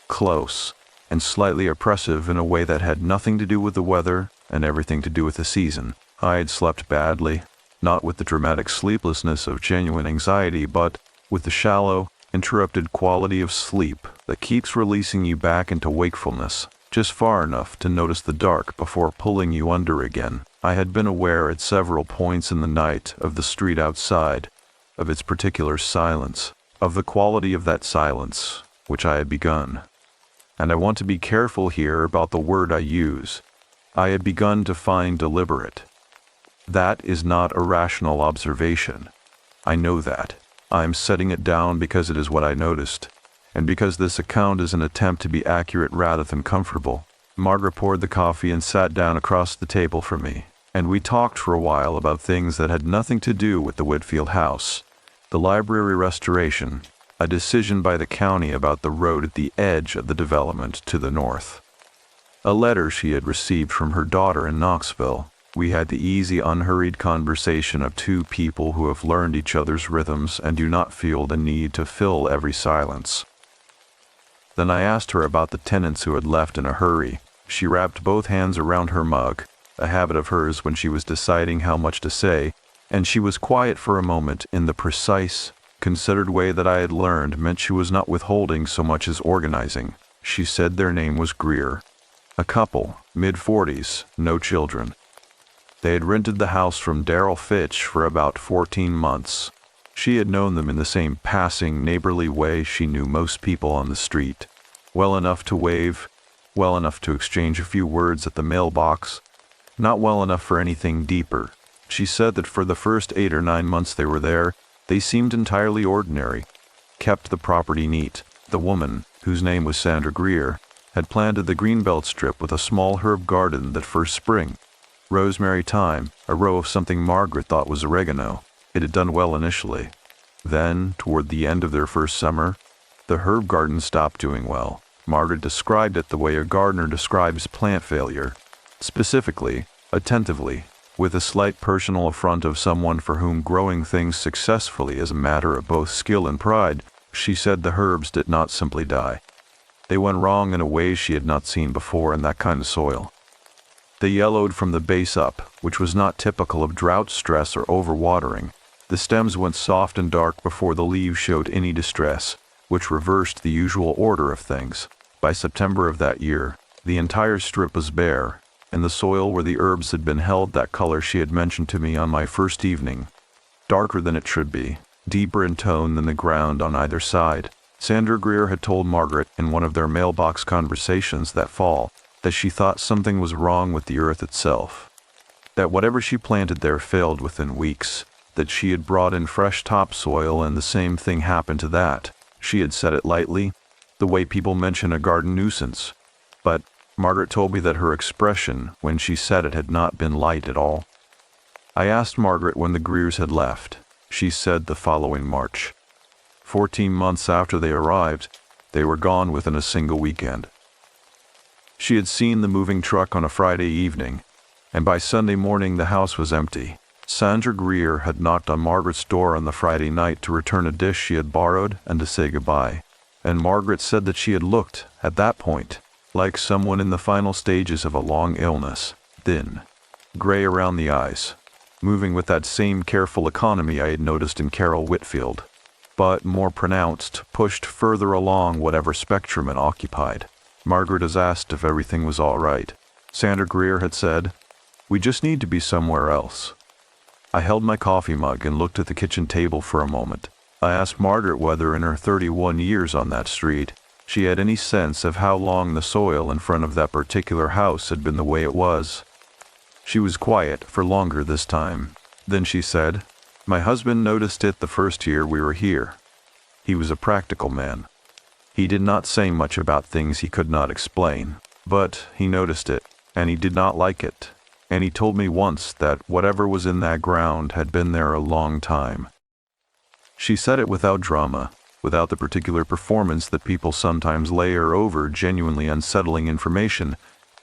Speaker 2: close, and slightly oppressive in a way that had nothing to do with the weather and everything to do with the season. I had slept badly, not with the dramatic sleeplessness of genuine anxiety, but with the shallow, interrupted quality of sleep that keeps releasing you back into wakefulness, just far enough to notice the dark before pulling you under again. I had been aware at several points in the night of the street outside, of its particular silence, of the quality of that silence, which I had begun. And I want to be careful here about the word I use. I had begun to find deliberate. That is not a rational observation. I know that. I am setting it down because it is what I noticed, and because this account is an attempt to be accurate rather than comfortable. Margaret poured the coffee and sat down across the table from me, and we talked for a while about things that had nothing to do with the Whitfield house, the library restoration, a decision by the county about the road at the edge of the development to the north, a letter she had received from her daughter in Knoxville. We had the easy, unhurried conversation of two people who have learned each other's rhythms and do not feel the need to fill every silence. Then I asked her about the tenants who had left in a hurry. She wrapped both hands around her mug, a habit of hers when she was deciding how much to say, and she was quiet for a moment in the precise, considered way that I had learned meant she was not withholding so much as organizing. She said their name was Greer. A couple, mid-40s, no children. They had rented the house from Darrell Fitch for about 14 months. She had known them in the same passing, neighborly way she knew most people on the street. Well enough to wave, well enough to exchange a few words at the mailbox, not well enough for anything deeper. She said that for the first 8 or 9 months they were there, they seemed entirely ordinary, kept the property neat. The woman, whose name was Sandra Greer, had planted the greenbelt strip with a small herb garden that first spring. Rosemary, thyme, a row of something Margaret thought was oregano. It had done well initially. Then, toward the end of their first summer, the herb garden stopped doing well. Margaret described it the way a gardener describes plant failure. Specifically, attentively, with a slight personal affront of someone for whom growing things successfully is a matter of both skill and pride, she said the herbs did not simply die. They went wrong in a way she had not seen before in that kind of soil. They yellowed from the base up, which was not typical of drought stress or overwatering. The stems went soft and dark before the leaves showed any distress, which reversed the usual order of things. By September of that year, the entire strip was bare, and the soil where the herbs had been held that color she had mentioned to me on my first evening, darker than it should be, deeper in tone than the ground on either side. Sandra Greer had told Margaret in one of their mailbox conversations that fall that she thought something was wrong with the earth itself, that whatever she planted there failed within weeks, that she had brought in fresh topsoil and the same thing happened to that. She had said it lightly, the way people mention a garden nuisance, but Margaret told me that her expression when she said it had not been light at all. I asked Margaret when the Greers had left. She said the following March. 14 months after they arrived, they were gone within a single weekend. She had seen the moving truck on a Friday evening, and by Sunday morning the house was empty. Sandra Greer had knocked on Margaret's door on the Friday night to return a dish she had borrowed and to say goodbye, and Margaret said that she had looked, at that point, like someone in the final stages of a long illness, thin, gray around the eyes, moving with that same careful economy I had noticed in Carol Whitfield, but more pronounced, pushed further along whatever spectrum it occupied. Margaret was asked if everything was all right. Sandra Greer had said, "We just need to be somewhere else." I held my coffee mug and looked at the kitchen table for a moment. I asked Margaret whether in her 31 years on that street, she had any sense of how long the soil in front of that particular house had been the way it was. She was quiet for longer this time. Then she said, "My husband noticed it the first year we were here. He was a practical man. He did not say much about things he could not explain, but he noticed it, and he did not like it, and he told me once that whatever was in that ground had been there a long time." She said it without drama, without the particular performance that people sometimes layer over genuinely unsettling information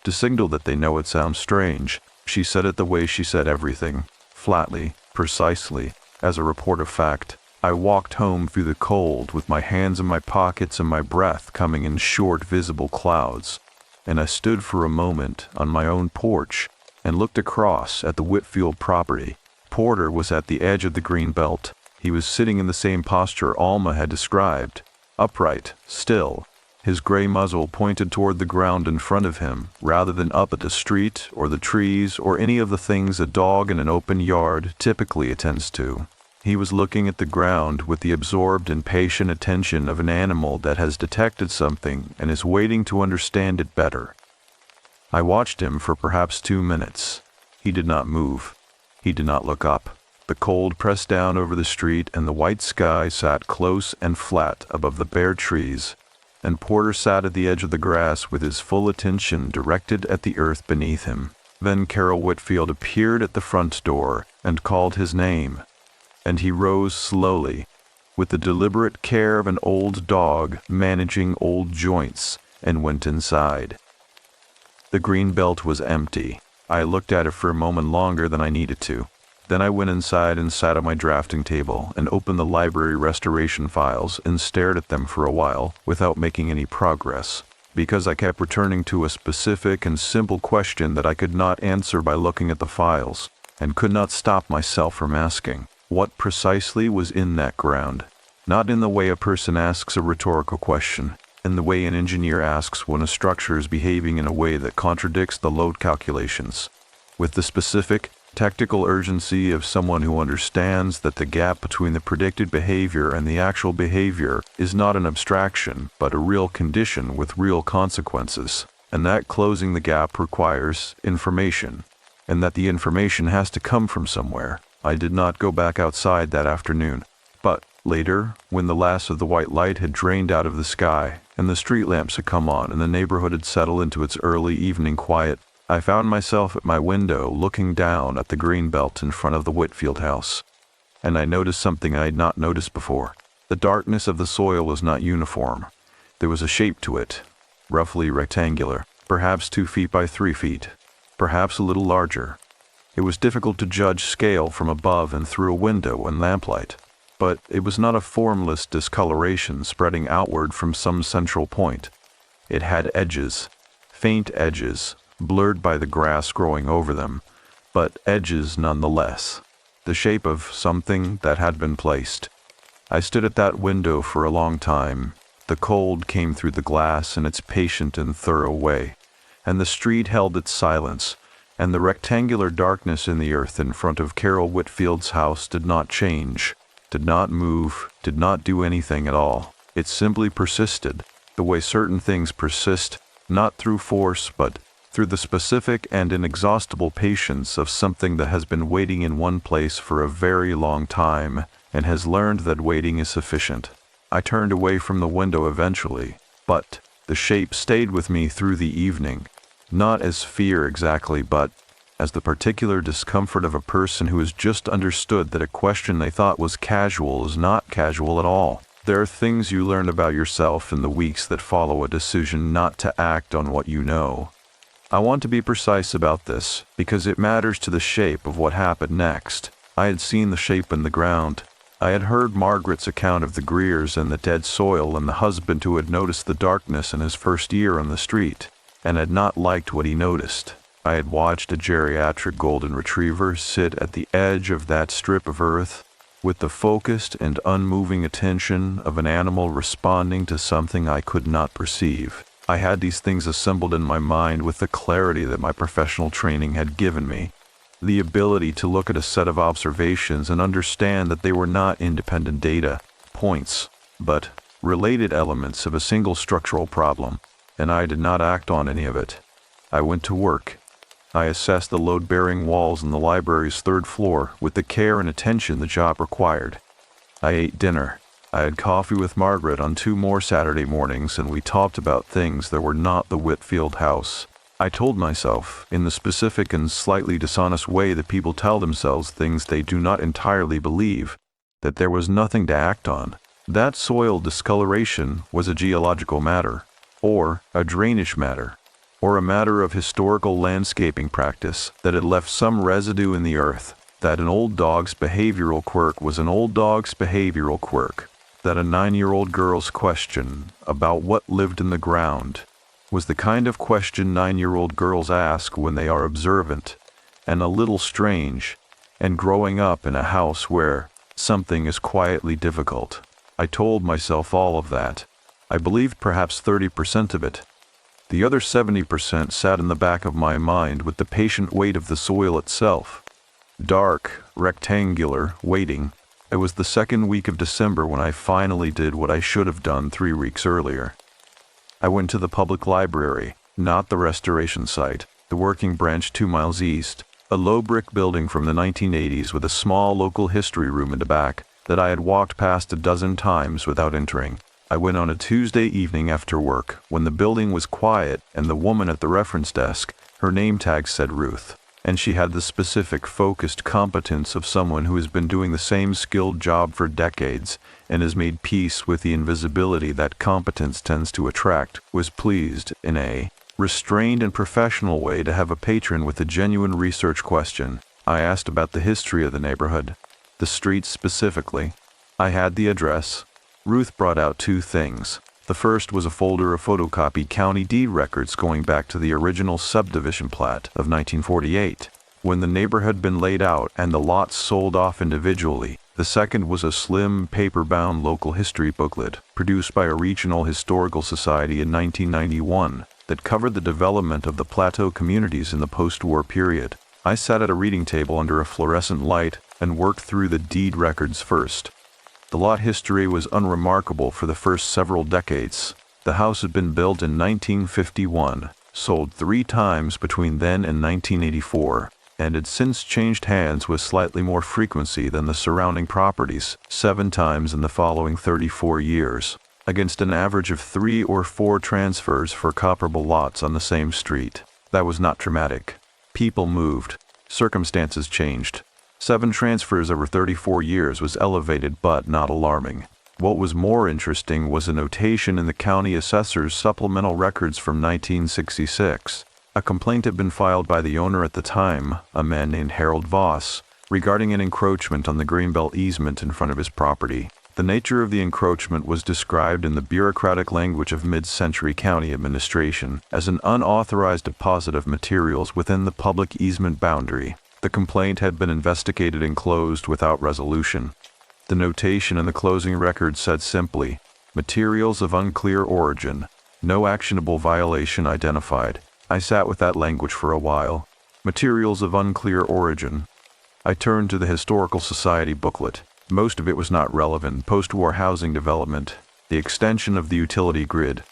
Speaker 2: to signal that they know it sounds strange. She said it the way she said everything, flatly, precisely, as a report of fact. I walked home through the cold with my hands in my pockets and my breath coming in short, visible clouds, and I stood for a moment on my own porch and looked across at the Whitfield property. Porter was at the edge of the green belt. He was sitting in the same posture Alma had described, upright, still, his gray muzzle pointed toward the ground in front of him rather than up at the street or the trees or any of the things a dog in an open yard typically attends to. He was looking at the ground with the absorbed and patient attention of an animal that has detected something and is waiting to understand it better. I watched him for perhaps 2 minutes. He did not move. He did not look up. The cold pressed down over the street and the white sky sat close and flat above the bare trees, and Porter sat at the edge of the grass with his full attention directed at the earth beneath him. Then Carol Whitfield appeared at the front door and called his name, and he rose slowly, with the deliberate care of an old dog managing old joints, and went inside. The green belt was empty. I looked at it for a moment longer than I needed to. Then I went inside and sat at my drafting table and opened the library restoration files and stared at them for a while without making any progress, because I kept returning to a specific and simple question that I could not answer by looking at the files, and could not stop myself from asking. What precisely was in that ground? Not in the way a person asks a rhetorical question, in the way an engineer asks when a structure is behaving in a way that contradicts the load calculations, with the specific, tactical urgency of someone who understands that the gap between the predicted behavior and the actual behavior is not an abstraction, but a real condition with real consequences, and that closing the gap requires information, and that the information has to come from somewhere. I did not go back outside that afternoon, but later, when the last of the white light had drained out of the sky, and the street lamps had come on and the neighborhood had settled into its early evening quiet, I found myself at my window looking down at the green belt in front of the Whitfield house, and I noticed something I had not noticed before. The darkness of the soil was not uniform. There was a shape to it, roughly rectangular, perhaps 2 feet by 3 feet, perhaps a little larger. It was difficult to judge scale from above and through a window and lamplight, but it was not a formless discoloration spreading outward from some central point. It had edges, faint edges, blurred by the grass growing over them, but edges nonetheless, the shape of something that had been placed. I stood at that window for a long time. The cold came through the glass in its patient and thorough way, and the street held its silence, and the rectangular darkness in the earth in front of Carol Whitfield's house did not change, did not move, did not do anything at all. It simply persisted, the way certain things persist, not through force, but through the specific and inexhaustible patience of something that has been waiting in one place for a very long time and has learned that waiting is sufficient. I turned away from the window eventually, but the shape stayed with me through the evening, not as fear exactly, but as the particular discomfort of a person who has just understood that a question they thought was casual is not casual at all. There are things you learn about yourself in the weeks that follow a decision not to act on what you know. I want to be precise about this, because it matters to the shape of what happened next. I had seen the shape in the ground. I had heard Margaret's account of the Greers and the dead soil and the husband who had noticed the darkness in his first year on the street, and had not liked what he noticed. I had watched a geriatric golden retriever sit at the edge of that strip of earth, with the focused and unmoving attention of an animal responding to something I could not perceive. I had these things assembled in my mind with the clarity that my professional training had given me, the ability to look at a set of observations and understand that they were not independent data, points, but related elements of a single structural problem, and I did not act on any of it. I went to work. I assessed the load-bearing walls in the library's 3rd floor with the care and attention the job required. I ate dinner. I had coffee with Margaret on 2 more Saturday mornings, and we talked about things that were not the Whitfield house. I told myself, in the specific and slightly dishonest way that people tell themselves things they do not entirely believe, that there was nothing to act on. That soil discoloration was a geological matter, or a drainage matter, or a matter of historical landscaping practice that had left some residue in the earth, that an old dog's behavioral quirk was an old dog's behavioral quirk, that a 9-year-old girl's question about what lived in the ground was the kind of question 9-year-old girls ask when they are observant and a little strange and growing up in a house where something is quietly difficult. I told myself all of that. I believed perhaps 30% of it. The other 70% sat in the back of my mind with the patient weight of the soil itself. Dark, rectangular, waiting. It was the 2nd week of December when I finally did what I should have done 3 weeks earlier. I went to the public library, not the restoration site, the working branch 2 miles east, a low brick building from the 1980s with a small local history room in the back that I had walked past a dozen times without entering. I went on a Tuesday evening after work when the building was quiet and the woman at the reference desk, her name tag said Ruth, and she had the specific focused competence of someone who has been doing the same skilled job for decades and has made peace with the invisibility that competence tends to attract, was pleased, in a restrained and professional way, to have a patron with a genuine research question. I asked about the history of the neighborhood, the streets specifically. I had the address. Ruth brought out 2 things. The first was a folder of photocopied county deed records going back to the original subdivision plat of 1948, when the neighborhood had been laid out and the lots sold off individually. The second was a slim, paper-bound local history booklet produced by a regional historical society in 1991 that covered the development of the plateau communities in the post-war period. I sat at a reading table under a fluorescent light and worked through the deed records first. The lot history was unremarkable for the first several decades. The house had been built in 1951, sold 3 times between then and 1984, and had since changed hands with slightly more frequency than the surrounding properties, 7 times in the following 34 years, against an average of 3 or 4 transfers for comparable lots on the same street. That was not dramatic. People moved. Circumstances changed. 7 transfers over 34 years was elevated but not alarming. What was more interesting was a notation in the county assessor's supplemental records from 1966. A complaint had been filed by the owner at the time, a man named Harold Voss, regarding an encroachment on the Greenbelt easement in front of his property. The nature of the encroachment was described in the bureaucratic language of mid-century county administration as an unauthorized deposit of materials within the public easement boundary. The complaint had been investigated and closed without resolution. The notation in the closing record said simply, "Materials of unclear origin. No actionable violation identified." I sat with that language for a while. Materials of unclear origin. I turned to the Historical Society booklet. Most of it was not relevant. Post-war housing development, the extension of the utility grid,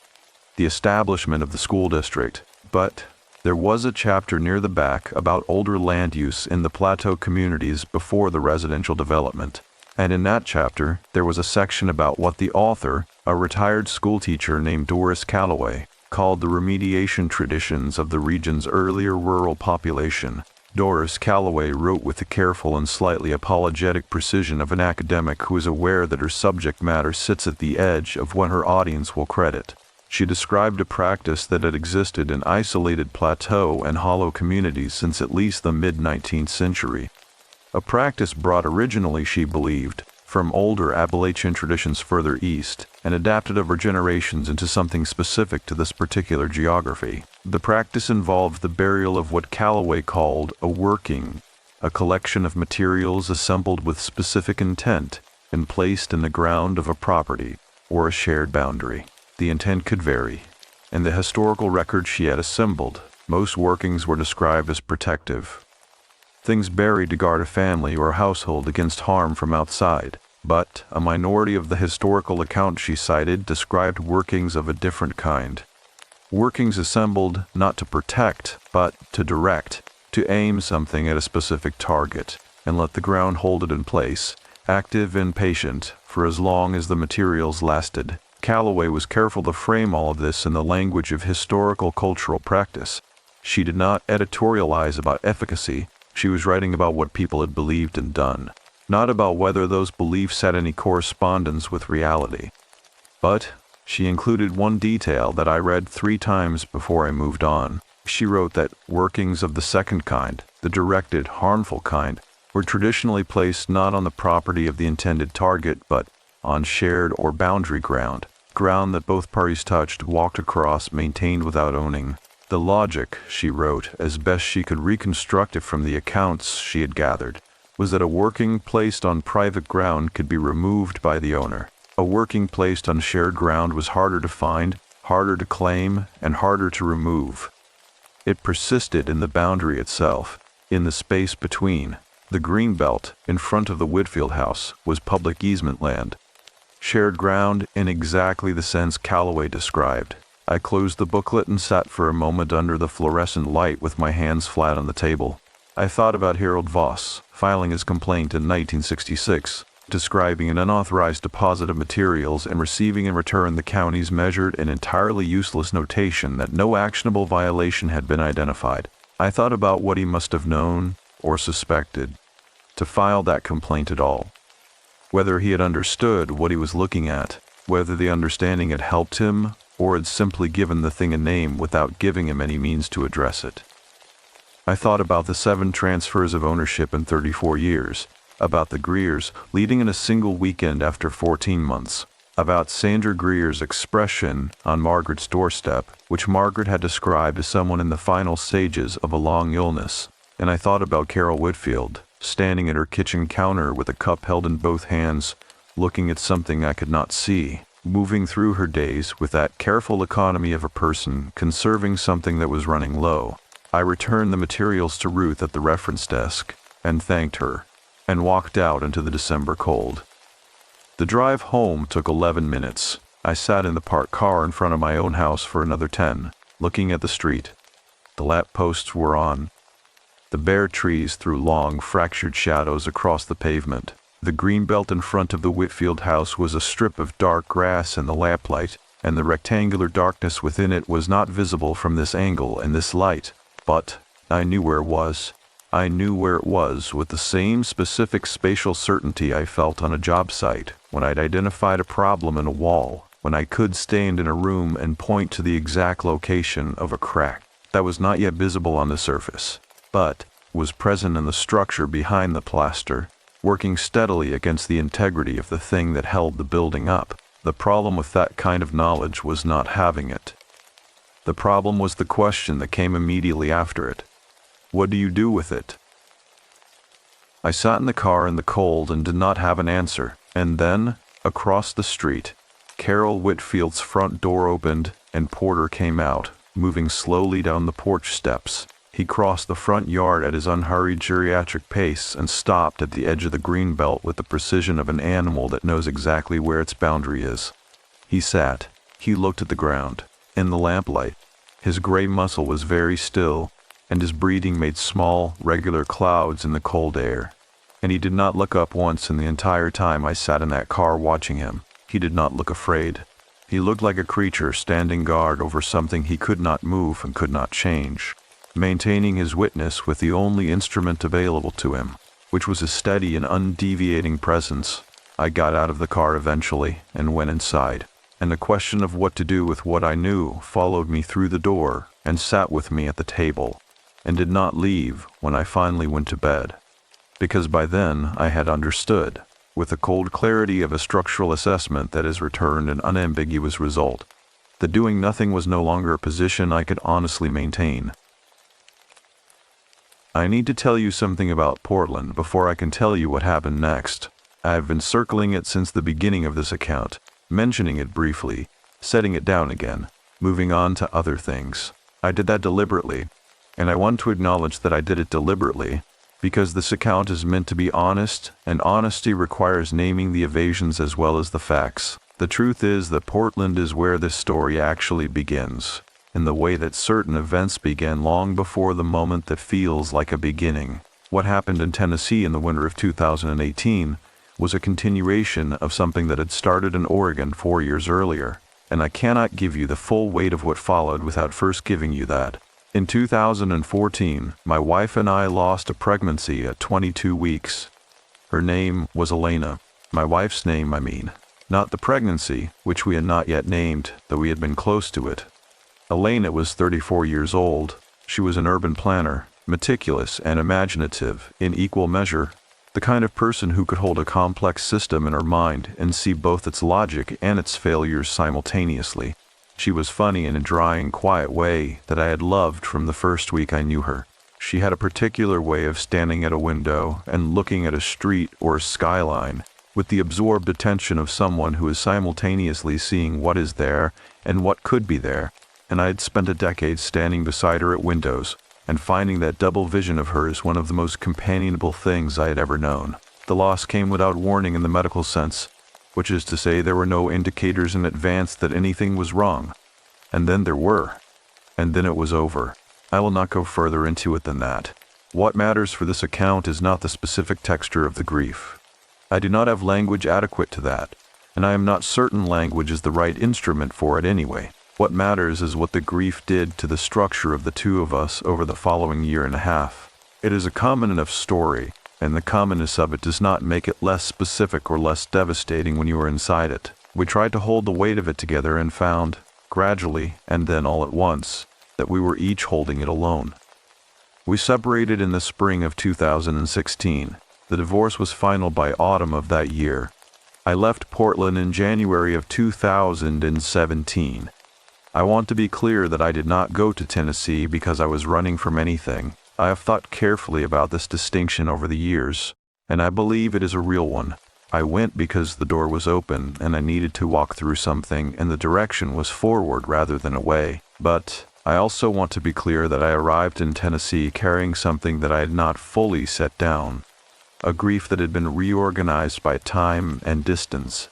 Speaker 2: the establishment of the school district. But there was a chapter near the back about older land use in the plateau communities before the residential development. And in that chapter, there was a section about what the author, a retired schoolteacher named Doris Calloway, called the remediation traditions of the region's earlier rural population. Doris Calloway wrote with the careful and slightly apologetic precision of an academic who is aware that her subject matter sits at the edge of what her audience will credit. She described a practice that had existed in isolated plateau and hollow communities since at least the mid-19th century. A practice brought originally, she believed, from older Appalachian traditions further east, and adapted over generations into something specific to this particular geography. The practice involved the burial of what Calloway called a working, a collection of materials assembled with specific intent and placed in the ground of a property or a shared boundary. The intent could vary. In the historical record she had assembled, most workings were described as protective. Things buried to guard a family or a household against harm from outside, but a minority of the historical accounts she cited described workings of a different kind. Workings assembled not to protect, but to direct, to aim something at a specific target, and let the ground hold it in place, active and patient, for as long as the materials lasted. Calloway was careful to frame all of this in the language of historical cultural practice. She did not editorialize about efficacy. She was writing about what people had believed and done, not about whether those beliefs had any correspondence with reality. But she included one detail that I read 3 times before I moved on. She wrote that workings of the second kind, the directed, harmful kind, were traditionally placed not on the property of the intended target, but on shared or boundary ground that both parties touched, walked across, maintained without owning. The logic, she wrote, as best she could reconstruct it from the accounts she had gathered, was that a working placed on private ground could be removed by the owner. A working placed on shared ground was harder to find, harder to claim, and harder to remove. It persisted in the boundary itself, in the space between. The green belt, in front of the Whitfield house, was public easement land. Shared ground in exactly the sense Calloway described. I closed the booklet and sat for a moment under the fluorescent light with my hands flat on the table. I thought about Harold Voss filing his complaint in 1966, describing an unauthorized deposit of materials and receiving in return the county's measured and entirely useless notation that no actionable violation had been identified. I thought about what he must have known or suspected to file that complaint at all. Whether he had understood what he was looking at, whether the understanding had helped him, or had simply given the thing a name without giving him any means to address it. I thought about the 7 transfers of ownership in 34 years, about the Greers leading in a single weekend after 14 months, about Sandra Greer's expression on Margaret's doorstep, which Margaret had described as someone in the final stages of a long illness, and I thought about Carol Whitfield, standing at her kitchen counter with a cup held in both hands, looking at something I could not see, moving through her days with that careful economy of a person conserving something that was running low. I returned the materials to Ruth at the reference desk, and thanked her, and walked out into the December cold. The drive home took 11 minutes. I sat in the parked car in front of my own house for another 10, looking at the street. The lamp posts were on. The bare trees threw long, fractured shadows across the pavement. The green belt in front of the Whitfield house was a strip of dark grass in the lamplight, and the rectangular darkness within it was not visible from this angle and this light. But I knew where it was. I knew where it was with the same specific spatial certainty I felt on a job site when I'd identified a problem in a wall, when I could stand in a room and point to the exact location of a crack that was not yet visible on the surface, but was present in the structure behind the plaster, working steadily against the integrity of the thing that held the building up. The problem with that kind of knowledge was not having it. The problem was the question that came immediately after it. What do you do with it? I sat in the car in the cold and did not have an answer, and then, across the street, Carol Whitfield's front door opened and Porter came out, moving slowly down the porch steps. He crossed the front yard at his unhurried geriatric pace and stopped at the edge of the green belt with the precision of an animal that knows exactly where its boundary is. He sat. He looked at the ground. In the lamplight, his gray muscle was very still, and his breathing made small, regular clouds in the cold air. And he did not look up once in the entire time I sat in that car watching him. He did not look afraid. He looked like a creature standing guard over something he could not move and could not change, maintaining his witness with the only instrument available to him, which was a steady and undeviating presence. I got out of the car eventually and went inside, and the question of what to do with what I knew followed me through the door and sat with me at the table, and did not leave when I finally went to bed, because by then I had understood, with the cold clarity of a structural assessment that has returned an unambiguous result, that doing nothing was no longer a position I could honestly maintain. I need to tell you something about Portland before I can tell you what happened next. I have been circling it since the beginning of this account, mentioning it briefly, setting it down again, moving on to other things. I did that deliberately, and I want to acknowledge that I did it deliberately, because this account is meant to be honest, and honesty requires naming the evasions as well as the facts. The truth is that Portland is where this story actually begins, in the way that certain events began long before the moment that feels like a beginning. What happened in Tennessee in the winter of 2018 was a continuation of something that had started in Oregon 4 years earlier, and I cannot give you the full weight of what followed without first giving you that. In 2014, my wife and I lost a pregnancy at 22 weeks. Her name was Elena. My wife's name, I mean. Not the pregnancy, which we had not yet named, though we had been close to it. Elena was 34 years old. She was an urban planner, meticulous and imaginative in equal measure, the kind of person who could hold a complex system in her mind and see both its logic and its failures simultaneously. She was funny in a dry and quiet way that I had loved from the first week I knew her. She had a particular way of standing at a window and looking at a street or a skyline with the absorbed attention of someone who is simultaneously seeing what is there and what could be there, and I had spent a decade standing beside her at windows and finding that double vision of hers one of the most companionable things I had ever known. The loss came without warning in the medical sense, which is to say there were no indicators in advance that anything was wrong. And then there were. And then it was over. I will not go further into it than that. What matters for this account is not the specific texture of the grief. I do not have language adequate to that, and I am not certain language is the right instrument for it anyway. What matters is what the grief did to the structure of the two of us over the following year and a half. It is a common enough story, and the commonness of it does not make it less specific or less devastating when you are inside it. We tried to hold the weight of it together and found, gradually, and then all at once, that we were each holding it alone. We separated in the spring of 2016. The divorce was final by autumn of that year. I left Portland in January of 2017. I want to be clear that I did not go to Tennessee because I was running from anything. I have thought carefully about this distinction over the years, and I believe it is a real one. I went because the door was open and I needed to walk through something and the direction was forward rather than away. But I also want to be clear that I arrived in Tennessee carrying something that I had not fully set down, a grief that had been reorganized by time and distance,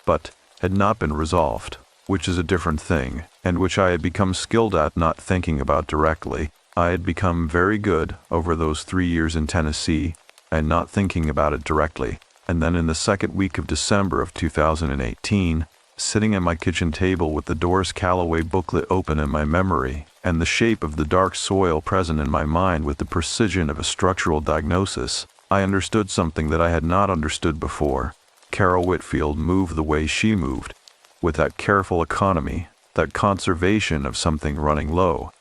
Speaker 2: but had not been resolved, which is a different thing, and which I had become skilled at not thinking about directly. I had become very good over those 3 years in Tennessee and not thinking about it directly. And then in the second week of December of 2018, sitting at my kitchen table with the Doris Calloway booklet open in my memory and the shape of the dark soil present in my mind with the precision of a structural diagnosis, I understood something that I had not understood before. Carol Whitfield moved the way she moved, with that careful economy, that conservation of something running low,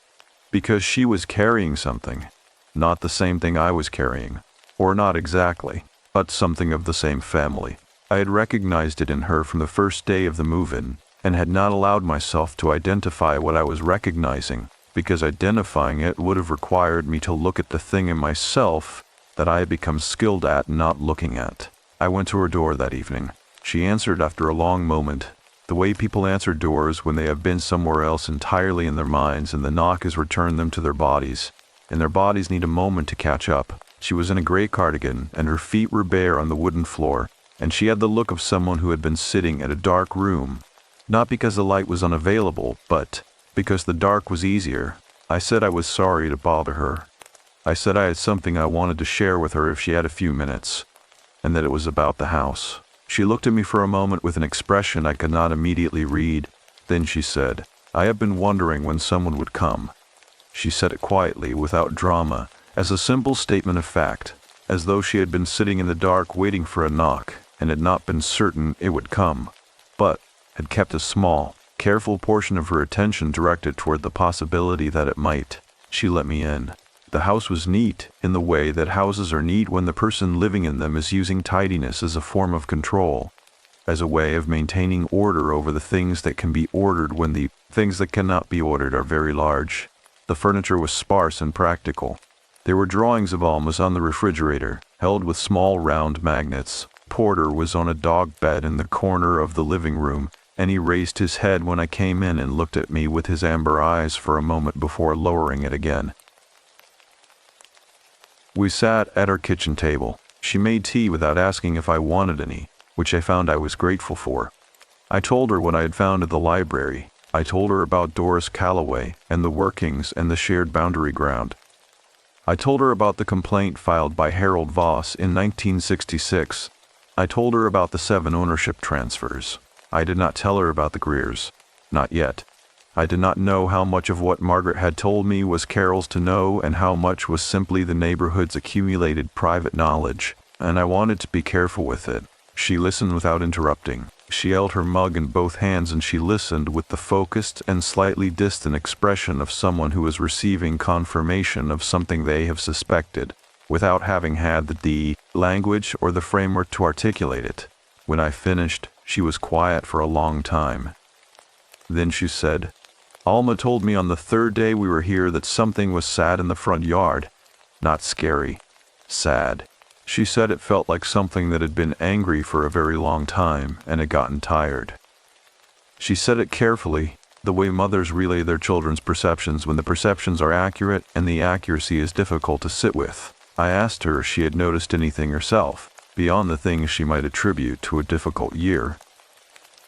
Speaker 2: because she was carrying something, not the same thing I was carrying, or not exactly, but something of the same family. I had recognized it in her from the first day of the move-in, and had not allowed myself to identify what I was recognizing, because identifying it would have required me to look at the thing in myself that I had become skilled at not looking at. I went to her door that evening. She answered after a long moment, the way people answer doors when they have been somewhere else entirely in their minds and the knock has returned them to their bodies, and their bodies need a moment to catch up. She was in a gray cardigan, and her feet were bare on the wooden floor, and she had the look of someone who had been sitting in a dark room, not because the light was unavailable, but because the dark was easier. I said I was sorry to bother her. I said I had something I wanted to share with her if she had a few minutes, and that it was about the house. She looked at me for a moment with an expression I could not immediately read. Then she said, "I have been wondering when someone would come." She said it quietly, without drama, as a simple statement of fact, as though she had been sitting in the dark waiting for a knock, and had not been certain it would come, but had kept a small, careful portion of her attention directed toward the possibility that it might. She let me in. The house was neat in the way that houses are neat when the person living in them is using tidiness as a form of control, as a way of maintaining order over the things that can be ordered when the things that cannot be ordered are very large. The furniture was sparse and practical. There were drawings of Alma's on the refrigerator, held with small round magnets. Porter was on a dog bed in the corner of the living room, and he raised his head when I came in and looked at me with his amber eyes for a moment before lowering it again. We sat at our kitchen table. She made tea without asking if I wanted any, which I found I was grateful for. I told her what I had found at the library. I told her about Doris Calloway and the workings and the shared boundary ground. I told her about the complaint filed by Harold Voss in 1966. I told her about the 7 ownership transfers. I did not tell her about the Greers. Not yet. I did not know how much of what Margaret had told me was Carol's to know and how much was simply the neighborhood's accumulated private knowledge, and I wanted to be careful with it. She listened without interrupting. She held her mug in both hands and she listened with the focused and slightly distant expression of someone who is receiving confirmation of something they have suspected, without having had the language or the framework to articulate it. When I finished, she was quiet for a long time. Then she said, "Alma told me on the 3rd day we were here that something was sad in the front yard. Not scary. Sad. She said it felt like something that had been angry for a very long time and had gotten tired." She said it carefully, the way mothers relay their children's perceptions when the perceptions are accurate and the accuracy is difficult to sit with. I asked her if she had noticed anything herself, beyond the things she might attribute to a difficult year.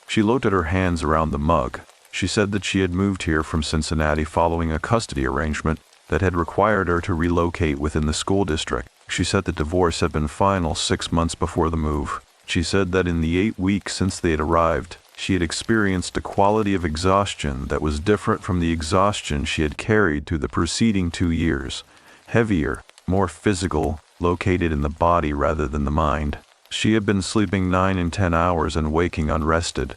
Speaker 2: She looked at her hands around the mug. She said that she had moved here from Cincinnati following a custody arrangement that had required her to relocate within the school district. She said the divorce had been final 6 months before the move. She said that in the 8 weeks since they had arrived, she had experienced a quality of exhaustion that was different from the exhaustion she had carried through the preceding 2 years. Heavier, more physical, located in the body rather than the mind. She had been sleeping 9 and 10 hours and waking unrested.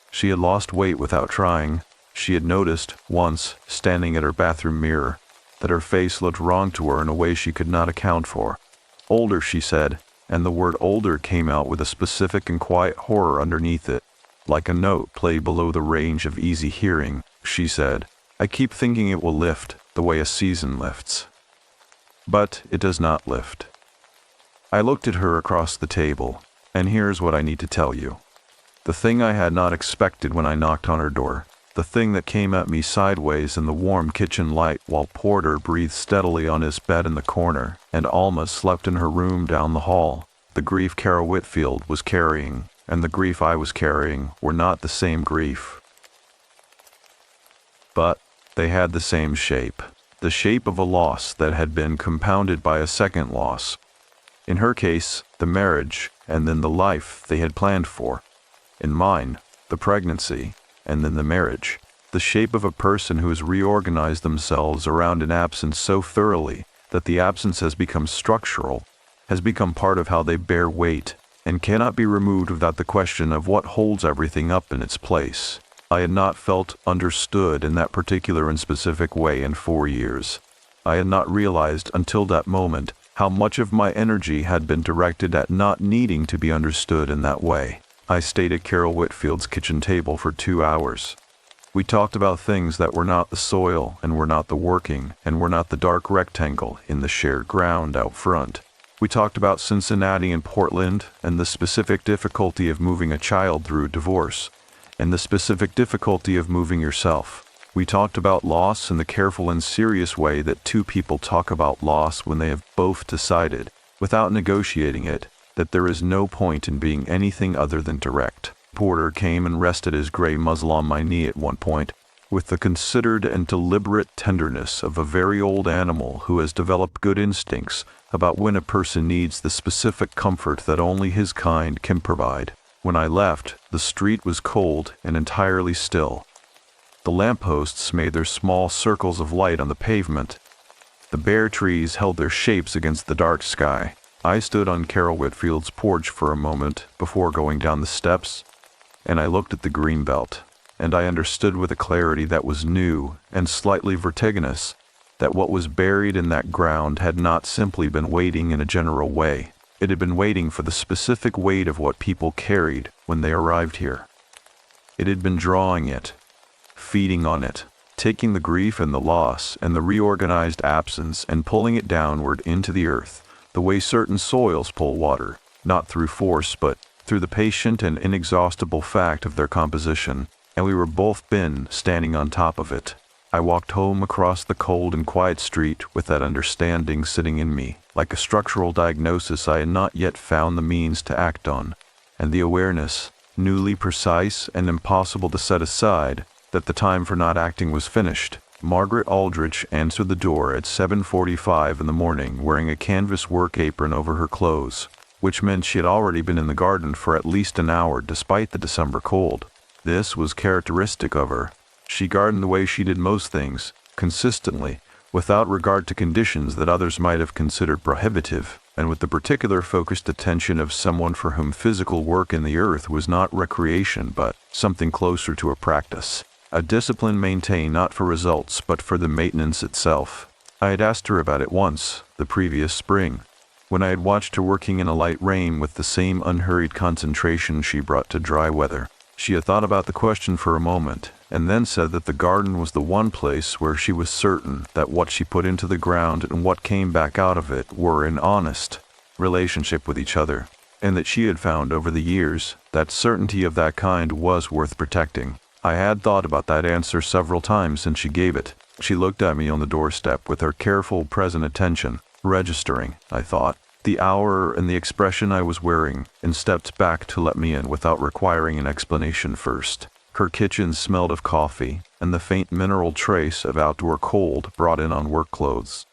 Speaker 2: She had lost weight without trying. She had noticed, once, standing at her bathroom mirror, that her face looked wrong to her in a way she could not account for. Older, she said, and the word older came out with a specific and quiet horror underneath it, like a note played below the range of easy hearing. She said, "I keep thinking it will lift, the way a season lifts. But it does not lift." I looked at her across the table, and here's what I need to tell you. The thing I had not expected when I knocked on her door. the thing that came at me sideways in the warm kitchen light while Porter breathed steadily on his bed in the corner and Alma slept in her room down the hall. The grief Clara Whitfield was carrying and the grief I was carrying were not the same grief. But they had the same shape, the shape of a loss that had been compounded by a second loss. In her case, the marriage, and then the life they had planned for. In mine, the pregnancy, and then the marriage. The shape of a person who has reorganized themselves around an absence so thoroughly that the absence has become structural, has become part of how they bear weight, and cannot be removed without the question of what holds everything up in its place. I had not felt understood in that particular and specific way in 4 years. I had not realized until that moment how much of my energy had been directed at not needing to be understood in that way. I stayed at Carol Whitfield's kitchen table for 2 hours. We talked about things that were not the soil and were not the working and were not the dark rectangle in the shared ground out front. We talked about Cincinnati and Portland and the specific difficulty of moving a child through divorce and the specific difficulty of moving yourself. We talked about loss in the careful and serious way that two people talk about loss when they have both decided, without negotiating it, that there is no point in being anything other than direct. Porter came and rested his gray muzzle on my knee at one point, with the considered and deliberate tenderness of a very old animal who has developed good instincts about when a person needs the specific comfort that only his kind can provide. When I left, the street was cold and entirely still. The lampposts made their small circles of light on the pavement. The bare trees held their shapes against the dark sky. I stood on Carol Whitfield's porch for a moment before going down the steps, and I looked at the green belt, and I understood with a clarity that was new and slightly vertiginous that what was buried in that ground had not simply been waiting in a general way. It had been waiting for the specific weight of what people carried when they arrived here. It had been drawing it, feeding on it, taking the grief and the loss and the reorganized absence and pulling it downward into the earth, the way certain soils pull water, not through force but through the patient and inexhaustible fact of their composition, and we were both been standing on top of it. I walked home across the cold and quiet street with that understanding sitting in me, like a structural diagnosis I had not yet found the means to act on, and the awareness, newly precise and impossible to set aside, that the time for not acting was finished. Margaret Aldrich answered the door at 7:45 in the morning wearing a canvas work apron over her clothes, which meant she had already been in the garden for at least an hour despite the December cold. This was characteristic of her. She gardened the way she did most things, consistently, without regard to conditions that others might have considered prohibitive, and with the particular focused attention of someone for whom physical work in the earth was not recreation but something closer to a practice. A discipline maintained not for results but for the maintenance itself. I had asked her about it once, the previous spring, when I had watched her working in a light rain with the same unhurried concentration she brought to dry weather. She had thought about the question for a moment, and then said that the garden was the one place where she was certain that what she put into the ground and what came back out of it were in honest relationship with each other, and that she had found over the years that certainty of that kind was worth protecting. I had thought about that answer several times since she gave it. She looked at me on the doorstep with her careful, present attention, registering, I thought, the hour and the expression I was wearing, and stepped back to let me in without requiring an explanation first. Her kitchen smelled of coffee and the faint mineral trace of outdoor cold brought in on work clothes.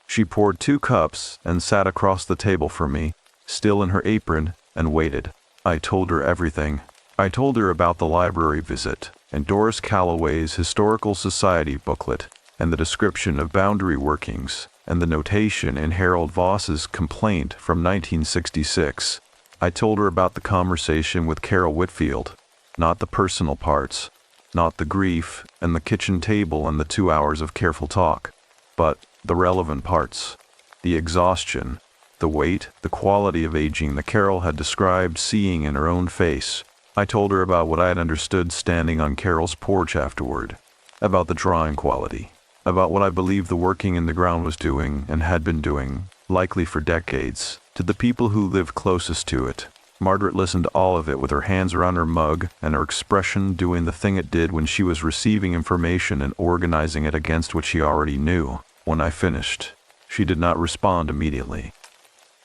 Speaker 2: She poured 2 cups and sat across the table from me, still in her apron, and waited. I told her everything. I told her about the library visit, and Doris Calloway's Historical Society booklet, and the description of boundary workings, and the notation in Harold Voss's complaint from 1966. I told her about the conversation with Carol Whitfield, not the personal parts, not the grief and the kitchen table and the 2 hours of careful talk, but the relevant parts, the exhaustion, the weight, the quality of aging that Carol had described seeing in her own face. I told her about what I had understood standing on Carol's porch afterward, about the drawing quality, about what I believed the working in the ground was doing and had been doing, likely for decades, to the people who lived closest to it. Margaret listened to all of it with her hands around her mug and her expression doing the thing it did when she was receiving information and organizing it against what she already knew. When I finished, she did not respond immediately.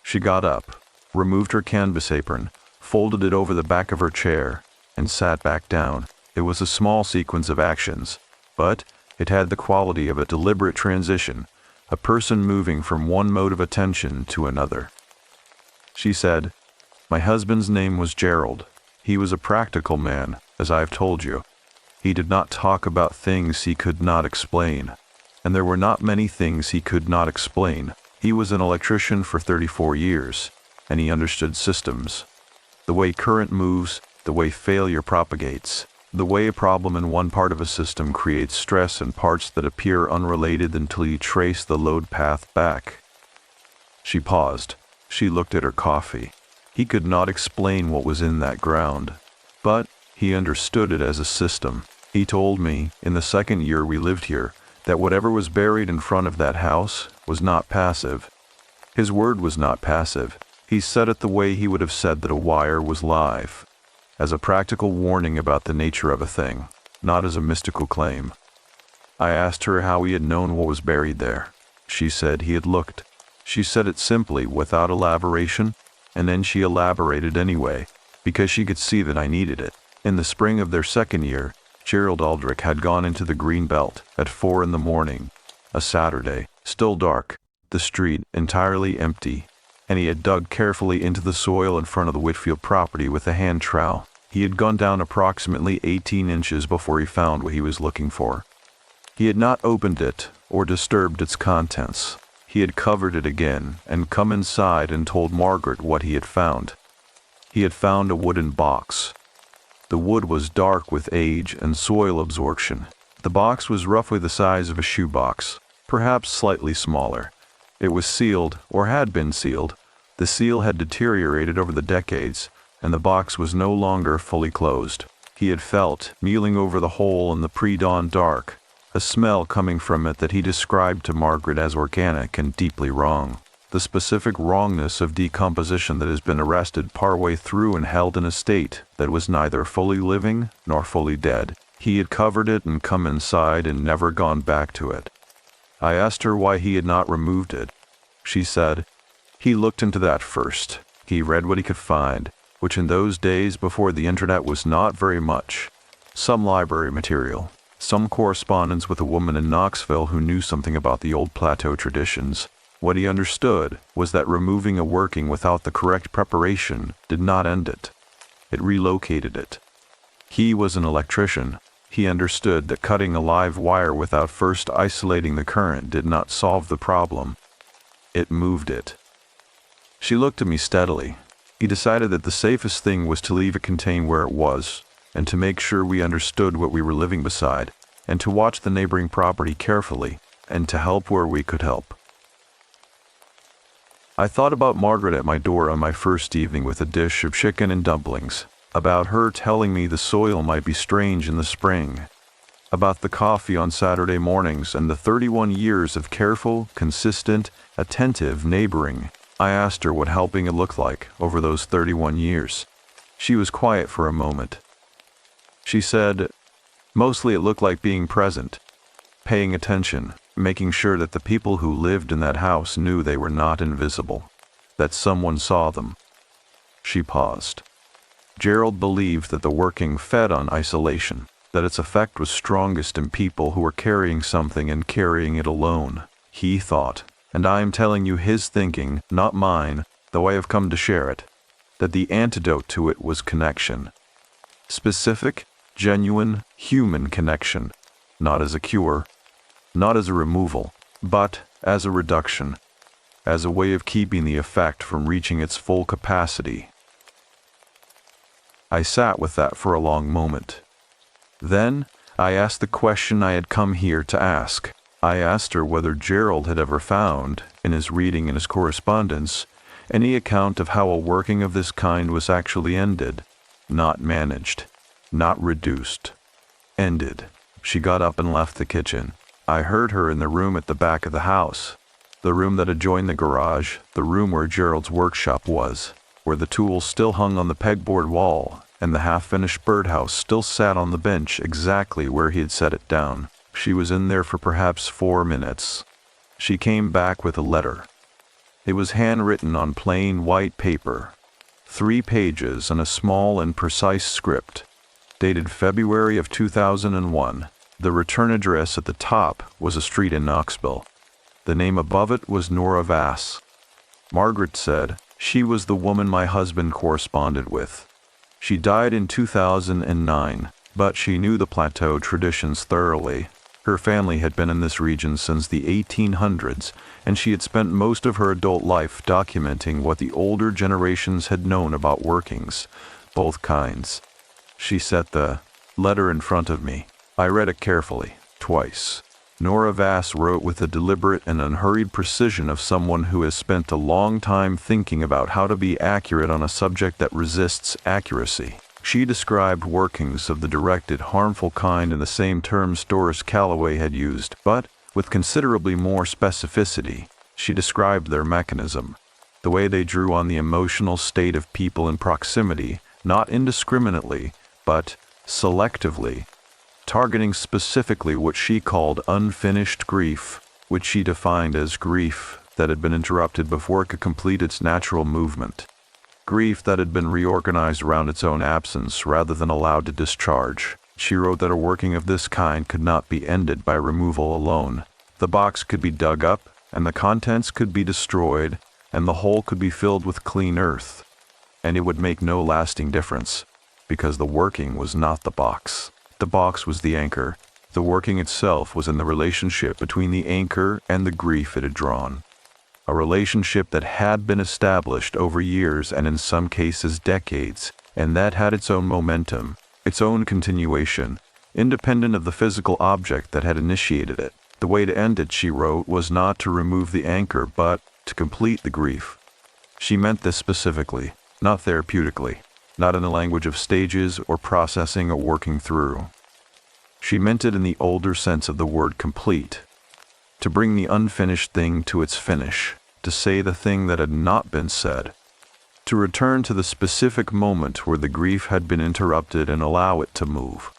Speaker 2: She got up, removed her canvas apron, folded it over the back of her chair, and sat back down. It was a small sequence of actions, but it had the quality of a deliberate transition, a person moving from one mode of attention to another. She said, "My husband's name was Gerald. He was a practical man, as I've told you. He did not talk about things he could not explain, and there were not many things he could not explain. He was an electrician for 34 years, and he understood systems. The way current moves, the way failure propagates, the way a problem in one part of a system creates stress in parts that appear unrelated until you trace the load path back." She paused. She looked at her coffee. He could not explain what was in that ground, but he understood it as a system. He told me, in the second year we lived here, that whatever was buried in front of that house was not passive. His word was not passive. He said it the way he would have said that a wire was live, as a practical warning about the nature of a thing, not as a mystical claim. I asked her how he had known what was buried there. She said he had looked. She said it simply, without elaboration, and then she elaborated anyway, because she could see that I needed it. In the spring of their second year, Gerald Aldrich had gone into the green belt at 4 a.m, a Saturday, still dark, the street entirely empty, and he had dug carefully into the soil in front of the Whitfield property with a hand trowel. He had gone down approximately 18 inches before he found what he was looking for. He had not opened it or disturbed its contents. He had covered it again and come inside and told Margaret what he had found. He had found a wooden box. The wood was dark with age and soil absorption. The box was roughly the size of a shoebox, perhaps slightly smaller. It was sealed, or had been sealed. The seal had deteriorated over the decades, and the box was no longer fully closed. He had felt, kneeling over the hole in the pre-dawn dark, a smell coming from it that he described to Margaret as organic and deeply wrong. The specific wrongness of decomposition that has been arrested partway through and held in a state that was neither fully living nor fully dead. He had covered it and come inside and never gone back to it. I asked her why he had not removed it. She said, he looked into that first. He read what he could find, which in those days before the internet was not very much. Some library material, some correspondence with a woman in Knoxville who knew something about the old plateau traditions. What he understood was that removing a working without the correct preparation did not end it. It relocated it. He was an electrician. He understood that cutting a live wire without first isolating the current did not solve the problem. It moved it. She looked at me steadily. He decided that the safest thing was to leave it contained where it was, and to make sure we understood what we were living beside, and to watch the neighboring property carefully, and to help where we could help. I thought about Margaret at my door on my first evening with a dish of chicken and dumplings, about her telling me the soil might be strange in the spring, about the coffee on Saturday mornings and the 31 years of careful, consistent, attentive neighboring. I asked her what helping had looked like over those 31 years. She was quiet for a moment. She said, mostly it looked like being present, paying attention, making sure that the people who lived in that house knew they were not invisible, that someone saw them. She paused. Gerald believed that the working fed on isolation, that its effect was strongest in people who were carrying something and carrying it alone. He thought, and I am telling you his thinking, not mine, though I have come to share it, that the antidote to it was connection. Specific, genuine, human connection, not as a cure, not as a removal, but as a reduction, as a way of keeping the effect from reaching its full capacity. I sat with that for a long moment. Then, I asked the question I had come here to ask. I asked her whether Gerald had ever found, in his reading and his correspondence, any account of how a working of this kind was actually ended, not managed, not reduced. Ended. She got up and left the kitchen. I heard her in the room at the back of the house, the room that adjoined the garage, the room where Gerald's workshop was. where the tools still hung on the pegboard wall, and the half-finished birdhouse still sat on the bench exactly where he had set it down. She was in there for perhaps 4 minutes. She came back with a letter. It was handwritten on plain white paper, 3 pages and a small and precise script, dated February of 2001. The return address at the top was a street in Knoxville. The name above it was Nora Vass. Margaret said she was the woman my husband corresponded with. She died in 2009, but she knew the plateau traditions thoroughly. Her family had been in this region since the 1800s, and she had spent most of her adult life documenting what the older generations had known about workings, both kinds. She set the letter in front of me. I read it carefully, twice. Nora Vass wrote with the deliberate and unhurried precision of someone who has spent a long time thinking about how to be accurate on a subject that resists accuracy. She described workings of the directed, harmful kind in the same terms Doris Calloway had used, but with considerably more specificity. She described their mechanism, the way they drew on the emotional state of people in proximity, not indiscriminately, but selectively, targeting specifically what she called unfinished grief, which she defined as grief that had been interrupted before it could complete its natural movement. Grief that had been reorganized around its own absence rather than allowed to discharge. She wrote that a working of this kind could not be ended by removal alone. The box could be dug up, and the contents could be destroyed, and the hole could be filled with clean earth. And it would make no lasting difference, because the working was not the box. The box was the anchor. The working itself was in the relationship between the anchor and the grief it had drawn. A relationship that had been established over years and in some cases decades, and that had its own momentum, its own continuation, independent of the physical object that had initiated it. The way to end it, she wrote, was not to remove the anchor, but to complete the grief. She meant this specifically, not therapeutically, not in the language of stages or processing or working through. She meant it in the older sense of the word complete. To bring the unfinished thing to its finish, to say the thing that had not been said, to return to the specific moment where the grief had been interrupted and allow it to move.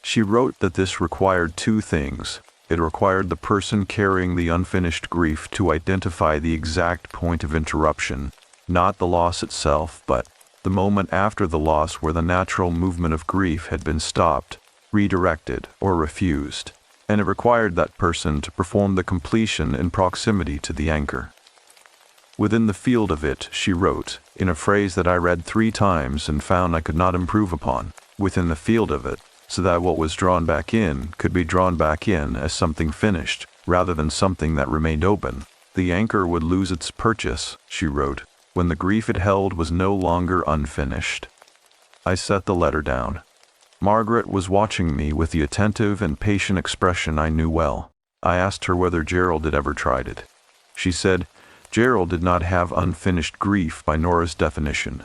Speaker 2: She wrote that this required 2 things. It required the person carrying the unfinished grief to identify the exact point of interruption, not the loss itself, but the moment after the loss where the natural movement of grief had been stopped, redirected, or refused. And it required that person to perform the completion in proximity to the anchor. Within the field of it, she wrote, in a phrase that I read 3 times and found I could not improve upon, within the field of it, so that what was drawn back in could be drawn back in as something finished, rather than something that remained open. The anchor would lose its purchase, she wrote, when the grief it held was no longer unfinished. I set the letter down. Margaret was watching me with the attentive and patient expression I knew well. I asked her whether Gerald had ever tried it. She said, Gerald did not have unfinished grief by Nora's definition.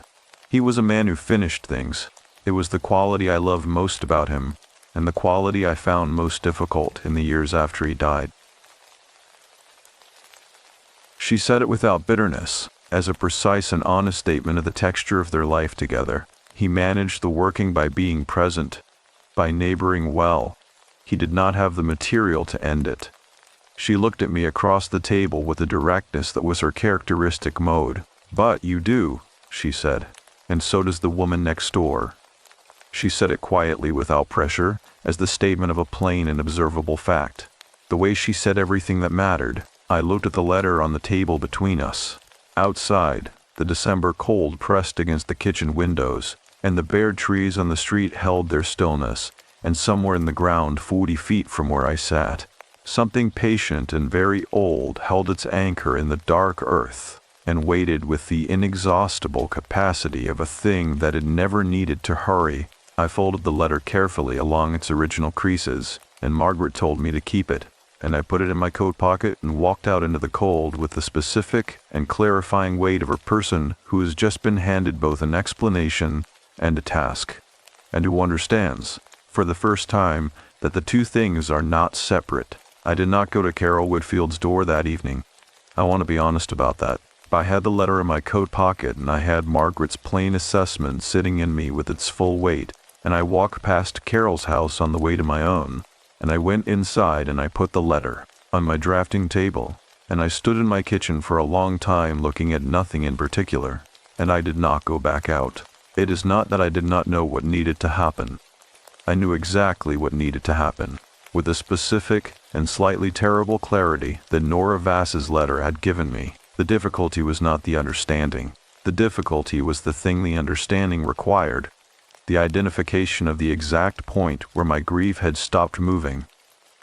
Speaker 2: He was a man who finished things. It was the quality I loved most about him, and the quality I found most difficult in the years after he died. She said it without bitterness, as a precise and honest statement of the texture of their life together. He managed the working by being present, by neighboring well. He did not have the material to end it. She looked at me across the table with a directness that was her characteristic mode. But you do, she said, and so does the woman next door. She said it quietly without pressure, as the statement of a plain and observable fact. The way she said everything that mattered. I looked at the letter on the table between us. Outside, the December cold pressed against the kitchen windows, and the bare trees on the street held their stillness, and somewhere in the ground 40 feet from where I sat, something patient and very old held its anchor in the dark earth, and waited with the inexhaustible capacity of a thing that had never needed to hurry. I folded the letter carefully along its original creases, and Margaret told me to keep it, and I put it in my coat pocket and walked out into the cold with the specific and clarifying weight of a person who has just been handed both an explanation and a task, and who understands, for the first time, that the 2 things are not separate. I did not go to Carol Whitfield's door that evening. I want to be honest about that. I had the letter in my coat pocket, and I had Margaret's plain assessment sitting in me with its full weight, and I walked past Carol's house on the way to my own, and I went inside and I put the letter on my drafting table, and I stood in my kitchen for a long time looking at nothing in particular, and I did not go back out. It is not that I did not know what needed to happen. I knew exactly what needed to happen, with the specific and slightly terrible clarity that Nora Vass's letter had given me. The difficulty was not the understanding. The difficulty was the thing the understanding required, the identification of the exact point where my grief had stopped moving,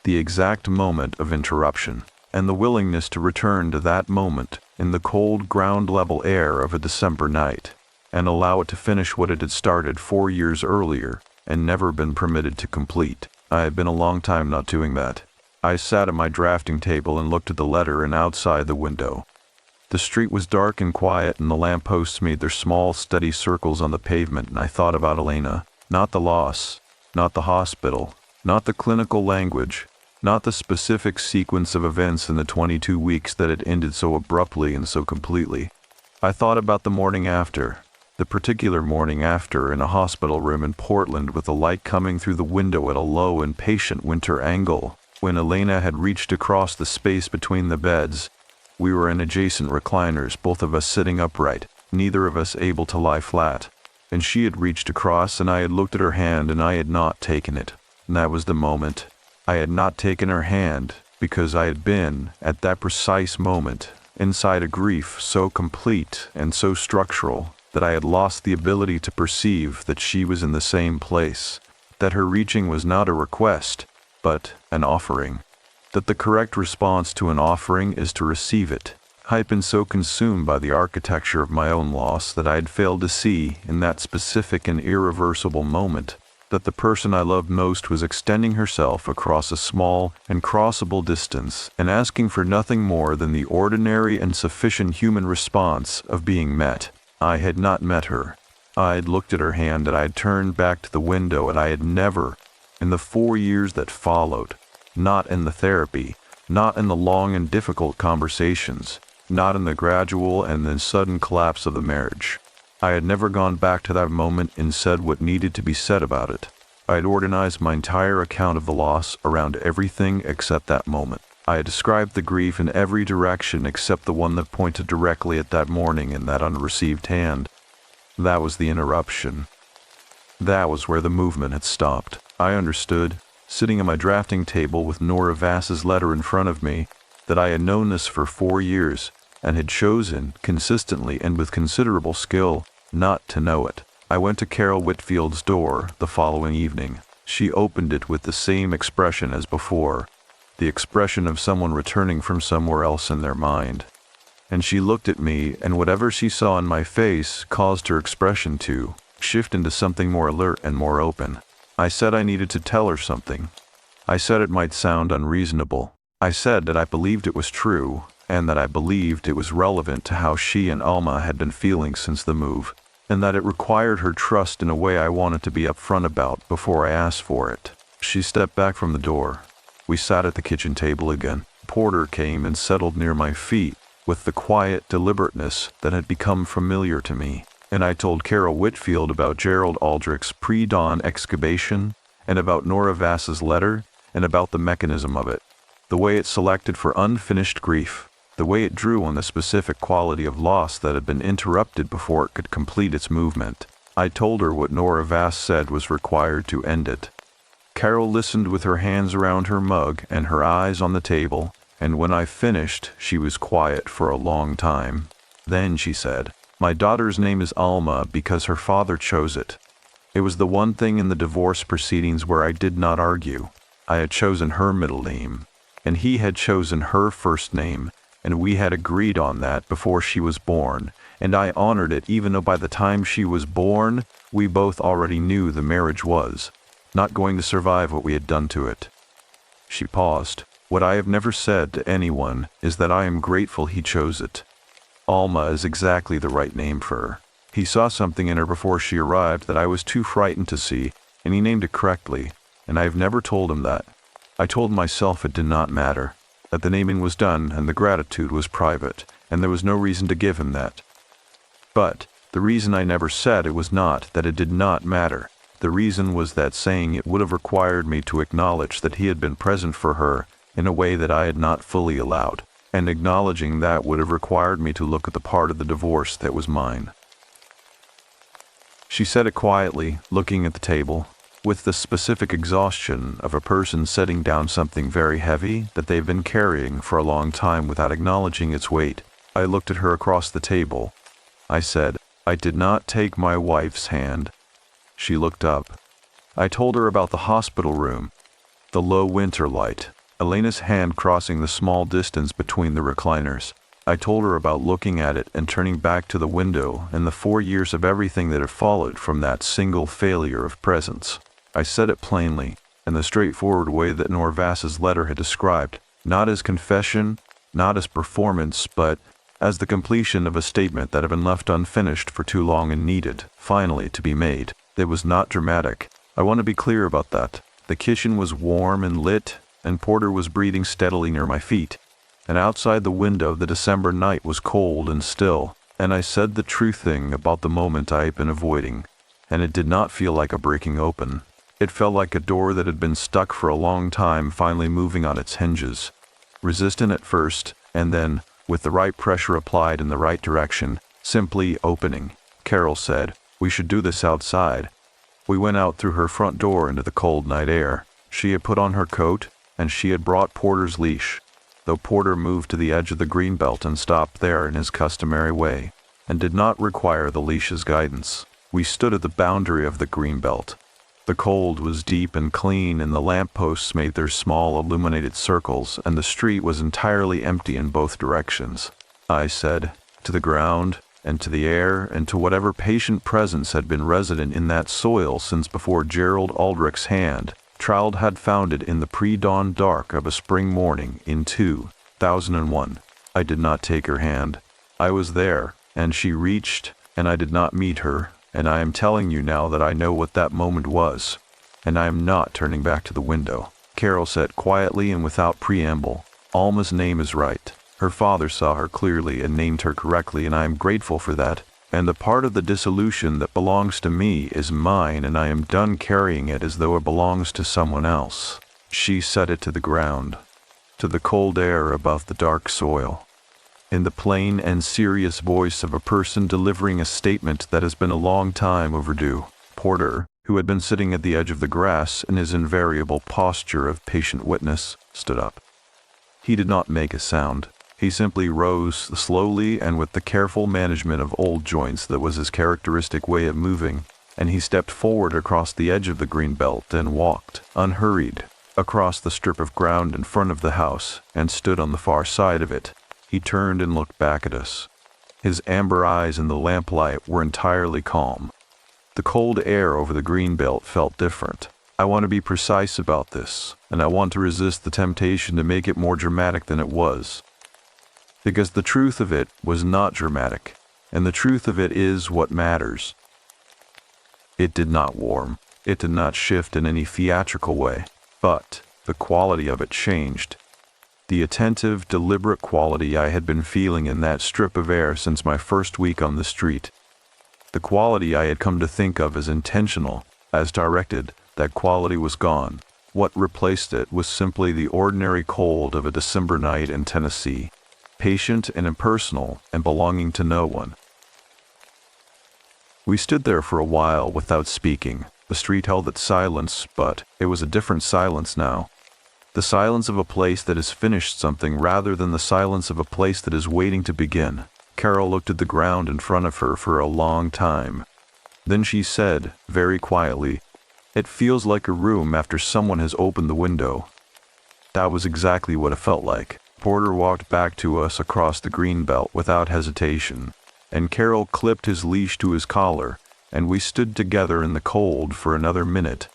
Speaker 2: the exact moment of interruption, and the willingness to return to that moment in the cold ground-level air of a December night, and allow it to finish what it had started 4 years earlier and never been permitted to complete. I had been a long time not doing that. I sat at my drafting table and looked at the letter and outside the window. The street was dark and quiet, and the lampposts made their small, steady circles on the pavement, and I thought about Elena. Not the loss, not the hospital, not the clinical language, not the specific sequence of events in the 22 weeks that had ended so abruptly and so completely. I thought about the morning after, the particular morning after in a hospital room in Portland with the light coming through the window at a low and patient winter angle, when Elena had reached across the space between the beds. We were in adjacent recliners, both of us sitting upright, neither of us able to lie flat, and she had reached across and I had looked at her hand and I had not taken it. And that was the moment. I had not taken her hand because I had been, at that precise moment, inside a grief so complete and so structural that I had lost the ability to perceive that she was in the same place, that her reaching was not a request, but an offering. That the correct response to an offering is to receive it. I had been so consumed by the architecture of my own loss that I had failed to see, in that specific and irreversible moment, that the person I loved most was extending herself across a small and crossable distance and asking for nothing more than the ordinary and sufficient human response of being met. I had not met her. I had looked at her hand and I had turned back to the window, and I had never, in the 4 years that followed, not in the therapy, not in the long and difficult conversations, not in the gradual and then sudden collapse of the marriage, I had never gone back to that moment and said what needed to be said about it. I had organized my entire account of the loss around everything except that moment. I had described the grief in every direction except the one that pointed directly at that morning and that unreceived hand. That was the interruption. That was where the movement had stopped. I understood, sitting at my drafting table with Nora Vass's letter in front of me, that I had known this for 4 years and had chosen, consistently and with considerable skill, not to know it. I went to Carol Whitfield's door the following evening. She opened it with the same expression as before, the expression of someone returning from somewhere else in their mind. And she looked at me, and whatever she saw in my face caused her expression to shift into something more alert and more open. I said I needed to tell her something. I said it might sound unreasonable. I said that I believed it was true, and that I believed it was relevant to how she and Alma had been feeling since the move, and that it required her trust in a way I wanted to be upfront about before I asked for it. She stepped back from the door. We sat at the kitchen table again. Porter came and settled near my feet with the quiet deliberateness that had become familiar to me, and I told Carol Whitfield about Gerald Aldrich's pre-dawn excavation, and about Nora Vass's letter, and about the mechanism of it, the way it selected for unfinished grief, the way it drew on the specific quality of loss that had been interrupted before it could complete its movement. I told her what Nora Vass said was required to end it. Carol listened with her hands around her mug and her eyes on the table, and when I finished, she was quiet for a long time. Then she said, "My daughter's name is Alma because her father chose it. It was the one thing in the divorce proceedings where I did not argue. I had chosen her middle name, and he had chosen her first name, and we had agreed on that before she was born, and I honored it even though by the time she was born, we both already knew the marriage was not going to survive what we had done to it." She paused. "What I have never said to anyone is that I am grateful he chose it. Alma is exactly the right name for her. He saw something in her before she arrived that I was too frightened to see, and he named it correctly, and I have never told him that. I told myself it did not matter, that the naming was done and the gratitude was private, and there was no reason to give him that. But the reason I never said it was not that it did not matter. The reason was that saying it would have required me to acknowledge that he had been present for her in a way that I had not fully allowed, and acknowledging that would have required me to look at the part of the divorce that was mine. She said it quietly, looking at the table, with the specific exhaustion of a person setting down something very heavy that they've been carrying for a long time without acknowledging its weight. I looked at her across the table. I said, "I did not take my wife's hand." She looked up. I told her about the hospital room, the low winter light, Elena's hand crossing the small distance between the recliners. I told her about looking at it and turning back to the window and the 4 years of everything that had followed from that single failure of presence. I said it plainly, in the straightforward way that Norvas's letter had described, not as confession, not as performance, but as the completion of a statement that had been left unfinished for too long and needed, finally, to be made. It was not dramatic. I want to be clear about that. The kitchen was warm and lit, and Porter was breathing steadily near my feet. And outside the window the December night was cold and still, and I said the true thing about the moment I had been avoiding, and it did not feel like a breaking open. It felt like a door that had been stuck for a long time finally moving on its hinges. Resistant at first, and then, with the right pressure applied in the right direction, simply opening. Carol said, "We should do this outside." We went out through her front door into the cold night air. She had put on her coat, and she had brought Porter's leash, though Porter moved to the edge of the greenbelt and stopped there in his customary way, and did not require the leash's guidance. We stood at the boundary of the greenbelt. The cold was deep and clean, and the lampposts made their small illuminated circles, and the street was entirely empty in both directions. I said, "To the ground, and to the air, and to whatever patient presence had been resident in that soil since before Gerald Aldrich's hand, Trowd had found it in the pre-dawn dark of a spring morning in 2001. I did not take her hand. I was there, and she reached, and I did not meet her, and I am telling you now that I know what that moment was, and I am not turning back to the window." Carol said quietly and without preamble, "Alma's name is right. Her father saw her clearly and named her correctly, and I am grateful for that. And the part of the dissolution that belongs to me is mine, and I am done carrying it as though it belongs to someone else." She set it to the ground, to the cold air above the dark soil, in the plain and serious voice of a person delivering a statement that has been a long time overdue. Porter, who had been sitting at the edge of the grass in his invariable posture of patient witness, stood up. He did not make a sound. He simply rose slowly and with the careful management of old joints that was his characteristic way of moving, and he stepped forward across the edge of the green belt and walked, unhurried, across the strip of ground in front of the house and stood on the far side of it. He turned and looked back at us. His amber eyes in the lamplight were entirely calm. The cold air over the green belt felt different. I want to be precise about this, and I want to resist the temptation to make it more dramatic than it was. Because the truth of it was not dramatic, and the truth of it is what matters. It did not warm, it did not shift in any theatrical way, but the quality of it changed. The attentive, deliberate quality I had been feeling in that strip of air since my first week on the street. The quality I had come to think of as intentional, as directed, that quality was gone. What replaced it was simply the ordinary cold of a December night in Tennessee. Patient and impersonal and belonging to no one. We stood there for a while without speaking. The street held its silence, but it was a different silence now. The silence of a place that has finished something rather than the silence of a place that is waiting to begin. Carol looked at the ground in front of her for a long time. Then she said, very quietly, "It feels like a room after someone has opened the window." That was exactly what it felt like. Porter walked back to us across the green belt without hesitation, and Carol clipped his leash to his collar, and we stood together in the cold for another minute,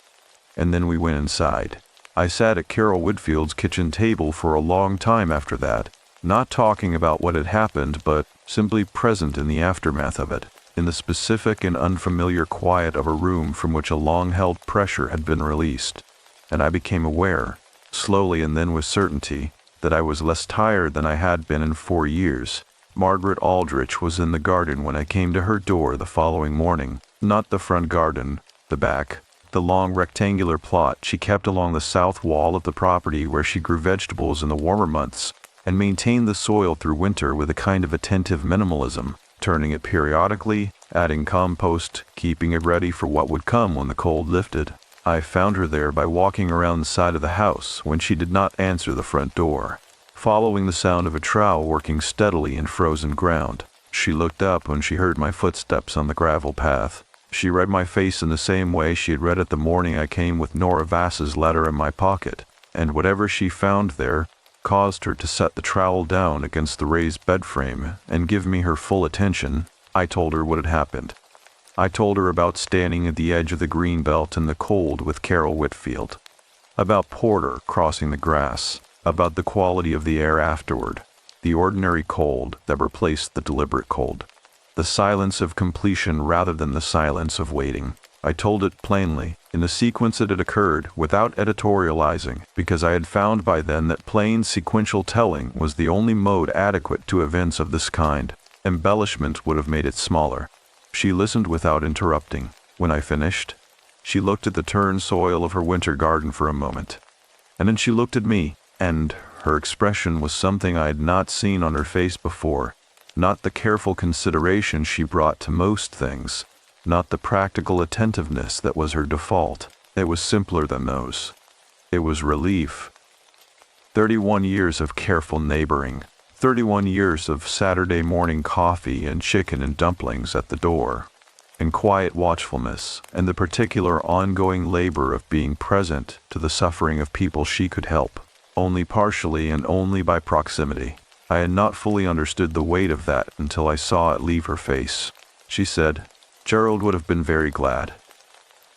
Speaker 2: and then we went inside. I sat at Carol Whitfield's kitchen table for a long time after that, not talking about what had happened, but simply present in the aftermath of it, in the specific and unfamiliar quiet of a room from which a long-held pressure had been released, and I became aware, slowly and then with certainty, that I was less tired than I had been in 4 years, Margaret Aldrich was in the garden when I came to her door the following morning. Not the front garden, the back, the long rectangular plot she kept along the south wall of the property where she grew vegetables in the warmer months and maintained the soil through winter with a kind of attentive minimalism, turning it periodically, adding compost, keeping it ready for what would come when the cold lifted. I found her there by walking around the side of the house when she did not answer the front door, following the sound of a trowel working steadily in frozen ground. She looked up when she heard my footsteps on the gravel path. She read my face in the same way she had read it the morning I came with Nora Vass's letter in my pocket, and whatever she found there caused her to set the trowel down against the raised bed frame and give me her full attention. I told her what had happened. I told her about standing at the edge of the green belt in the cold with Carol Whitfield, about Porter crossing the grass, about the quality of the air afterward, the ordinary cold that replaced the deliberate cold, the silence of completion rather than the silence of waiting. I told it plainly, in the sequence that had occurred, without editorializing, because I had found by then that plain sequential telling was the only mode adequate to events of this kind. Embellishment would have made it smaller. She listened without interrupting. When I finished, she looked at the turned soil of her winter garden for a moment, and then she looked at me, and her expression was something I had not seen on her face before, not the careful consideration she brought to most things, not the practical attentiveness that was her default. It was simpler than those. It was relief. 31 years of careful neighboring, 31 years of Saturday morning coffee and chicken and dumplings at the door, and quiet watchfulness, and the particular ongoing labor of being present to the suffering of people she could help, only partially and only by proximity. I had not fully understood the weight of that until I saw it leave her face. She said, "Gerald would have been very glad."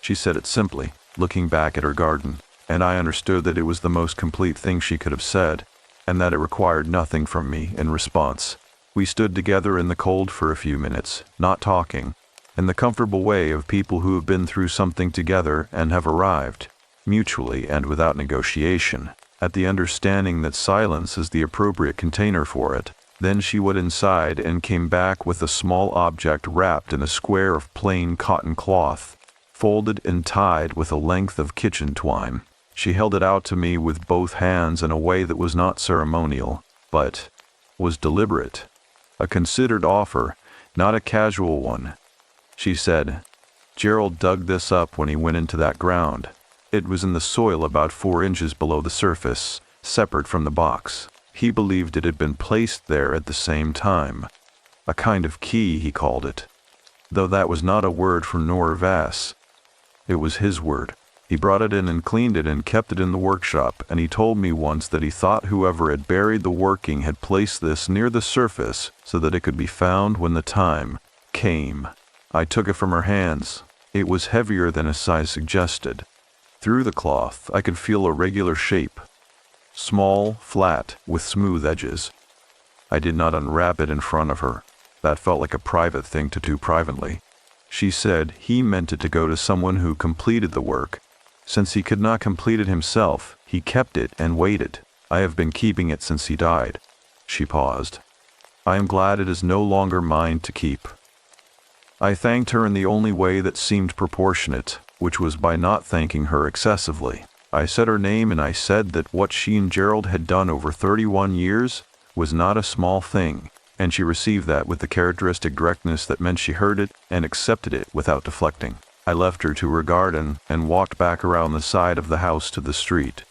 Speaker 2: She said it simply, looking back at her garden, and I understood that it was the most complete thing she could have said, and that it required nothing from me in response. We stood together in the cold for a few minutes, not talking, in the comfortable way of people who have been through something together and have arrived, mutually and without negotiation, at the understanding that silence is the appropriate container for it. Then she went inside and came back with a small object wrapped in a square of plain cotton cloth, folded and tied with a length of kitchen twine. She held it out to me with both hands in a way that was not ceremonial, but was deliberate. A considered offer, not a casual one. She said, "Gerald dug this up when he went into that ground. It was in the soil about 4 inches below the surface, separate from the box. He believed it had been placed there at the same time. A kind of key, he called it. Though that was not a word for Nora Vass. It was his word. He brought it in and cleaned it and kept it in the workshop, and he told me once that he thought whoever had buried the working had placed this near the surface so that it could be found when the time came." I took it from her hands. It was heavier than his size suggested. Through the cloth, I could feel a regular shape. Small, flat, with smooth edges. I did not unwrap it in front of her. That felt like a private thing to do privately. She said he meant it to go to someone who completed the work. Since he could not complete it himself, he kept it and waited. I have been keeping it since he died. She paused. I am glad it is no longer mine to keep. I thanked her in the only way that seemed proportionate, which was by not thanking her excessively. I said her name, and I said that what she and Gerald had done over 31 years was not a small thing, and she received that with the characteristic directness that meant she heard it and accepted it without deflecting. I left her to her garden and walked back around the side of the house to the street.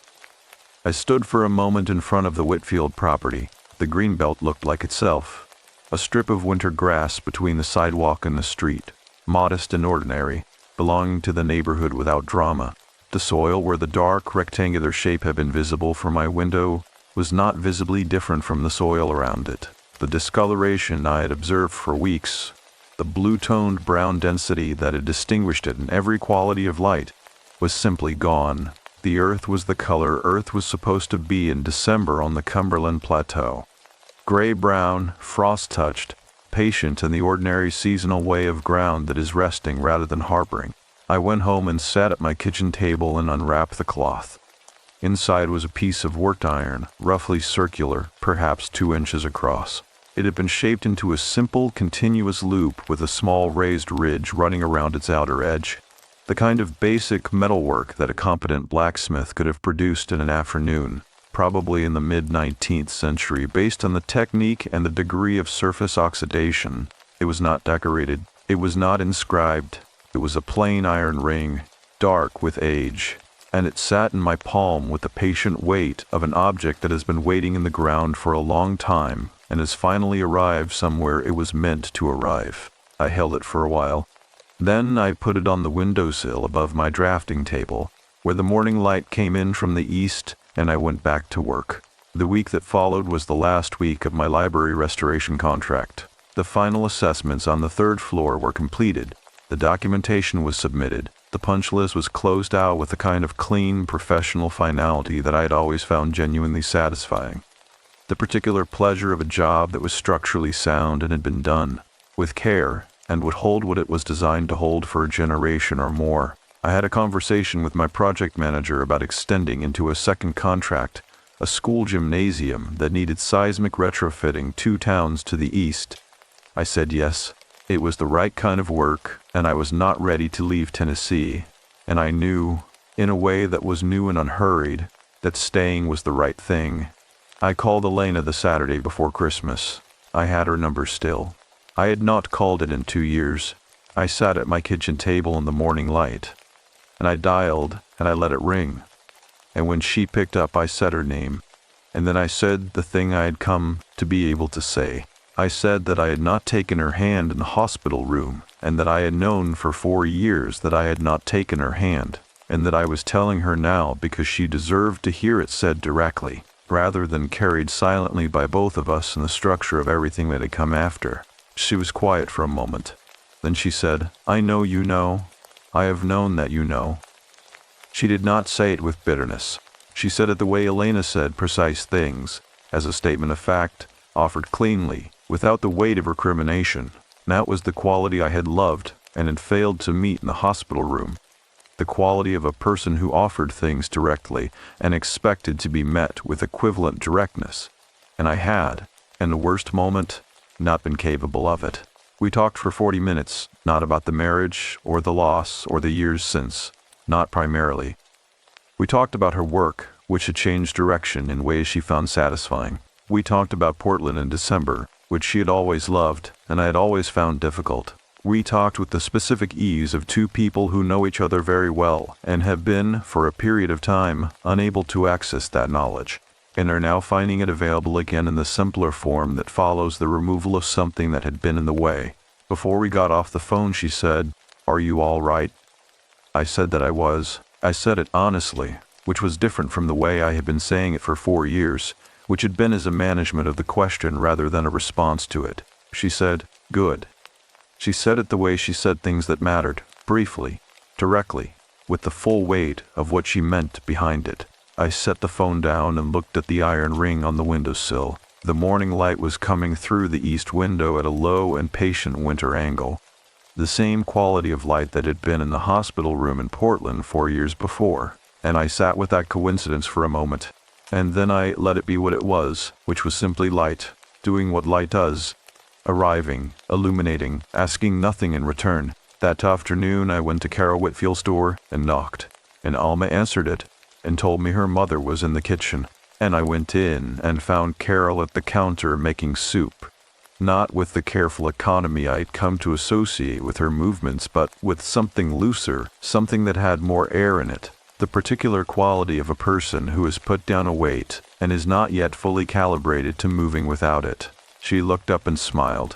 Speaker 2: I stood for a moment in front of the Whitfield property. The greenbelt looked like itself, a strip of winter grass between the sidewalk and the street, modest and ordinary, belonging to the neighborhood without drama. The soil where the dark, rectangular shape had been visible from my window was not visibly different from the soil around it. The discoloration I had observed for weeks, the blue-toned brown density that had distinguished it in every quality of light, was simply gone. The earth was the color earth was supposed to be in December on the Cumberland Plateau. Gray-brown, frost-touched, patient in the ordinary seasonal way of ground that is resting rather than harboring. I went home and sat at my kitchen table and unwrapped the cloth. Inside was a piece of worked iron, roughly circular, perhaps 2 inches across. It had been shaped into a simple, continuous loop with a small raised ridge running around its outer edge. The kind of basic metalwork that a competent blacksmith could have produced in an afternoon, probably in the mid-19th century, based on the technique and the degree of surface oxidation. It was not decorated. It was not inscribed. It was a plain iron ring, dark with age, and it sat in my palm with the patient weight of an object that has been waiting in the ground for a long time and has finally arrived somewhere it was meant to arrive. I held it for a while. Then I put it on the windowsill above my drafting table, where the morning light came in from the east, and I went back to work. The week that followed was the last week of my library restoration contract. The final assessments on the third floor were completed. The documentation was submitted. The punch list was closed out with a kind of clean, professional finality that I had always found genuinely satisfying. The particular pleasure of a job that was structurally sound and had been done with care and would hold what it was designed to hold for a generation or more. I had a conversation with my project manager about extending into a second contract, a school gymnasium that needed seismic retrofitting 2 towns to the east. I said yes. It was the right kind of work, and I was not ready to leave Tennessee, and I knew, in a way that was new and unhurried, that staying was the right thing. I called Elena the Saturday before Christmas. I had her number still. I had not called it in 2 years. I sat at my kitchen table in the morning light, and I dialed, and I let it ring. And when she picked up, I said her name, and then I said the thing I had come to be able to say. I said that I had not taken her hand in the hospital room, and that I had known for 4 years that I had not taken her hand, and that I was telling her now because she deserved to hear it said directly, rather than carried silently by both of us in the structure of everything that had come after. She was quiet for a moment. Then she said, "I know you know. I have known that you know." She did not say it with bitterness. She said it the way Elena said precise things, as a statement of fact, offered cleanly, without the weight of recrimination. That was the quality I had loved and had failed to meet in the hospital room. The quality of a person who offered things directly and expected to be met with equivalent directness. And I had, in the worst moment, not been capable of it. We talked for 40 minutes, not about the marriage or the loss or the years since, not primarily. We talked about her work, which had changed direction in ways she found satisfying. We talked about Portland in December, which she had always loved and I had always found difficult. We talked with the specific ease of 2 people who know each other very well and have been, for a period of time, unable to access that knowledge, and are now finding it available again in the simpler form that follows the removal of something that had been in the way. Before we got off the phone, she said, "Are you all right?" I said that I was. I said it honestly, which was different from the way I had been saying it for 4 years, which had been as a management of the question rather than a response to it. She said, "Good." She said it the way she said things that mattered, briefly, directly, with the full weight of what she meant behind it. I set the phone down and looked at the iron ring on the windowsill. The morning light was coming through the east window at a low and patient winter angle. The same quality of light that had been in the hospital room in Portland 4 years before. And I sat with that coincidence for a moment. And then I let it be what it was, which was simply light, doing what light does. Arriving, illuminating, asking nothing in return. That afternoon I went to Carol Whitfield's door and knocked, and Alma answered it and told me her mother was in the kitchen. And I went in and found Carol at the counter making soup, not with the careful economy I had come to associate with her movements, but with something looser, something that had more air in it, the particular quality of a person who has put down a weight and is not yet fully calibrated to moving without it. She looked up and smiled.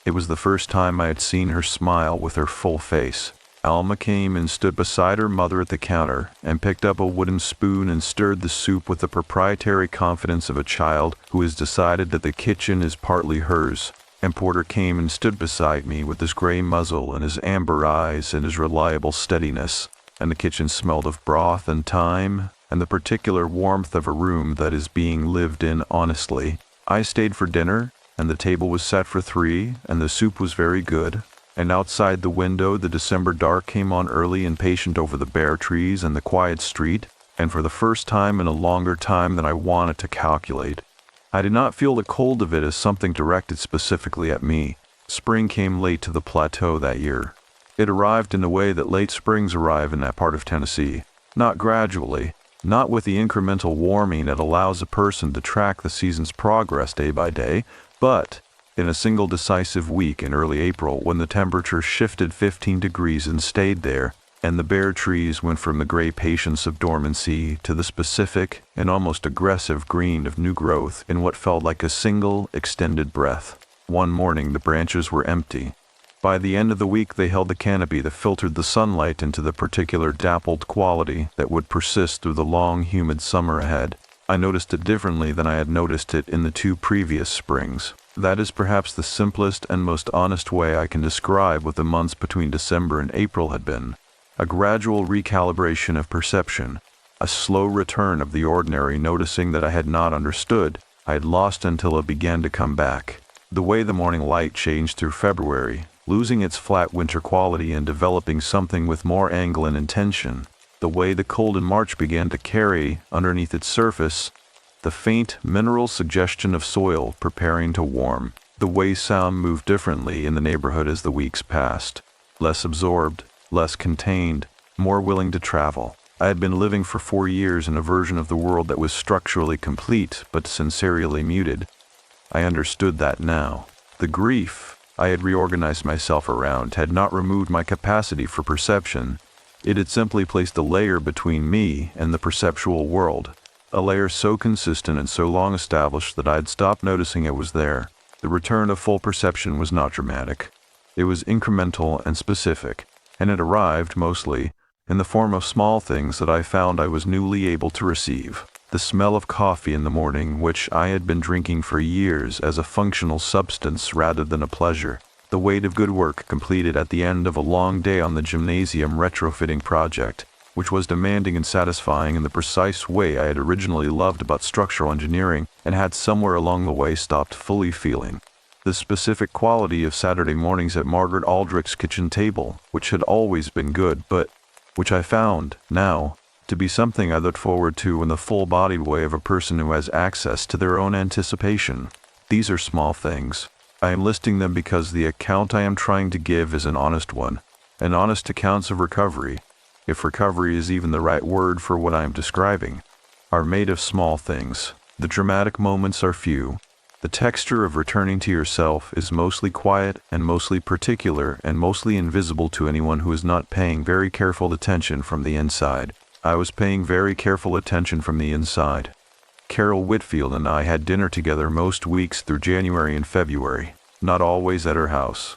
Speaker 2: It was the first time I had seen her smile with her full face. Alma came and stood beside her mother at the counter and picked up a wooden spoon and stirred the soup with the proprietary confidence of a child who has decided that the kitchen is partly hers. And Porter came and stood beside me with his gray muzzle and his amber eyes and his reliable steadiness, and the kitchen smelled of broth and thyme and the particular warmth of a room that is being lived in honestly. I stayed for dinner, and the table was set for 3, and the soup was very good, and outside the window the December dark came on early and patient over the bare trees and the quiet street, and for the first time in a longer time than I wanted to calculate, I did not feel the cold of it as something directed specifically at me. Spring came late to the plateau that year. It arrived in a way that late springs arrive in that part of Tennessee. Not gradually, not with the incremental warming that allows a person to track the season's progress day by day, but in a single decisive week in early April when the temperature shifted 15 degrees and stayed there, and the bare trees went from the gray patience of dormancy to the specific and almost aggressive green of new growth in what felt like a single, extended breath. One morning the branches were empty. By the end of the week they held the canopy that filtered the sunlight into the particular dappled quality that would persist through the long, humid summer ahead. I noticed it differently than I had noticed it in the 2 previous springs. That is perhaps the simplest and most honest way I can describe what the months between December and April had been. A gradual recalibration of perception, a slow return of the ordinary, noticing that I had not understood, I had lost until it began to come back. The way the morning light changed through February, losing its flat winter quality and developing something with more angle and intention. The way the cold in March began to carry, underneath its surface, the faint mineral suggestion of soil preparing to warm. The way sound moved differently in the neighborhood as the weeks passed, less absorbed, less contained, more willing to travel. I had been living for 4 years in a version of the world that was structurally complete but sincerely muted. I understood that now. The grief I had reorganized myself around had not removed my capacity for perception. It had simply placed a layer between me and the perceptual world, a layer so consistent and so long established that I had stopped noticing it was there. The return of full perception was not dramatic. It was incremental and specific, and it arrived, mostly, in the form of small things that I found I was newly able to receive. The smell of coffee in the morning, which I had been drinking for years as a functional substance rather than a pleasure. The weight of good work completed at the end of a long day on the gymnasium retrofitting project, which was demanding and satisfying in the precise way I had originally loved about structural engineering and had somewhere along the way stopped fully feeling. The specific quality of Saturday mornings at Margaret Aldrich's kitchen table, which had always been good, but which I found, now, to be something I looked forward to in the full-bodied way of a person who has access to their own anticipation. These are small things. I am listing them because the account I am trying to give is an honest one, an honest account of recovery, if recovery is even the right word for what I am describing, are made of small things. The dramatic moments are few. The texture of returning to yourself is mostly quiet and mostly particular and mostly invisible to anyone who is not paying very careful attention from the inside. I was paying very careful attention from the inside. Carol Whitfield and I had dinner together most weeks through January and February, not always at her house.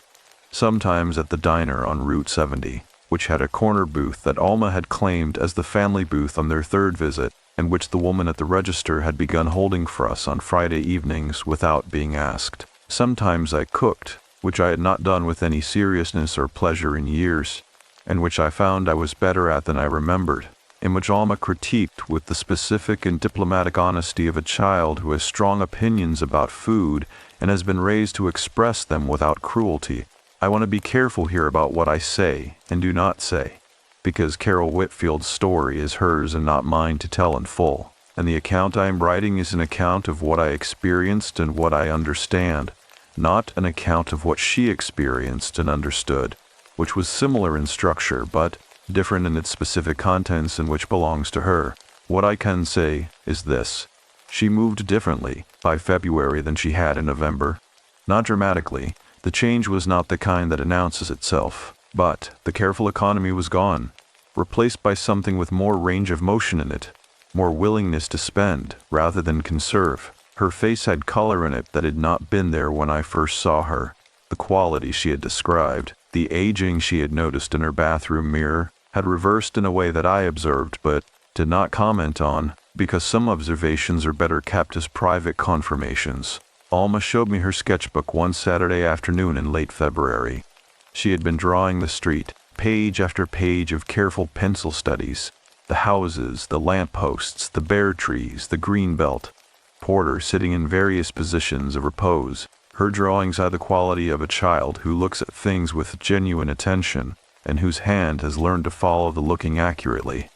Speaker 2: Sometimes at the diner on Route 70, which had a corner booth that Alma had claimed as the family booth on their 3rd visit, and which the woman at the register had begun holding for us on Friday evenings without being asked. Sometimes I cooked, which I had not done with any seriousness or pleasure in years, and which I found I was better at than I remembered, in which Alma critiqued with the specific and diplomatic honesty of a child who has strong opinions about food and has been raised to express them without cruelty. I want to be careful here about what I say and do not say, because Carol Whitfield's story is hers and not mine to tell in full, and the account I am writing is an account of what I experienced and what I understand, not an account of what she experienced and understood, which was similar in structure but different in its specific contents and which belongs to her. What I can say is this: she moved differently by February than she had in November. Not dramatically. The change was not the kind that announces itself, but the careful economy was gone, replaced by something with more range of motion in it, more willingness to spend rather than conserve. Her face had color in it that had not been there when I first saw her. The quality she had described, the aging she had noticed in her bathroom mirror, had reversed in a way that I observed but did not comment on, because some observations are better kept as private confirmations. Alma showed me her sketchbook one Saturday afternoon in late February. She had been drawing the street, page after page of careful pencil studies, the houses, the lampposts, the bare trees, the green belt, Porter sitting in various positions of repose. Her drawings had the quality of a child who looks at things with genuine attention and whose hand has learned to follow the looking accurately.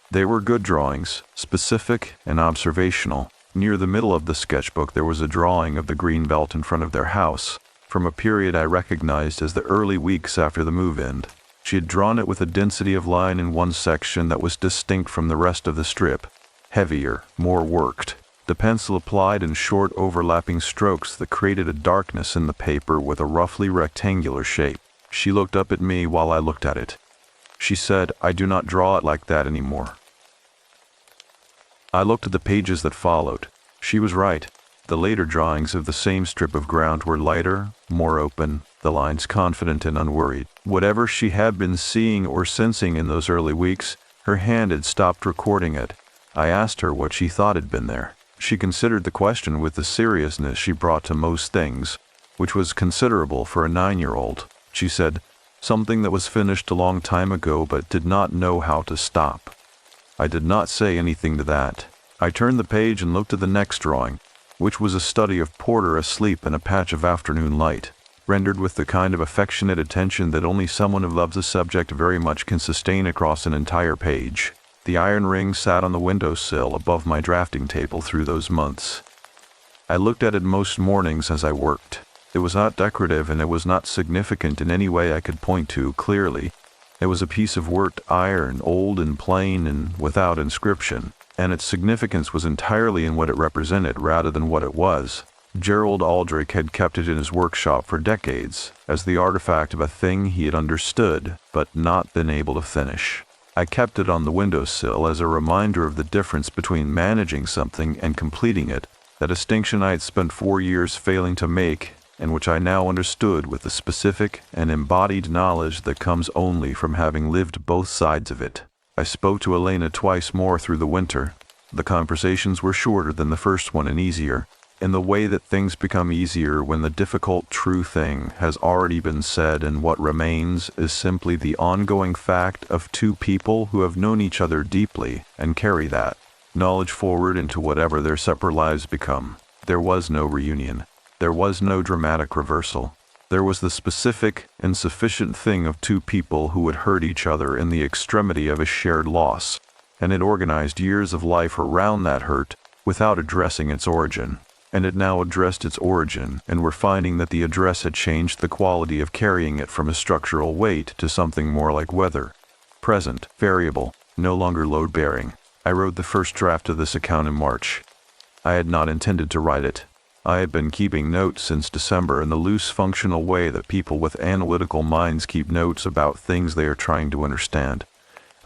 Speaker 2: They were good drawings, specific and observational, Near the middle of the sketchbook there was a drawing of the green belt in front of their house, from a period I recognized as the early weeks after the move-in. She had drawn it with a density of line in one section that was distinct from the rest of the strip, heavier, more worked. The pencil applied in short overlapping strokes that created a darkness in the paper with a roughly rectangular shape. She looked up at me while I looked at it. She said, "I do not draw it like that anymore." I looked at the pages that followed. She was right. The later drawings of the same strip of ground were lighter, more open, the lines confident and unworried. Whatever she had been seeing or sensing in those early weeks, her hand had stopped recording it. I asked her what she thought had been there. She considered the question with the seriousness she brought to most things, which was considerable for a 9-year-old. She said, "Something that was finished a long time ago but did not know how to stop." I did not say anything to that. I turned the page and looked at the next drawing, which was a study of Porter asleep in a patch of afternoon light, rendered with the kind of affectionate attention that only someone who loves a subject very much can sustain across an entire page. The iron ring sat on the windowsill above my drafting table through those months. I looked at it most mornings as I worked. It was not decorative and it was not significant in any way I could point to clearly. It was a piece of worked iron, old and plain and without inscription, and its significance was entirely in what it represented rather than what it was. Gerald Aldrich had kept it in his workshop for decades, as the artifact of a thing he had understood, but not been able to finish. I kept it on the windowsill as a reminder of the difference between managing something and completing it, that distinction I had spent 4 years failing to make, and which I now understood with the specific and embodied knowledge that comes only from having lived both sides of it. I spoke to Elena twice more through the winter. The conversations were shorter than the first one and easier, in the way that things become easier when the difficult true thing has already been said and what remains is simply the ongoing fact of two people who have known each other deeply and carry that knowledge forward into whatever their separate lives become. There was no reunion. There was no dramatic reversal. There was the specific and sufficient thing of two people who had hurt each other in the extremity of a shared loss, and had organized years of life around that hurt without addressing its origin. And had now addressed its origin, and were finding that the address had changed the quality of carrying it from a structural weight to something more like weather. Present, variable, no longer load-bearing. I wrote the first draft of this account in March. I had not intended to write it. I had been keeping notes since December in the loose functional way that people with analytical minds keep notes about things they are trying to understand.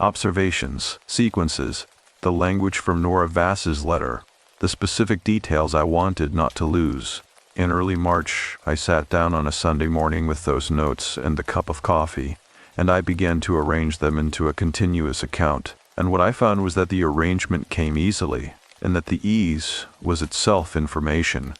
Speaker 2: Observations, sequences, the language from Nora Vass's letter, the specific details I wanted not to lose. In early March, I sat down on a Sunday morning with those notes and the cup of coffee, and I began to arrange them into a continuous account. And what I found was that the arrangement came easily, and that the ease was itself information.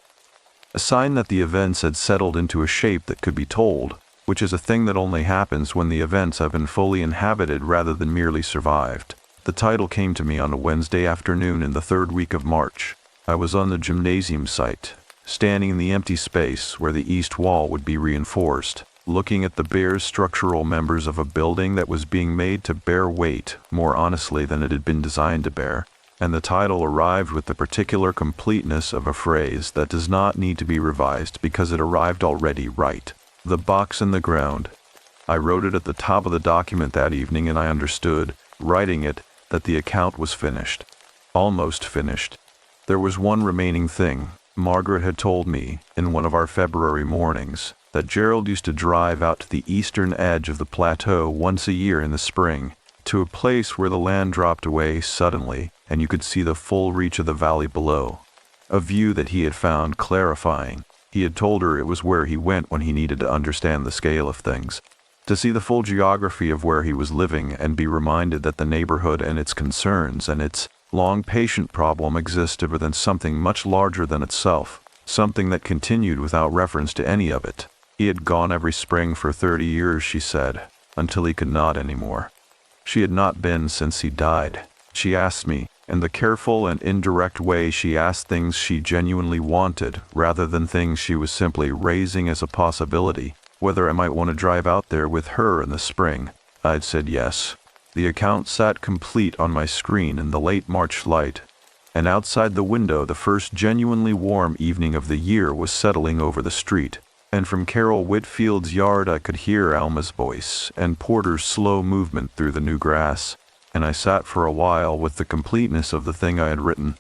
Speaker 2: A sign that the events had settled into a shape that could be told, which is a thing that only happens when the events have been fully inhabited rather than merely survived. The title came to me on a Wednesday afternoon in the 3rd week of March. I was on the gymnasium site, standing in the empty space where the east wall would be reinforced, looking at the bare structural members of a building that was being made to bear weight more honestly than it had been designed to bear. And the title arrived with the particular completeness of a phrase that does not need to be revised because it arrived already right. The box in the ground. I wrote it at the top of the document that evening, and I understood, writing it, that the account was finished. Almost finished. There was one remaining thing. Margaret had told me, in one of our February mornings, that Gerald used to drive out to the eastern edge of the plateau once a year in the spring, to a place where the land dropped away suddenly, and you could see the full reach of the valley below. A view that he had found clarifying. He had told her it was where he went when he needed to understand the scale of things. To see the full geography of where he was living and be reminded that the neighborhood and its concerns and its long patient problem existed within something much larger than itself, something that continued without reference to any of it. He had gone every spring for 30 years, she said, until he could not anymore. She had not been since he died. She asked me, in the careful and indirect way she asked things she genuinely wanted, rather than things she was simply raising as a possibility, whether I might want to drive out there with her in the spring. I'd said yes. The account sat complete on my screen in the late March light, and outside the window the first genuinely warm evening of the year was settling over the street, and from Carol Whitfield's yard I could hear Alma's voice and Porter's slow movement through the new grass, and I sat for a while with the completeness of the thing I had written,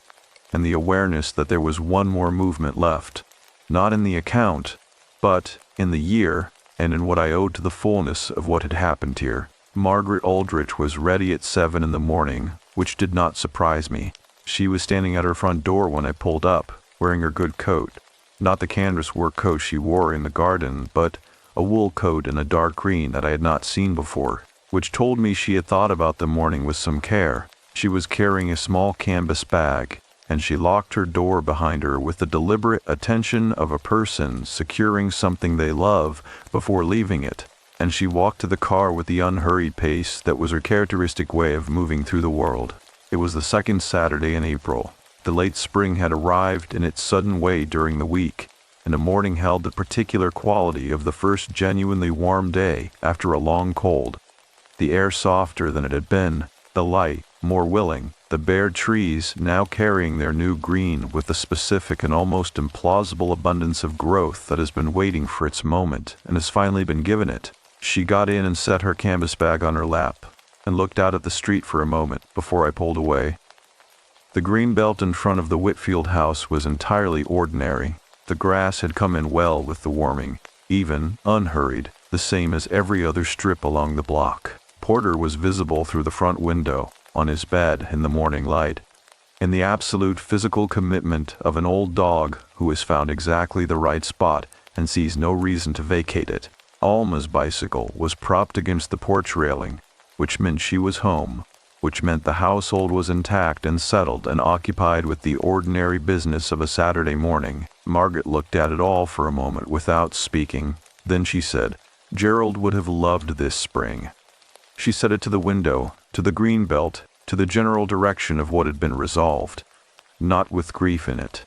Speaker 2: and the awareness that there was one more movement left, not in the account, but in the year, and in what I owed to the fullness of what had happened here. Margaret Aldrich was ready at 7 in the morning, which did not surprise me. She was standing at her front door when I pulled up, wearing her good coat. Not the canvas work coat she wore in the garden, but a wool coat in a dark green that I had not seen before, which told me she had thought about the morning with some care. She was carrying a small canvas bag, and she locked her door behind her with the deliberate attention of a person securing something they love before leaving it, and she walked to the car with the unhurried pace that was her characteristic way of moving through the world. It was the second Saturday in April. The late spring had arrived in its sudden way during the week, and the morning held the particular quality of the first genuinely warm day after a long cold. The air softer than it had been, the light more willing, the bare trees now carrying their new green with the specific and almost implausible abundance of growth that has been waiting for its moment and has finally been given it. She got in and set her canvas bag on her lap, and looked out at the street for a moment before I pulled away. The green belt in front of the Whitfield house was entirely ordinary. The grass had come in well with the warming, even, unhurried, the same as every other strip along the block. Porter was visible through the front window, on his bed in the morning light, in the absolute physical commitment of an old dog who has found exactly the right spot and sees no reason to vacate it. Alma's bicycle was propped against the porch railing, which meant she was home, which meant the household was intact and settled and occupied with the ordinary business of a Saturday morning. Margaret looked at it all for a moment without speaking. Then she said, "Gerald would have loved this spring." She set it to the window, to the green belt, to the general direction of what had been resolved, not with grief in it,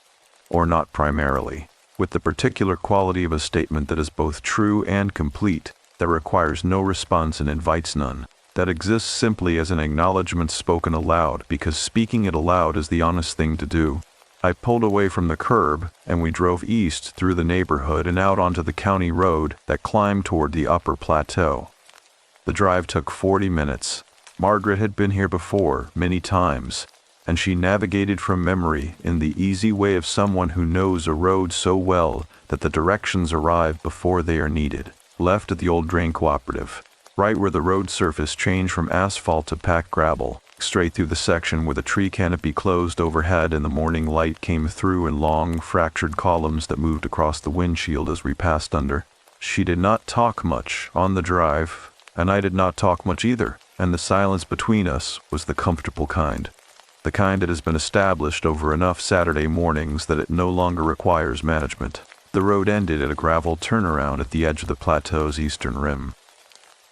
Speaker 2: or not primarily, with the particular quality of a statement that is both true and complete, that requires no response and invites none, that exists simply as an acknowledgment spoken aloud because speaking it aloud is the honest thing to do. I pulled away from the curb, and we drove east through the neighborhood and out onto the county road that climbed toward the upper plateau. The drive took 40 minutes. Margaret had been here before, many times, and she navigated from memory in the easy way of someone who knows a road so well that the directions arrive before they are needed. Left at the old drain cooperative, right where the road surface changed from asphalt to packed gravel, straight through the section where the tree canopy closed overhead and the morning light came through in long, fractured columns that moved across the windshield as we passed under. She did not talk much on the drive, and I did not talk much either, and the silence between us was the comfortable kind. The kind that has been established over enough Saturday mornings that it no longer requires management. The road ended at a gravel turnaround at the edge of the plateau's eastern rim.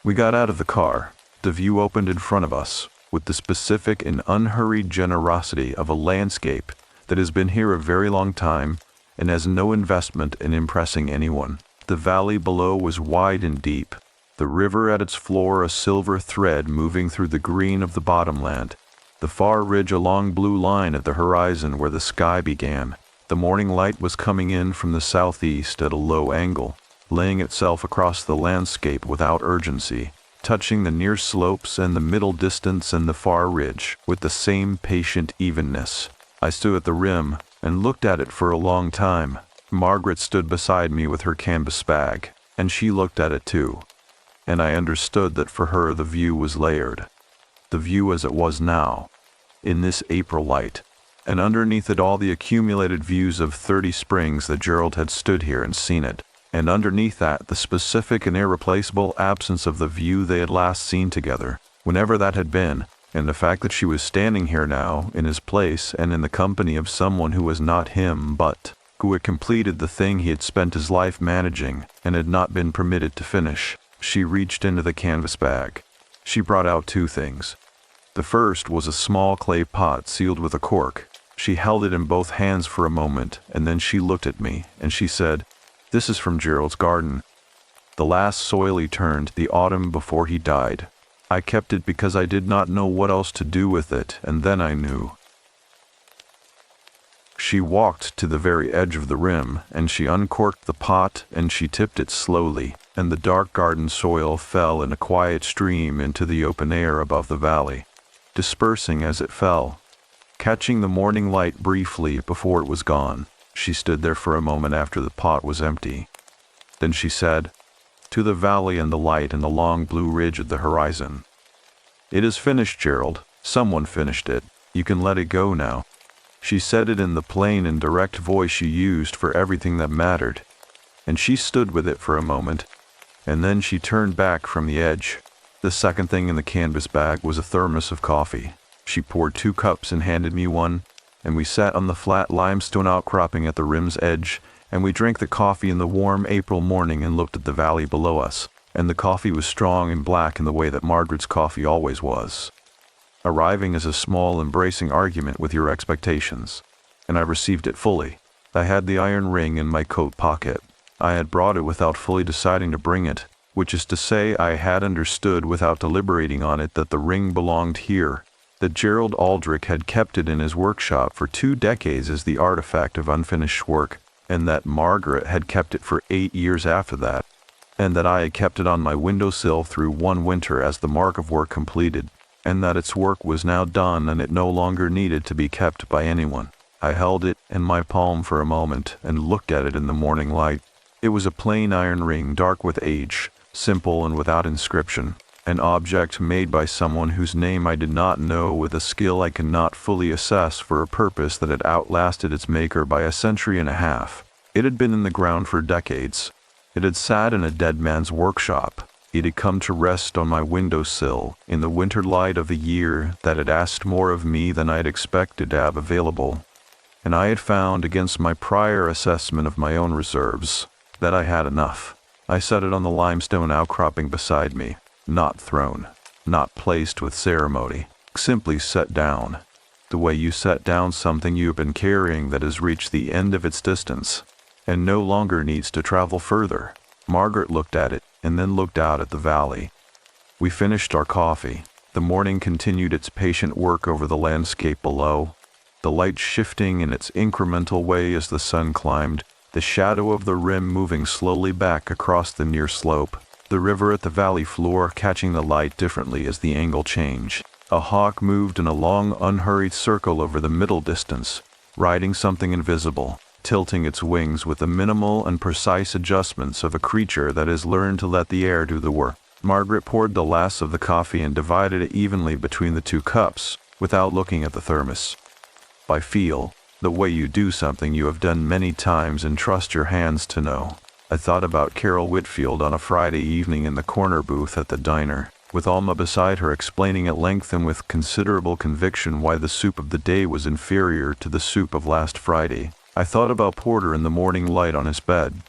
Speaker 2: We got out of the car. The view opened in front of us, with the specific and unhurried generosity of a landscape that has been here a very long time and has no investment in impressing anyone. The valley below was wide and deep, the river at its floor a silver thread moving through the green of the bottomland, the far ridge a long blue line at the horizon where the sky began. The morning light was coming in from the southeast at a low angle, laying itself across the landscape without urgency, touching the near slopes and the middle distance and the far ridge with the same patient evenness. I stood at the rim and looked at it for a long time. Margaret stood beside me with her canvas bag, and she looked at it too. And I understood that for her the view was layered. The view as it was now, in this April light, and underneath it all the accumulated views of 30 springs that Gerald had stood here and seen it, and underneath that the specific and irreplaceable absence of the view they had last seen together, whenever that had been, and the fact that she was standing here now, in his place and in the company of someone who was not him but who had completed the thing he had spent his life managing and had not been permitted to finish. She reached into the canvas bag. She brought out 2 things. The first was a small clay pot sealed with a cork. She held it in both hands for a moment, and then she looked at me, and she said, "This is from Gerald's garden. The last soil he turned the autumn before he died. I kept it because I did not know what else to do with it, and then I knew." She walked to the very edge of the rim, and she uncorked the pot, and she tipped it slowly, and the dark garden soil fell in a quiet stream into the open air above the valley, dispersing as it fell, catching the morning light briefly before it was gone. She stood there for a moment after the pot was empty. Then she said, "To the valley and the light and the long blue ridge of the horizon. It is finished, Gerald. Someone finished it. You can let it go now." She said it in the plain and direct voice she used for everything that mattered, and she stood with it for a moment, and then she turned back from the edge. The second thing in the canvas bag was a thermos of coffee. She poured 2 cups and handed me one, and we sat on the flat limestone outcropping at the rim's edge, and we drank the coffee in the warm April morning and looked at the valley below us, and the coffee was strong and black in the way that Margaret's coffee always was, arriving as a small embracing argument with your expectations, and I received it fully. I had the iron ring in my coat pocket. I had brought it without fully deciding to bring it, which is to say I had understood without deliberating on it that the ring belonged here, that Gerald Aldrich had kept it in his workshop for 2 decades as the artifact of unfinished work, and that Margaret had kept it for 8 years after that, and that I had kept it on my windowsill through 1 winter as the mark of work completed, and that its work was now done and it no longer needed to be kept by anyone. I held it in my palm for a moment and looked at it in the morning light. It was a plain iron ring, dark with age, simple and without inscription, an object made by someone whose name I did not know with a skill I cannot fully assess for a purpose that had outlasted its maker by a century and a half. It had been in the ground for decades. It had sat in a dead man's workshop. It had come to rest on my windowsill in the winter light of a year that had asked more of me than I had expected to have available, and I had found, against my prior assessment of my own reserves, that I had enough. I set it on the limestone outcropping beside me, not thrown, not placed with ceremony, simply set down, the way you set down something you have been carrying that has reached the end of its distance, and no longer needs to travel further. Margaret looked at it, and then looked out at the valley. We finished our coffee. The morning continued its patient work over the landscape below, the light shifting in its incremental way as the sun climbed, the shadow of the rim moving slowly back across the near slope, the river at the valley floor catching the light differently as the angle changed. A hawk moved in a long, unhurried circle over the middle distance, riding something invisible, tilting its wings with the minimal and precise adjustments of a creature that has learned to let the air do the work. Margaret poured the last of the coffee and divided it evenly between the 2 cups, without looking at the thermos. "I feel, the way you do something you have done many times and trust your hands to know." I thought about Carol Whitfield on a Friday evening in the corner booth at the diner, with Alma beside her explaining at length and with considerable conviction why the soup of the day was inferior to the soup of last Friday. I thought about Porter in the morning light on his bed,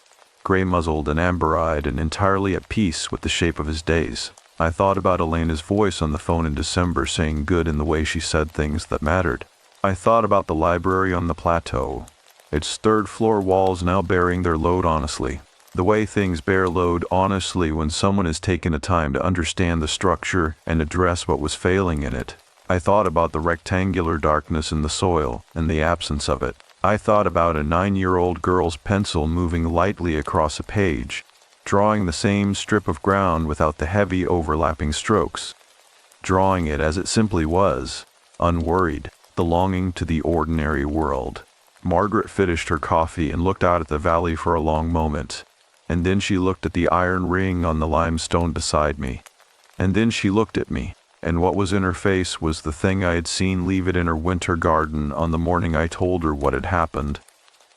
Speaker 2: gray-muzzled and amber-eyed and entirely at peace with the shape of his days. I thought about Elena's voice on the phone in December saying good in the way she said things that mattered. I thought about the library on the plateau, its 3rd-floor walls now bearing their load honestly, the way things bear load honestly when someone has taken the time to understand the structure and address what was failing in it. I thought about the rectangular darkness in the soil and the absence of it. I thought about a 9-year-old girl's pencil moving lightly across a page, drawing the same strip of ground without the heavy overlapping strokes, drawing it as it simply was, unworried, belonging to the ordinary world. Margaret finished her coffee and looked out at the valley for a long moment, and then she looked at the iron ring on the limestone beside me, and then she looked at me. And what was in her face was the thing I had seen leave it in her winter garden on the morning I told her what had happened.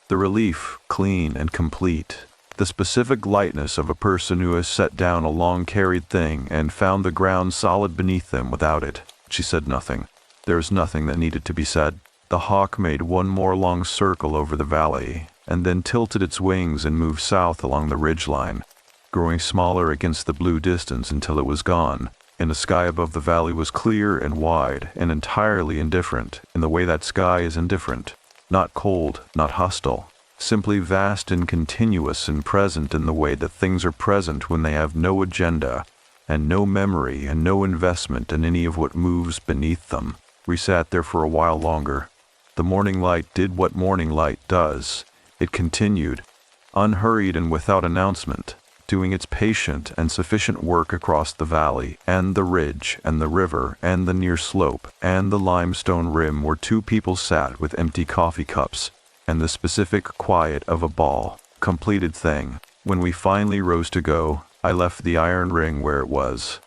Speaker 2: The relief, clean and complete. The specific lightness of a person who has set down a long-carried thing and found the ground solid beneath them without it. She said nothing. There was nothing that needed to be said. The hawk made one more long circle over the valley, and then tilted its wings and moved south along the ridgeline, growing smaller against the blue distance until it was gone. And the sky above the valley was clear and wide and entirely indifferent in the way that sky is indifferent, not cold, not hostile, simply vast and continuous and present in the way that things are present when they have no agenda and no memory and no investment in any of what moves beneath them. We sat there for a while longer. The morning light did what morning light does. It continued, unhurried and without announcement, doing its patient and sufficient work across the valley, and the ridge, and the river, and the near slope, and the limestone rim where two people sat with empty coffee cups, and the specific quiet of a ball, completed thing. When we finally rose to go, I left the iron ring where it was.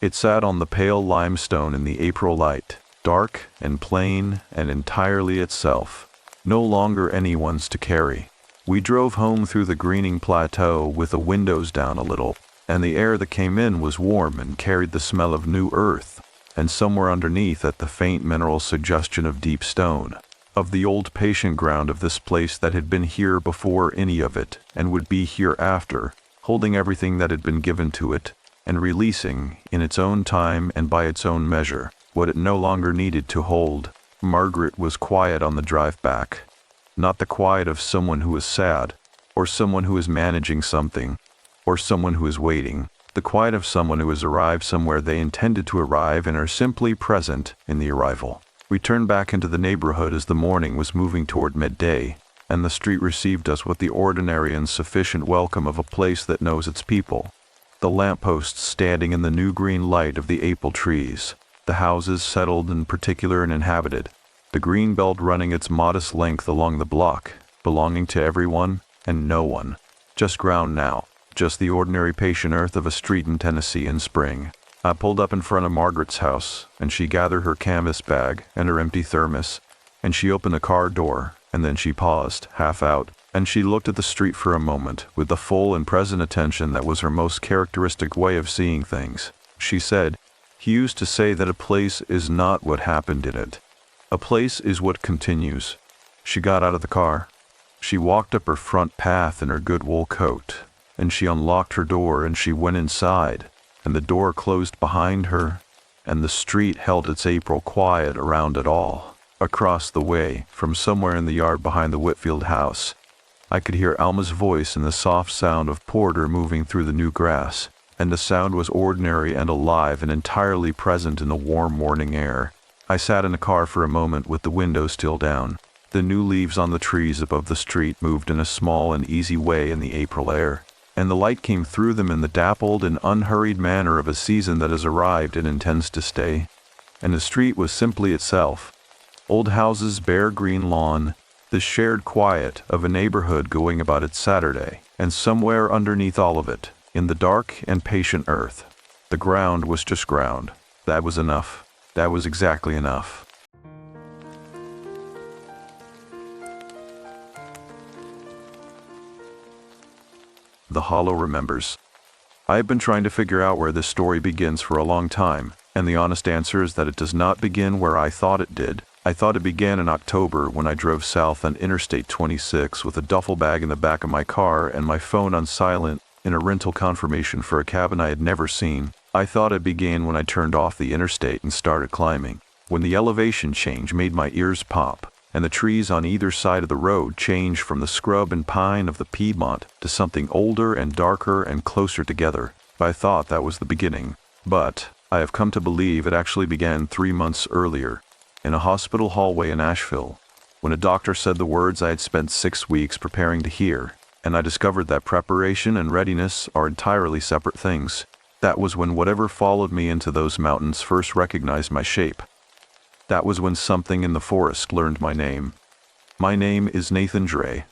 Speaker 2: It sat on the pale limestone in the April light, dark and plain and entirely itself, no longer anyone's to carry. We drove home through the greening plateau with the windows down a little, and the air that came in was warm and carried the smell of new earth, and somewhere underneath it the faint mineral suggestion of deep stone, of the old patient ground of this place that had been here before any of it, and would be here after, holding everything that had been given to it, and releasing, in its own time and by its own measure, what it no longer needed to hold. Margaret was quiet on the drive back. Not the quiet of someone who is sad, or someone who is managing something, or someone who is waiting. The quiet of someone who has arrived somewhere they intended to arrive and are simply present in the arrival. We turned back into the neighborhood as the morning was moving toward midday, and the street received us with the ordinary and sufficient welcome of a place that knows its people. The lampposts standing in the new green light of the April trees, the houses settled and particular and inhabited, the green belt running its modest length along the block, belonging to everyone and no one. Just ground now, just the ordinary patient earth of a street in Tennessee in spring. I pulled up in front of Margaret's house, and she gathered her canvas bag and her empty thermos, and she opened the car door, and then she paused, half out, and she looked at the street for a moment with the full and present attention that was her most characteristic way of seeing things. She said, "He used to say that a place is not what happened in it. A place is what continues." She got out of the car. She walked up her front path in her good wool coat, and she unlocked her door and she went inside, and the door closed behind her, and the street held its April quiet around it all. Across the way, from somewhere in the yard behind the Whitfield house, I could hear Alma's voice and the soft sound of Porter moving through the new grass, and the sound was ordinary and alive and entirely present in the warm morning air. I sat in the car for a moment with the window still down. The new leaves on the trees above the street moved in a small and easy way in the April air, and the light came through them in the dappled and unhurried manner of a season that has arrived and intends to stay. And the street was simply itself. Old houses, bare green lawn, the shared quiet of a neighborhood going about its Saturday, and somewhere underneath all of it, in the dark and patient earth, the ground was just ground. That was enough. That was exactly enough. The Hollow remembers. I have been trying to figure out where this story begins for a long time, and the honest answer is that it does not begin where I thought it did. I thought it began in October when I drove south on Interstate 26 with a duffel bag in the back of my car and my phone on silent in a rental confirmation for a cabin I had never seen. I thought it began when I turned off the interstate and started climbing, when the elevation change made my ears pop, and the trees on either side of the road changed from the scrub and pine of the Piedmont to something older and darker and closer together. I thought that was the beginning, but I have come to believe it actually began 3 months earlier, in a hospital hallway in Asheville, when a doctor said the words I had spent 6 weeks preparing to hear, and I discovered that preparation and readiness are entirely separate things. That was when whatever followed me into those mountains first recognized my shape. That was when something in the forest learned my name. My name is Nathan Dre.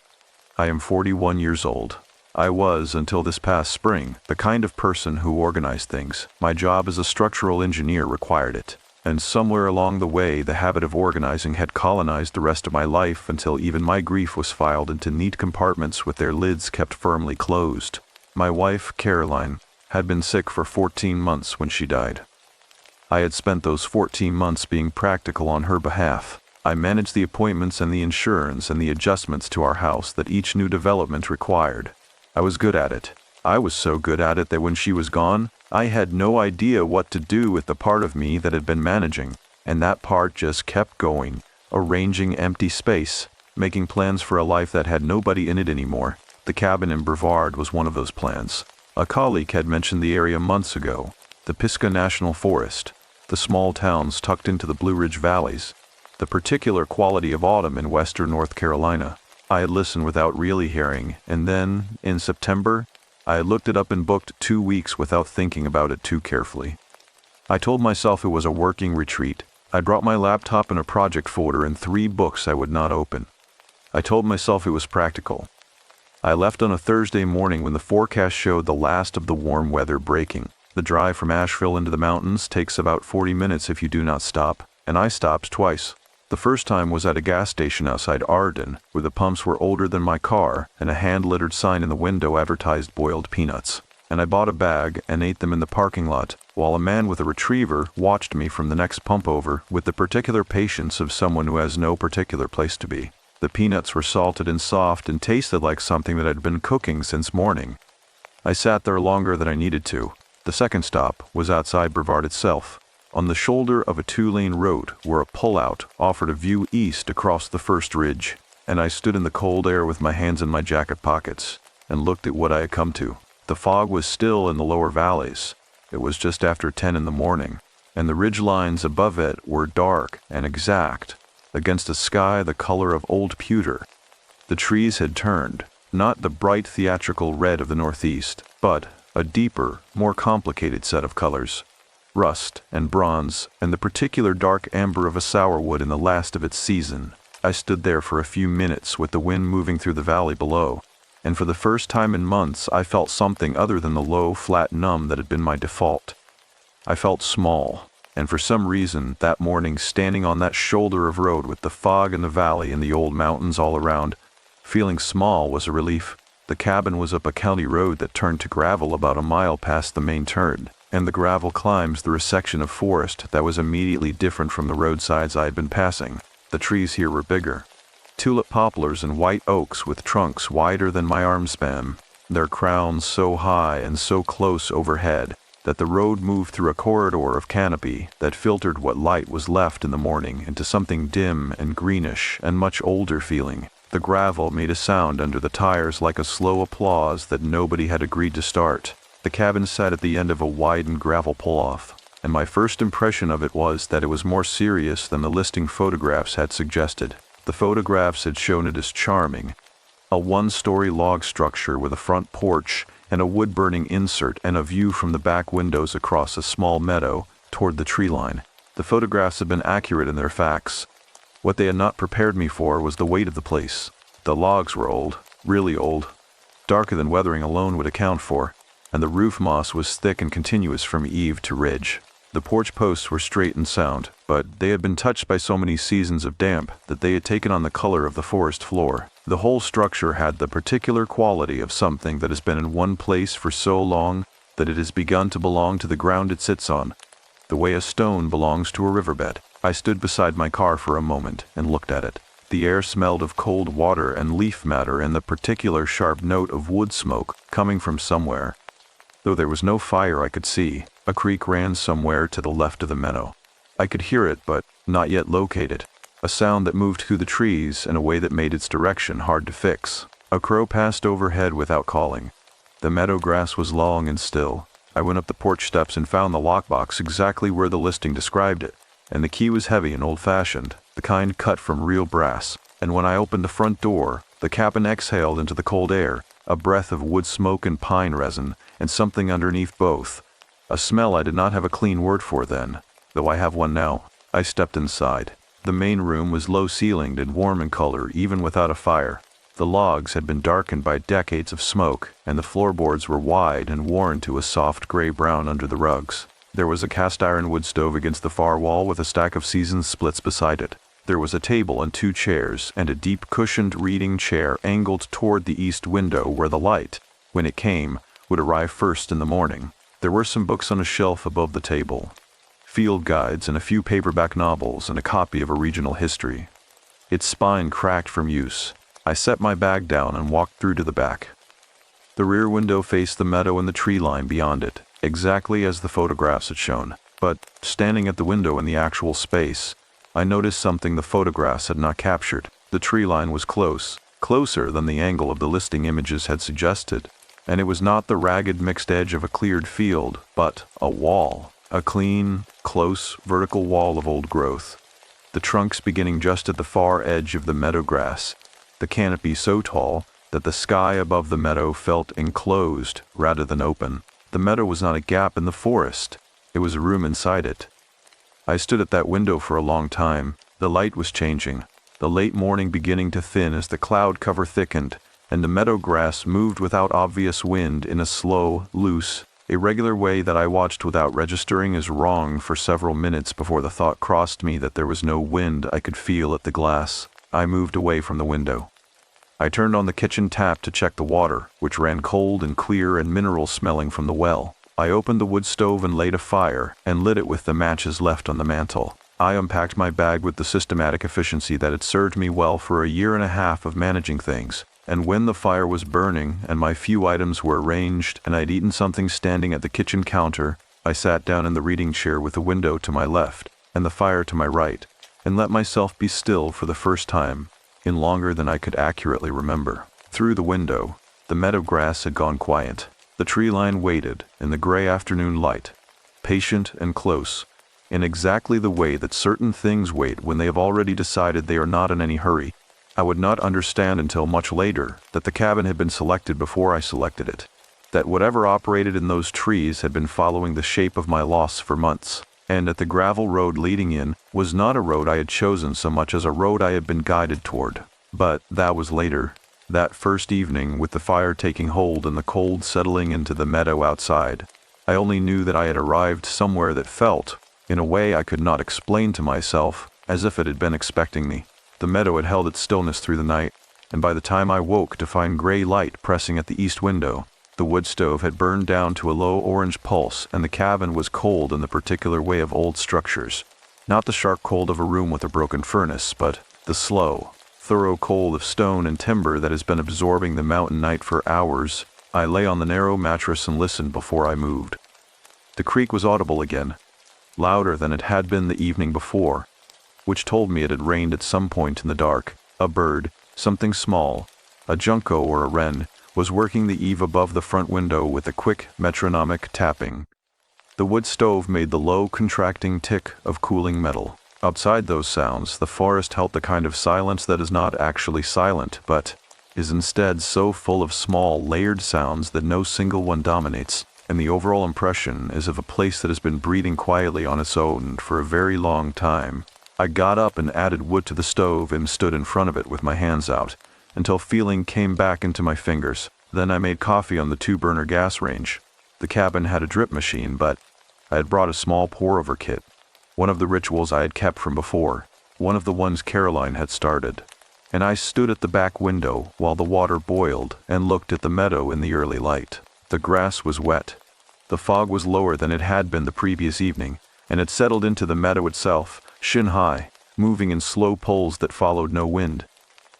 Speaker 2: I am 41 years old. I was, until this past spring, the kind of person who organized things. My job as a structural engineer required it. And somewhere along the way, the habit of organizing had colonized the rest of my life until even my grief was filed into neat compartments with their lids kept firmly closed. My wife, Caroline, had been sick for 14 months when she died. I had spent those 14 months being practical on her behalf. I managed the appointments and the insurance and the adjustments to our house that each new development required. I was good at it. I was so good at it that when she was gone, I had no idea what to do with the part of me that had been managing, and that part just kept going, arranging empty space, making plans for a life that had nobody in it anymore. The cabin in Brevard was one of those plans. A colleague had mentioned the area months ago, the Pisgah National Forest, the small towns tucked into the Blue Ridge Valleys, the particular quality of autumn in western North Carolina. I had listened without really hearing, and then, in September, I had looked it up and booked 2 weeks without thinking about it too carefully. I told myself it was a working retreat. I brought my laptop and a project folder and 3 books I would not open. I told myself it was practical. I left on a Thursday morning when the forecast showed the last of the warm weather breaking. The drive from Asheville into the mountains takes about 40 minutes if you do not stop, and I stopped twice. The first time was at a gas station outside Arden, where the pumps were older than my car, and a hand-lettered sign in the window advertised boiled peanuts. And I bought a bag and ate them in the parking lot, while a man with a retriever watched me from the next pump over with the particular patience of someone who has no particular place to be. The peanuts were salted and soft and tasted like something that had been cooking since morning. I sat there longer than I needed to. The second stop was outside Brevard itself, on the shoulder of a 2-lane road where a pullout offered a view east across the first ridge, and I stood in the cold air with my hands in my jacket pockets and looked at what I had come to. The fog was still in the lower valleys. It was just after 10 in the morning, and the ridge lines above it were dark and exact, against a sky the color of old pewter. The trees had turned, not the bright theatrical red of the northeast, but a deeper, more complicated set of colors. Rust and bronze, and the particular dark amber of a sourwood in the last of its season. I stood there for a few minutes with the wind moving through the valley below, and for the first time in months I felt something other than the low, flat numb that had been my default. I felt small. And for some reason, that morning, standing on that shoulder of road with the fog in the valley and the old mountains all around, feeling small was a relief. The cabin was up a county road that turned to gravel about a mile past the main turn, and the gravel climbs through a section of forest that was immediately different from the roadsides I had been passing. The trees here were bigger. Tulip poplars and white oaks with trunks wider than my arm span, their crowns so high and so close overhead that the road moved through a corridor of canopy that filtered what light was left in the morning into something dim and greenish and much older feeling. The gravel made a sound under the tires like a slow applause that nobody had agreed to start. The cabin sat at the end of a widened gravel pull-off, and my first impression of it was that it was more serious than the listing photographs had suggested. The photographs had shown it as charming, a 1-story log structure with a front porch and a wood-burning insert and a view from the back windows across a small meadow toward the tree line. The photographs had been accurate in their facts. What they had not prepared me for was the weight of the place. The logs were old, really old, darker than weathering alone would account for, and the roof moss was thick and continuous from eave to ridge. The porch posts were straight and sound, but they had been touched by so many seasons of damp that they had taken on the color of the forest floor. The whole structure had the particular quality of something that has been in one place for so long that it has begun to belong to the ground it sits on, the way a stone belongs to a riverbed. I stood beside my car for a moment and looked at it. The air smelled of cold water and leaf matter and the particular sharp note of wood smoke coming from somewhere. Though there was no fire I could see, a creek ran somewhere to the left of the meadow. I could hear it, but not yet locate it. A sound that moved through the trees in a way that made its direction hard to fix. A crow passed overhead without calling. The meadow grass was long and still. I went up the porch steps and found the lockbox exactly where the listing described it, and the key was heavy and old-fashioned, the kind cut from real brass. And when I opened the front door, the cabin exhaled into the cold air, a breath of wood smoke and pine resin, and something underneath both. A smell I did not have a clean word for then, though I have one now. I stepped inside. The main room was low-ceilinged and warm in color even without a fire. The logs had been darkened by decades of smoke, and the floorboards were wide and worn to a soft gray-brown under the rugs. There was a cast-iron wood stove against the far wall with a stack of seasoned splits beside it. There was a table and 2 chairs, and a deep cushioned reading chair angled toward the east window where the light, when it came, would arrive first in the morning. There were some books on a shelf above the table, field guides and a few paperback novels and a copy of a regional history. Its spine cracked from use. I set my bag down and walked through to the back. The rear window faced the meadow and the tree line beyond it, exactly as the photographs had shown. But, standing at the window in the actual space, I noticed something the photographs had not captured. The tree line was close, closer than the angle of the listing images had suggested, and it was not the ragged mixed edge of a cleared field, but a wall, a clean, close, vertical wall of old growth. the trunks beginning just at the far edge of the meadow grass, the canopy so tall that the sky above the meadow felt enclosed rather than open. The meadow was not a gap in the forest, it was a room inside it. I stood at that window for a long time. The light was changing, the late morning beginning to thin as the cloud cover thickened, and the meadow grass moved without obvious wind in a slow, loose, irregular way that I watched without registering as wrong for several minutes before the thought crossed me that there was no wind I could feel at the glass. I moved away from the window. I turned on the kitchen tap to check the water, which ran cold and clear and mineral-smelling from the well. I opened the wood stove and laid a fire, and lit it with the matches left on the mantel. I unpacked my bag with the systematic efficiency that had served me well for a year and a half of managing things, and when the fire was burning and my few items were arranged and I'd eaten something standing at the kitchen counter, I sat down in the reading chair with the window to my left and the fire to my right, and let myself be still for the first time in longer than I could accurately remember. Through the window, the meadow grass had gone quiet. The tree line waited in the gray afternoon light, patient and close, in exactly the way that certain things wait when they have already decided they are not in any hurry. I would not understand until much later that the cabin had been selected before I selected it, that whatever operated in those trees had been following the shape of my loss for months, and that the gravel road leading in was not a road I had chosen so much as a road I had been guided toward. But that was later. That first evening, with the fire taking hold and the cold settling into the meadow outside, I only knew that I had arrived somewhere that felt, in a way I could not explain to myself, as if it had been expecting me. The meadow had held its stillness through the night, and by the time I woke to find gray light pressing at the east window, the wood stove had burned down to a low orange pulse, and the cabin was cold in the particular way of old structures. Not the sharp cold of a room with a broken furnace, but the slow, thorough cold of stone and timber that has been absorbing the mountain night for hours. I lay on the narrow mattress and listened before I moved. The creak was audible again, louder than it had been the evening before, which told me it had rained at some point in the dark. A bird, something small, a junco or a wren, was working the eave above the front window with a quick metronomic tapping. The wood stove made the low contracting tick of cooling metal. Outside those sounds, the forest held the kind of silence that is not actually silent, but is instead so full of small, layered sounds that no single one dominates, and the overall impression is of a place that has been breathing quietly on its own for a very long time. I got up and added wood to the stove and stood in front of it with my hands out, until feeling came back into my fingers. Then I made coffee on the 2-burner gas range. The cabin had a drip machine, but I had brought a small pour-over kit, one of the rituals I had kept from before, one of the ones Caroline had started, and I stood at the back window while the water boiled and looked at the meadow in the early light. The grass was wet. The fog was lower than it had been the previous evening, and it settled into the meadow itself, shin-high, moving in slow pulls that followed no wind.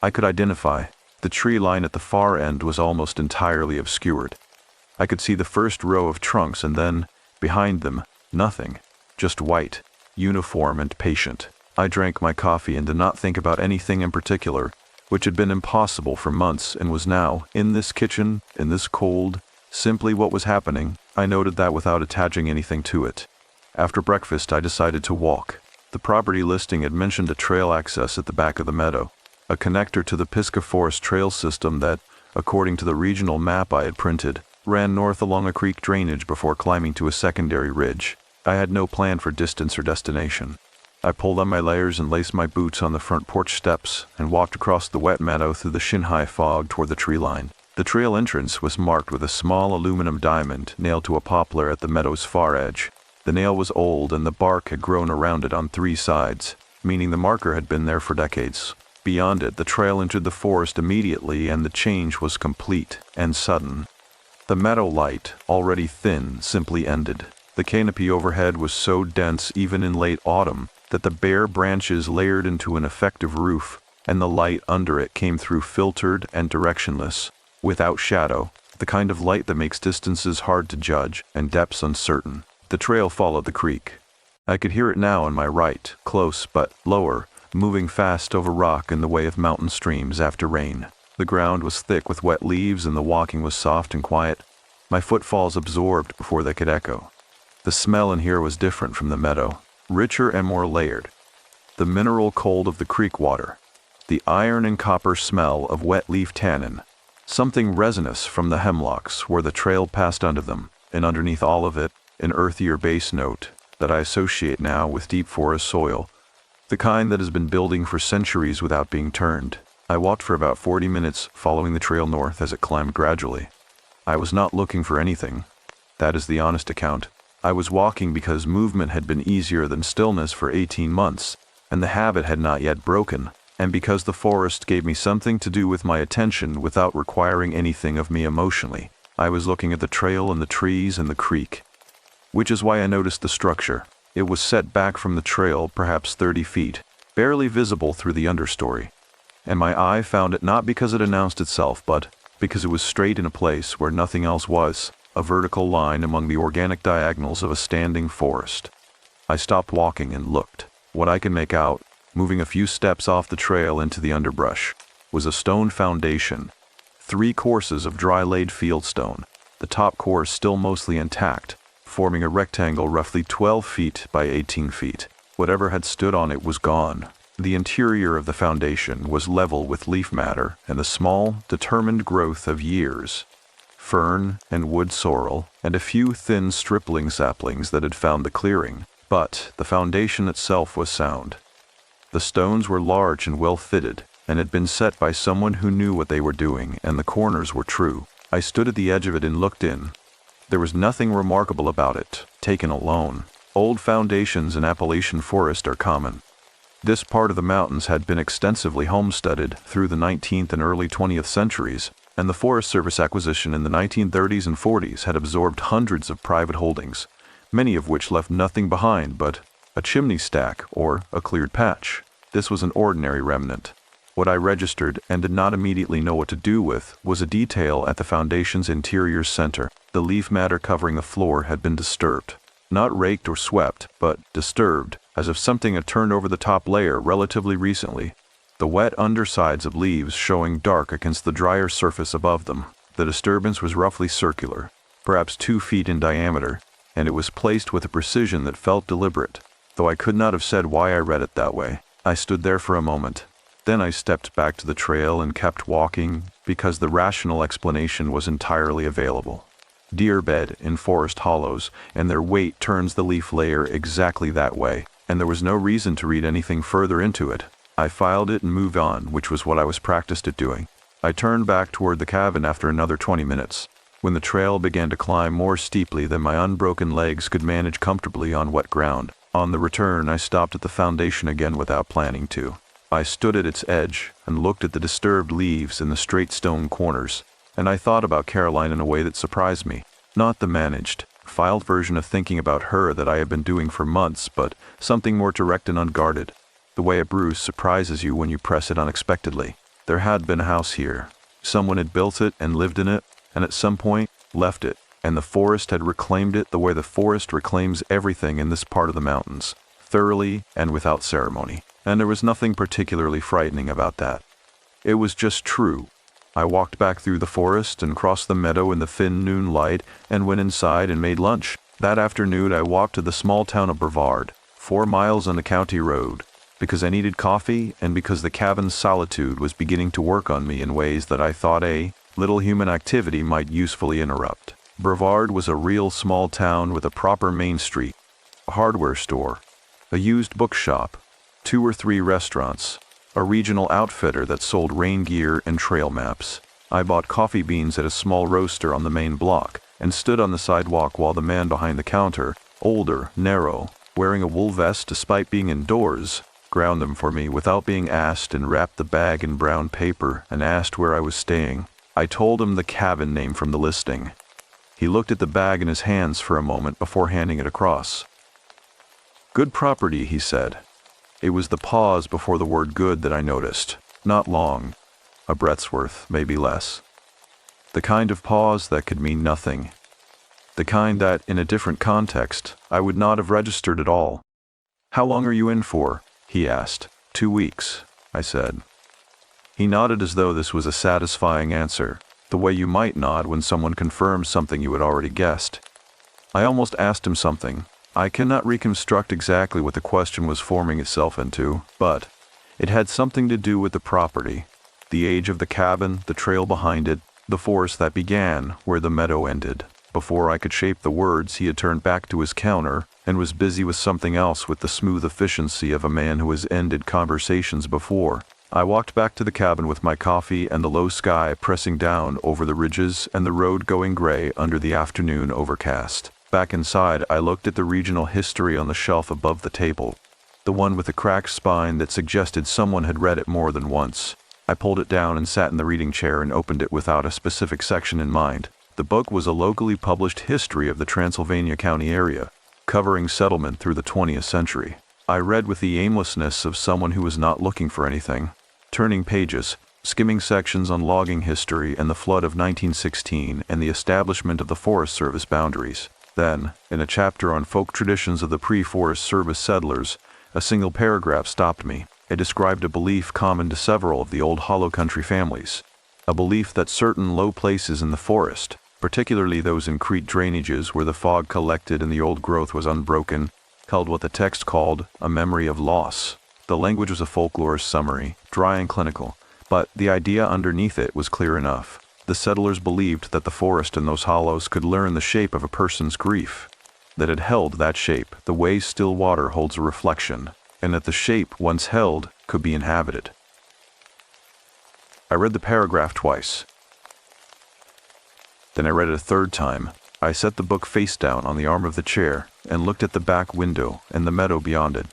Speaker 2: I could identify. The tree line at the far end was almost entirely obscured. I could see the first row of trunks and then, behind them, nothing, just white, uniform and patient. I drank my coffee and did not think about anything in particular, which had been impossible for months and was now, in this kitchen, in this cold, simply what was happening. I noted that without attaching anything to it. After breakfast I decided to walk. The property listing had mentioned a trail access at the back of the meadow, a connector to the Pisgah Forest trail system that, according to the regional map I had printed, ran north along a creek drainage before climbing to a secondary ridge. I had no plan for distance or destination. I pulled on my layers and laced my boots on the front porch steps and walked across the wet meadow through the shin-high fog toward the tree line. The trail entrance was marked with a small aluminum diamond nailed to a poplar at the meadow's far edge. The nail was old and the bark had grown around it on 3 sides, meaning the marker had been there for decades. Beyond it, the trail entered the forest immediately, and the change was complete and sudden. The meadow light, already thin, simply ended. The canopy overhead was so dense even in late autumn that the bare branches layered into an effective roof, and the light under it came through filtered and directionless, without shadow, the kind of light that makes distances hard to judge and depths uncertain. The trail followed the creek. I could hear it now on my right, close but lower, moving fast over rock in the way of mountain streams after rain. The ground was thick with wet leaves and the walking was soft and quiet, my footfalls absorbed before they could echo. The smell in here was different from the meadow, richer and more layered. the mineral cold of the creek water, the iron and copper smell of wet leaf tannin, something resinous from the hemlocks where the trail passed under them, and underneath all of it, an earthier bass note that I associate now with deep forest soil, the kind that has been building for centuries without being turned. I walked for about 40 minutes, following the trail north as it climbed gradually. I was not looking for anything. That is the honest account. I was walking because movement had been easier than stillness for 18 months, and the habit had not yet broken, and because the forest gave me something to do with my attention without requiring anything of me emotionally. I was looking at the trail and the trees and the creek, which is why I noticed the structure. It was set back from the trail perhaps 30 feet, barely visible through the understory, and my eye found it not because it announced itself, but because it was straight in a place where nothing else was, a vertical line among the organic diagonals of a standing forest. I stopped walking and looked. What I could make out, moving a few steps off the trail into the underbrush, was a stone foundation, 3 courses of dry-laid fieldstone, the top course still mostly intact, forming a rectangle roughly 12 feet by 18 feet. Whatever had stood on it was gone. The interior of the foundation was level with leaf matter and a small, determined growth of years, fern and wood sorrel, and a few thin stripling saplings that had found the clearing, but the foundation itself was sound. The stones were large and well fitted, and had been set by someone who knew what they were doing, and the corners were true. I stood at the edge of it and looked in. There was nothing remarkable about it, taken alone. Old foundations in Appalachian forest are common. This part of the mountains had been extensively homesteaded through the 19th and early 20th centuries, and the Forest Service acquisition in the 1930s and 40s had absorbed hundreds of private holdings, many of which left nothing behind but a chimney stack or a cleared patch. This was an ordinary remnant. What I registered and did not immediately know what to do with was a detail at the foundation's interior center. The leaf matter covering the floor had been disturbed. Not raked or swept, but disturbed, as if something had turned over the top layer relatively recently. The wet undersides of leaves showing dark against the drier surface above them. The disturbance was roughly circular, perhaps 2 feet in diameter, and it was placed with a precision that felt deliberate, though I could not have said why I read it that way. I stood there for a moment. Then I stepped back to the trail and kept walking because the rational explanation was entirely available. Deer bed in forest hollows, and their weight turns the leaf layer exactly that way, and there was no reason to read anything further into it. I filed it and moved on, which was what I was practiced at doing. I turned back toward the cabin after another 20 minutes, when the trail began to climb more steeply than my unbroken legs could manage comfortably on wet ground. On the return, I stopped at the foundation again without planning to. I stood at its edge and looked at the disturbed leaves in the straight stone corners, and I thought about Caroline in a way that surprised me. Not the managed, filed version of thinking about her that I had been doing for months, but something more direct and unguarded. The way a bruise surprises you when you press it unexpectedly. There had been a house here. Someone had built it and lived in it, and at some point left it, and the forest had reclaimed it the way the forest reclaims everything in this part of the mountains, thoroughly and without ceremony. And there was nothing particularly frightening about that. It was just true. I walked back through the forest and crossed the meadow in the thin noon light and went inside and made lunch. That afternoon I walked to the small town of Brevard, 4 miles on the county road, because I needed coffee and because the cabin's solitude was beginning to work on me in ways that I thought a little human activity might usefully interrupt. Brevard was a real small town with a proper main street, a hardware store, a used bookshop, 2 or 3 restaurants, a regional outfitter that sold rain gear and trail maps. I bought coffee beans at a small roaster on the main block and stood on the sidewalk while the man behind the counter, older, narrow, wearing a wool vest despite being indoors, ground them for me without being asked and wrapped the bag in brown paper and asked where I was staying. I told him the cabin name from the listing. He looked at the bag in his hands for a moment before handing it across. "Good property," he said. It was the pause before the word good that I noticed. Not long. A breath's worth, maybe less. The kind of pause that could mean nothing. The kind that, in a different context, I would not have registered at all. "How long are you in for?" he asked. 2 weeks, I said. He nodded as though this was a satisfying answer, the way you might nod when someone confirms something you had already guessed. I almost asked him something, I cannot reconstruct exactly what the question was forming itself into, but it had something to do with the property, the age of the cabin, the trail behind it, the forest that began where the meadow ended. Before I could shape the words, he had turned back to his counter and was busy with something else with the smooth efficiency of a man who has ended conversations before. I walked back to the cabin with my coffee and the low sky pressing down over the ridges and the road going gray under the afternoon overcast. Back inside, I looked at the regional history on the shelf above the table, the one with a cracked spine that suggested someone had read it more than once. I pulled it down and sat in the reading chair and opened it without a specific section in mind. The book was a locally published history of the Transylvania County area, covering settlement through the 20th century. I read with the aimlessness of someone who was not looking for anything, turning pages, skimming sections on logging history and the flood of 1916 and the establishment of the Forest Service boundaries. Then, in a chapter on folk traditions of the pre-Forest Service settlers, a single paragraph stopped me. It described a belief common to several of the old hollow country families, a belief that certain low places in the forest, particularly those in creek drainages where the fog collected and the old growth was unbroken, held what the text called a memory of loss. The language was a folklore summary, dry and clinical, but the idea underneath it was clear enough. The settlers believed that the forest in those hollows could learn the shape of a person's grief, that it held that shape the way still water holds a reflection, and that the shape once held could be inhabited. I read the paragraph twice. Then I read it a third time. I set the book face down on the arm of the chair and looked at the back window and the meadow beyond it,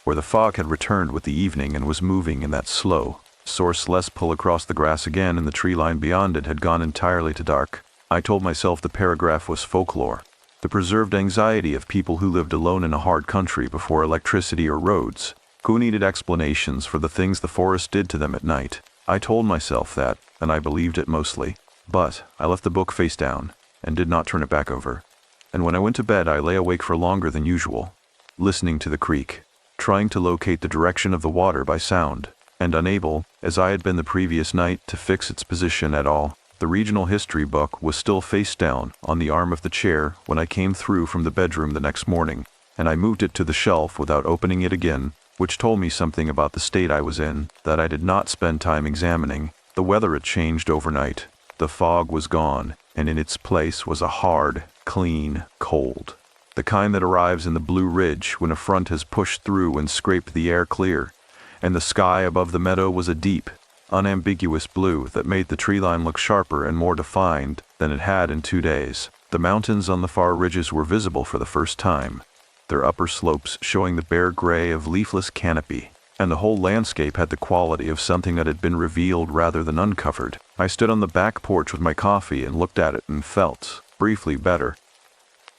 Speaker 2: where the fog had returned with the evening and was moving in that slow, sourceless pull across the grass again, and the tree line beyond it had gone entirely to dark. I told myself the paragraph was folklore, the preserved anxiety of people who lived alone in a hard country before electricity or roads, who needed explanations for the things the forest did to them at night. I told myself that, and I believed it mostly. But I left the book face down and did not turn it back over. And when I went to bed, I lay awake for longer than usual, listening to the creek, trying to locate the direction of the water by sound, and unable, as I had been the previous night, to fix its position at all. The regional history book was still face down on the arm of the chair when I came through from the bedroom the next morning, and I moved it to the shelf without opening it again, which told me something about the state I was in that I did not spend time examining. The weather had changed overnight. The fog was gone, and in its place was a hard, clean cold, the kind that arrives in the Blue Ridge when a front has pushed through and scraped the air clear, and the sky above the meadow was a deep, unambiguous blue that made the tree line look sharper and more defined than it had in 2 days. The mountains on the far ridges were visible for the first time, their upper slopes showing the bare gray of leafless canopy, and the whole landscape had the quality of something that had been revealed rather than uncovered. I stood on the back porch with my coffee and looked at it and felt, briefly, better.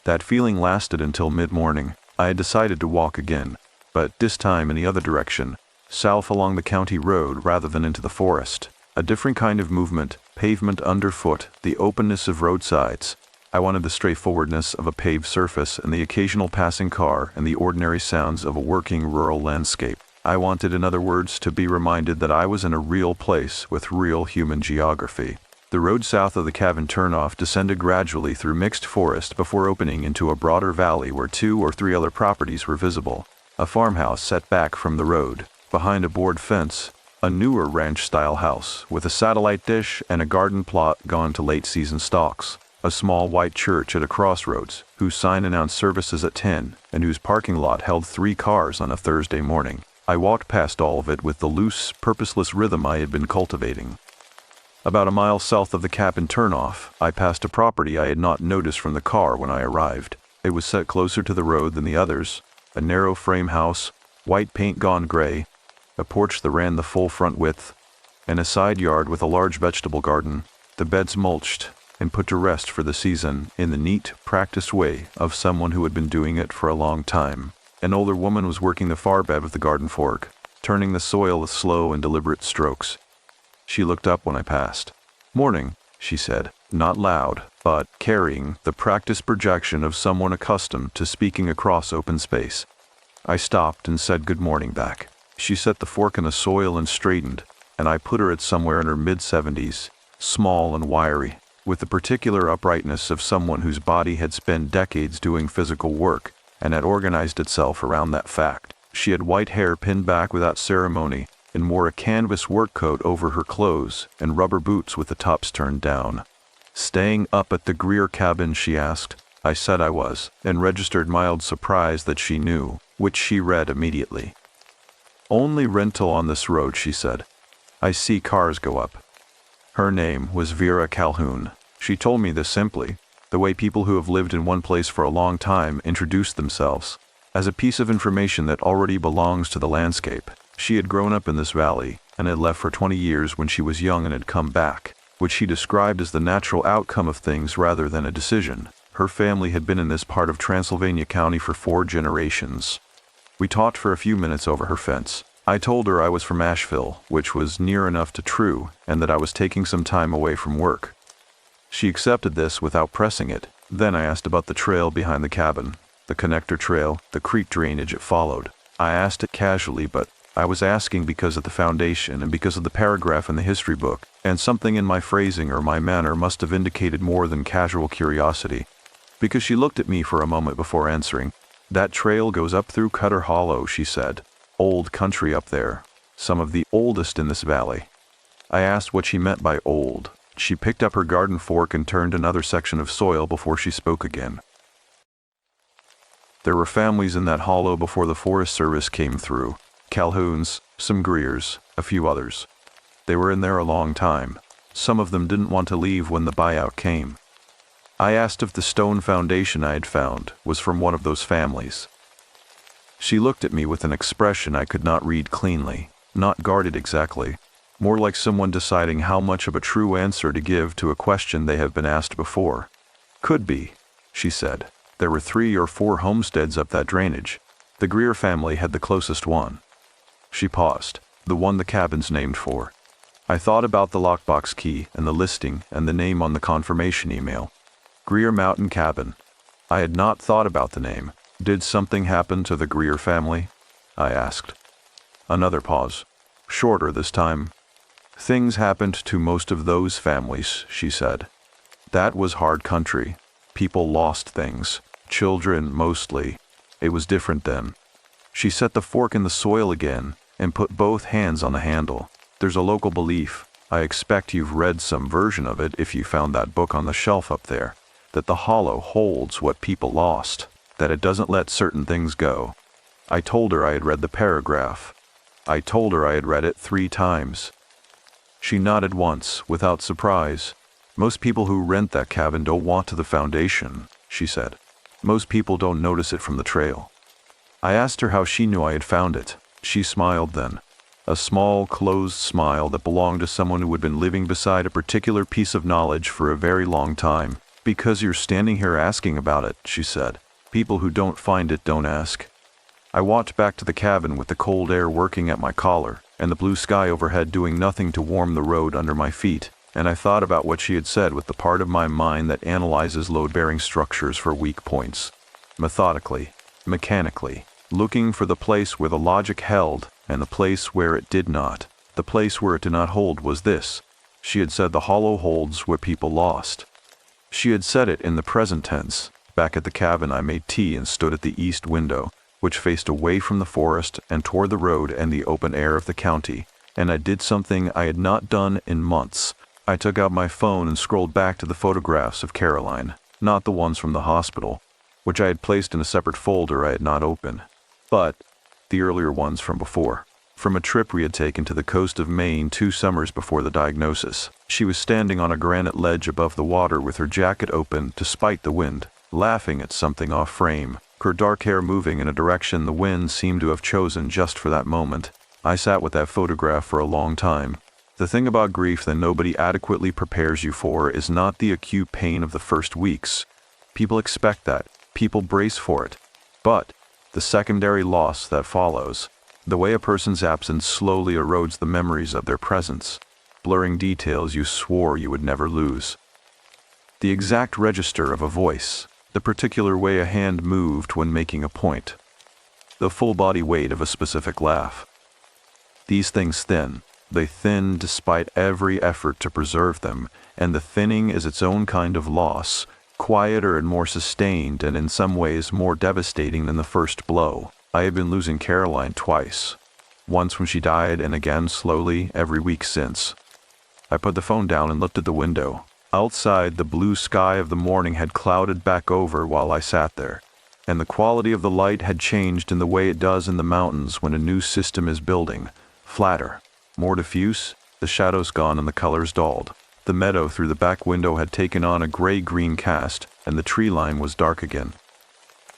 Speaker 2: That feeling lasted until mid-morning. I had decided to walk again, but this time in the other direction, south along the county road rather than into the forest. A different kind of movement, pavement underfoot, the openness of roadsides. I wanted the straightforwardness of a paved surface and the occasional passing car and the ordinary sounds of a working rural landscape. I wanted, in other words, to be reminded that I was in a real place with real human geography. The road south of the cabin turnoff descended gradually through mixed forest before opening into a broader valley where 2 or 3 other properties were visible. A farmhouse set back from the road, behind a board fence, a newer ranch-style house with a satellite dish and a garden plot gone to late-season stalks. A small white church at a crossroads, whose sign announced services at 10, and whose parking lot held 3 cars on a Thursday morning. I walked past all of it with the loose, purposeless rhythm I had been cultivating. About a mile south of the cabin turnoff, I passed a property I had not noticed from the car when I arrived. It was set closer to the road than the others, a narrow frame house, white paint gone gray, a porch that ran the full front width, and a side yard with a large vegetable garden, the beds mulched and put to rest for the season in the neat, practiced way of someone who had been doing it for a long time. An older woman was working the far bed with the garden fork, turning the soil with slow and deliberate strokes. She looked up when I passed. "Morning," she said, not loud, but carrying the practiced projection of someone accustomed to speaking across open space. I stopped and said good morning back. She set the fork in the soil and straightened, and I put her at somewhere in her mid-70s, small and wiry, with the particular uprightness of someone whose body had spent decades doing physical work and had organized itself around that fact. She had white hair pinned back without ceremony, and wore a canvas work coat over her clothes and rubber boots with the tops turned down. "Staying up at the Greer cabin?" she asked. I said I was, and registered mild surprise that she knew, which she read immediately. "Only rental on this road," she said. "I see cars go up." Her name was Vera Calhoun. She told me this simply, the way people who have lived in one place for a long time introduce themselves, as a piece of information that already belongs to the landscape. She had grown up in this valley, and had left for 20 years when she was young and had come back, which she described as the natural outcome of things rather than a decision. Her family had been in this part of Transylvania County for 4 generations. We talked for a few minutes over her fence. I told her I was from Asheville, which was near enough to true, and that I was taking some time away from work. She accepted this without pressing it. Then I asked about the trail behind the cabin, the connector trail, the creek drainage it followed. I asked it casually, but I was asking because of the foundation and because of the paragraph in the history book, and something in my phrasing or my manner must have indicated more than casual curiosity. Because she looked at me for a moment before answering. "That trail goes up through Cutter Hollow," she said. "Old country up there. Some of the oldest in this valley." I asked what she meant by old. She picked up her garden fork and turned another section of soil before she spoke again. "There were families in that hollow before the Forest Service came through. Calhouns, some Greers, a few others. They were in there a long time. Some of them didn't want to leave when the buyout came." I asked if the stone foundation I had found was from one of those families. She looked at me with an expression I could not read cleanly, not guarded exactly, more like someone deciding how much of a true answer to give to a question they have been asked before. "Could be," she said. "There were 3 or 4 homesteads up that drainage. The Greer family had the closest one." She paused, "The one the cabin's named for." I thought about the lockbox key and the listing and the name on the confirmation email. Greer Mountain Cabin. I had not thought about the name. "Did something happen to the Greer family?" I asked. Another pause, shorter this time. "Things happened to most of those families," she said. "That was hard country. People lost things. Children, mostly. It was different then." She set the fork in the soil again and put both hands on the handle. "There's a local belief, I expect you've read some version of it if you found that book on the shelf up there, that the hollow holds what people lost, that it doesn't let certain things go." I told her I had read the paragraph. I told her I had read it 3 times. She nodded once, without surprise. "Most people who rent that cabin don't want to the foundation," she said. "Most people don't notice it from the trail." I asked her how she knew I had found it. She smiled then. A small, closed smile that belonged to someone who had been living beside a particular piece of knowledge for a very long time. "Because you're standing here asking about it," she said. "People who don't find it don't ask." I walked back to the cabin with the cold air working at my collar, and the blue sky overhead doing nothing to warm the road under my feet, and I thought about what she had said with the part of my mind that analyzes load-bearing structures for weak points. Methodically, mechanically, looking for the place where the logic held, and the place where it did not. The place where it did not hold was this. She had said the hollow holds what people lost. She had said it in the present tense. Back at the cabin I made tea and stood at the east window, which faced away from the forest and toward the road and the open air of the county, and I did something I had not done in months. I took out my phone and scrolled back to the photographs of Caroline, not the ones from the hospital, which I had placed in a separate folder I had not opened, but the earlier ones from before. From a trip we had taken to the coast of Maine 2 summers before the diagnosis. She was standing on a granite ledge above the water with her jacket open despite the wind, laughing at something off frame, her dark hair moving in a direction the wind seemed to have chosen just for that moment. I sat with that photograph for a long time. The thing about grief that nobody adequately prepares you for is not the acute pain of the first weeks. People expect that. People brace for it. But the secondary loss that follows, the way a person's absence slowly erodes the memories of their presence, blurring details you swore you would never lose. The exact register of a voice, the particular way a hand moved when making a point, the full body weight of a specific laugh. These things thin. They thin despite every effort to preserve them, and the thinning is its own kind of loss, quieter and more sustained, and in some ways more devastating than the first blow. I had been losing Caroline twice. Once when she died, and again slowly every week since. I put the phone down and looked at the window. Outside, the blue sky of the morning had clouded back over while I sat there, and the quality of the light had changed in the way it does in the mountains when a new system is building. Flatter, more diffuse, the shadows gone and the colors dulled. The meadow through the back window had taken on a gray-green cast, and the tree line was dark again.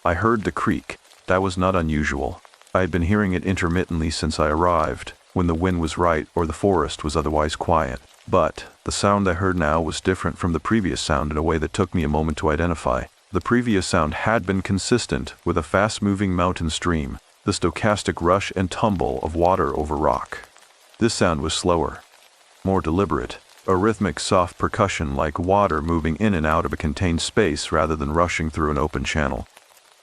Speaker 2: I heard the creak. That was not unusual. I had been hearing it intermittently since I arrived, when the wind was right or the forest was otherwise quiet. But the sound I heard now was different from the previous sound in a way that took me a moment to identify. The previous sound had been consistent with a fast-moving mountain stream, the stochastic rush and tumble of water over rock. This sound was slower, more deliberate, a rhythmic soft percussion like water moving in and out of a contained space rather than rushing through an open channel.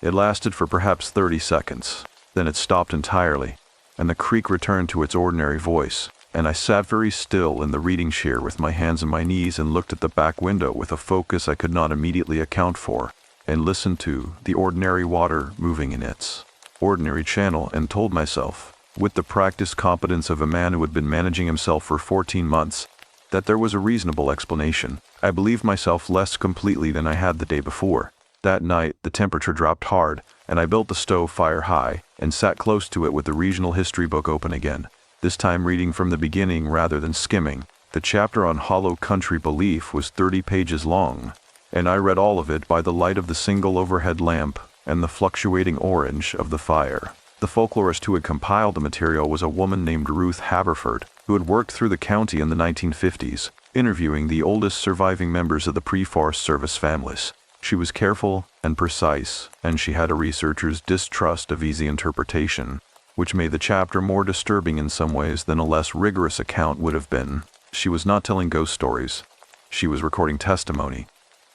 Speaker 2: It lasted for perhaps 30 seconds. Then it stopped entirely, and the creak returned to its ordinary voice, and I sat very still in the reading chair with my hands on my knees and looked at the back window with a focus I could not immediately account for, and listened to the ordinary water moving in its ordinary channel, and told myself, with the practiced competence of a man who had been managing himself for 14 months, that there was a reasonable explanation. I believed myself less completely than I had the day before. That night, the temperature dropped hard, and I built the stove fire high, and sat close to it with the regional history book open again, this time reading from the beginning rather than skimming. The chapter on hollow country belief was 30 pages long, and I read all of it by the light of the single overhead lamp and the fluctuating orange of the fire. The folklorist who had compiled the material was a woman named Ruth Haverford, who had worked through the county in the 1950s, interviewing the oldest surviving members of the pre-Forest Service families. She was careful and precise, and she had a researcher's distrust of easy interpretation, which made the chapter more disturbing in some ways than a less rigorous account would have been. She was not telling ghost stories. She was recording testimony.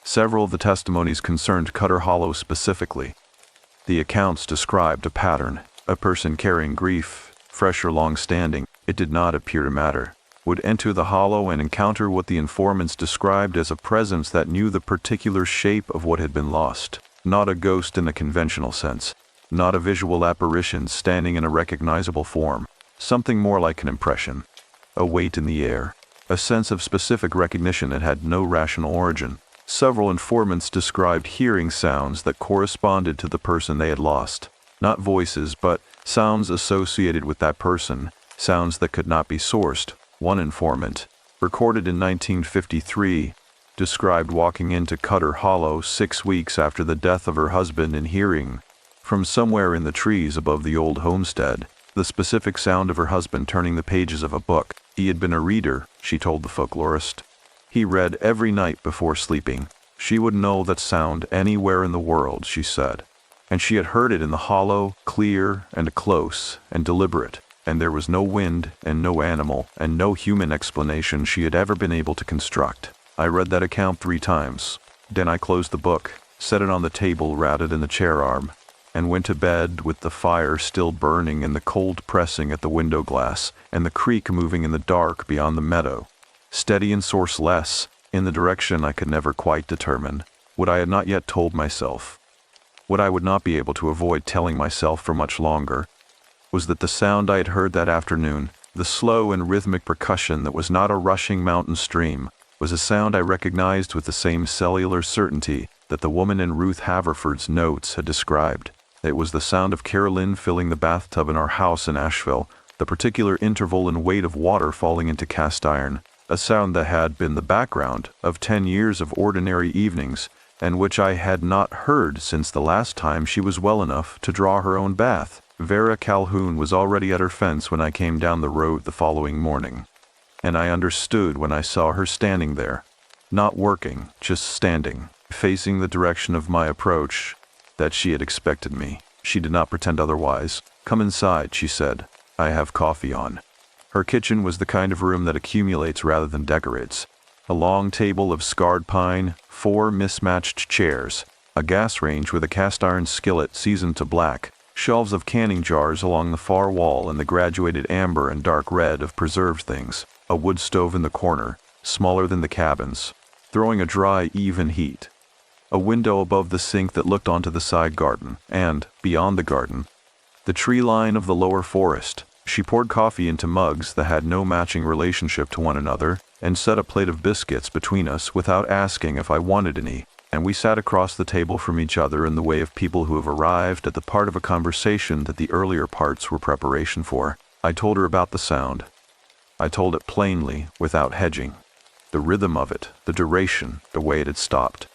Speaker 2: Several of the testimonies concerned Cutter Hollow specifically. The accounts described a pattern. A person carrying grief, fresh or long-standing, it did not appear to matter, would enter the hollow and encounter what the informants described as a presence that knew the particular shape of what had been lost. Not a ghost in a conventional sense, not a visual apparition standing in a recognizable form, something more like an impression, a weight in the air, a sense of specific recognition that had no rational origin. Several informants described hearing sounds that corresponded to the person they had lost. Not voices, but sounds associated with that person, sounds that could not be sourced. One informant, recorded in 1953, described walking into Cutter Hollow 6 weeks after the death of her husband and hearing, from somewhere in the trees above the old homestead, the specific sound of her husband turning the pages of a book. He had been a reader, she told the folklorist. He read every night before sleeping. She would know that sound anywhere in the world, she said. And she had heard it in the hollow, clear and close and deliberate, and there was no wind and no animal and no human explanation she had ever been able to construct. I read that account 3 times. Then I closed the book, set it on the table routed in the chair arm, and went to bed with the fire still burning and the cold pressing at the window glass and the creek moving in the dark beyond the meadow, steady and sourceless, in the direction I could never quite determine, what I had not yet told myself. What I would not be able to avoid telling myself for much longer was that the sound I had heard that afternoon, the slow and rhythmic percussion that was not a rushing mountain stream, was a sound I recognized with the same cellular certainty that the woman in Ruth Haverford's notes had described. It was the sound of Carolyn filling the bathtub in our house in Asheville, the particular interval and weight of water falling into cast iron, a sound that had been the background of 10 years of ordinary evenings, and which I had not heard since the last time she was well enough to draw her own bath. Vera Calhoun was already at her fence when I came down the road the following morning, and I understood when I saw her standing there, not working, just standing, facing the direction of my approach, that she had expected me. She did not pretend otherwise. "Come inside," she said. "I have coffee on." Her kitchen was the kind of room that accumulates rather than decorates. A long table of scarred pine, 4 mismatched chairs, a gas range with a cast iron skillet seasoned to black, shelves of canning jars along the far wall and the graduated amber and dark red of preserved things, a wood stove in the corner, smaller than the cabins, throwing a dry, even heat. a window above the sink that looked onto the side garden, and, beyond the garden, the tree line of the lower forest. She poured coffee into mugs that had no matching relationship to one another, and set a plate of biscuits between us without asking if I wanted any, and we sat across the table from each other in the way of people who have arrived at the part of a conversation that the earlier parts were preparation for. I told her about the sound. I told it plainly, without hedging. The rhythm of it, the duration, the way it had stopped.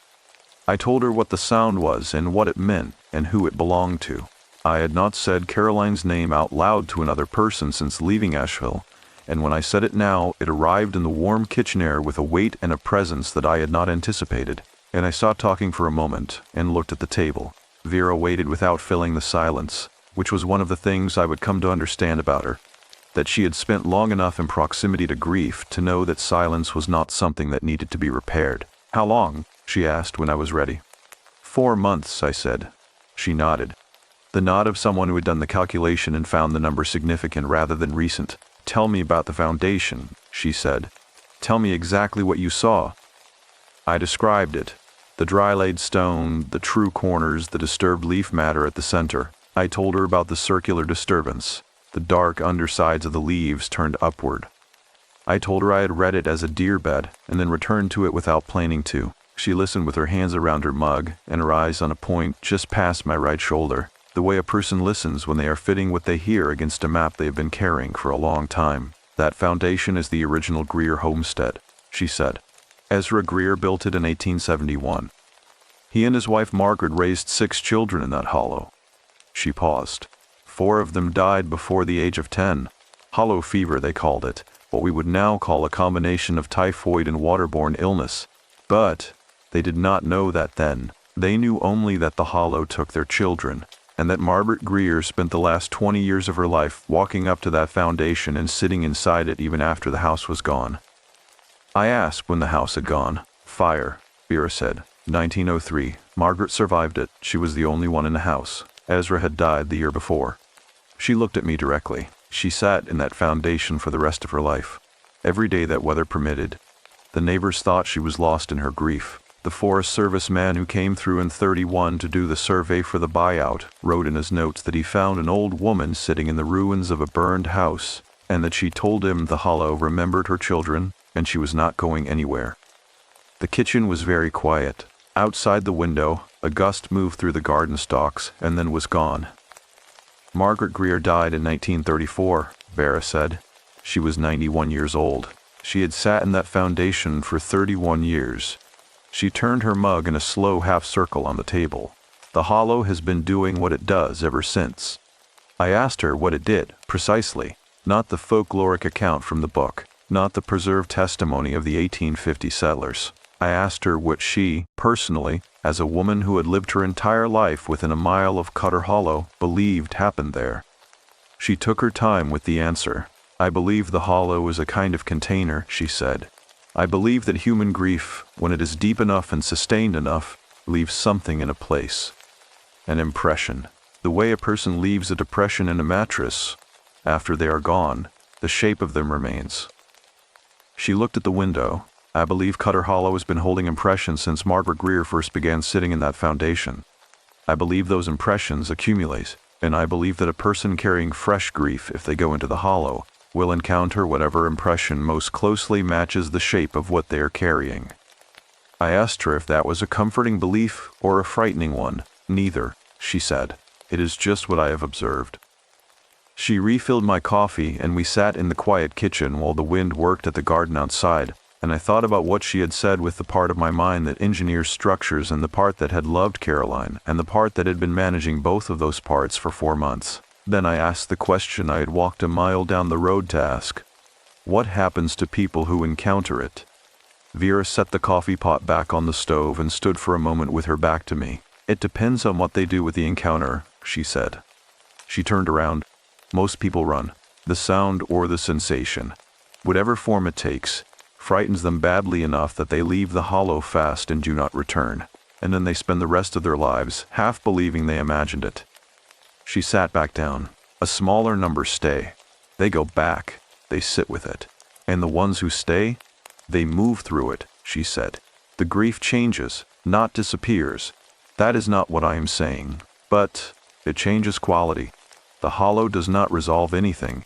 Speaker 2: I told her what the sound was and what it meant and who it belonged to. I had not said Caroline's name out loud to another person since leaving Asheville, and when I said it now, it arrived in the warm kitchen air with a weight and a presence that I had not anticipated, and I stopped talking for a moment and looked at the table. Vera waited without filling the silence, which was one of the things I would come to understand about her, that she had spent long enough in proximity to grief to know that silence was not something that needed to be repaired. "How long?" she asked when I was ready. 4 months, I said. She nodded. The nod of someone who had done the calculation and found the number significant rather than recent. "Tell me about the foundation," she said. "Tell me exactly what you saw." I described it. The dry-laid stone, the true corners, the disturbed leaf matter at the center. I told her about the circular disturbance, the dark undersides of the leaves turned upward. I told her I had read it as a deer bed, and then returned to it without planning to. She listened with her hands around her mug, and her eyes on a point just past my right shoulder, the way a person listens when they are fitting what they hear against a map they have been carrying for a long time. "That foundation is the original Greer homestead," she said. Ezra Greer built it in 1871. He and his wife Margaret raised 6 children in that hollow. She paused. 4 of them died before the age of 10. Hollow fever, they called it, what we would now call a combination of typhoid and waterborne illness. But they did not know that then. They knew only that the hollow took their children, and that Margaret Greer spent the last 20 years of her life walking up to that foundation and sitting inside it even after the house was gone. I asked when the house had gone. "Fire," Vera said. 1903. Margaret survived it. She was the only one in the house. Ezra had died the year before. She looked at me directly. She sat in that foundation for the rest of her life. Every day that weather permitted. The neighbors thought she was lost in her grief. The Forest Service man who came through in 31 to do the survey for the buyout wrote in his notes that he found an old woman sitting in the ruins of a burned house, and that she told him the hollow remembered her children, and she was not going anywhere. The kitchen was very quiet. Outside the window, a gust moved through the garden stalks and then was gone. Margaret Greer died in 1934, Vera said. She was 91 years old. She had sat in that foundation for 31 years. She turned her mug in a slow half-circle on the table. The hollow has been doing what it does ever since. I asked her what it did, precisely, not the folkloric account from the book, not the preserved testimony of the 1850 settlers. I asked her what she, personally, as a woman who had lived her entire life within a mile of Cutter Hollow, believed happened there. She took her time with the answer. "I believe the hollow is a kind of container," she said. "I believe that human grief, when it is deep enough and sustained enough, leaves something in a place. An impression. The way a person leaves a depression in a mattress, after they are gone, the shape of them remains." She looked at the window. "I believe Cutter Hollow has been holding impressions since Margaret Greer first began sitting in that foundation. I believe those impressions accumulate, and I believe that a person carrying fresh grief, if they go into the hollow, will encounter whatever impression most closely matches the shape of what they are carrying." I asked her if that was a comforting belief or a frightening one. "Neither," she said. "It is just what I have observed." She refilled my coffee, and we sat in the quiet kitchen while the wind worked at the garden outside, and I thought about what she had said with the part of my mind that engineers structures and the part that had loved Caroline, and the part that had been managing both of those parts for 4 months. Then I asked the question I had walked a mile down the road to ask. What happens to people who encounter it? Vera set the coffee pot back on the stove and stood for a moment with her back to me. "It depends on what they do with the encounter," she said. She turned around. "Most people run. The sound or the sensation, whatever form it takes, frightens them badly enough that they leave the hollow fast and do not return, and then they spend the rest of their lives half believing they imagined it." She sat back down. "A smaller number stay. They go back. They sit with it. And the ones who stay, they move through it," she said. "The grief changes. not disappears. That is not what I am saying. But it changes quality. The hollow does not resolve anything.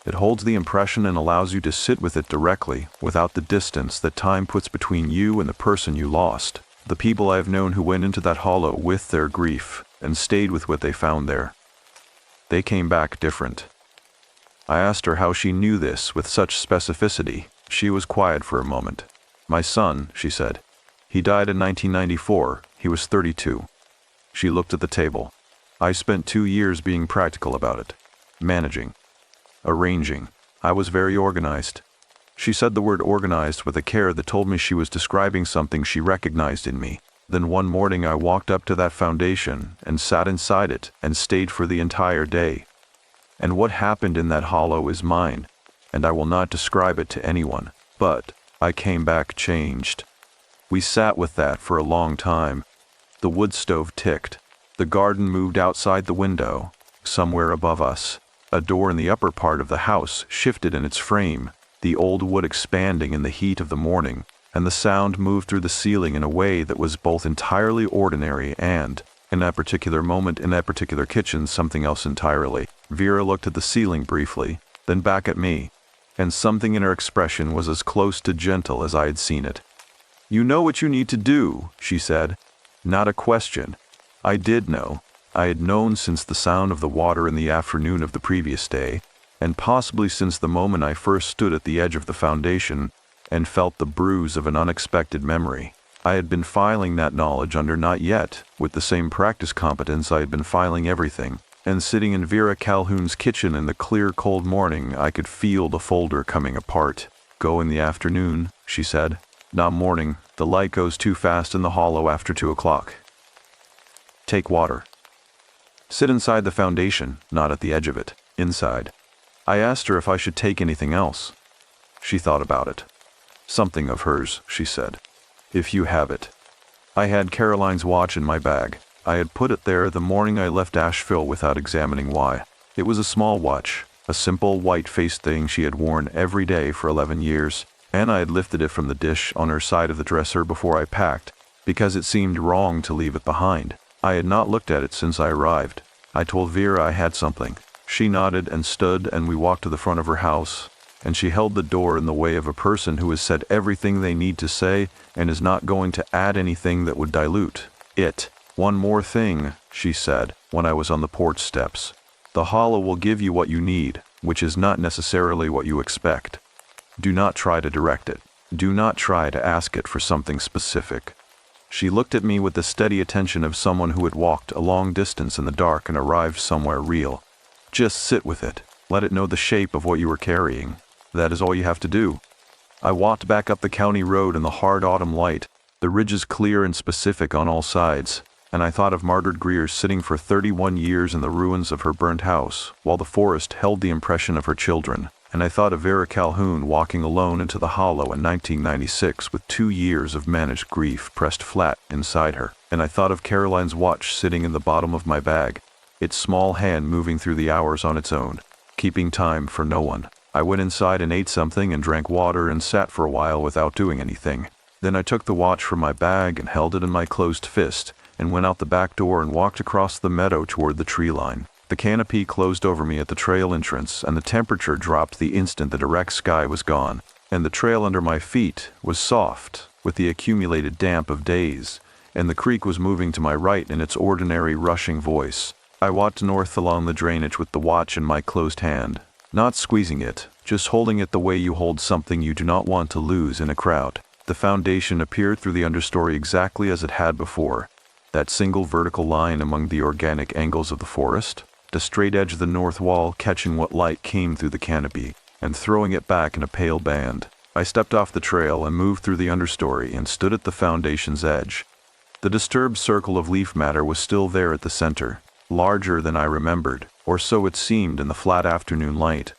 Speaker 2: It holds the impression and allows you to sit with it directly, without the distance that time puts between you and the person you lost. The people I have known who went into that hollow with their grief, and stayed with what they found there. They came back different. I asked her how she knew this with such specificity. She was quiet for a moment. My son, she said. He died in 1994. He was 32. She looked at the table. I spent 2 years being practical about it. Managing. Arranging. I was very organized. She said the word organized with a care that told me she was describing something she recognized in me. Then one morning I walked up to that foundation and sat inside it and stayed for the entire day. And what happened in that hollow is mine, and I will not describe it to anyone, but I came back changed. We sat with that for a long time. The wood stove ticked. The garden moved outside the window, somewhere above us. A door in the upper part of the house shifted in its frame, the old wood expanding in the heat of the morning, and the sound moved through the ceiling in a way that was both entirely ordinary and, in that particular moment in that particular kitchen, something else entirely. Vera looked at the ceiling briefly, then back at me, and something in her expression was as close to gentle as I had seen it. "You know what you need to do," she said. Not a question. I did know. I had known since the sound of the water in the afternoon of the previous day, and possibly since the moment I first stood at the edge of the foundation and felt the bruise of an unexpected memory. I had been filing that knowledge under not yet, with the same practice competence I had been filing everything, and sitting in Vera Calhoun's kitchen in the clear cold morning I could feel the folder coming apart. "Go in the afternoon," she said. "Not morning. The light goes too fast in the hollow after 2 o'clock. Take water. Sit inside the foundation, not at the edge of it, inside." I asked her if I should take anything else. She thought about it. "Something of hers," she said. "If you have it." I had Caroline's watch in my bag. I had put it there the morning I left Asheville without examining why. It was a small watch, a simple white-faced thing she had worn every day for 11 years, and I had lifted it from the dish on her side of the dresser before I packed, because it seemed wrong to leave it behind. I had not looked at it since I arrived. I told Vera I had something. She nodded and stood, and we walked to the front of her house, and she held the door in the way of a person who has said everything they need to say and is not going to add anything that would dilute it. "One more thing," she said, when I was on the porch steps. "The hollow will give you what you need, which is not necessarily what you expect. Do not try to direct it. Do not try to ask it for something specific." She looked at me with the steady attention of someone who had walked a long distance in the dark and arrived somewhere real. "Just sit with it. Let it know the shape of what you are carrying. That is all you have to do." I walked back up the county road in the hard autumn light, the ridges clear and specific on all sides, and I thought of Margaret Greer sitting for 31 years in the ruins of her burnt house, while the forest held the impression of her children. And I thought of Vera Calhoun walking alone into the hollow in 1996 with 2 years of managed grief pressed flat inside her. And I thought of Caroline's watch sitting in the bottom of my bag, its small hand moving through the hours on its own, keeping time for no one. I went inside and ate something and drank water and sat for a while without doing anything. Then I took the watch from my bag and held it in my closed fist, and went out the back door and walked across the meadow toward the tree line. The canopy closed over me at the trail entrance, and the temperature dropped the instant the direct sky was gone, and the trail under my feet was soft with the accumulated damp of days, and the creek was moving to my right in its ordinary rushing voice. I walked north along the drainage with the watch in my closed hand, not squeezing it, just holding it the way you hold something you do not want to lose in a crowd. The foundation appeared through the understory exactly as it had before, that single vertical line among the organic angles of the forest, the straight edge of the north wall catching what light came through the canopy, and throwing it back in a pale band. I stepped off the trail and moved through the understory and stood at the foundation's edge. The disturbed circle of leaf matter was still there at the center, larger than I remembered, or so it seemed in the flat afternoon light.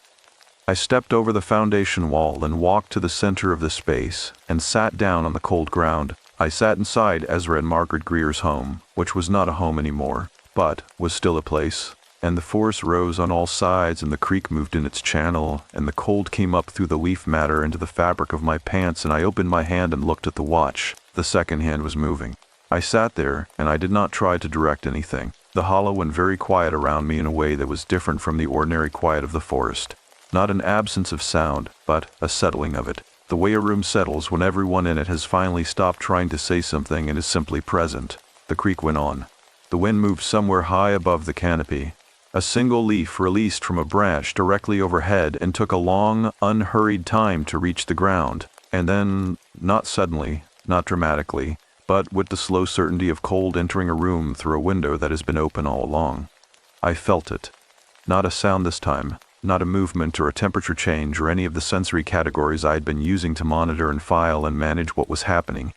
Speaker 2: I stepped over the foundation wall and walked to the center of the space and sat down on the cold ground. I sat inside Ezra and Margaret Greer's home, which was not a home anymore, but was still a place. And the forest rose on all sides, and the creek moved in its channel, and the cold came up through the leaf matter into the fabric of my pants, and I opened my hand and looked at the watch. The second hand was moving. I sat there, and I did not try to direct anything. The hollow went very quiet around me in a way that was different from the ordinary quiet of the forest. Not an absence of sound, but a settling of it. The way a room settles when everyone in it has finally stopped trying to say something and is simply present. The creak went on. The wind moved somewhere high above the canopy. A single leaf released from a branch directly overhead and took a long, unhurried time to reach the ground. And then, not suddenly, not dramatically, but with the slow certainty of cold entering a room through a window that has been open all along. I felt it. Not a sound this time, not a movement or a temperature change or any of the sensory categories I had been using to monitor and file and manage what was happening.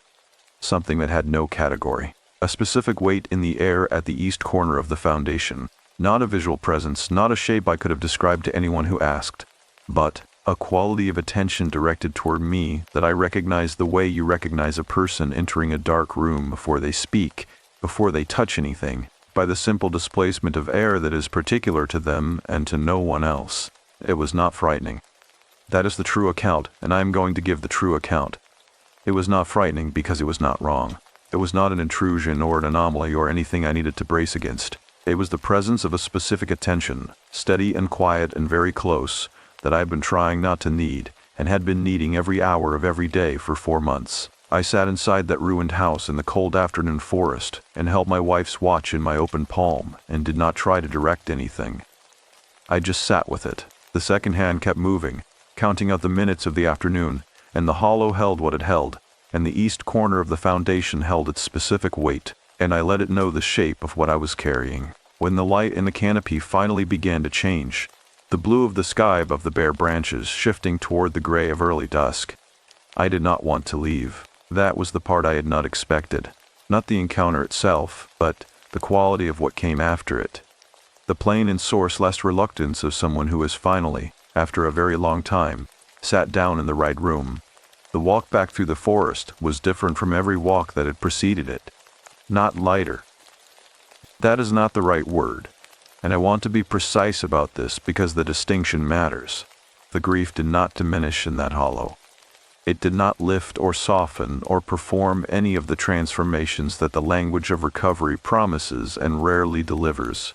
Speaker 2: Something that had no category. A specific weight in the air at the east corner of the foundation. Not a visual presence, not a shape I could have described to anyone who asked, but a quality of attention directed toward me that I recognized the way you recognize a person entering a dark room before they speak, before they touch anything, by the simple displacement of air that is particular to them and to no one else. It was not frightening. That is the true account, and I am going to give the true account. It was not frightening because it was not wrong. It was not an intrusion or an anomaly or anything I needed to brace against. It was the presence of a specific attention, steady and quiet and very close, that I had been trying not to need, and had been needing every hour of every day for 4 months. I sat inside that ruined house in the cold afternoon forest, and held my wife's watch in my open palm, and did not try to direct anything. I just sat with it. The second hand kept moving, counting out the minutes of the afternoon, and the hollow held what it held, and the east corner of the foundation held its specific weight, and I let it know the shape of what I was carrying. When the light in the canopy finally began to change, the blue of the sky above the bare branches shifting toward the gray of early dusk, I did not want to leave. That was the part I had not expected. Not the encounter itself, but the quality of what came after it. The plain and sourceless reluctance of someone who has finally, after a very long time, sat down in the right room. The walk back through the forest was different from every walk that had preceded it. Not lighter. That is not the right word, and I want to be precise about this because the distinction matters. The grief did not diminish in that hollow. It did not lift or soften or perform any of the transformations that the language of recovery promises and rarely delivers.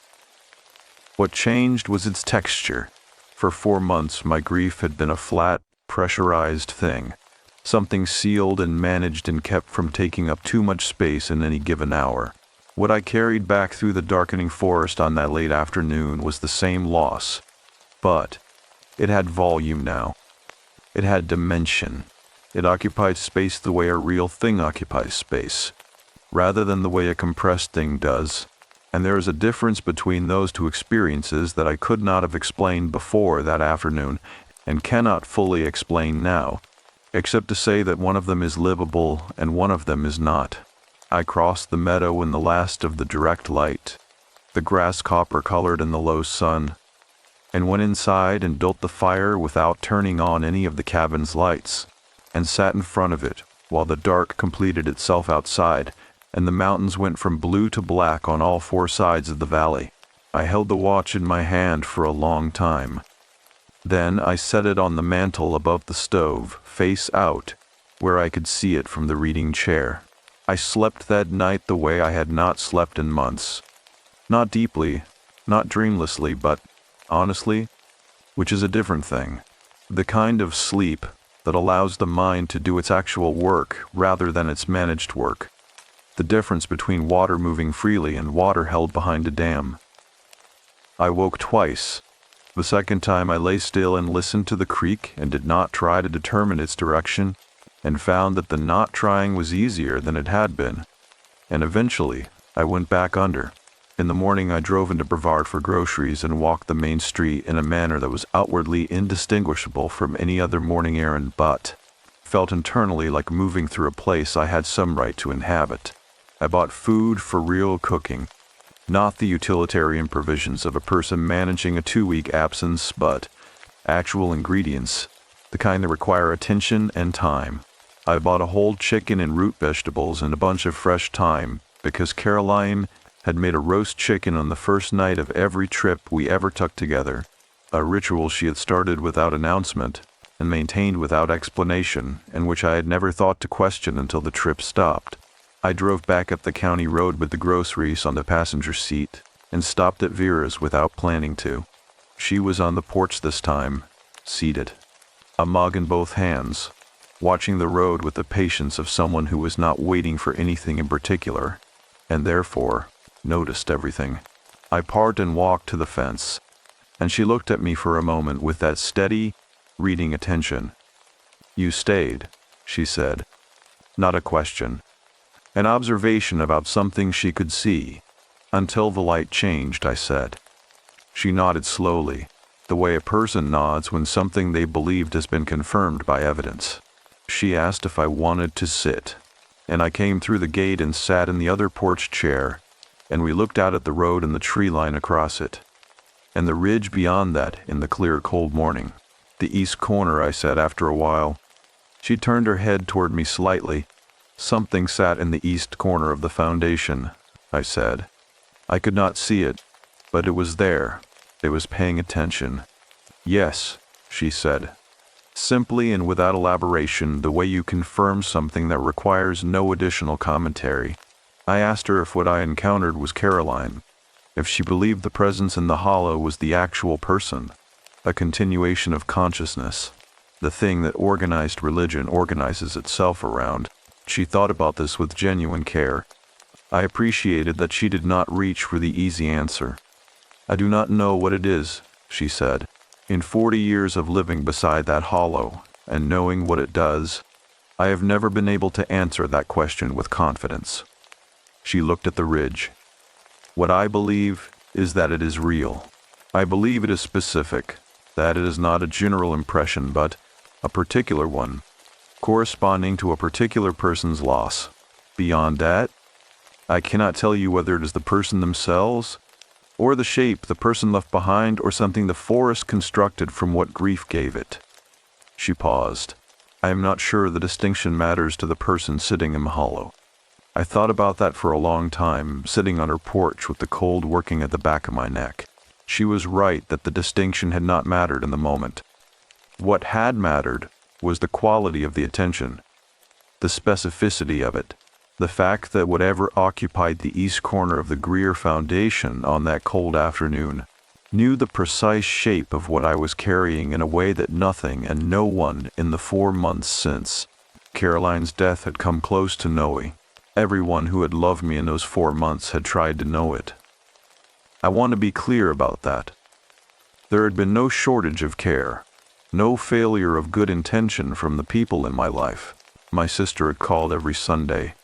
Speaker 2: What changed was its texture. For 4 months my grief had been a flat, pressurized thing, something sealed and managed and kept from taking up too much space in any given hour. What I carried back through the darkening forest on that late afternoon was the same loss, but it had volume now. It had dimension. It occupied space the way a real thing occupies space, rather than the way a compressed thing does. And there is a difference between those two experiences that I could not have explained before that afternoon and cannot fully explain now, except to say that one of them is livable and one of them is not. I crossed the meadow in the last of the direct light, the grass copper-colored in the low sun, and went inside and built the fire without turning on any of the cabin's lights, and sat in front of it while the dark completed itself outside, and the mountains went from blue to black on all 4 sides of the valley. I held the watch in my hand for a long time. Then I set it on the mantel above the stove, face out, where I could see it from the reading chair. I slept that night the way I had not slept in months. Not deeply, not dreamlessly, but honestly, which is a different thing. The kind of sleep that allows the mind to do its actual work rather than its managed work. The difference between water moving freely and water held behind a dam. I woke twice. The second time I lay still and listened to the creek and did not try to determine its direction, and found that the not trying was easier than it had been. And eventually, I went back under. In the morning I drove into Brevard for groceries and walked the main street in a manner that was outwardly indistinguishable from any other morning errand but felt internally like moving through a place I had some right to inhabit. I bought food for real cooking, not the utilitarian provisions of a person managing a 2-week absence, but actual ingredients, the kind that require attention and time. I bought a whole chicken and root vegetables and a bunch of fresh thyme because Caroline had made a roast chicken on the first night of every trip we ever took together, a ritual she had started without announcement and maintained without explanation, and which I had never thought to question until the trip stopped. I drove back up the county road with the groceries on the passenger seat and stopped at Vera's without planning to. She was on the porch this time, seated, a mug in both hands, watching the road with the patience of someone who was not waiting for anything in particular, and therefore noticed everything. I parked and walked to the fence, and she looked at me for a moment with that steady, reading attention. "You stayed," she said. Not a question. An observation about something she could see. "Until the light changed," I said. She nodded slowly, the way a person nods when something they believed has been confirmed by evidence. She asked if I wanted to sit, and I came through the gate and sat in the other porch chair, and we looked out at the road and the tree line across it, and the ridge beyond that in the clear, cold morning. "The east corner," I said after a while. She turned her head toward me slightly. "Something sat in the east corner of the foundation," I said. I could not see it, but it was there. It was paying attention. "Yes," she said. Simply and without elaboration, the way you confirm something that requires no additional commentary. I asked her if what I encountered was Caroline, if she believed the presence in the hollow was the actual person, a continuation of consciousness, the thing that organized religion organizes itself around. She thought about this with genuine care. I appreciated that she did not reach for the easy answer. "I do not know what it is," she said. "In 40 years of living beside that hollow, and knowing what it does, I have never been able to answer that question with confidence." She looked at the ridge. "What I believe is that it is real. I believe it is specific, that it is not a general impression but a particular one, corresponding to a particular person's loss. Beyond that, I cannot tell you whether it is the person themselves, or the shape the person left behind, or something the forest constructed from what grief gave it." She paused. "I am not sure the distinction matters to the person sitting in the hollow." I thought about that for a long time, sitting on her porch with the cold working at the back of my neck. She was right that the distinction had not mattered in the moment. What had mattered was the quality of the attention, the specificity of it. The fact that whatever occupied the east corner of the Greer Foundation on that cold afternoon knew the precise shape of what I was carrying in a way that nothing and no one in the 4 months since Caroline's death had come close to knowing. Everyone who had loved me in those 4 months had tried to know it. I want to be clear about that. There had been no shortage of care, no failure of good intention from the people in my life. My sister had called every Sunday.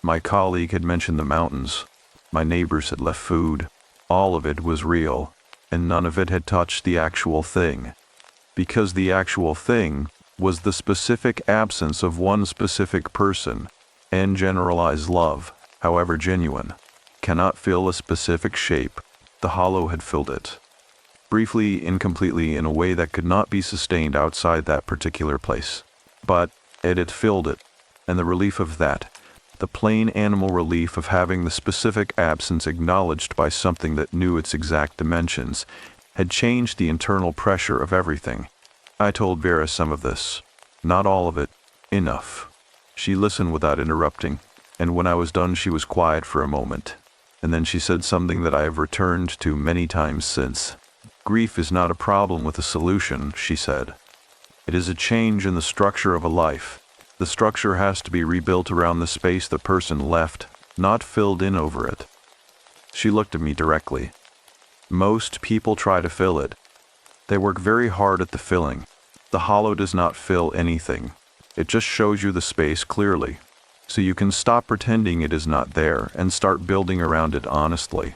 Speaker 2: My colleague had mentioned the mountains. My neighbors had left food. All of it was real, and none of it had touched the actual thing. Because the actual thing was the specific absence of one specific person, and generalized love, however genuine, cannot fill a specific shape. The hollow had filled it. Briefly, incompletely, in a way that could not be sustained outside that particular place. But it had filled it, and the relief of that, the plain animal relief of having the specific absence acknowledged by something that knew its exact dimensions, had changed the internal pressure of everything. I told Vera some of this. Not all of it. Enough. She listened without interrupting, and when I was done she was quiet for a moment, and then she said something that I have returned to many times since. "Grief is not a problem with a solution," she said. "It is a change in the structure of a life. The structure has to be rebuilt around the space the person left, not filled in over it." She looked at me directly. "Most people try to fill it. They work very hard at the filling. The hollow does not fill anything. It just shows you the space clearly, so you can stop pretending it is not there and start building around it honestly."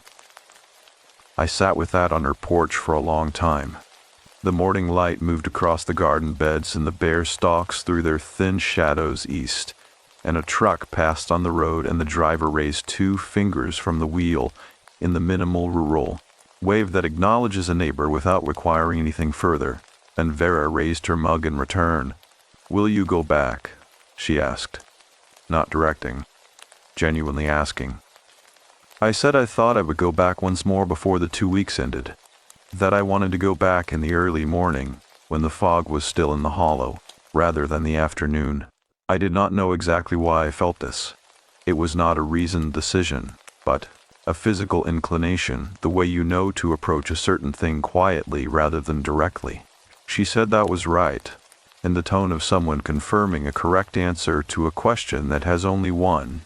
Speaker 2: I sat with that on her porch for a long time. The morning light moved across the garden beds and the bare stalks threw their thin shadows east, and a truck passed on the road and the driver raised 2 fingers from the wheel in the minimal rural wave that acknowledges a neighbor without requiring anything further, and Vera raised her mug in return. "Will you go back?" she asked, not directing, genuinely asking. I said I thought I would go back once more before the 2 weeks ended, that I wanted to go back in the early morning, when the fog was still in the hollow, rather than the afternoon. I did not know exactly why I felt this. It was not a reasoned decision, but a physical inclination, the way you know to approach a certain thing quietly rather than directly. She said that was right, in the tone of someone confirming a correct answer to a question that has only one.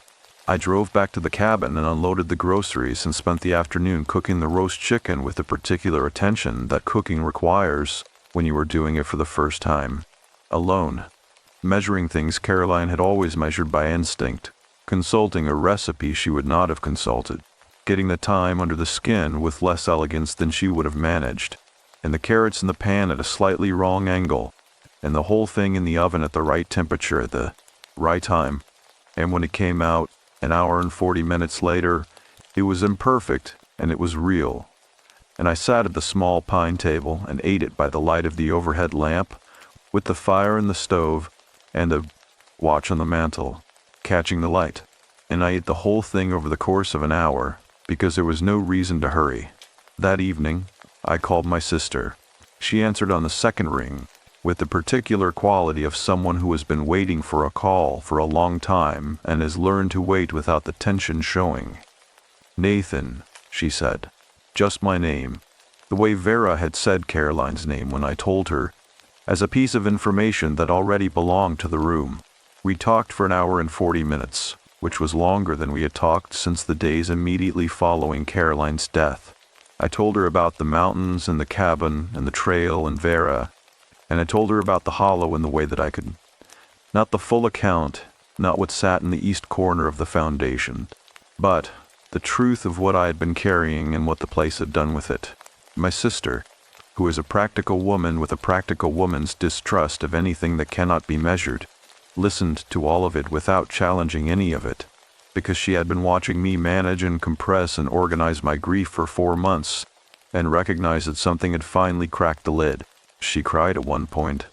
Speaker 2: I drove back to the cabin and unloaded the groceries and spent the afternoon cooking the roast chicken with the particular attention that cooking requires when you are doing it for the first time. Alone. Measuring things Caroline had always measured by instinct. Consulting a recipe she would not have consulted. Getting the thyme under the skin with less elegance than she would have managed. And the carrots in the pan at a slightly wrong angle. And the whole thing in the oven at the right temperature at the right time. And when it came out, an hour and 40 minutes later, it was imperfect and it was real. And I sat at the small pine table and ate it by the light of the overhead lamp, with the fire in the stove and a watch on the mantel, catching the light. And I ate the whole thing over the course of an hour, because there was no reason to hurry. That evening, I called my sister. She answered on the second ring, with the particular quality of someone who has been waiting for a call for a long time and has learned to wait without the tension showing. "Nathan," she said. Just my name. The way Vera had said Caroline's name when I told her, as a piece of information that already belonged to the room. We talked for an hour and 40 minutes, which was longer than we had talked since the days immediately following Caroline's death. I told her about the mountains and the cabin and the trail and Vera, and I told her about the hollow in the way that I could. Not the full account, not what sat in the east corner of the foundation, but the truth of what I had been carrying and what the place had done with it. My sister, who is a practical woman with a practical woman's distrust of anything that cannot be measured, listened to all of it without challenging any of it, because she had been watching me manage and compress and organize my grief for 4 months, and recognized that something had finally cracked the lid. She cried at one point.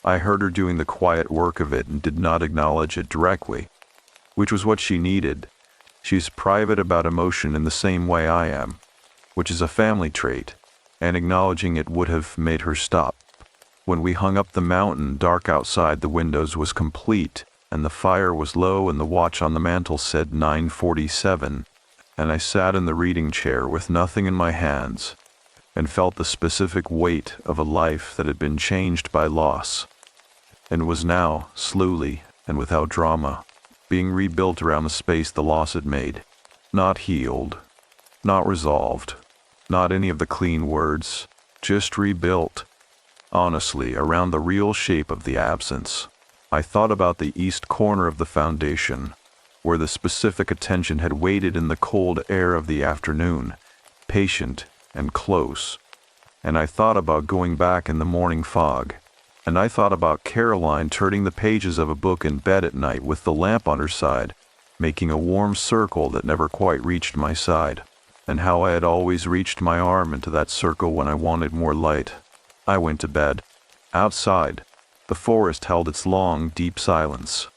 Speaker 2: I heard her doing the quiet work of it and did not acknowledge it directly, which was what she needed. She's private about emotion in the same way I am, which is a family trait, and acknowledging it would have made her stop. When we hung up the mountain, dark outside the windows was complete, and the fire was low and the watch on the mantel said 9:47, and I sat in the reading chair with nothing in my hands, and felt the specific weight of a life that had been changed by loss, and was now, slowly and without drama, being rebuilt around the space the loss had made. Not healed, not resolved, not any of the clean words, just rebuilt. Honestly, around the real shape of the absence. I thought about the east corner of the foundation, where the specific attention had waited in the cold air of the afternoon, patient and close. And I thought about going back in the morning fog. And I thought about Caroline turning the pages of a book in bed at night with the lamp on her side, making a warm circle that never quite reached my side, and how I had always reached my arm into that circle when I wanted more light. I went to bed. Outside, the forest held its long, deep silence,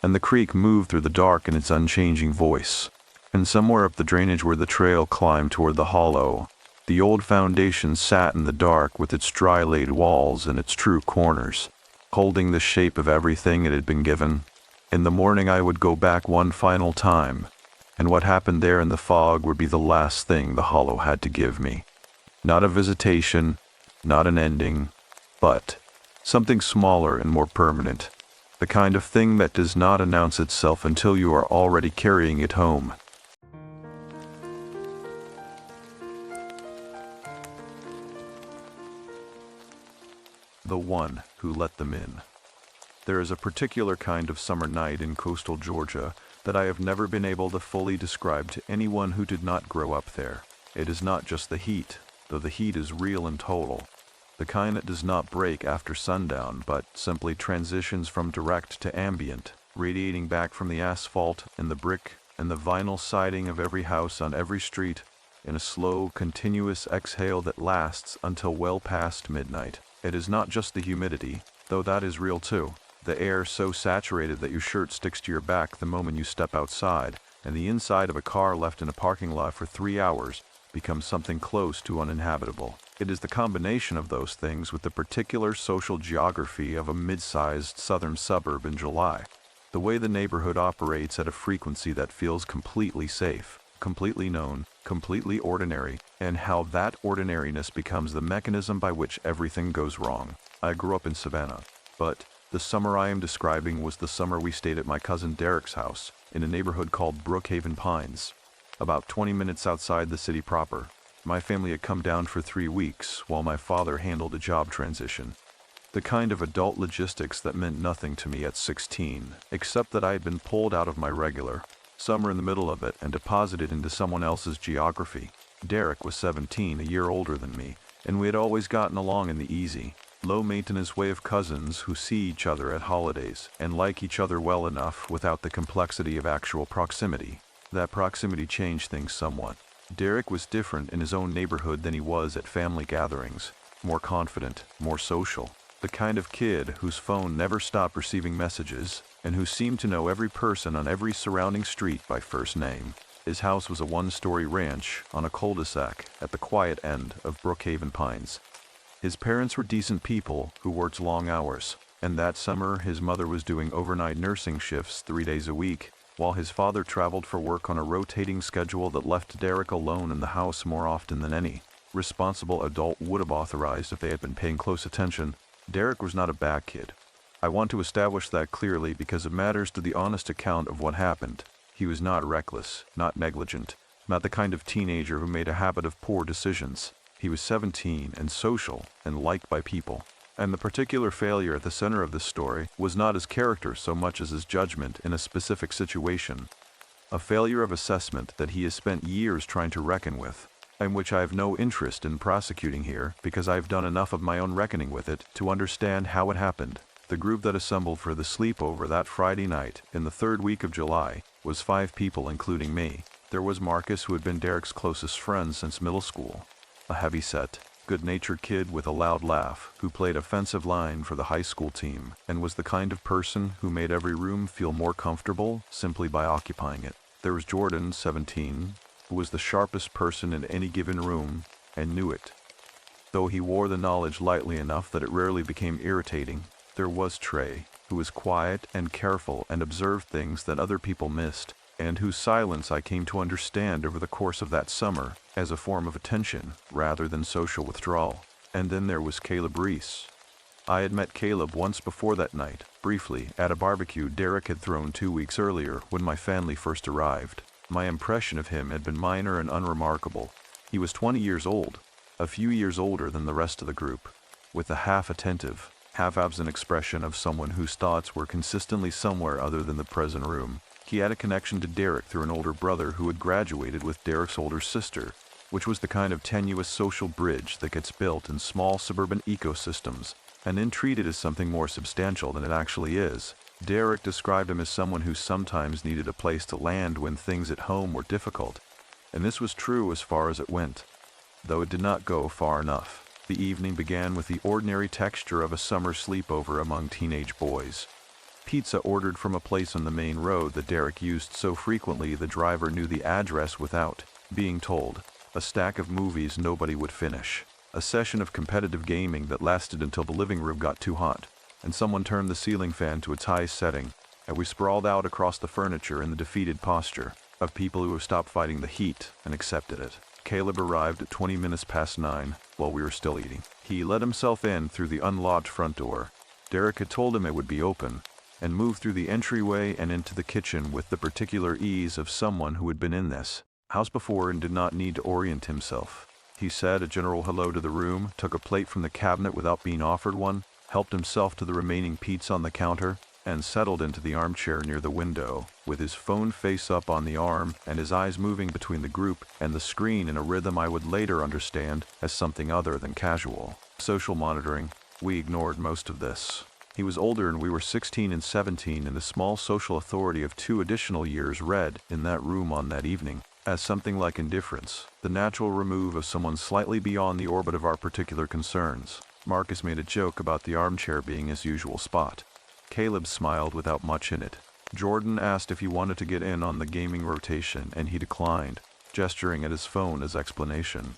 Speaker 2: and the creek moved through the dark in its unchanging voice. And somewhere up the drainage where the trail climbed toward the hollow, the old foundation sat in the dark with its dry-laid walls and its true corners, holding the shape of everything it had been given. In the morning I would go back one final time, and what happened there in the fog would be the last thing the hollow had to give me. Not a visitation, not an ending, but something smaller and more permanent, the kind of thing that does not announce itself until you are already carrying it home. The one who let them in. There is a particular kind of summer night in coastal Georgia that I have never been able to fully describe to anyone who did not grow up there. It is not just the heat, though the heat is real and total. The kind that does not break after sundown, but simply transitions from direct to ambient, radiating back from the asphalt and the brick and the vinyl siding of every house on every street in a slow, continuous exhale that lasts until well past midnight. It is not just the humidity, though that is real too. The air so saturated that your shirt sticks to your back the moment you step outside, and the inside of a car left in a parking lot for 3 hours becomes something close to uninhabitable. It is the combination of those things with the particular social geography of a mid-sized southern suburb in July. The way the neighborhood operates at a frequency that feels completely safe, completely known, completely ordinary, and how that ordinariness becomes the mechanism by which everything goes wrong. I grew up in Savannah, but the summer I am describing was the summer we stayed at my cousin Derek's house in a neighborhood called Brookhaven Pines, about 20 minutes outside the city proper. My family had come down for 3 weeks while my father handled a job transition. The kind of adult logistics that meant nothing to me at 16, except that I had been pulled out of my regular summer in the middle of it and deposited into someone else's geography. Derek was 17, a year older than me, and we had always gotten along in the easy, low-maintenance way of cousins who see each other at holidays and like each other well enough without the complexity of actual proximity. That proximity changed things somewhat. Derek was different in his own neighborhood than he was at family gatherings, more confident, more social. The kind of kid whose phone never stopped receiving messages and who seemed to know every person on every surrounding street by first name. His house was a one-story ranch on a cul-de-sac at the quiet end of Brookhaven Pines. His parents were decent people who worked long hours, and that summer his mother was doing overnight nursing shifts 3 days a week, while his father traveled for work on a rotating schedule that left Derek alone in the house more often than any responsible adult would have authorized if they had been paying close attention. Derek was not a bad kid. I want to establish that clearly because it matters to the honest account of what happened. He was not reckless, not negligent, not the kind of teenager who made a habit of poor decisions. He was 17 and social and liked by people. And the particular failure at the center of this story was not his character so much as his judgment in a specific situation. A failure of assessment that he has spent years trying to reckon with, and which I have no interest in prosecuting here because I have done enough of my own reckoning with it to understand how it happened. The group that assembled for the sleepover that Friday night in the 3rd week of July was 5 people including me. There was Marcus, who had been Derek's closest friend since middle school, a heavy-set, good-natured kid with a loud laugh who played offensive line for the high school team and was the kind of person who made every room feel more comfortable simply by occupying it. There was Jordan, 17, who was the sharpest person in any given room and knew it, though he wore the knowledge lightly enough that it rarely became irritating. There was Trey, who was quiet and careful and observed things that other people missed, and whose silence I came to understand over the course of that summer as a form of attention rather than social withdrawal. And then there was Caleb Reese. I had met Caleb once before that night, briefly, at a barbecue Derek had thrown 2 weeks earlier when my family first arrived. My impression of him had been minor and unremarkable. He was 20 years old, a few years older than the rest of the group, with a half-attentive, half-absent expression of someone whose thoughts were consistently somewhere other than the present room. He had a connection to Derek through an older brother who had graduated with Derek's older sister, which was the kind of tenuous social bridge that gets built in small suburban ecosystems and then treated as something more substantial than it actually is. Derek described him as someone who sometimes needed a place to land when things at home were difficult, and this was true as far as it went, though it did not go far enough. The evening began with the ordinary texture of a summer sleepover among teenage boys. Pizza ordered from a place on the main road that Derek used so frequently the driver knew the address without being told. A stack of movies nobody would finish. A session of competitive gaming that lasted until the living room got too hot, and someone turned the ceiling fan to its highest setting, and we sprawled out across the furniture in the defeated posture of people who have stopped fighting the heat and accepted it. Caleb arrived at 20 minutes past 9 while we were still eating. He let himself in through the unlocked front door. Derek had told him it would be open, and moved through the entryway and into the kitchen with the particular ease of someone who had been in this house before and did not need to orient himself. He said a general hello to the room, took a plate from the cabinet without being offered one, helped himself to the remaining pizza on the counter, and settled into the armchair near the window, with his phone face up on the arm and his eyes moving between the group and the screen in a rhythm I would later understand as something other than casual. Social monitoring. We ignored most of this. He was older and we were 16 and 17, and the small social authority of 2 additional years read in that room on that evening as something like indifference, the natural remove of someone slightly beyond the orbit of our particular concerns. Marcus made a joke about the armchair being his usual spot. Caleb smiled without much in it. Jordan asked if he wanted to get in on the gaming rotation, and he declined, gesturing at his phone as explanation.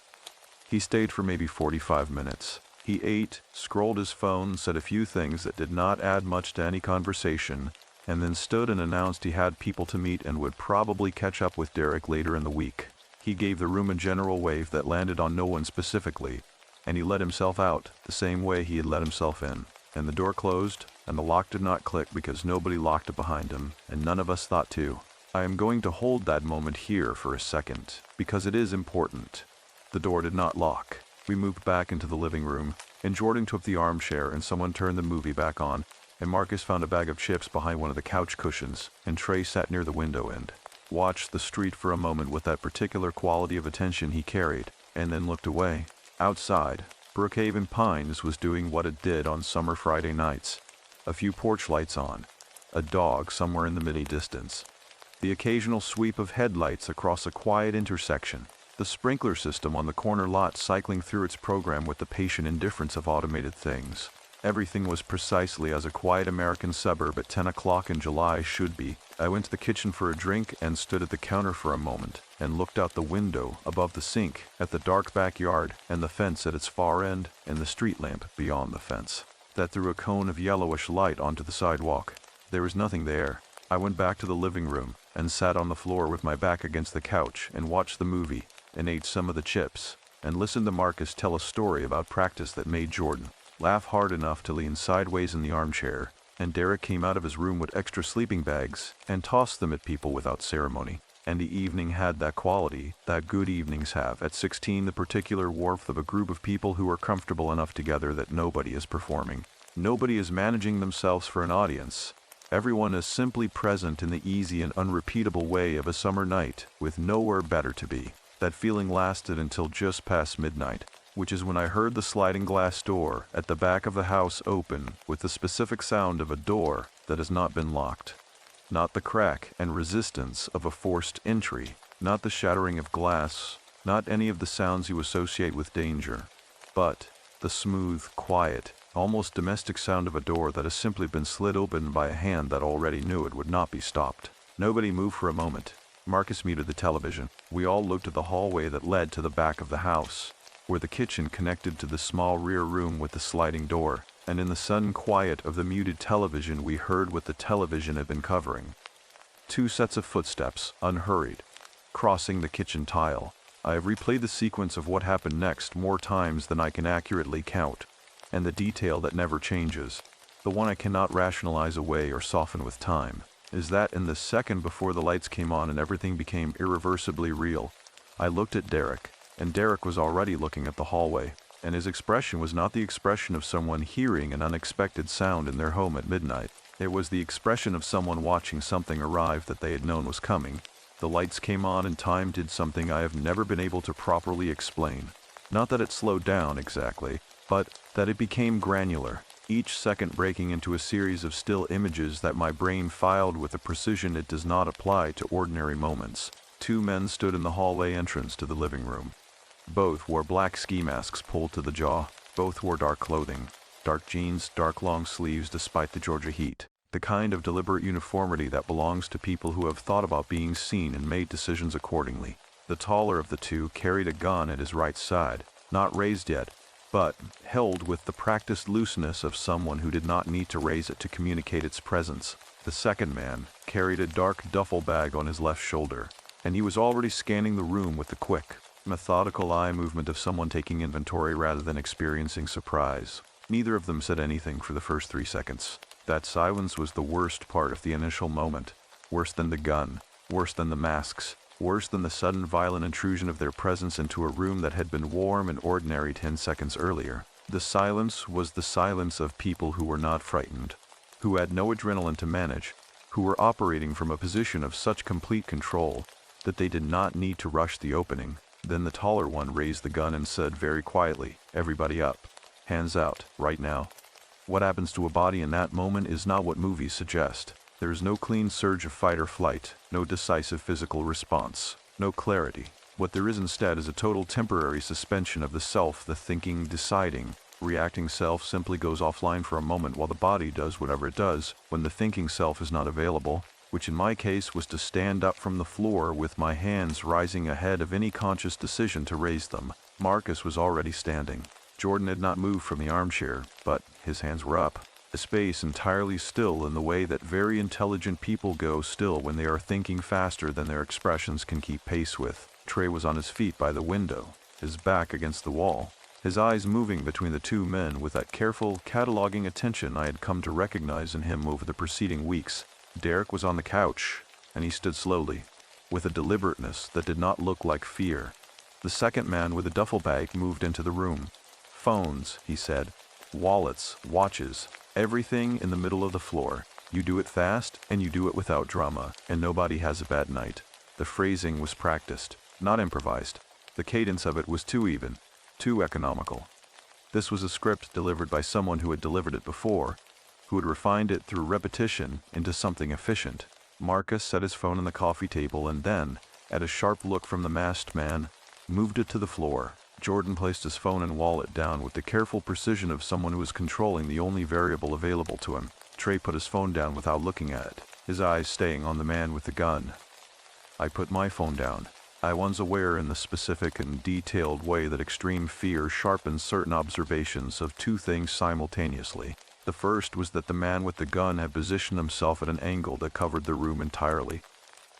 Speaker 2: He stayed for maybe 45 minutes. He ate, scrolled his phone, said a few things that did not add much to any conversation, and then stood and announced he had people to meet and would probably catch up with Derek later in the week. He gave the room a general wave that landed on no one specifically, and he let himself out the same way he had let himself in. And the door closed, and the lock did not click because nobody locked it behind him, and none of us thought to. I am going to hold that moment here for a second, because it is important. The door did not lock. We moved back into the living room, and Jordan took the armchair and someone turned the movie back on, and Marcus found a bag of chips behind one of the couch cushions, and Trey sat near the window and watched the street for a moment with that particular quality of attention he carried, and then looked away. Outside, Brookhaven Pines was doing what it did on summer Friday nights. A few porch lights on, a dog somewhere in the midi-distance, the occasional sweep of headlights across a quiet intersection, the sprinkler system on the corner lot cycling through its program with the patient indifference of automated things. Everything was precisely as a quiet American suburb at 10 o'clock in July should be. I went to the kitchen for a drink and stood at the counter for a moment and looked out the window above the sink at the dark backyard and the fence at its far end and the street lamp beyond the fence that threw a cone of yellowish light onto the sidewalk. There was nothing there. I went back to the living room and sat on the floor with my back against the couch and watched the movie and ate some of the chips and listened to Marcus tell a story about practice that made Jordan laugh hard enough to lean sideways in the armchair, and Derek came out of his room with extra sleeping bags and tossed them at people without ceremony. And the evening had that quality that good evenings have. At 16, the particular warmth of a group of people who are comfortable enough together that nobody is performing. Nobody is managing themselves for an audience. Everyone is simply present in the easy and unrepeatable way of a summer night with nowhere better to be. That feeling lasted until just past midnight, which is when I heard the sliding glass door at the back of the house open with the specific sound of a door that has not been locked. Not the crack and resistance of a forced entry, not the shattering of glass, not any of the sounds you associate with danger, but the smooth, quiet, almost domestic sound of a door that has simply been slid open by a hand that already knew it would not be stopped. Nobody moved for a moment. Marcus muted the television. We all looked at the hallway that led to the back of the house, where the kitchen connected to the small rear room with the sliding door, and in the sudden quiet of the muted television we heard what the television had been covering. 2 sets of footsteps, unhurried, crossing the kitchen tile. I have replayed the sequence of what happened next more times than I can accurately count, and the detail that never changes, the one I cannot rationalize away or soften with time, is that in the second before the lights came on and everything became irreversibly real, I looked at Derek, and Derek was already looking at the hallway, and his expression was not the expression of someone hearing an unexpected sound in their home at midnight. It was the expression of someone watching something arrive that they had known was coming. The lights came on and time did something I have never been able to properly explain. Not that it slowed down exactly, but that it became granular, each second breaking into a series of still images that my brain filed with a precision it does not apply to ordinary moments. 2 men stood in the hallway entrance to the living room. Both wore black ski masks pulled to the jaw. Both wore dark clothing, dark jeans, dark long sleeves despite the Georgia heat. The kind of deliberate uniformity that belongs to people who have thought about being seen and made decisions accordingly. The taller of the 2 carried a gun at his right side, not raised yet, but held with the practiced looseness of someone who did not need to raise it to communicate its presence. The second man carried a dark duffel bag on his left shoulder, and he was already scanning the room with the quick, methodical eye movement of someone taking inventory rather than experiencing surprise. Neither of them said anything for the first 3 seconds. That silence was the worst part of the initial moment, worse than the gun, worse than the masks, worse than the sudden violent intrusion of their presence into a room that had been warm and ordinary 10 seconds earlier. The silence was the silence of people who were not frightened, who had no adrenaline to manage, who were operating from a position of such complete control that they did not need to rush the opening. Then the taller one raised the gun and said very quietly, "Everybody up. Hands out, right now." What happens to a body in that moment is not what movies suggest. There is no clean surge of fight or flight, no decisive physical response, no clarity. What there is instead is a total temporary suspension of the self. The thinking, deciding, reacting self simply goes offline for a moment while the body does whatever it does when the thinking self is not available, which in my case was to stand up from the floor with my hands rising ahead of any conscious decision to raise them. Marcus was already standing. Jordan had not moved from the armchair, but his hands were up. A space entirely still in the way that very intelligent people go still when they are thinking faster than their expressions can keep pace with. Trey was on his feet by the window, his back against the wall, his eyes moving between the two men with that careful, cataloging attention I had come to recognize in him over the preceding weeks. Derek was on the couch, and he stood slowly, with a deliberateness that did not look like fear. The second man with a duffel bag moved into the room. "Phones," he said. "Wallets, watches, everything in the middle of the floor. You do it fast, and you do it without drama, and nobody has a bad night." The phrasing was practiced, not improvised. The cadence of it was too even, too economical. This was a script delivered by someone who had delivered it before, who had refined it through repetition into something efficient. Marcus set his phone on the coffee table and then, at a sharp look from the masked man, moved it to the floor. Jordan placed his phone and wallet down with the careful precision of someone who was controlling the only variable available to him. Trey put his phone down without looking at it, his eyes staying on the man with the gun. I put my phone down. I was aware in the specific and detailed way that extreme fear sharpens certain observations of two things simultaneously. The first was that the man with the gun had positioned himself at an angle that covered the room entirely.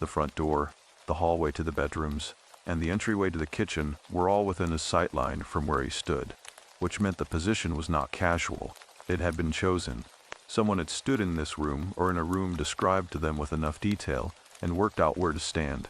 Speaker 2: The front door, the hallway to the bedrooms, and the entryway to the kitchen were all within his sightline from where he stood, which meant the position was not casual. It had been chosen. Someone had stood in this room or in a room described to them with enough detail and worked out where to stand.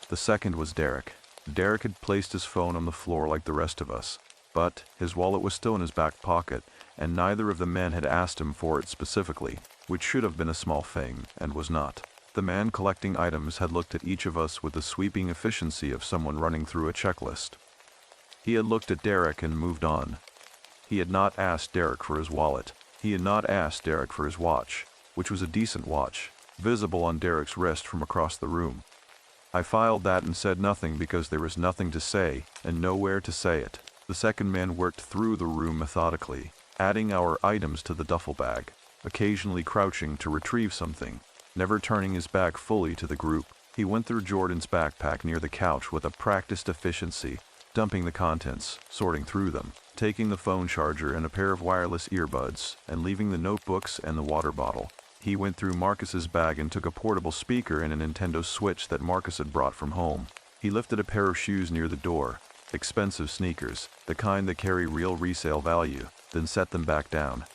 Speaker 2: The second was Derek. Derek had placed his phone on the floor like the rest of us, but his wallet was still in his back pocket, and neither of the men had asked him for it specifically, which should have been a small thing, and was not. The man collecting items had looked at each of us with the sweeping efficiency of someone running through a checklist. He had looked at Derek and moved on. He had not asked Derek for his wallet. He had not asked Derek for his watch, which was a decent watch, visible on Derek's wrist from across the room. I filed that and said nothing because there was nothing to say, and nowhere to say it. The second man worked through the room methodically, adding our items to the duffel bag, occasionally crouching to retrieve something, never turning his back fully to the group. He went through Jordan's backpack near the couch with a practiced efficiency, dumping the contents, sorting through them, taking the phone charger and a pair of wireless earbuds, and leaving the notebooks and the water bottle. He went through Marcus's bag and took a portable speaker and a Nintendo Switch that Marcus had brought from home. He lifted a pair of shoes near the door, expensive sneakers, the kind that carry real resale value, then set them back down.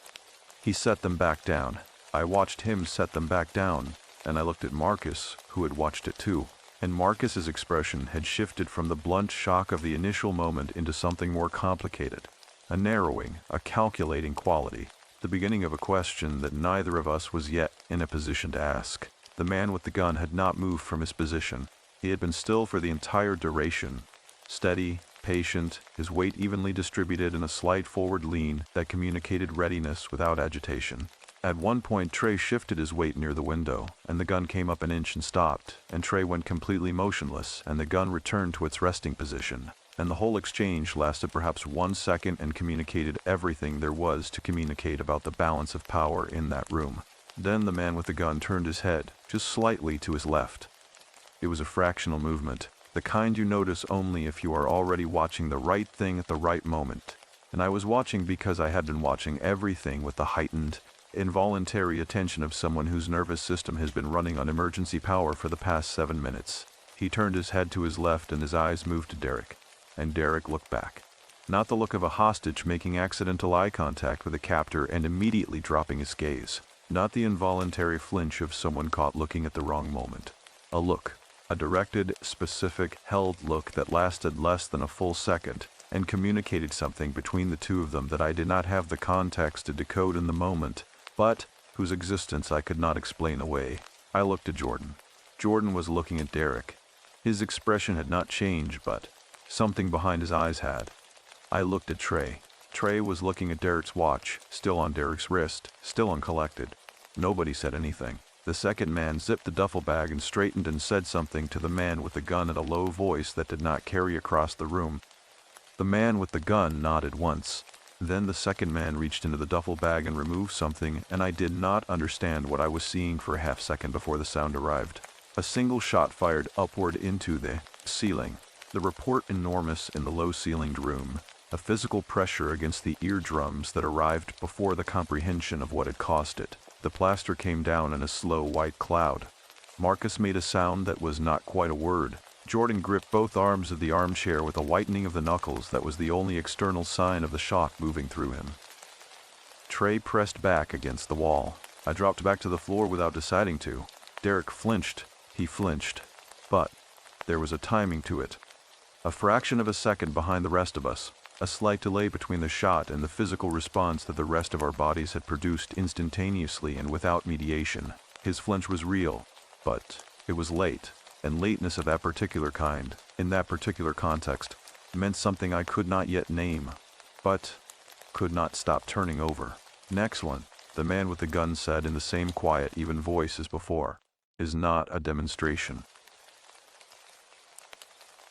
Speaker 2: He set them back down. I watched him set them back down, and I looked at Marcus, who had watched it too. And Marcus's expression had shifted from the blunt shock of the initial moment into something more complicated, a narrowing, a calculating quality. The beginning of a question that neither of us was yet in a position to ask. The man with the gun had not moved from his position. He had been still for the entire duration, steady, patient, his weight evenly distributed in a slight forward lean that communicated readiness without agitation. At one point Trey shifted his weight near the window, and the gun came up an inch and stopped, and Trey went completely motionless, and the gun returned to its resting position. And the whole exchange lasted perhaps 1 second and communicated everything there was to communicate about the balance of power in that room. Then the man with the gun turned his head, just slightly to his left. It was a fractional movement, the kind you notice only if you are already watching the right thing at the right moment. And I was watching because I had been watching everything with the heightened, involuntary attention of someone whose nervous system has been running on emergency power for the past 7 minutes. He turned his head to his left and his eyes moved to Derek. And Derek looked back. Not the look of a hostage making accidental eye contact with a captor and immediately dropping his gaze. Not the involuntary flinch of someone caught looking at the wrong moment. A look, a directed, specific, held look that lasted less than a full second and communicated something between the two of them that I did not have the context to decode in the moment, but whose existence I could not explain away. I looked at Jordan. Jordan was looking at Derek. His expression had not changed, but something behind his eyes had. I looked at Trey. Trey was looking at Derek's watch, still on Derek's wrist, still uncollected. Nobody said anything. The second man zipped the duffel bag and straightened and said something to the man with the gun in a low voice that did not carry across the room. The man with the gun nodded once. Then the second man reached into the duffel bag and removed something, and I did not understand what I was seeing for a half second before the sound arrived. A single shot fired upward into the ceiling. The report enormous in the low-ceilinged room, a physical pressure against the eardrums that arrived before the comprehension of what had caused it. The plaster came down in a slow white cloud. Marcus made a sound that was not quite a word. Jordan gripped both arms of the armchair with a whitening of the knuckles that was the only external sign of the shock moving through him. Trey pressed back against the wall. I dropped back to the floor without deciding to. Derek flinched. He flinched. But there was a timing to it. A fraction of a second behind the rest of us. A slight delay between the shot and the physical response that the rest of our bodies had produced instantaneously and without mediation. His flinch was real, but it was late, and lateness of that particular kind, in that particular context, meant something I could not yet name, but could not stop turning over. Next one, the man with the gun said in the same quiet, even voice as before, is not a demonstration.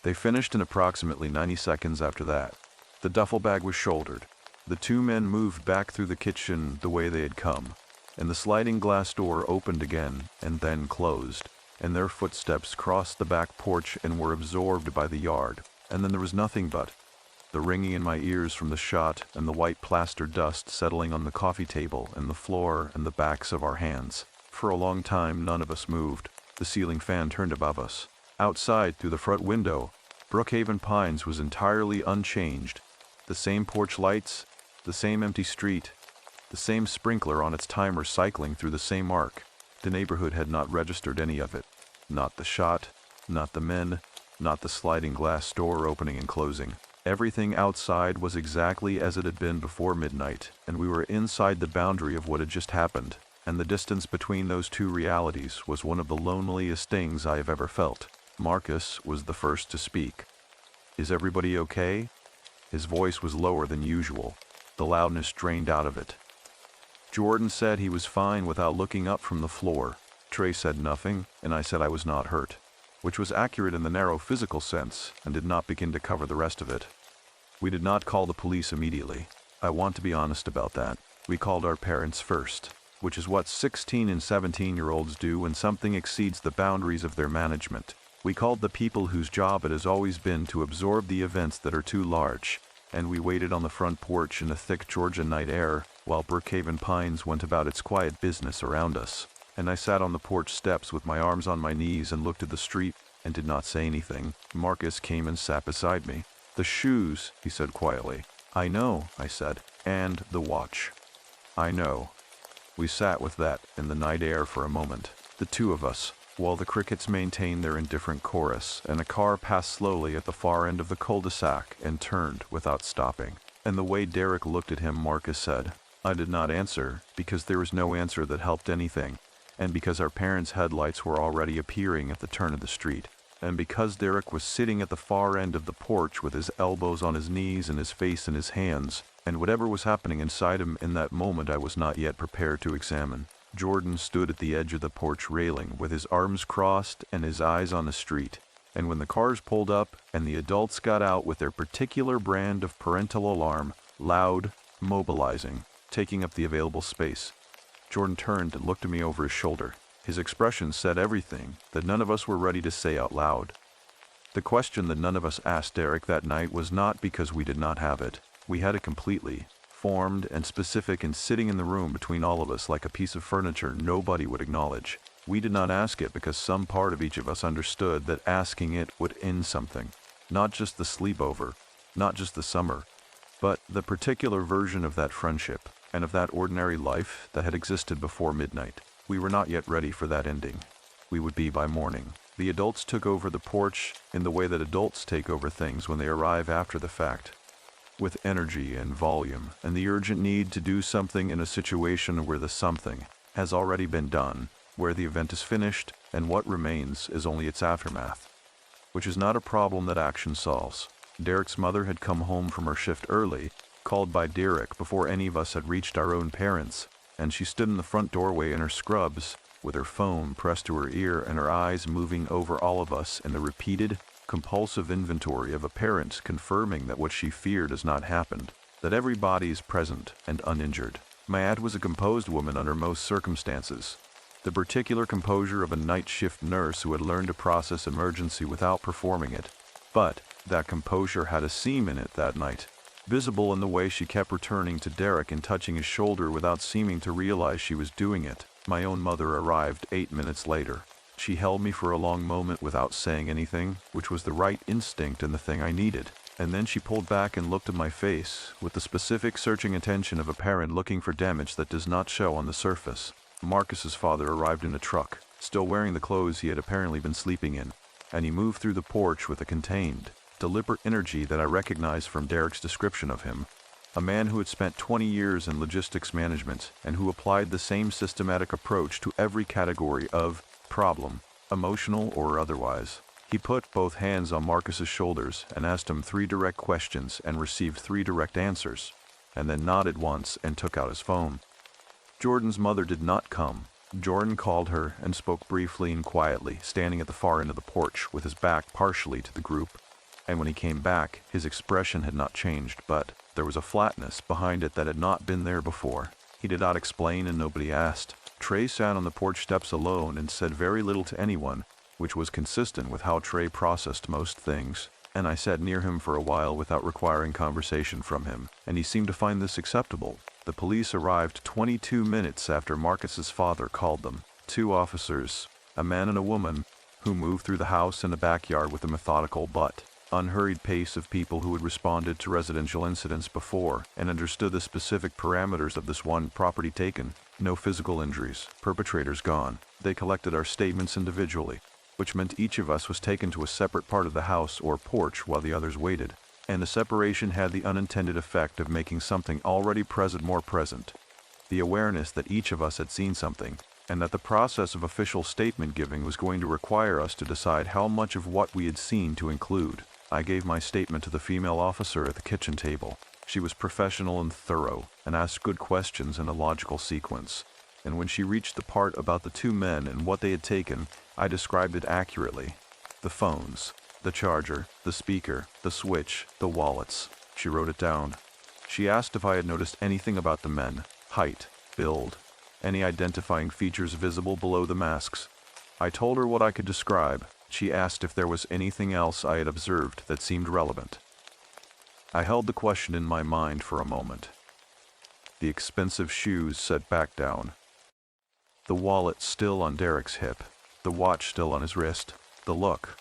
Speaker 2: They finished in approximately 90 seconds after that. The duffel bag was shouldered. The two men moved back through the kitchen the way they had come, and the sliding glass door opened again and then closed, and their footsteps crossed the back porch and were absorbed by the yard, and then there was nothing but the ringing in my ears from the shot and the white plaster dust settling on the coffee table and the floor and the backs of our hands. For a long time none of us moved. The ceiling fan turned above us. Outside, through the front window, Brookhaven Pines was entirely unchanged. The same porch lights, the same empty street, the same sprinkler on its timer cycling through the same arc. The neighborhood had not registered any of it. Not the shot, not the men, not the sliding glass door opening and closing. Everything outside was exactly as it had been before midnight, and we were inside the boundary of what had just happened, and the distance between those two realities was one of the loneliest things I have ever felt. Marcus was the first to speak. "Is everybody okay?" His voice was lower than usual. The loudness drained out of it. Jordan said he was fine without looking up from the floor. Trey said nothing, and I said I was not hurt, which was accurate in the narrow physical sense and did not begin to cover the rest of it. We did not call the police immediately. I want to be honest about that. We called our parents first, which is what 16 and 17-year-olds do when something exceeds the boundaries of their management. We called the people whose job it has always been to absorb the events that are too large, and we waited on the front porch in the thick Georgia night air while Brookhaven Pines went about its quiet business around us. And I sat on the porch steps with my arms on my knees and looked at the street and did not say anything. Marcus came and sat beside me. "The shoes," he said quietly. "I know," I said. "And the watch." "I know." We sat with that in the night air for a moment, the two of us, while the crickets maintained their indifferent chorus, and a car passed slowly at the far end of the cul-de-sac and turned without stopping. And the way Derek looked at him, Marcus said. I did not answer, because there was no answer that helped anything, and because our parents' headlights were already appearing at the turn of the street, and because Derek was sitting at the far end of the porch with his elbows on his knees and his face in his hands, and whatever was happening inside him in that moment I was not yet prepared to examine. Jordan stood at the edge of the porch railing with his arms crossed and his eyes on the street, and when the cars pulled up and the adults got out with their particular brand of parental alarm, loud, mobilizing, taking up the available space, Jordan turned and looked at me over his shoulder. His expression said everything that none of us were ready to say out loud. The question that none of us asked Derek that night was not because we did not have it. We had it completely, formed and specific and sitting in the room between all of us like a piece of furniture nobody would acknowledge. We did not ask it because some part of each of us understood that asking it would end something. Not just the sleepover, not just the summer, but the particular version of that friendship and of that ordinary life that had existed before midnight. We were not yet ready for that ending. We would be by morning. The adults took over the porch in the way that adults take over things when they arrive after the fact, with energy and volume, and the urgent need to do something in a situation where the something has already been done, where the event is finished, and what remains is only its aftermath, which is not a problem that action solves. Derek's mother had come home from her shift early, called by Derek before any of us had reached our own parents, and she stood in the front doorway in her scrubs, with her phone pressed to her ear and her eyes moving over all of us in the repeated, compulsive inventory of a parent confirming that what she feared has not happened, that every body is present and uninjured. My aunt was a composed woman under most circumstances, the particular composure of a night shift nurse who had learned to process emergency without performing it, but that composure had a seam in it that night, visible in the way she kept returning to Derek and touching his shoulder without seeming to realize she was doing it. My own mother arrived 8 minutes later. She held me for a long moment without saying anything, which was the right instinct and the thing I needed. And then she pulled back and looked at my face, with the specific searching attention of a parent looking for damage that does not show on the surface. Marcus's father arrived in a truck, still wearing the clothes he had apparently been sleeping in, and he moved through the porch with a contained, deliberate energy that I recognized from Derek's description of him. A man who had spent 20 years in logistics management and who applied the same systematic approach to every category of problem, emotional or otherwise. He put both hands on Marcus's shoulders and asked him 3 direct questions and received 3 direct answers, and then nodded once and took out his phone. Jordan's mother did not come. Jordan called her and spoke briefly and quietly, standing at the far end of the porch with his back partially to the group. And when he came back, his expression had not changed, but there was a flatness behind it that had not been there before. He did not explain and nobody asked. Trey sat on the porch steps alone and said very little to anyone, which was consistent with how Trey processed most things. And I sat near him for a while without requiring conversation from him, and he seemed to find this acceptable. The police arrived 22 minutes after Marcus's father called them. 2 officers, a man and a woman, who moved through the house and the backyard with a methodical but unhurried pace of people who had responded to residential incidents before and understood the specific parameters of this one property taken. No physical injuries, perpetrators gone. They collected our statements individually, which meant each of us was taken to a separate part of the house or porch while the others waited. And the separation had the unintended effect of making something already present more present. The awareness that each of us had seen something, and that the process of official statement giving was going to require us to decide how much of what we had seen to include. I gave my statement to the female officer at the kitchen table. She was professional and thorough, and asked good questions in a logical sequence. And when she reached the part about the 2 men and what they had taken, I described it accurately. The phones, the charger, the speaker, the switch, the wallets. She wrote it down. She asked if I had noticed anything about the men, height, build, any identifying features visible below the masks. I told her what I could describe. She asked if there was anything else I had observed that seemed relevant. I held the question in my mind for a moment. The expensive shoes set back down. The wallet still on Derek's hip. The watch still on his wrist. The look.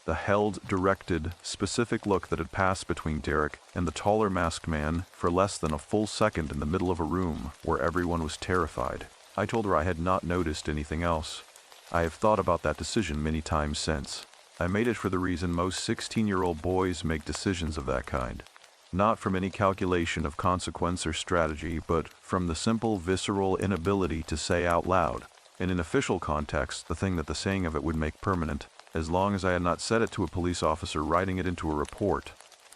Speaker 2: The held, directed, specific look that had passed between Derek and the taller masked man for less than a full second in the middle of a room where everyone was terrified. I told her I had not noticed anything else. I have thought about that decision many times since. I made it for the reason most 16-year-old boys make decisions of that kind. Not from any calculation of consequence or strategy, but from the simple, visceral inability to say out loud, in an official context, the thing that the saying of it would make permanent, as long as I had not said it to a police officer writing it into a report.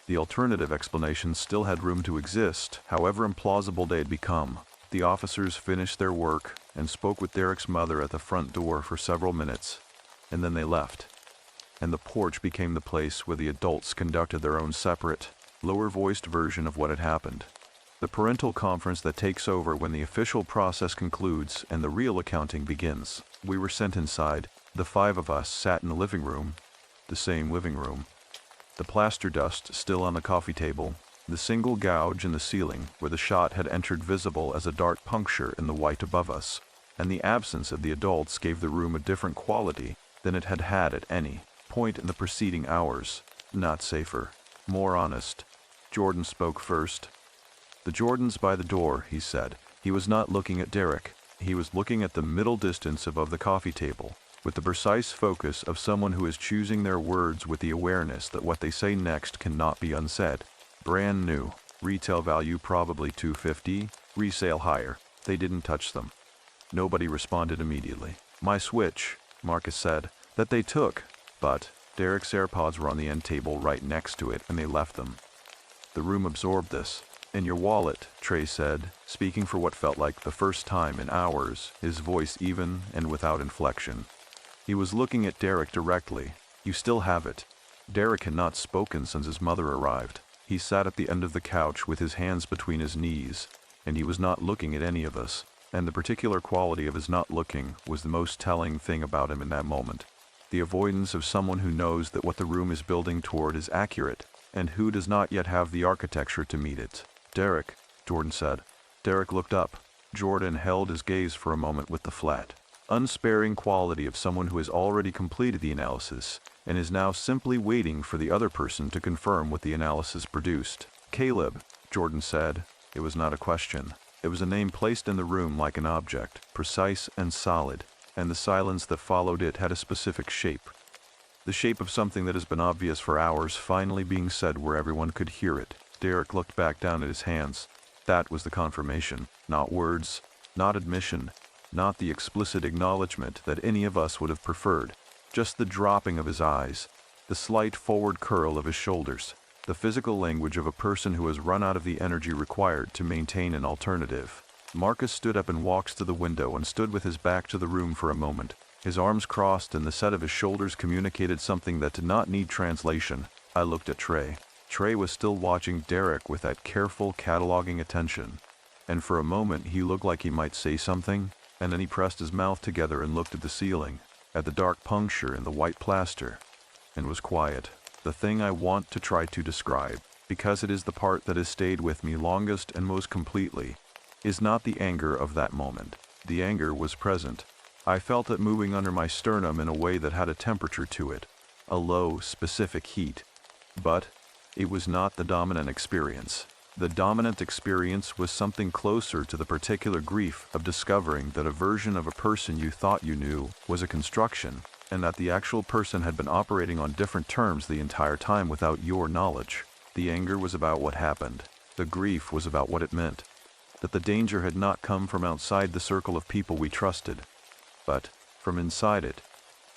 Speaker 2: The alternative explanations still had room to exist, however implausible they had become. The officers finished their work and spoke with Derek's mother at the front door for several minutes, and then they left. And the porch became the place where the adults conducted their own separate, lower-voiced version of what had happened. The parental conference that takes over when the official process concludes and the real accounting begins. We were sent inside. The 5 of us sat in the living room, the same living room. The plaster dust still on the coffee table, the single gouge in the ceiling where the shot had entered visible as a dark puncture in the white above us, and the absence of the adults gave the room a different quality than it had had at any point in the preceding hours. Not safer, more honest. Jordan spoke first. The Jordan's by the door, he said. He was not looking at Derek. He was looking at the middle distance above the coffee table, with the precise focus of someone who is choosing their words with the awareness that what they say next cannot be unsaid. Brand new. Retail value probably $250. Resale higher. They didn't touch them. Nobody responded immediately. My switch, Marcus said, that they took, but Derek's AirPods were on the end table right next to it and they left them. The room absorbed this. In your wallet, Trey said, speaking for what felt like the first time in hours, his voice even and without inflection. He was looking at Derek directly. You still have it. Derek had not spoken since his mother arrived. He sat at the end of the couch with his hands between his knees, and he was not looking at any of us, and the particular quality of his not looking was the most telling thing about him in that moment. The avoidance of someone who knows that what the room is building toward is accurate, And who does not yet have the architecture to meet it? Derek, Jordan said. Derek looked up. Jordan held his gaze for a moment with the flat, unsparing quality of someone who has already completed the analysis and is now simply waiting for the other person to confirm what the analysis produced. Caleb, Jordan said. It was not a question. It was a name placed in the room like an object, precise and solid, and the silence that followed it had a specific shape. The shape of something that has been obvious for hours finally being said where everyone could hear it. Derek looked back down at his hands. That was the confirmation. Not words, not admission, not the explicit acknowledgement that any of us would have preferred. Just the dropping of his eyes, the slight forward curl of his shoulders, the physical language of a person who has run out of the energy required to maintain an alternative. Marcus stood up and walked to the window and stood with his back to the room for a moment. His arms crossed and the set of his shoulders communicated something that did not need translation. I looked at Trey. Trey was still watching Derek with that careful, cataloging attention. And for a moment he looked like he might say something, and then he pressed his mouth together and looked at the ceiling, at the dark puncture in the white plaster, and was quiet. The thing I want to try to describe, because it is the part that has stayed with me longest and most completely, is not the anger of that moment. The anger was present. I felt it moving under my sternum in a way that had a temperature to it, a low, specific heat. But it was not the dominant experience. The dominant experience was something closer to the particular grief of discovering that a version of a person you thought you knew was a construction, and that the actual person had been operating on different terms the entire time without your knowledge. The anger was about what happened. The grief was about what it meant. That the danger had not come from outside the circle of people we trusted, but from inside it,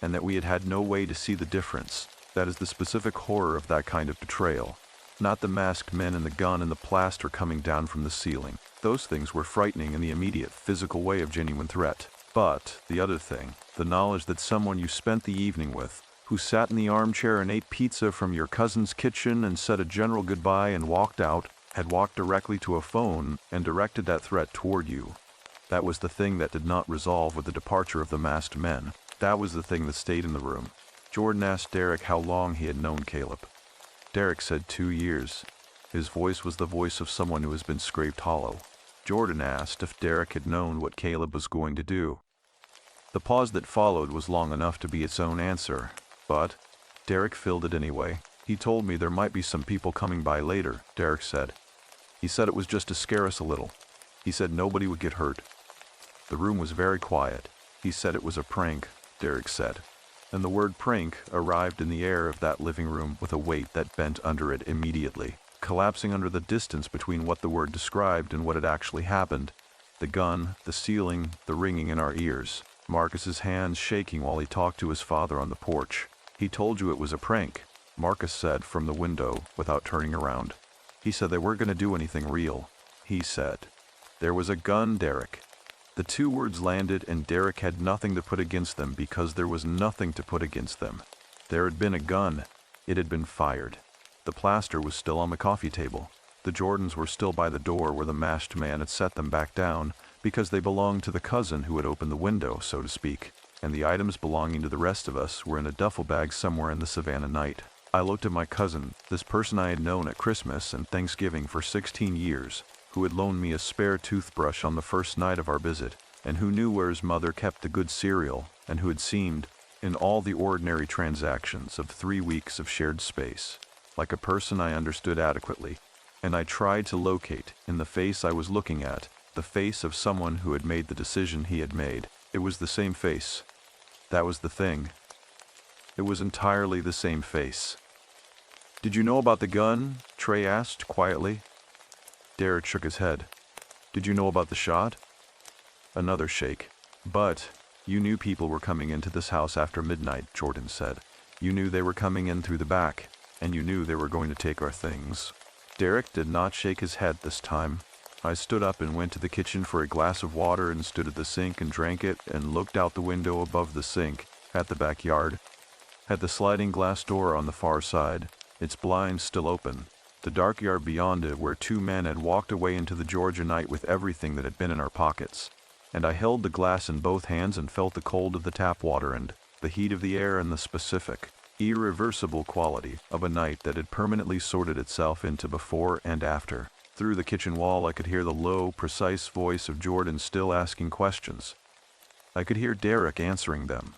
Speaker 2: and that we had had no way to see the difference. That is the specific horror of that kind of betrayal. Not the masked men and the gun and the plaster coming down from the ceiling. Those things were frightening in the immediate physical way of genuine threat. But the other thing, the knowledge that someone you spent the evening with, who sat in the armchair and ate pizza from your cousin's kitchen and said a general goodbye and walked out, had walked directly to a phone and directed that threat toward you. That was the thing that did not resolve with the departure of the masked men. That was the thing that stayed in the room. Jordan asked Derek how long he had known Caleb. Derek said 2 years. His voice was the voice of someone who has been scraped hollow. Jordan asked if Derek had known what Caleb was going to do. The pause that followed was long enough to be its own answer, but Derek filled it anyway. He told me there might be some people coming by later, Derek said. He said it was just to scare us a little. He said nobody would get hurt. The room was very quiet. He said it was a prank, Derek said. And the word prank arrived in the air of that living room with a weight that bent under it immediately, collapsing under the distance between what the word described and what had actually happened. The gun, the ceiling, the ringing in our ears. Marcus's hands shaking while he talked to his father on the porch. He told you it was a prank, Marcus said from the window without turning around. He said they weren't going to do anything real. He said. There was a gun, Derek. The two words landed and Derek had nothing to put against them because there was nothing to put against them. There had been a gun. It had been fired. The plaster was still on the coffee table. The Jordans were still by the door where the masked man had set them back down because they belonged to the cousin who had opened the window, so to speak, and the items belonging to the rest of us were in a duffel bag somewhere in the Savannah night. I looked at my cousin, this person I had known at Christmas and Thanksgiving for 16 years, who had loaned me a spare toothbrush on the first night of our visit, and who knew where his mother kept the good cereal, and who had seemed, in all the ordinary transactions of 3 weeks of shared space, like a person I understood adequately, and I tried to locate, in the face I was looking at, the face of someone who had made the decision he had made. It was the same face. That was the thing. It was entirely the same face. Did you know about the gun? Trey asked quietly. Derek shook his head. Did you know about the shot? Another shake. But you knew people were coming into this house after midnight, Jordan said. You knew they were coming in through the back, and you knew they were going to take our things. Derek did not shake his head this time. I stood up and went to the kitchen for a glass of water and stood at the sink and drank it and looked out the window above the sink, at the backyard, at the sliding glass door on the far side, its blinds still open. The dark yard beyond it where 2 men had walked away into the Georgia night with everything that had been in our pockets. And I held the glass in both hands and felt the cold of the tap water and the heat of the air and the specific, irreversible quality of a night that had permanently sorted itself into before and after. Through the kitchen wall, I could hear the low, precise voice of Jordan still asking questions. I could hear Derek answering them.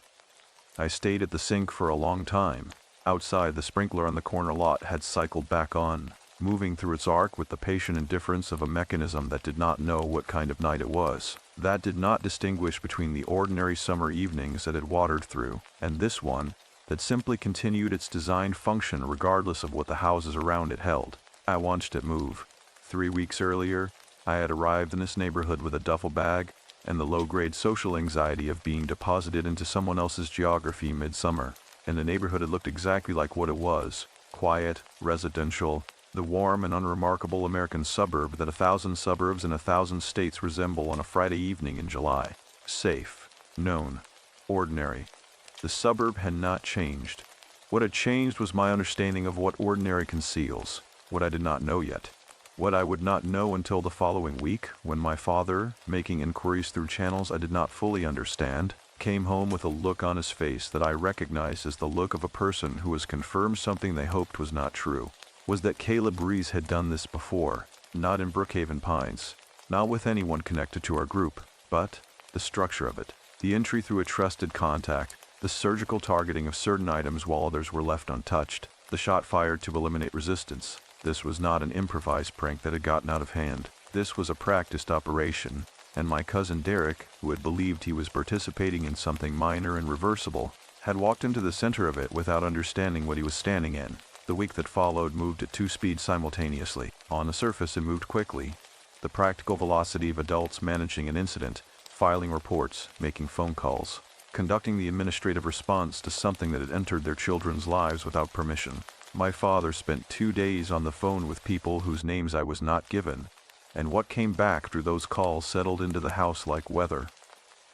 Speaker 2: I stayed at the sink for a long time. Outside, the sprinkler on the corner lot had cycled back on, moving through its arc with the patient indifference of a mechanism that did not know what kind of night it was. That did not distinguish between the ordinary summer evenings that it watered through, and this one that simply continued its designed function regardless of what the houses around it held. I watched it move. 3 weeks earlier, I had arrived in this neighborhood with a duffel bag and the low-grade social anxiety of being deposited into someone else's geography midsummer, and the neighborhood had looked exactly like what it was: quiet, residential, the warm and unremarkable American suburb that 1,000 suburbs in 1,000 states resemble on a Friday evening in July. Safe, known, ordinary. The suburb had not changed. What had changed was my understanding of what ordinary conceals, what I did not know yet. What I would not know until the following week, when my father, making inquiries through channels I did not fully understand, came home with a look on his face that I recognized as the look of a person who has confirmed something they hoped was not true. Was that Caleb Rees had done this before, not in Brookhaven Pines, not with anyone connected to our group, but the structure of it, the entry through a trusted contact, the surgical targeting of certain items while others were left untouched, the shot fired to eliminate resistance. This was not an improvised prank that had gotten out of hand. This was a practiced operation, and my cousin Derek, who had believed he was participating in something minor and reversible, had walked into the center of it without understanding what he was standing in. The week that followed moved at 2 speeds simultaneously. On the surface, it moved quickly. The practical velocity of adults managing an incident, filing reports, making phone calls, conducting the administrative response to something that had entered their children's lives without permission. My father spent 2 days on the phone with people whose names I was not given, and what came back through those calls settled into the house like weather.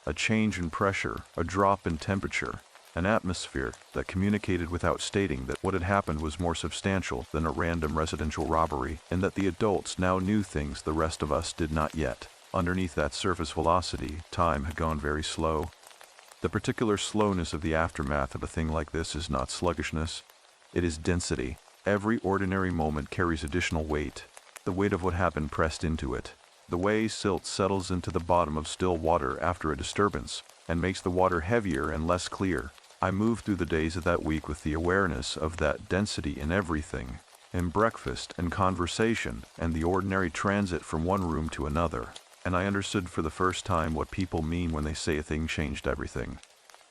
Speaker 2: A change in pressure, a drop in temperature, an atmosphere that communicated without stating that what had happened was more substantial than a random residential robbery, and that the adults now knew things the rest of us did not yet. Underneath that surface velocity, time had gone very slow. The particular slowness of the aftermath of a thing like this is not sluggishness. It is density. Every ordinary moment carries additional weight, the weight of what happened pressed into it. The way silt settles into the bottom of still water after a disturbance, and makes the water heavier and less clear. I moved through the days of that week with the awareness of that density in everything, in breakfast and conversation and the ordinary transit from one room to another, and I understood for the first time what people mean when they say a thing changed everything.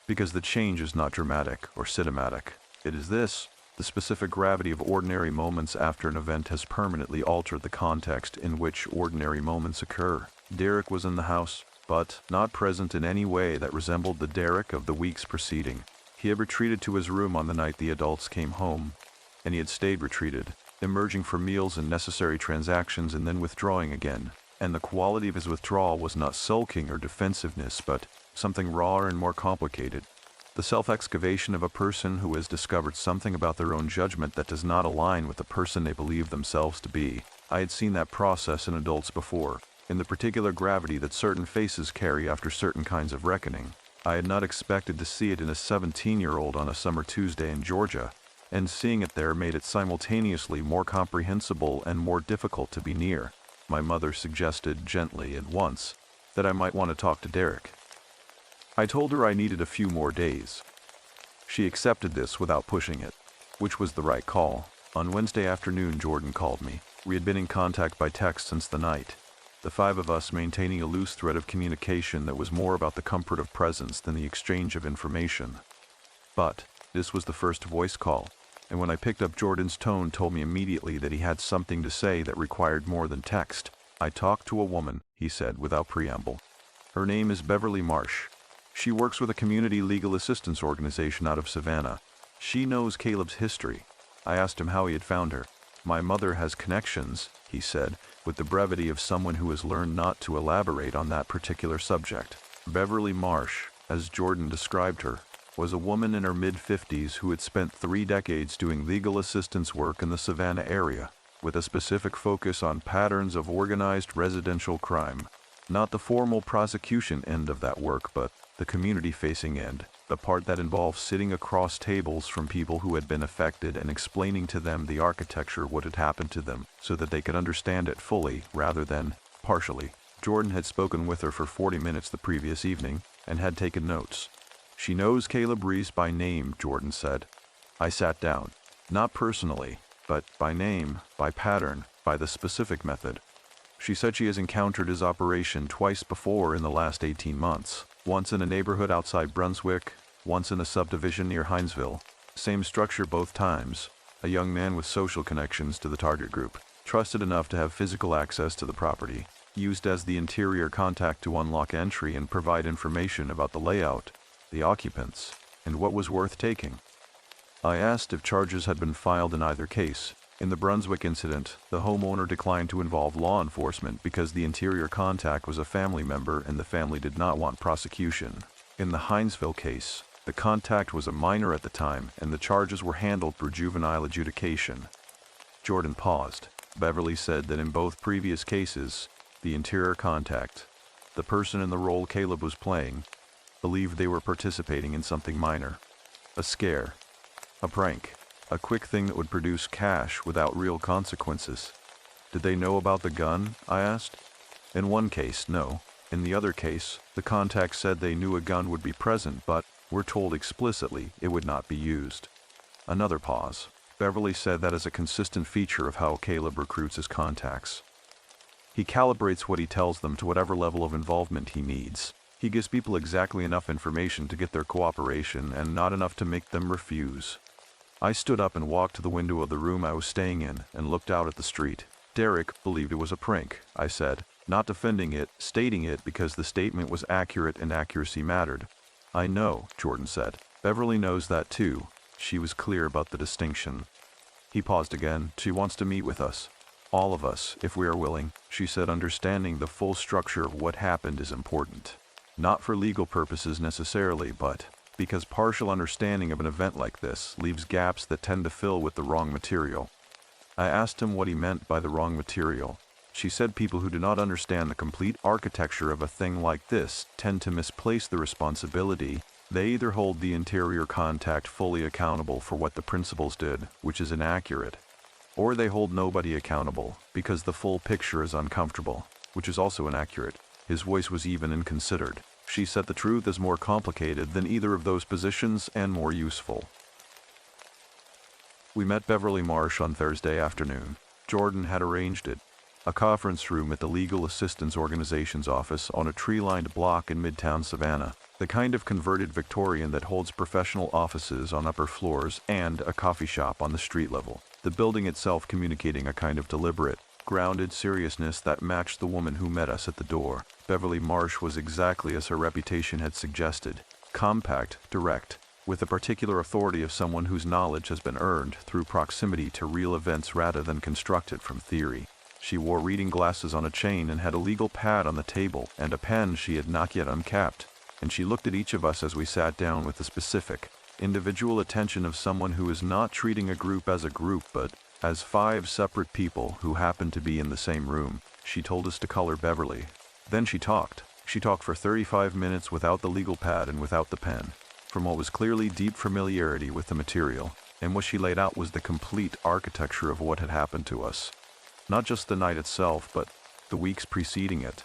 Speaker 2: Because the change is not dramatic or cinematic. It is this: the specific gravity of ordinary moments after an event has permanently altered the context in which ordinary moments occur. Derek was in the house, but not present in any way that resembled the Derek of the weeks preceding. He had retreated to his room on the night the adults came home, and he had stayed retreated, emerging for meals and necessary transactions and then withdrawing again. And the quality of his withdrawal was not sulking or defensiveness, but something rawer and more complicated. The self-excavation of a person who has discovered something about their own judgment that does not align with the person they believe themselves to be. I had seen that process in adults before, in the particular gravity that certain faces carry after certain kinds of reckoning. I had not expected to see it in a 17-year-old on a summer Tuesday in Georgia, and seeing it there made it simultaneously more comprehensible and more difficult to be near. My mother suggested gently at once that I might want to talk to Derek. I told her I needed a few more days. She accepted this without pushing it, which was the right call. On Wednesday afternoon, Jordan called me. We had been in contact by text since the night, the 5 of us maintaining a loose thread of communication that was more about the comfort of presence than the exchange of information. But this was the first voice call, and when I picked up, Jordan's tone told me immediately that he had something to say that required more than text. I talked to a woman, he said without preamble. Her name is Beverly Marsh. She works with a community legal assistance organization out of Savannah. She knows Caleb's history. I asked him how he had found her. My mother has connections, he said, with the brevity of someone who has learned not to elaborate on that particular subject. Beverly Marsh, as Jordan described her, was a woman in her mid-50s who had spent 3 decades doing legal assistance work in the Savannah area, with a specific focus on patterns of organized residential crime. Not the formal prosecution end of that work, but the community-facing end. the part that involved sitting across tables from people who had been affected and explaining to them the architecture what had happened to them so that they could understand it fully rather than partially. Jordan had spoken with her for 40 minutes the previous evening and had taken notes. "She knows Caleb Reese by name," Jordan said. I sat down. "Not personally, but by name, by pattern, by the specific method. She said she has encountered his operation twice before in the last 18 months. Once in a neighborhood outside Brunswick, once in a subdivision near Hinesville. Same structure both times. A young man with social connections to the target group. Trusted enough to have physical access to the property. Used as the interior contact to unlock entry and provide information about the layout, the occupants, and what was worth taking." I asked if charges had been filed in either case. In the Brunswick incident, the homeowner declined to involve law enforcement because the interior contact was a family member and the family did not want prosecution. In the Hinesville case, the contact was a minor at the time and the charges were handled through juvenile adjudication. Jordan paused. Beverly said that in both previous cases, the interior contact, the person in the role Caleb was playing, believed they were participating in something minor. A scare. A prank. A quick thing that would produce cash without real consequences. "Did they know about the gun?" I asked. In one case, no. In the other case, the contact said they knew a gun would be present, but were told explicitly it would not be used. Another pause. Beverly said that is a consistent feature of how Caleb recruits his contacts. He calibrates what he tells them to whatever level of involvement he needs. He gives people exactly enough information to get their cooperation and not enough to make them refuse. I stood up and walked to the window of the room I was staying in and looked out at the street. "Derek believed it was a prank," I said, not defending it, stating it because the statement was accurate and accuracy mattered. "I know," Jordan said. "Beverly knows that too." She was clear about the distinction. He paused again. "She wants to meet with us. All of us, if we are willing," she said, understanding the full structure of what happened is important. Not for legal purposes necessarily, but because partial understanding of an event like this leaves gaps that tend to fill with the wrong material. I asked him what he meant by the wrong material. She said people who do not understand the complete architecture of a thing like this tend to misplace the responsibility. They either hold the interior contact fully accountable for what the principals did, which is inaccurate, or they hold nobody accountable because the full picture is uncomfortable, which is also inaccurate. His voice was even and considered. She said the truth is more complicated than either of those positions and more useful. We met Beverly Marsh on Thursday afternoon. Jordan had arranged it. A conference room at the Legal Assistance Organization's office on a tree-lined block in Midtown Savannah, the kind of converted Victorian that holds professional offices on upper floors and a coffee shop on the street level. The building itself communicating a kind of deliberate, grounded seriousness that matched the woman who met us at the door. Beverly Marsh was exactly as her reputation had suggested. Compact, direct, with the particular authority of someone whose knowledge has been earned through proximity to real events rather than constructed from theory. She wore reading glasses on a chain and had a legal pad on the table and a pen she had not yet uncapped, and she looked at each of us as we sat down with the specific, individual attention of someone who is not treating a group as a group but as 5 separate people who happened to be in the same room. She told us to call her Beverly. Then she talked. She talked for 35 minutes without the legal pad and without the pen, from what was clearly deep familiarity with the material, and what she laid out was the complete architecture of what had happened to us. Not just the night itself, but the weeks preceding it,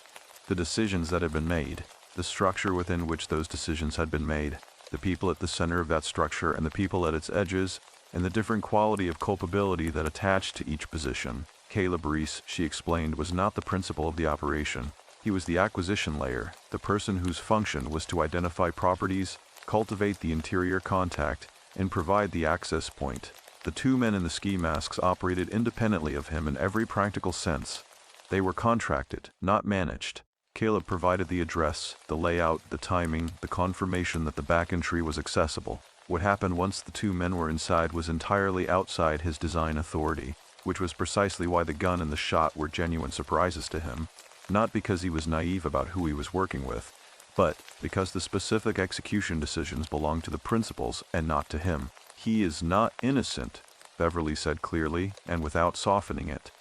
Speaker 2: the decisions that had been made, the structure within which those decisions had been made, the people at the center of that structure and the people at its edges, and the different quality of culpability that attached to each position. Caleb Reese, she explained, was not the principal of the operation. He was the acquisition layer, the person whose function was to identify properties, cultivate the interior contact, and provide the access point. The 2 men in the ski masks operated independently of him in every practical sense. They were contracted, not managed. Caleb provided the address, the layout, the timing, the confirmation that the back entry was accessible. What happened once the 2 men were inside was entirely outside his design authority, which was precisely why the gun and the shot were genuine surprises to him. Not because he was naive about who he was working with, but because the specific execution decisions belonged to the principals and not to him. "He is not innocent," Beverly said clearly and without softening it.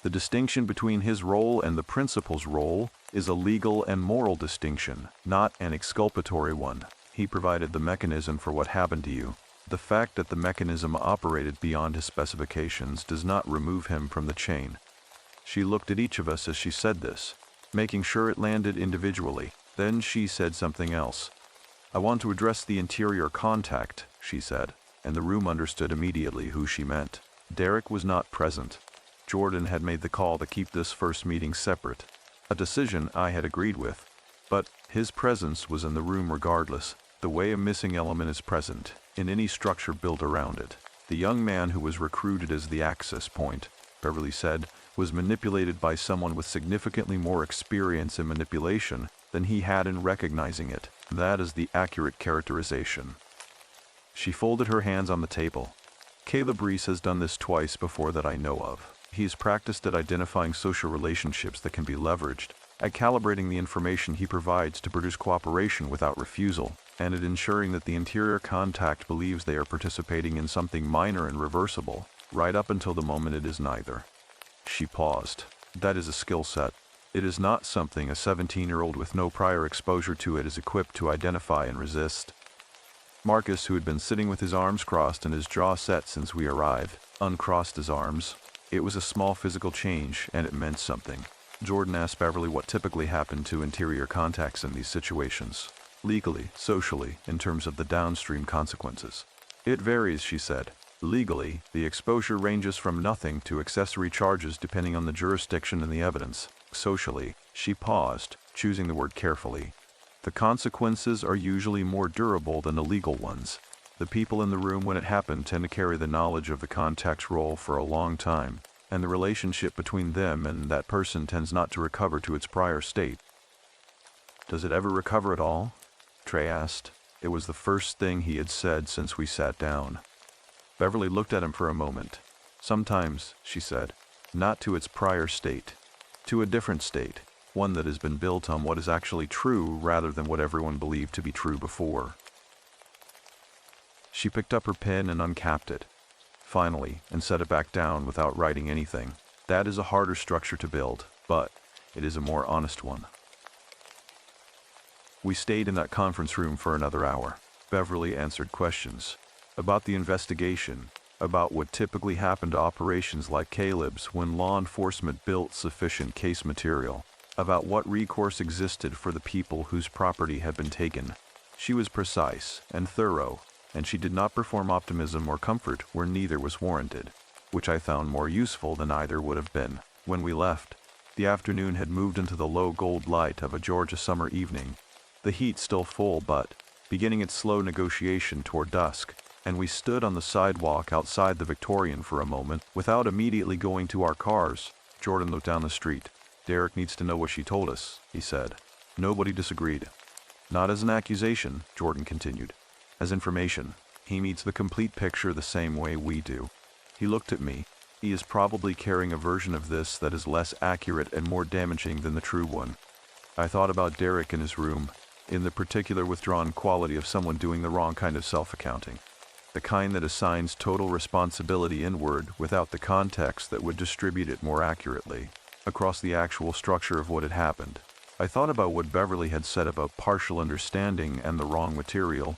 Speaker 2: "The distinction between his role and the principal's role is a legal and moral distinction, not an exculpatory one. He provided the mechanism for what happened to you. The fact that the mechanism operated beyond his specifications does not remove him from the chain. She looked at each of us as she said this, making sure it landed individually. Then she said something else. "I want to address the interior contact," she said, and the room understood immediately who she meant. Derek was not present. Jordan had made the call to keep this first meeting separate, a decision I had agreed with, but his presence was in the room regardless, the way a missing element is present in any structure built around it. The young man who was recruited as the access point, Beverly said, was manipulated by someone with significantly more experience in manipulation than he had in recognizing it. That is the accurate characterization. She folded her hands on the table. Caleb Reese has done this twice before that I know of. He's practiced at identifying social relationships that can be leveraged, at calibrating the information he provides to produce cooperation without refusal, and at ensuring that the interior contact believes they are participating in something minor and reversible, right up until the moment it is neither. She paused. That is a skill set. It is not something a 17-year-old with no prior exposure to it is equipped to identify and resist. Marcus, who had been sitting with his arms crossed and his jaw set since we arrived, uncrossed his arms. It was a small physical change, and it meant something. Jordan asked Beverly what typically happened to interior contacts in these situations. Legally, socially, in terms of the downstream consequences. It varies, she said. Legally, the exposure ranges from nothing to accessory charges depending on the jurisdiction and the evidence. Socially, she paused, choosing the word carefully. The consequences are usually more durable than the legal ones. The people in the room when it happened tend to carry the knowledge of the contact's role for a long time, and the relationship between them and that person tends not to recover to its prior state. "Does it ever recover at all?" Trey asked. It was the first thing he had said since we sat down. Beverly looked at him for a moment. "Sometimes," she said, "not to its prior state. To a different state, one that has been built on what is actually true rather than what everyone believed to be true before." She picked up her pen and uncapped it, finally, and set it back down without writing anything. That is a harder structure to build, but it is a more honest one. We stayed in that conference room for another hour. Beverly answered questions about the investigation, about what typically happened to operations like Caleb's when law enforcement built sufficient case material, about what recourse existed for the people whose property had been taken. She was precise and thorough, and she did not perform optimism or comfort where neither was warranted, which I found more useful than either would have been. When we left, the afternoon had moved into the low gold light of a Georgia summer evening, the heat still full but beginning its slow negotiation toward dusk, and we stood on the sidewalk outside the Victorian for a moment without immediately going to our cars. Jordan looked down the street. "Derek needs to know what she told us," he said. Nobody disagreed. "Not as an accusation," Jordan continued. "As information. He meets the complete picture the same way we do." He looked at me. He is probably carrying a version of this that is less accurate and more damaging than the true one. I thought about Derek in his room, in the particular withdrawn quality of someone doing the wrong kind of self-accounting. The kind that assigns total responsibility inward without the context that would distribute it more accurately, across the actual structure of what had happened. I thought about what Beverly had said about partial understanding and the wrong material.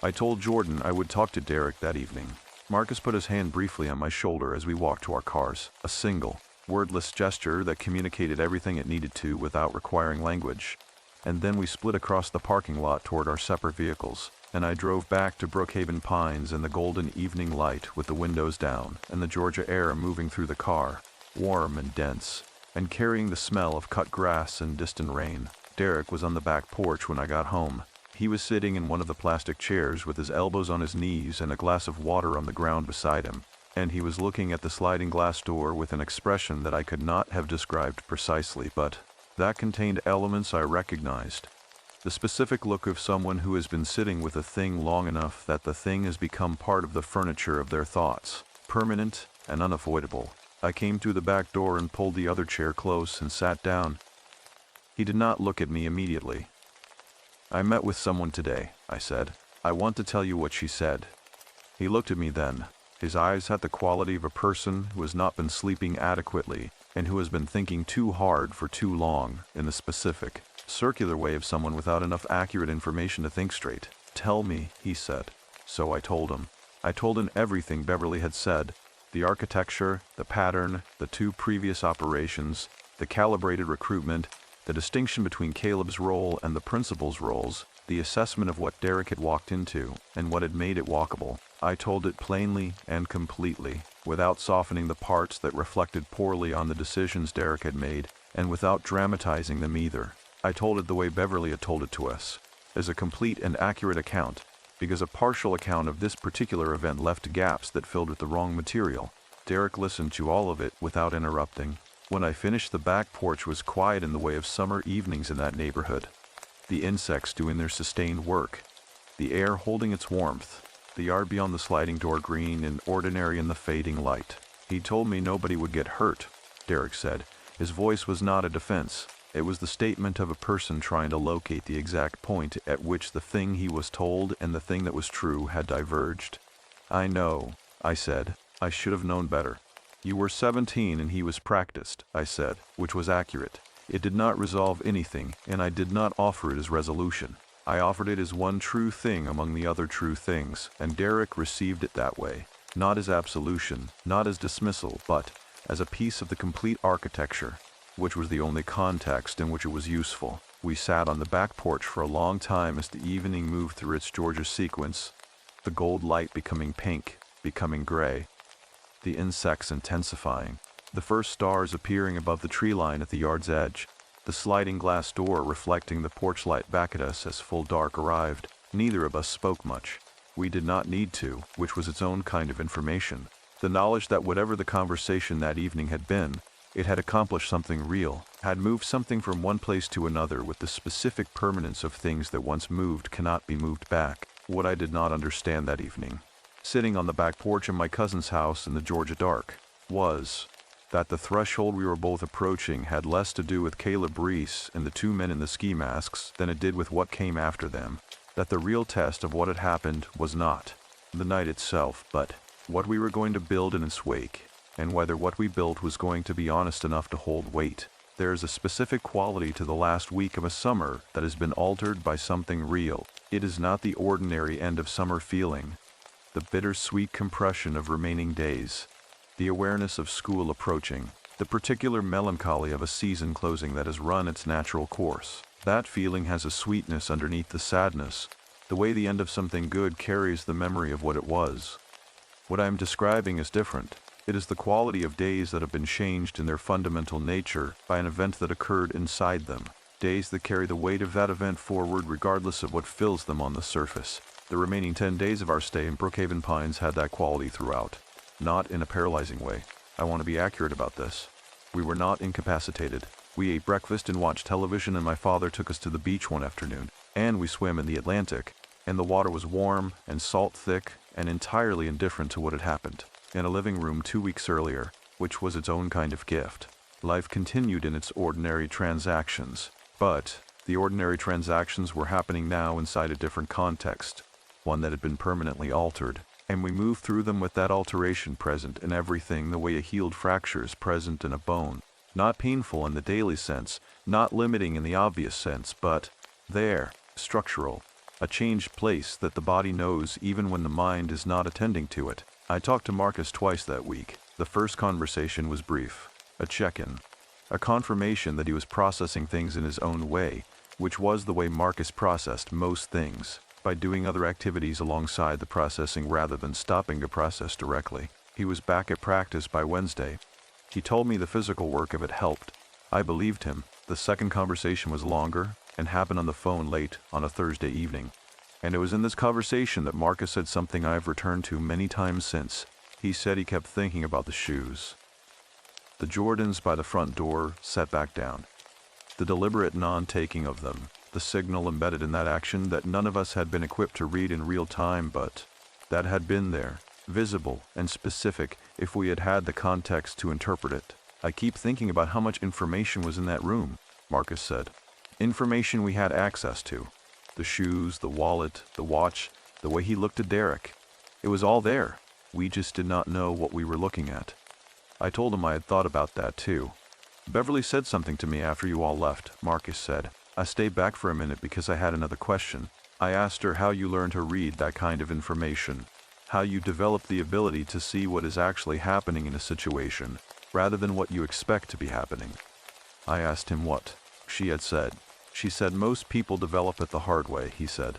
Speaker 2: I told Jordan I would talk to Derek that evening. Marcus put his hand briefly on my shoulder as we walked to our cars, a single, wordless gesture that communicated everything it needed to without requiring language. And then we split across the parking lot toward our separate vehicles, and I drove back to Brookhaven Pines in the golden evening light with the windows down and the Georgia air moving through the car, warm and dense, and carrying the smell of cut grass and distant rain. Derek was on the back porch when I got home. He was sitting in one of the plastic chairs with his elbows on his knees and a glass of water on the ground beside him, and he was looking at the sliding glass door with an expression that I could not have described precisely, but that contained elements I recognized. The specific look of someone who has been sitting with a thing long enough that the thing has become part of the furniture of their thoughts, permanent and unavoidable. I came through the back door and pulled the other chair close and sat down. He did not look at me immediately. "I met with someone today," I said. "I want to tell you what she said." He looked at me then. His eyes had the quality of a person who has not been sleeping adequately and who has been thinking too hard for too long in the specific, circular way of someone without enough accurate information to think straight. "Tell me," he said. So I told him. I told him everything Beverly had said. The architecture, the pattern, the 2 previous operations, the calibrated recruitment, the distinction between Caleb's role and the principal's roles, the assessment of what Derek had walked into, and what had made it walkable. I told it plainly and completely, without softening the parts that reflected poorly on the decisions Derek had made, and without dramatizing them either. I told it the way Beverly had told it to us, as a complete and accurate account, because a partial account of this particular event left gaps that filled with the wrong material. Derek listened to all of it without interrupting. When I finished, the back porch was quiet in the way of summer evenings in that neighborhood. The insects doing their sustained work, the air holding its warmth, the yard beyond the sliding door green and ordinary in the fading light. "He told me nobody would get hurt," Derek said. His voice was not a defense. It was the statement of a person trying to locate the exact point at which the thing he was told and the thing that was true had diverged. "I know," I said. "I should have known better." "You were 17 and he was practiced," I said, which was accurate. It did not resolve anything, and I did not offer it as resolution. I offered it as one true thing among the other true things, and Derek received it that way, not as absolution, not as dismissal, but as a piece of the complete architecture, which was the only context in which it was useful. We sat on the back porch for a long time as the evening moved through its Georgia sequence, the gold light becoming pink, becoming gray, the insects intensifying, the first stars appearing above the tree line at the yard's edge, the sliding glass door reflecting the porch light back at us as full dark arrived. Neither of us spoke much. We did not need to, which was its own kind of information. The knowledge that whatever the conversation that evening had been, it had accomplished something real, had moved something from one place to another with the specific permanence of things that once moved cannot be moved back. What I did not understand that evening, sitting on the back porch in my cousin's house in the Georgia dark, was that the threshold we were both approaching had less to do with Caleb Reese and the 2 men in the ski masks than it did with what came after them. That the real test of what had happened was not the night itself, but what we were going to build in its wake, and whether what we built was going to be honest enough to hold weight. There is a specific quality to the last week of a summer that has been altered by something real. It is not the ordinary end of summer feeling, the bittersweet compression of remaining days, the awareness of school approaching, the particular melancholy of a season closing that has run its natural course. That feeling has a sweetness underneath the sadness, the way the end of something good carries the memory of what it was. What I am describing is different. It is the quality of days that have been changed in their fundamental nature by an event that occurred inside them. Days that carry the weight of that event forward regardless of what fills them on the surface. The remaining 10 days of our stay in Brookhaven Pines had that quality throughout. Not in a paralyzing way. I want to be accurate about this. We were not incapacitated. We ate breakfast and watched television, and my father took us to the beach one afternoon, and we swam in the Atlantic, and the water was warm and salt thick and entirely indifferent to what had happened in a living room 2 weeks earlier, which was its own kind of gift. Life continued in its ordinary transactions, but the ordinary transactions were happening now inside a different context, one that had been permanently altered. And we moved through them with that alteration present in everything the way a healed fracture is present in a bone. Not painful in the daily sense, not limiting in the obvious sense, but there, structural, a changed place that the body knows even when the mind is not attending to it. I talked to Marcus twice that week. The first conversation was brief, a check-in, a confirmation that he was processing things in his own way, which was the way Marcus processed most things, by doing other activities alongside the processing rather than stopping to process directly. He was back at practice by Wednesday. He told me the physical work of it helped. I believed him. The second conversation was longer and happened on the phone late on a Thursday evening. And it was in this conversation that Marcus said something I've returned to many times since. He said he kept thinking about the shoes. The Jordans by the front door set back down. The deliberate non-taking of them. The signal embedded in that action that none of us had been equipped to read in real time, but that had been there, visible and specific if we had had the context to interpret it. I keep thinking about how much information was in that room, Marcus said. Information we had access to. The shoes, the wallet, the watch, the way he looked at Derek. It was all there. We just did not know what we were looking at. I told him I had thought about that too. Beverly said something to me after you all left, Marcus said. I stayed back for a minute because I had another question. I asked her how you learn to read that kind of information, how you develop the ability to see what is actually happening in a situation, rather than what you expect to be happening. I asked him what she had said. She said most people develop it the hard way, he said.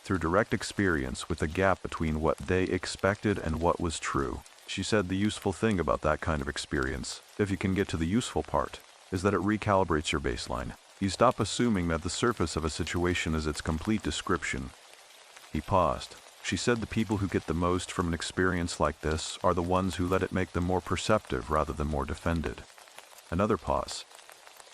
Speaker 2: Through direct experience with a gap between what they expected and what was true. She said the useful thing about that kind of experience, if you can get to the useful part, is that it recalibrates your baseline. You stop assuming that the surface of a situation is its complete description. He paused. She said the people who get the most from an experience like this are the ones who let it make them more perceptive rather than more defended. Another pause.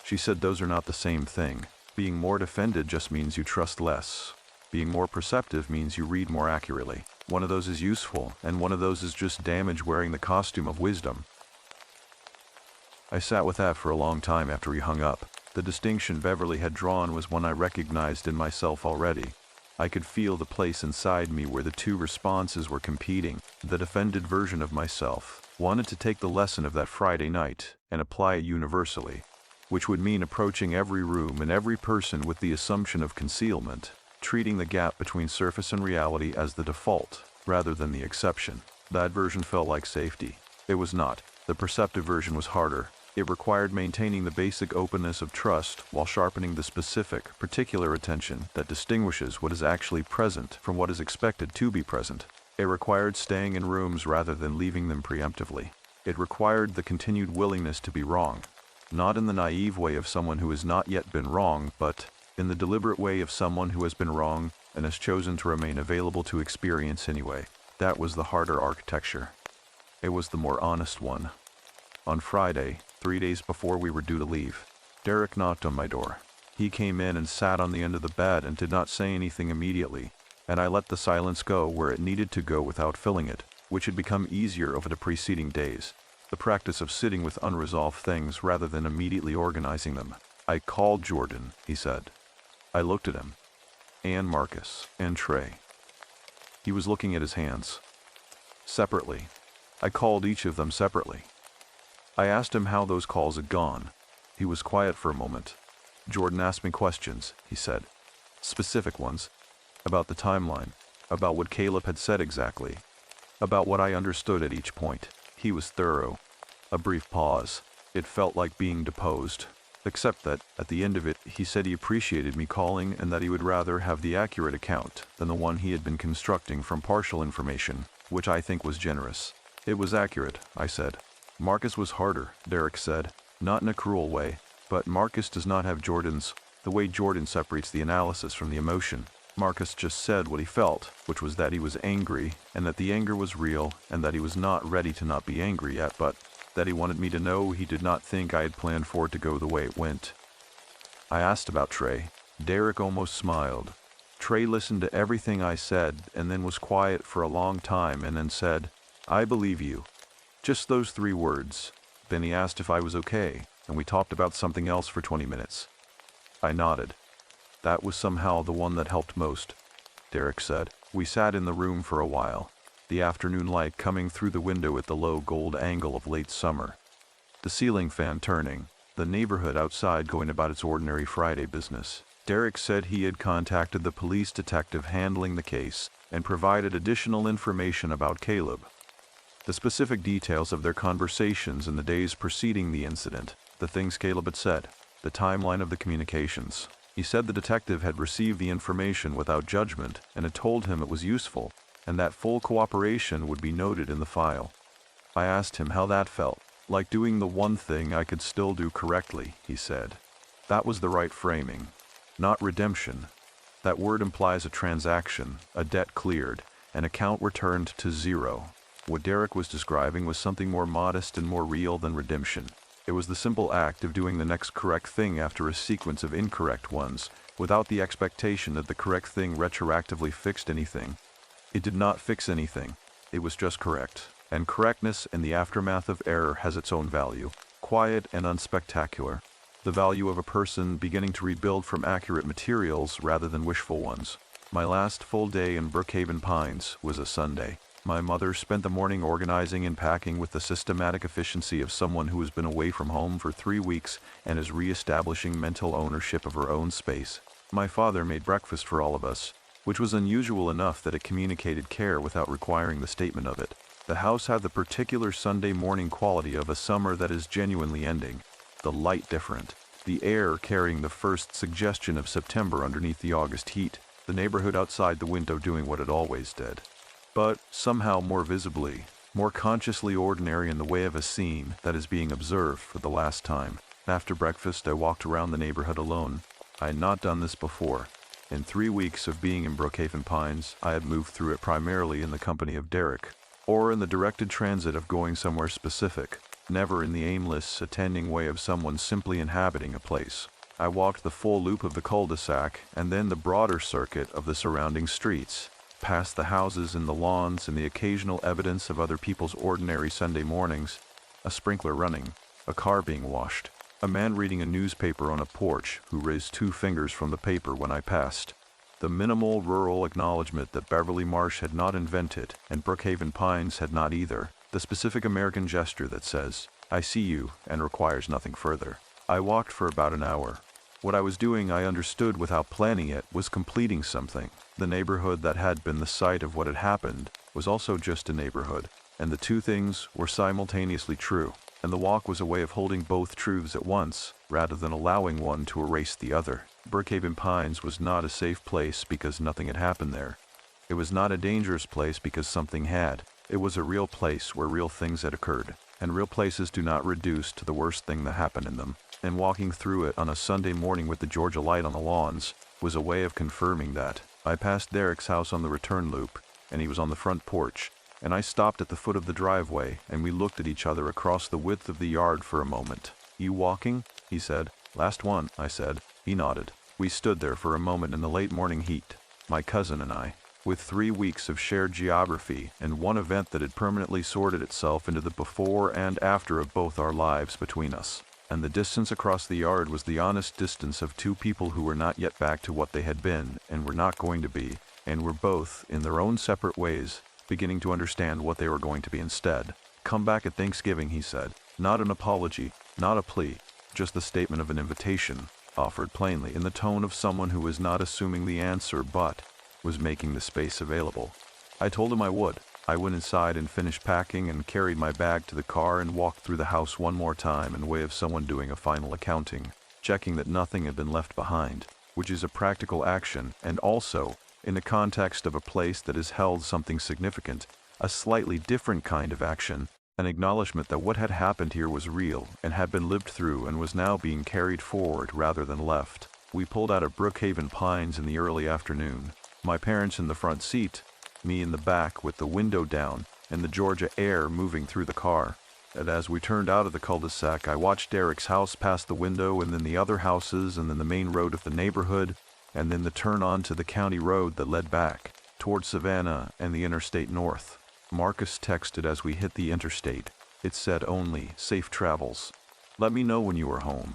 Speaker 2: She said those are not the same thing. Being more defended just means you trust less. Being more perceptive means you read more accurately. One of those is useful, and one of those is just damage wearing the costume of wisdom. I sat with that for a long time after he hung up. The distinction Beverly had drawn was one I recognized in myself already. I could feel the place inside me where the two responses were competing. The defended version of myself wanted to take the lesson of that Friday night and apply it universally, which would mean approaching every room and every person with the assumption of concealment, treating the gap between surface and reality as the default rather than the exception. That version felt like safety. It was not. The perceptive version was harder. It required maintaining the basic openness of trust while sharpening the specific, particular attention that distinguishes what is actually present from what is expected to be present. It required staying in rooms rather than leaving them preemptively. It required the continued willingness to be wrong, not in the naive way of someone who has not yet been wrong, but in the deliberate way of someone who has been wrong and has chosen to remain available to experience anyway. That was the harder architecture. It was the more honest one. On Friday, 3 days before we were due to leave, Derek knocked on my door. He came in and sat on the end of the bed and did not say anything immediately, and I let the silence go where it needed to go without filling it, which had become easier over the preceding days. The practice of sitting with unresolved things rather than immediately organizing them. I called Jordan, he said. I looked at him, and Marcus, and Trey. He was looking at his hands. Separately. I called each of them separately. I asked him how those calls had gone. He was quiet for a moment. Jordan asked me questions, he said. Specific ones. About the timeline. About what Caleb had said exactly. About what I understood at each point. He was thorough. A brief pause. It felt like being deposed. Except that, at the end of it, he said he appreciated me calling and that he would rather have the accurate account than the one he had been constructing from partial information, which I think was generous. It was accurate, I said. Marcus was harder, Derek said, not in a cruel way, but Marcus does not have Jordan's, the way Jordan separates the analysis from the emotion. Marcus just said what he felt, which was that he was angry, and that the anger was real, and that he was not ready to not be angry yet, but that he wanted me to know he did not think I had planned for it to go the way it went. I asked about Trey. Derek almost smiled. Trey listened to everything I said, and then was quiet for a long time, and then said, "I believe you." Just those 3 words. Then he asked if I was okay, and we talked about something else for 20 minutes. I nodded. That was somehow the one that helped most, Derek said. We sat in the room for a while, the afternoon light coming through the window at the low gold angle of late summer. The ceiling fan turning, the neighborhood outside going about its ordinary Friday business. Derek said he had contacted the police detective handling the case and provided additional information about Caleb. The specific details of their conversations in the days preceding the incident, the things Caleb had said, the timeline of the communications. He said the detective had received the information without judgment and had told him it was useful, and that full cooperation would be noted in the file. I asked him how that felt, like doing the one thing I could still do correctly, he said. That was the right framing. Not redemption. That word implies a transaction, a debt cleared, an account returned to zero. What Derek was describing was something more modest and more real than redemption. It was the simple act of doing the next correct thing after a sequence of incorrect ones, without the expectation that the correct thing retroactively fixed anything. It did not fix anything. It was just correct. And correctness in the aftermath of error has its own value, quiet and unspectacular. The value of a person beginning to rebuild from accurate materials rather than wishful ones. My last full day in Brookhaven Pines was a Sunday. My mother spent the morning organizing and packing with the systematic efficiency of someone who has been away from home for 3 weeks and is re-establishing mental ownership of her own space. My father made breakfast for all of us, which was unusual enough that it communicated care without requiring the statement of it. The house had the particular Sunday morning quality of a summer that is genuinely ending. The light different. The air carrying the first suggestion of September underneath the August heat. The neighborhood outside the window doing what it always did. But somehow more visibly, more consciously ordinary in the way of a scene that is being observed for the last time. After breakfast, I walked around the neighborhood alone. I had not done this before. In 3 weeks of being in Brookhaven Pines, I had moved through it primarily in the company of Derek, or in the directed transit of going somewhere specific, never in the aimless, attending way of someone simply inhabiting a place. I walked the full loop of the cul-de-sac and then the broader circuit of the surrounding streets, past the houses and the lawns and the occasional evidence of other people's ordinary Sunday mornings, a sprinkler running, a car being washed, a man reading a newspaper on a porch who raised 2 fingers from the paper when I passed. The minimal rural acknowledgement that Beverly Marsh had not invented and Brookhaven Pines had not either. The specific American gesture that says, "I see you," and requires nothing further. I walked for about an hour. What I was doing, I understood without planning it, was completing something. The neighborhood that had been the site of what had happened was also just a neighborhood, and the 2 things were simultaneously true. And the walk was a way of holding both truths at once, rather than allowing one to erase the other. Brookhaven Pines was not a safe place because nothing had happened there. It was not a dangerous place because something had. It was a real place where real things had occurred, and real places do not reduce to the worst thing that happened in them. And walking through it on a Sunday morning with the Georgia light on the lawns was a way of confirming that. I passed Derek's house on the return loop, and he was on the front porch, and I stopped at the foot of the driveway, and we looked at each other across the width of the yard for a moment. "You walking?" he said. "Last one," I said. He nodded. We stood there for a moment in the late morning heat, my cousin and I, with 3 weeks of shared geography and one event that had permanently sorted itself into the before and after of both our lives between us. And the distance across the yard was the honest distance of 2 people who were not yet back to what they had been and were not going to be, and were both, in their own separate ways, beginning to understand what they were going to be instead. "Come back at Thanksgiving," he said. Not an apology, not a plea, just the statement of an invitation, offered plainly in the tone of someone who was not assuming the answer but was making the space available. I told him I would. I went inside and finished packing and carried my bag to the car and walked through the house one more time in way of someone doing a final accounting, checking that nothing had been left behind, which is a practical action and also, in the context of a place that has held something significant, a slightly different kind of action, an acknowledgement that what had happened here was real and had been lived through and was now being carried forward rather than left. We pulled out of Brookhaven Pines in the early afternoon, my parents in the front seat, me in the back with the window down and the Georgia air moving through the car. And as we turned out of the cul-de-sac, I watched Derek's house past the window and then the other houses and then the main road of the neighborhood, and then the turn on to the county road that led back, toward Savannah and the interstate north. Marcus texted as we hit the interstate. It said only, "Safe travels. Let me know when you are home."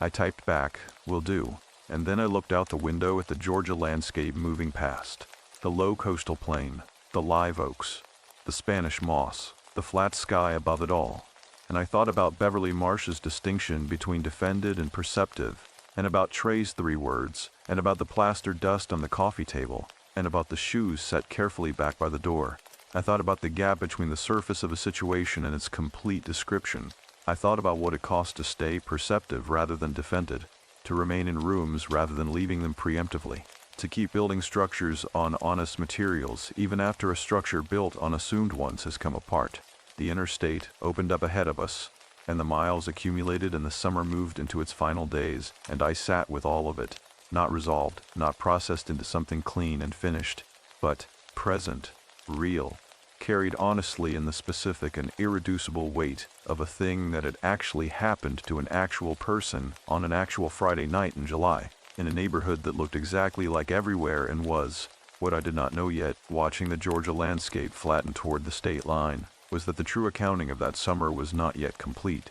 Speaker 2: I typed back, "Will do," and then I looked out the window at the Georgia landscape moving past. The low coastal plain, the live oaks, the Spanish moss, the flat sky above it all. And I thought about Beverly Marsh's distinction between defended and perceptive, and about Trey's 3 words, and about the plastered dust on the coffee table, and about the shoes set carefully back by the door. I thought about the gap between the surface of a situation and its complete description. I thought about what it cost to stay perceptive rather than defended, to remain in rooms rather than leaving them preemptively, to keep building structures on honest materials even after a structure built on assumed ones has come apart. The interstate opened up ahead of us, and the miles accumulated and the summer moved into its final days, and I sat with all of it, not resolved, not processed into something clean and finished, but present, real, carried honestly in the specific and irreducible weight of a thing that had actually happened to an actual person on an actual Friday night in July, in a neighborhood that looked exactly like everywhere and was, what I did not know yet, watching the Georgia landscape flatten toward the state line, was that the true accounting of that summer was not yet complete.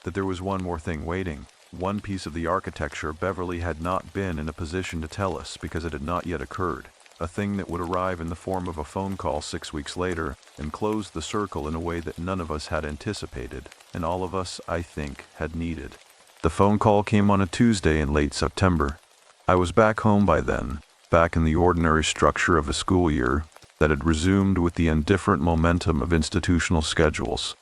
Speaker 2: That there was one more thing waiting, one piece of the architecture Beverly had not been in a position to tell us because it had not yet occurred. a thing that would arrive in the form of a phone call 6 weeks later and close the circle in a way that none of us had anticipated, and all of us, I think, had needed. The phone call came on a Tuesday in late September. I was back home by then, back in the ordinary structure of a school year that had resumed with the indifferent momentum of institutional schedules.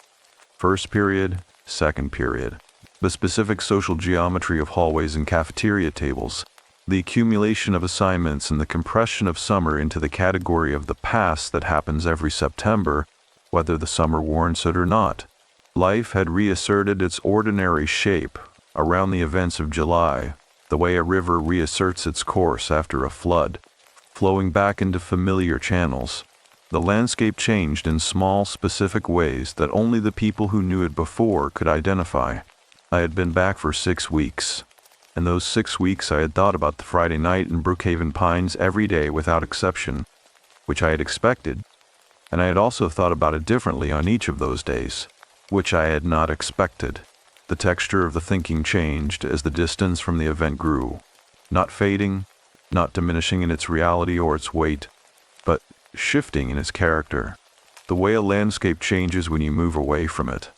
Speaker 2: First period, second period, the specific social geometry of hallways and cafeteria tables, the accumulation of assignments and the compression of summer into the category of the past that happens every September, whether the summer warrants it or not. Life had reasserted its ordinary shape around the events of July, the way a river reasserts its course after a flood, flowing back into familiar channels. The landscape changed in small, specific ways that only the people who knew it before could identify. I had been back for 6 weeks. In those 6 weeks I had thought about the Friday night in Brookhaven Pines every day without exception, which I had expected, and I had also thought about it differently on each of those days, which I had not expected. The texture of the thinking changed as the distance from the event grew, not fading, not diminishing in its reality or its weight, but shifting in its character. The way a landscape changes when you move away from it,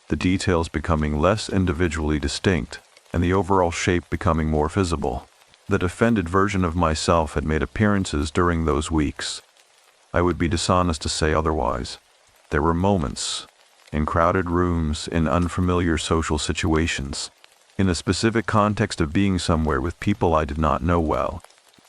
Speaker 2: the details becoming less individually distinct, and the overall shape becoming more visible. The defended version of myself had made appearances during those weeks. I would be dishonest to say otherwise. There were moments, in crowded rooms, in unfamiliar social situations, in a specific context of being somewhere with people I did not know well,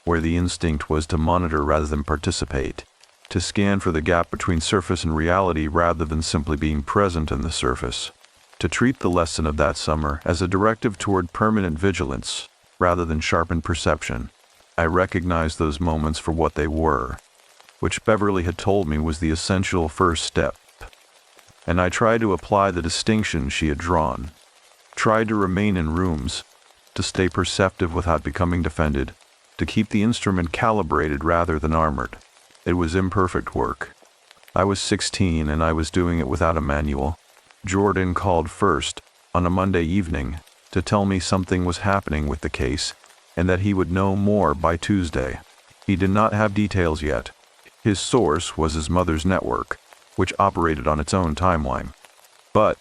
Speaker 2: where the instinct was to monitor rather than participate, to scan for the gap between surface and reality rather than simply being present in the surface, to treat the lesson of that summer as a directive toward permanent vigilance rather than sharpened perception. I recognized those moments for what they were, which Beverly had told me was the essential first step, and I tried to apply the distinction she had drawn, tried to remain in rooms, to stay perceptive without becoming defended, to keep the instrument calibrated rather than armored. It was imperfect work. I was 16 and I was doing it without a manual. Jordan called first, on a Monday evening, to tell me something was happening with the case, and that he would know more by Tuesday. He did not have details yet. His source was his mother's network, which operated on its own timeline. But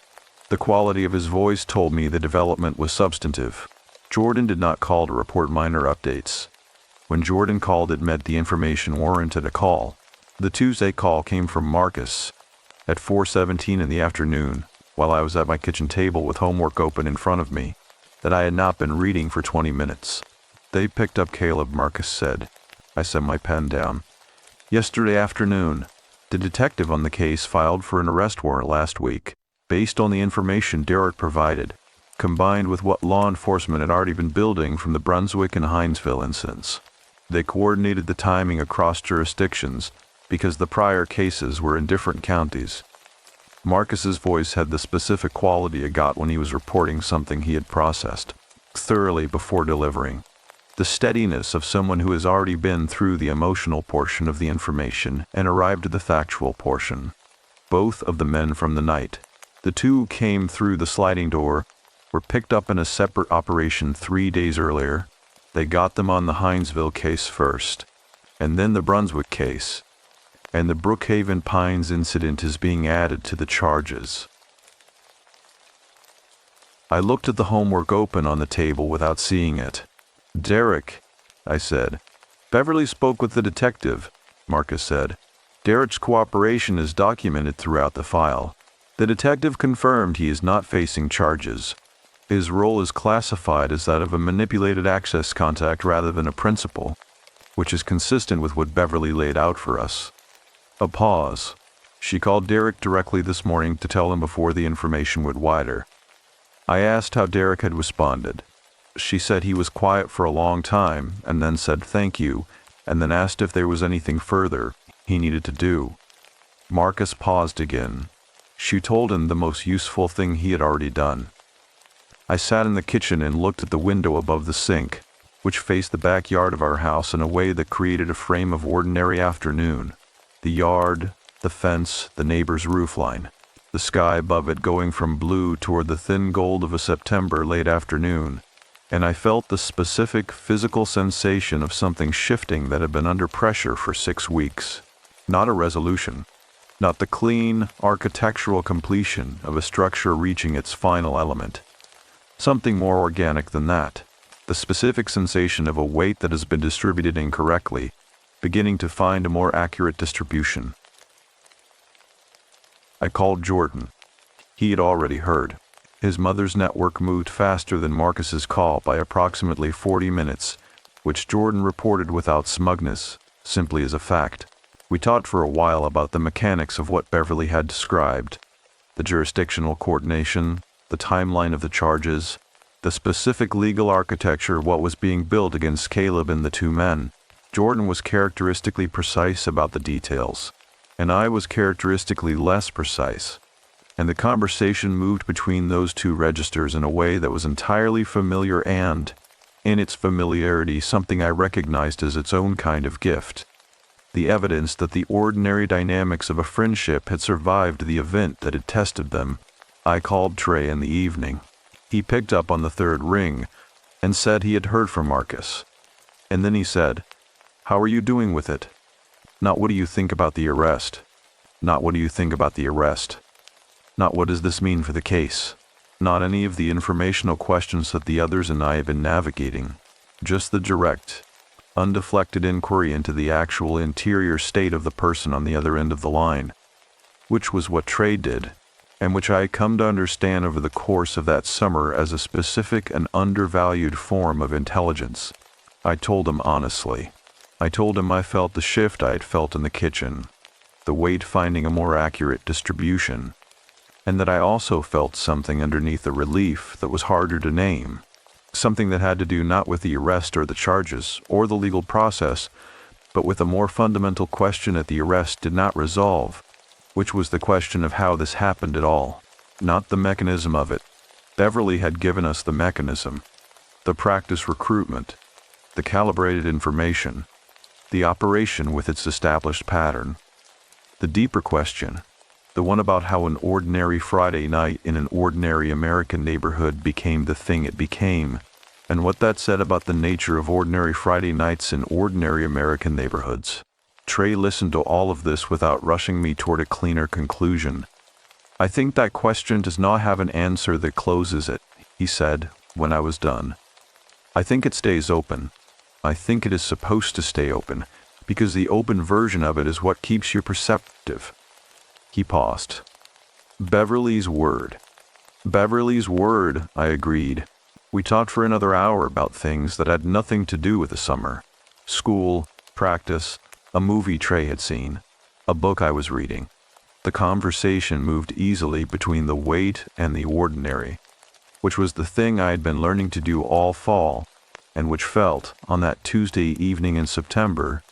Speaker 2: the quality of his voice told me the development was substantive. Jordan did not call to report minor updates. When Jordan called, it meant the information warranted a call. The Tuesday call came from Marcus at 4:17 in the afternoon, while I was at my kitchen table with homework open in front of me that I had not been reading for 20 minutes. "They picked up Caleb," Marcus said. I set my pen down. "Yesterday afternoon, the detective on the case filed for an arrest warrant last week, based on the information Derek provided, combined with what law enforcement had already been building from the Brunswick and Hinesville incidents. They coordinated the timing across jurisdictions because the prior cases were in different counties." Marcus's voice had the specific quality it got when he was reporting something he had processed thoroughly before delivering. The steadiness of someone who has already been through the emotional portion of the information and arrived at the factual portion. Both of the men from the night, the two who came through the sliding door, were picked up in a separate operation 3 days earlier. They got them on the Hinesville case first, and then the Brunswick case, and the Brookhaven Pines incident is being added to the charges. I looked at the homework open on the table without seeing it. "Derek," I said. "Beverly spoke with the detective," Marcus said. "Derek's cooperation is documented throughout the file. The detective confirmed he is not facing charges. His role is classified as that of a manipulated access contact rather than a principal, which is consistent with what Beverly laid out for us." A pause. She called Derek directly this morning to tell him before the information went wider. I asked how Derek had responded. She said he was quiet for a long time, and then said thank you, and then asked if there was anything further he needed to do. Marcus paused again. She told him the most useful thing he had already done. I sat in the kitchen and looked at the window above the sink, which faced the backyard of our house in a way that created a frame of ordinary afternoon. The yard, the fence, the neighbor's roofline, the sky above it going from blue toward the thin gold of a September late afternoon, and I felt the specific physical sensation of something shifting that had been under pressure for 6 weeks. Not a resolution, not the clean, architectural completion of a structure reaching its final element. Something more organic than that. The specific sensation of a weight that has been distributed incorrectly, beginning to find a more accurate distribution. I called Jordan. He had already heard. His mother's network moved faster than Marcus's call by approximately 40 minutes, which Jordan reported without smugness, simply as a fact. We talked for a while about the mechanics of what Beverly had described, the jurisdictional coordination, the timeline of the charges, the specific legal architecture, what was being built against Caleb and the 2 men. Jordan was characteristically precise about the details, and I was characteristically less precise, and the conversation moved between those 2 registers in a way that was entirely familiar and, in its familiarity, something I recognized as its own kind of gift. The evidence that the ordinary dynamics of a friendship had survived the event that had tested them. I called Trey in the evening. He picked up on the 3rd ring and said he had heard from Marcus. And then he said, "How are you doing with it? Not what do you think about the arrest? Not what do you think about the arrest? Not what does this mean for the case? Not any of the informational questions that the others and I have been navigating. Just the direct, undeflected inquiry into the actual interior state of the person on the other end of the line," which was what Trey did, and which I had come to understand over the course of that summer as a specific and undervalued form of intelligence. I told him honestly. I told him I felt the shift I had felt in the kitchen, the weight finding a more accurate distribution, and that I also felt something underneath the relief that was harder to name, something that had to do not with the arrest or the charges or the legal process, but with a more fundamental question that the arrest did not resolve, which was the question of how this happened at all, not the mechanism of it. Beverly had given us the mechanism, the practice recruitment, the calibrated information, the operation with its established pattern. The deeper question, the one about how an ordinary Friday night in an ordinary American neighborhood became the thing it became, and what that said about the nature of ordinary Friday nights in ordinary American neighborhoods. Trey listened to all of this without rushing me toward a cleaner conclusion. "I think that question does not have an answer that closes it," he said, when I was done. "I think it stays open. I think it is supposed to stay open, because the open version of it is what keeps you perceptive." He paused. "Beverly's word." "Beverly's word," I agreed. We talked for another hour about things that had nothing to do with the summer. School, practice, a movie Trey had seen, a book I was reading. The conversation moved easily between the weight and the ordinary, which was the thing I had been learning to do all fall, and which felt, on that Tuesday evening in September,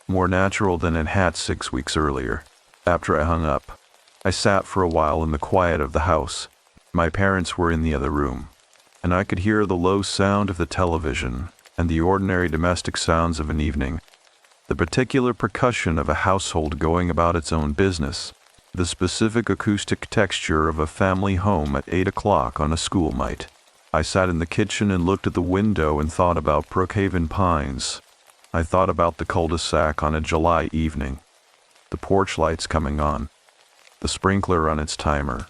Speaker 2: more natural than it had 6 weeks earlier. After I hung up, I sat for a while in the quiet of the house. My parents were in the other room, and I could hear the low sound of the television and the ordinary domestic sounds of an evening, the particular percussion of a household going about its own business, the specific acoustic texture of a family home at 8 o'clock on a school night. I sat in the kitchen and looked at the window and thought about Brookhaven Pines. I thought about the cul-de-sac on a July evening, the porch lights coming on, the sprinkler on its timer,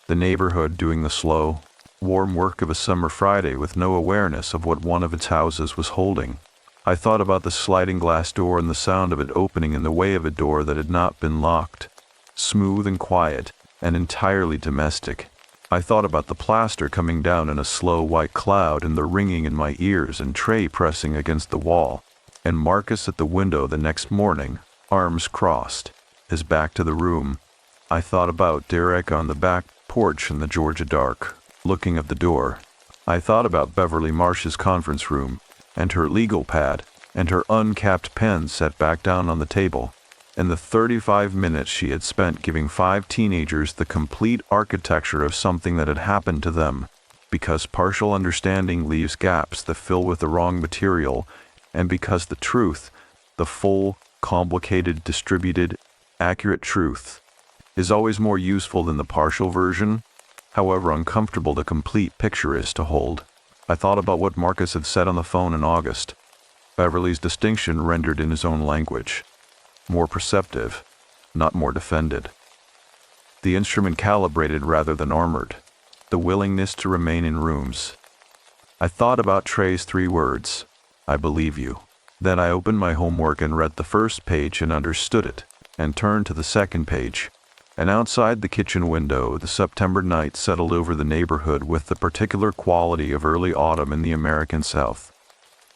Speaker 2: the neighborhood doing the slow, warm work of a summer Friday with no awareness of what one of its houses was holding. I thought about the sliding glass door and the sound of it opening in the way of a door that had not been locked, smooth and quiet and entirely domestic. I thought about the plaster coming down in a slow white cloud and the ringing in my ears and Trey pressing against the wall, and Marcus at the window the next morning, arms crossed, his back to the room. I thought about Derek on the back porch in the Georgia dark, looking at the door. I thought about Beverly Marsh's conference room, and her legal pad, and her uncapped pen set back down on the table, and the 35 minutes she had spent giving 5 teenagers the complete architecture of something that had happened to them, because partial understanding leaves gaps that fill with the wrong material, and because the truth, the full, complicated, distributed, accurate truth, is always more useful than the partial version, however uncomfortable the complete picture is to hold. I thought about what Marcus had said on the phone in August. Beverly's distinction rendered in his own language. More perceptive, not more defended. The instrument calibrated rather than armored. The willingness to remain in rooms. I thought about Trey's 3 words, I believe you. Then I opened my homework and read the first page and understood it, and turned to the second page. And outside the kitchen window, the September night settled over the neighborhood with the particular quality of early autumn in the American South.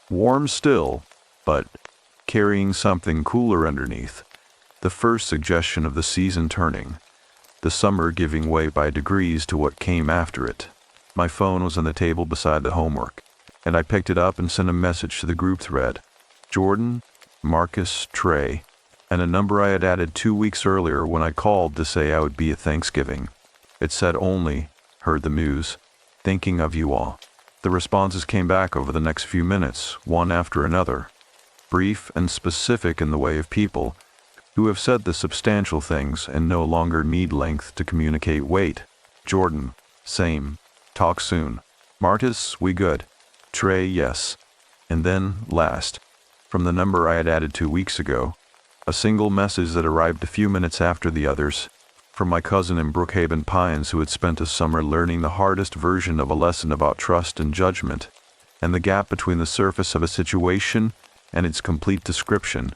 Speaker 2: Warm still, but carrying something cooler underneath. The first suggestion of the season turning. The summer giving way by degrees to what came after it. My phone was on the table beside the homework, and I picked it up and sent a message to the group thread. Jordan, Marcus, Trey, and a number I had added 2 weeks earlier when I called to say I would be at Thanksgiving. It said only, heard the news, thinking of you all. The responses came back over the next few minutes, one after another, brief and specific in the way of people who have said the substantial things and no longer need length to communicate weight. Jordan, same, talk soon. Marcus, we good. Trey, yes. And then, last, from the number I had added 2 weeks ago, a single message that arrived a few minutes after the others, from my cousin in Brookhaven Pines who had spent a summer learning the hardest version of a lesson about trust and judgment, and the gap between the surface of a situation and its complete description,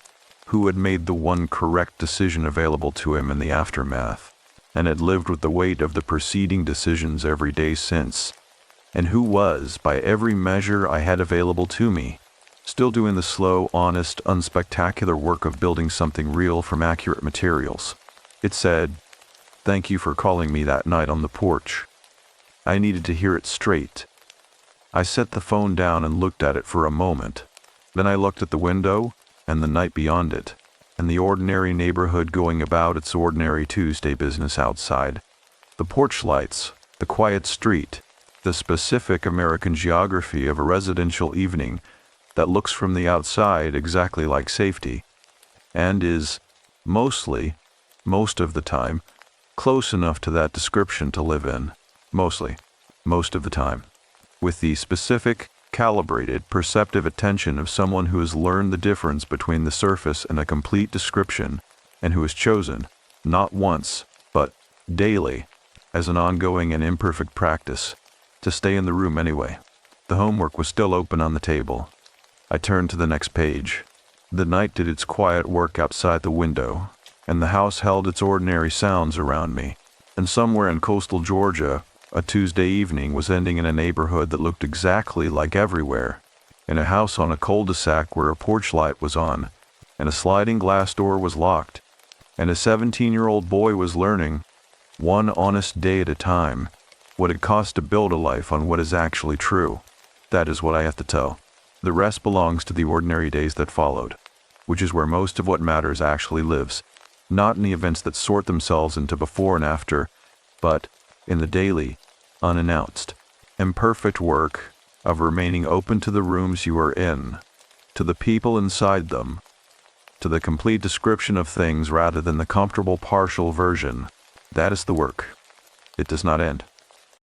Speaker 2: who had made the one correct decision available to him in the aftermath, and had lived with the weight of the preceding decisions every day since, and who was, by every measure I had available to me, still doing the slow, honest, unspectacular work of building something real from accurate materials. It said, "Thank you for calling me that night on the porch." I needed to hear it straight. I set the phone down and looked at it for a moment. Then I looked at the window, and the night beyond it, and the ordinary neighborhood going about its ordinary Tuesday business outside. The porch lights, the quiet street, the specific American geography of a residential evening that looks from the outside exactly like safety, and is, most of the time, close enough to that description to live in. Most of the time. With the specific, calibrated, perceptive attention of someone who has learned the difference between the surface and a complete description, and who has chosen, not once, but daily, as an ongoing and imperfect practice, to stay in the room anyway. The homework was still open on the table. I turned to the next page. The night did its quiet work outside the window, and the house held its ordinary sounds around me, and somewhere in coastal Georgia, a Tuesday evening was ending in a neighborhood that looked exactly like everywhere, in a house on a cul-de-sac where a porch light was on, and a sliding glass door was locked, and a 17-year-old boy was learning, one honest day at a time, what it cost to build a life on what is actually true. That is what I have to tell. The rest belongs to the ordinary days that followed, which is where most of what matters actually lives, not in the events that sort themselves into before and after, but in the daily, unannounced, imperfect work of remaining open to the rooms you are in, to the people inside them, to the complete description of things rather than the comfortable partial version. That is the work. It does not end.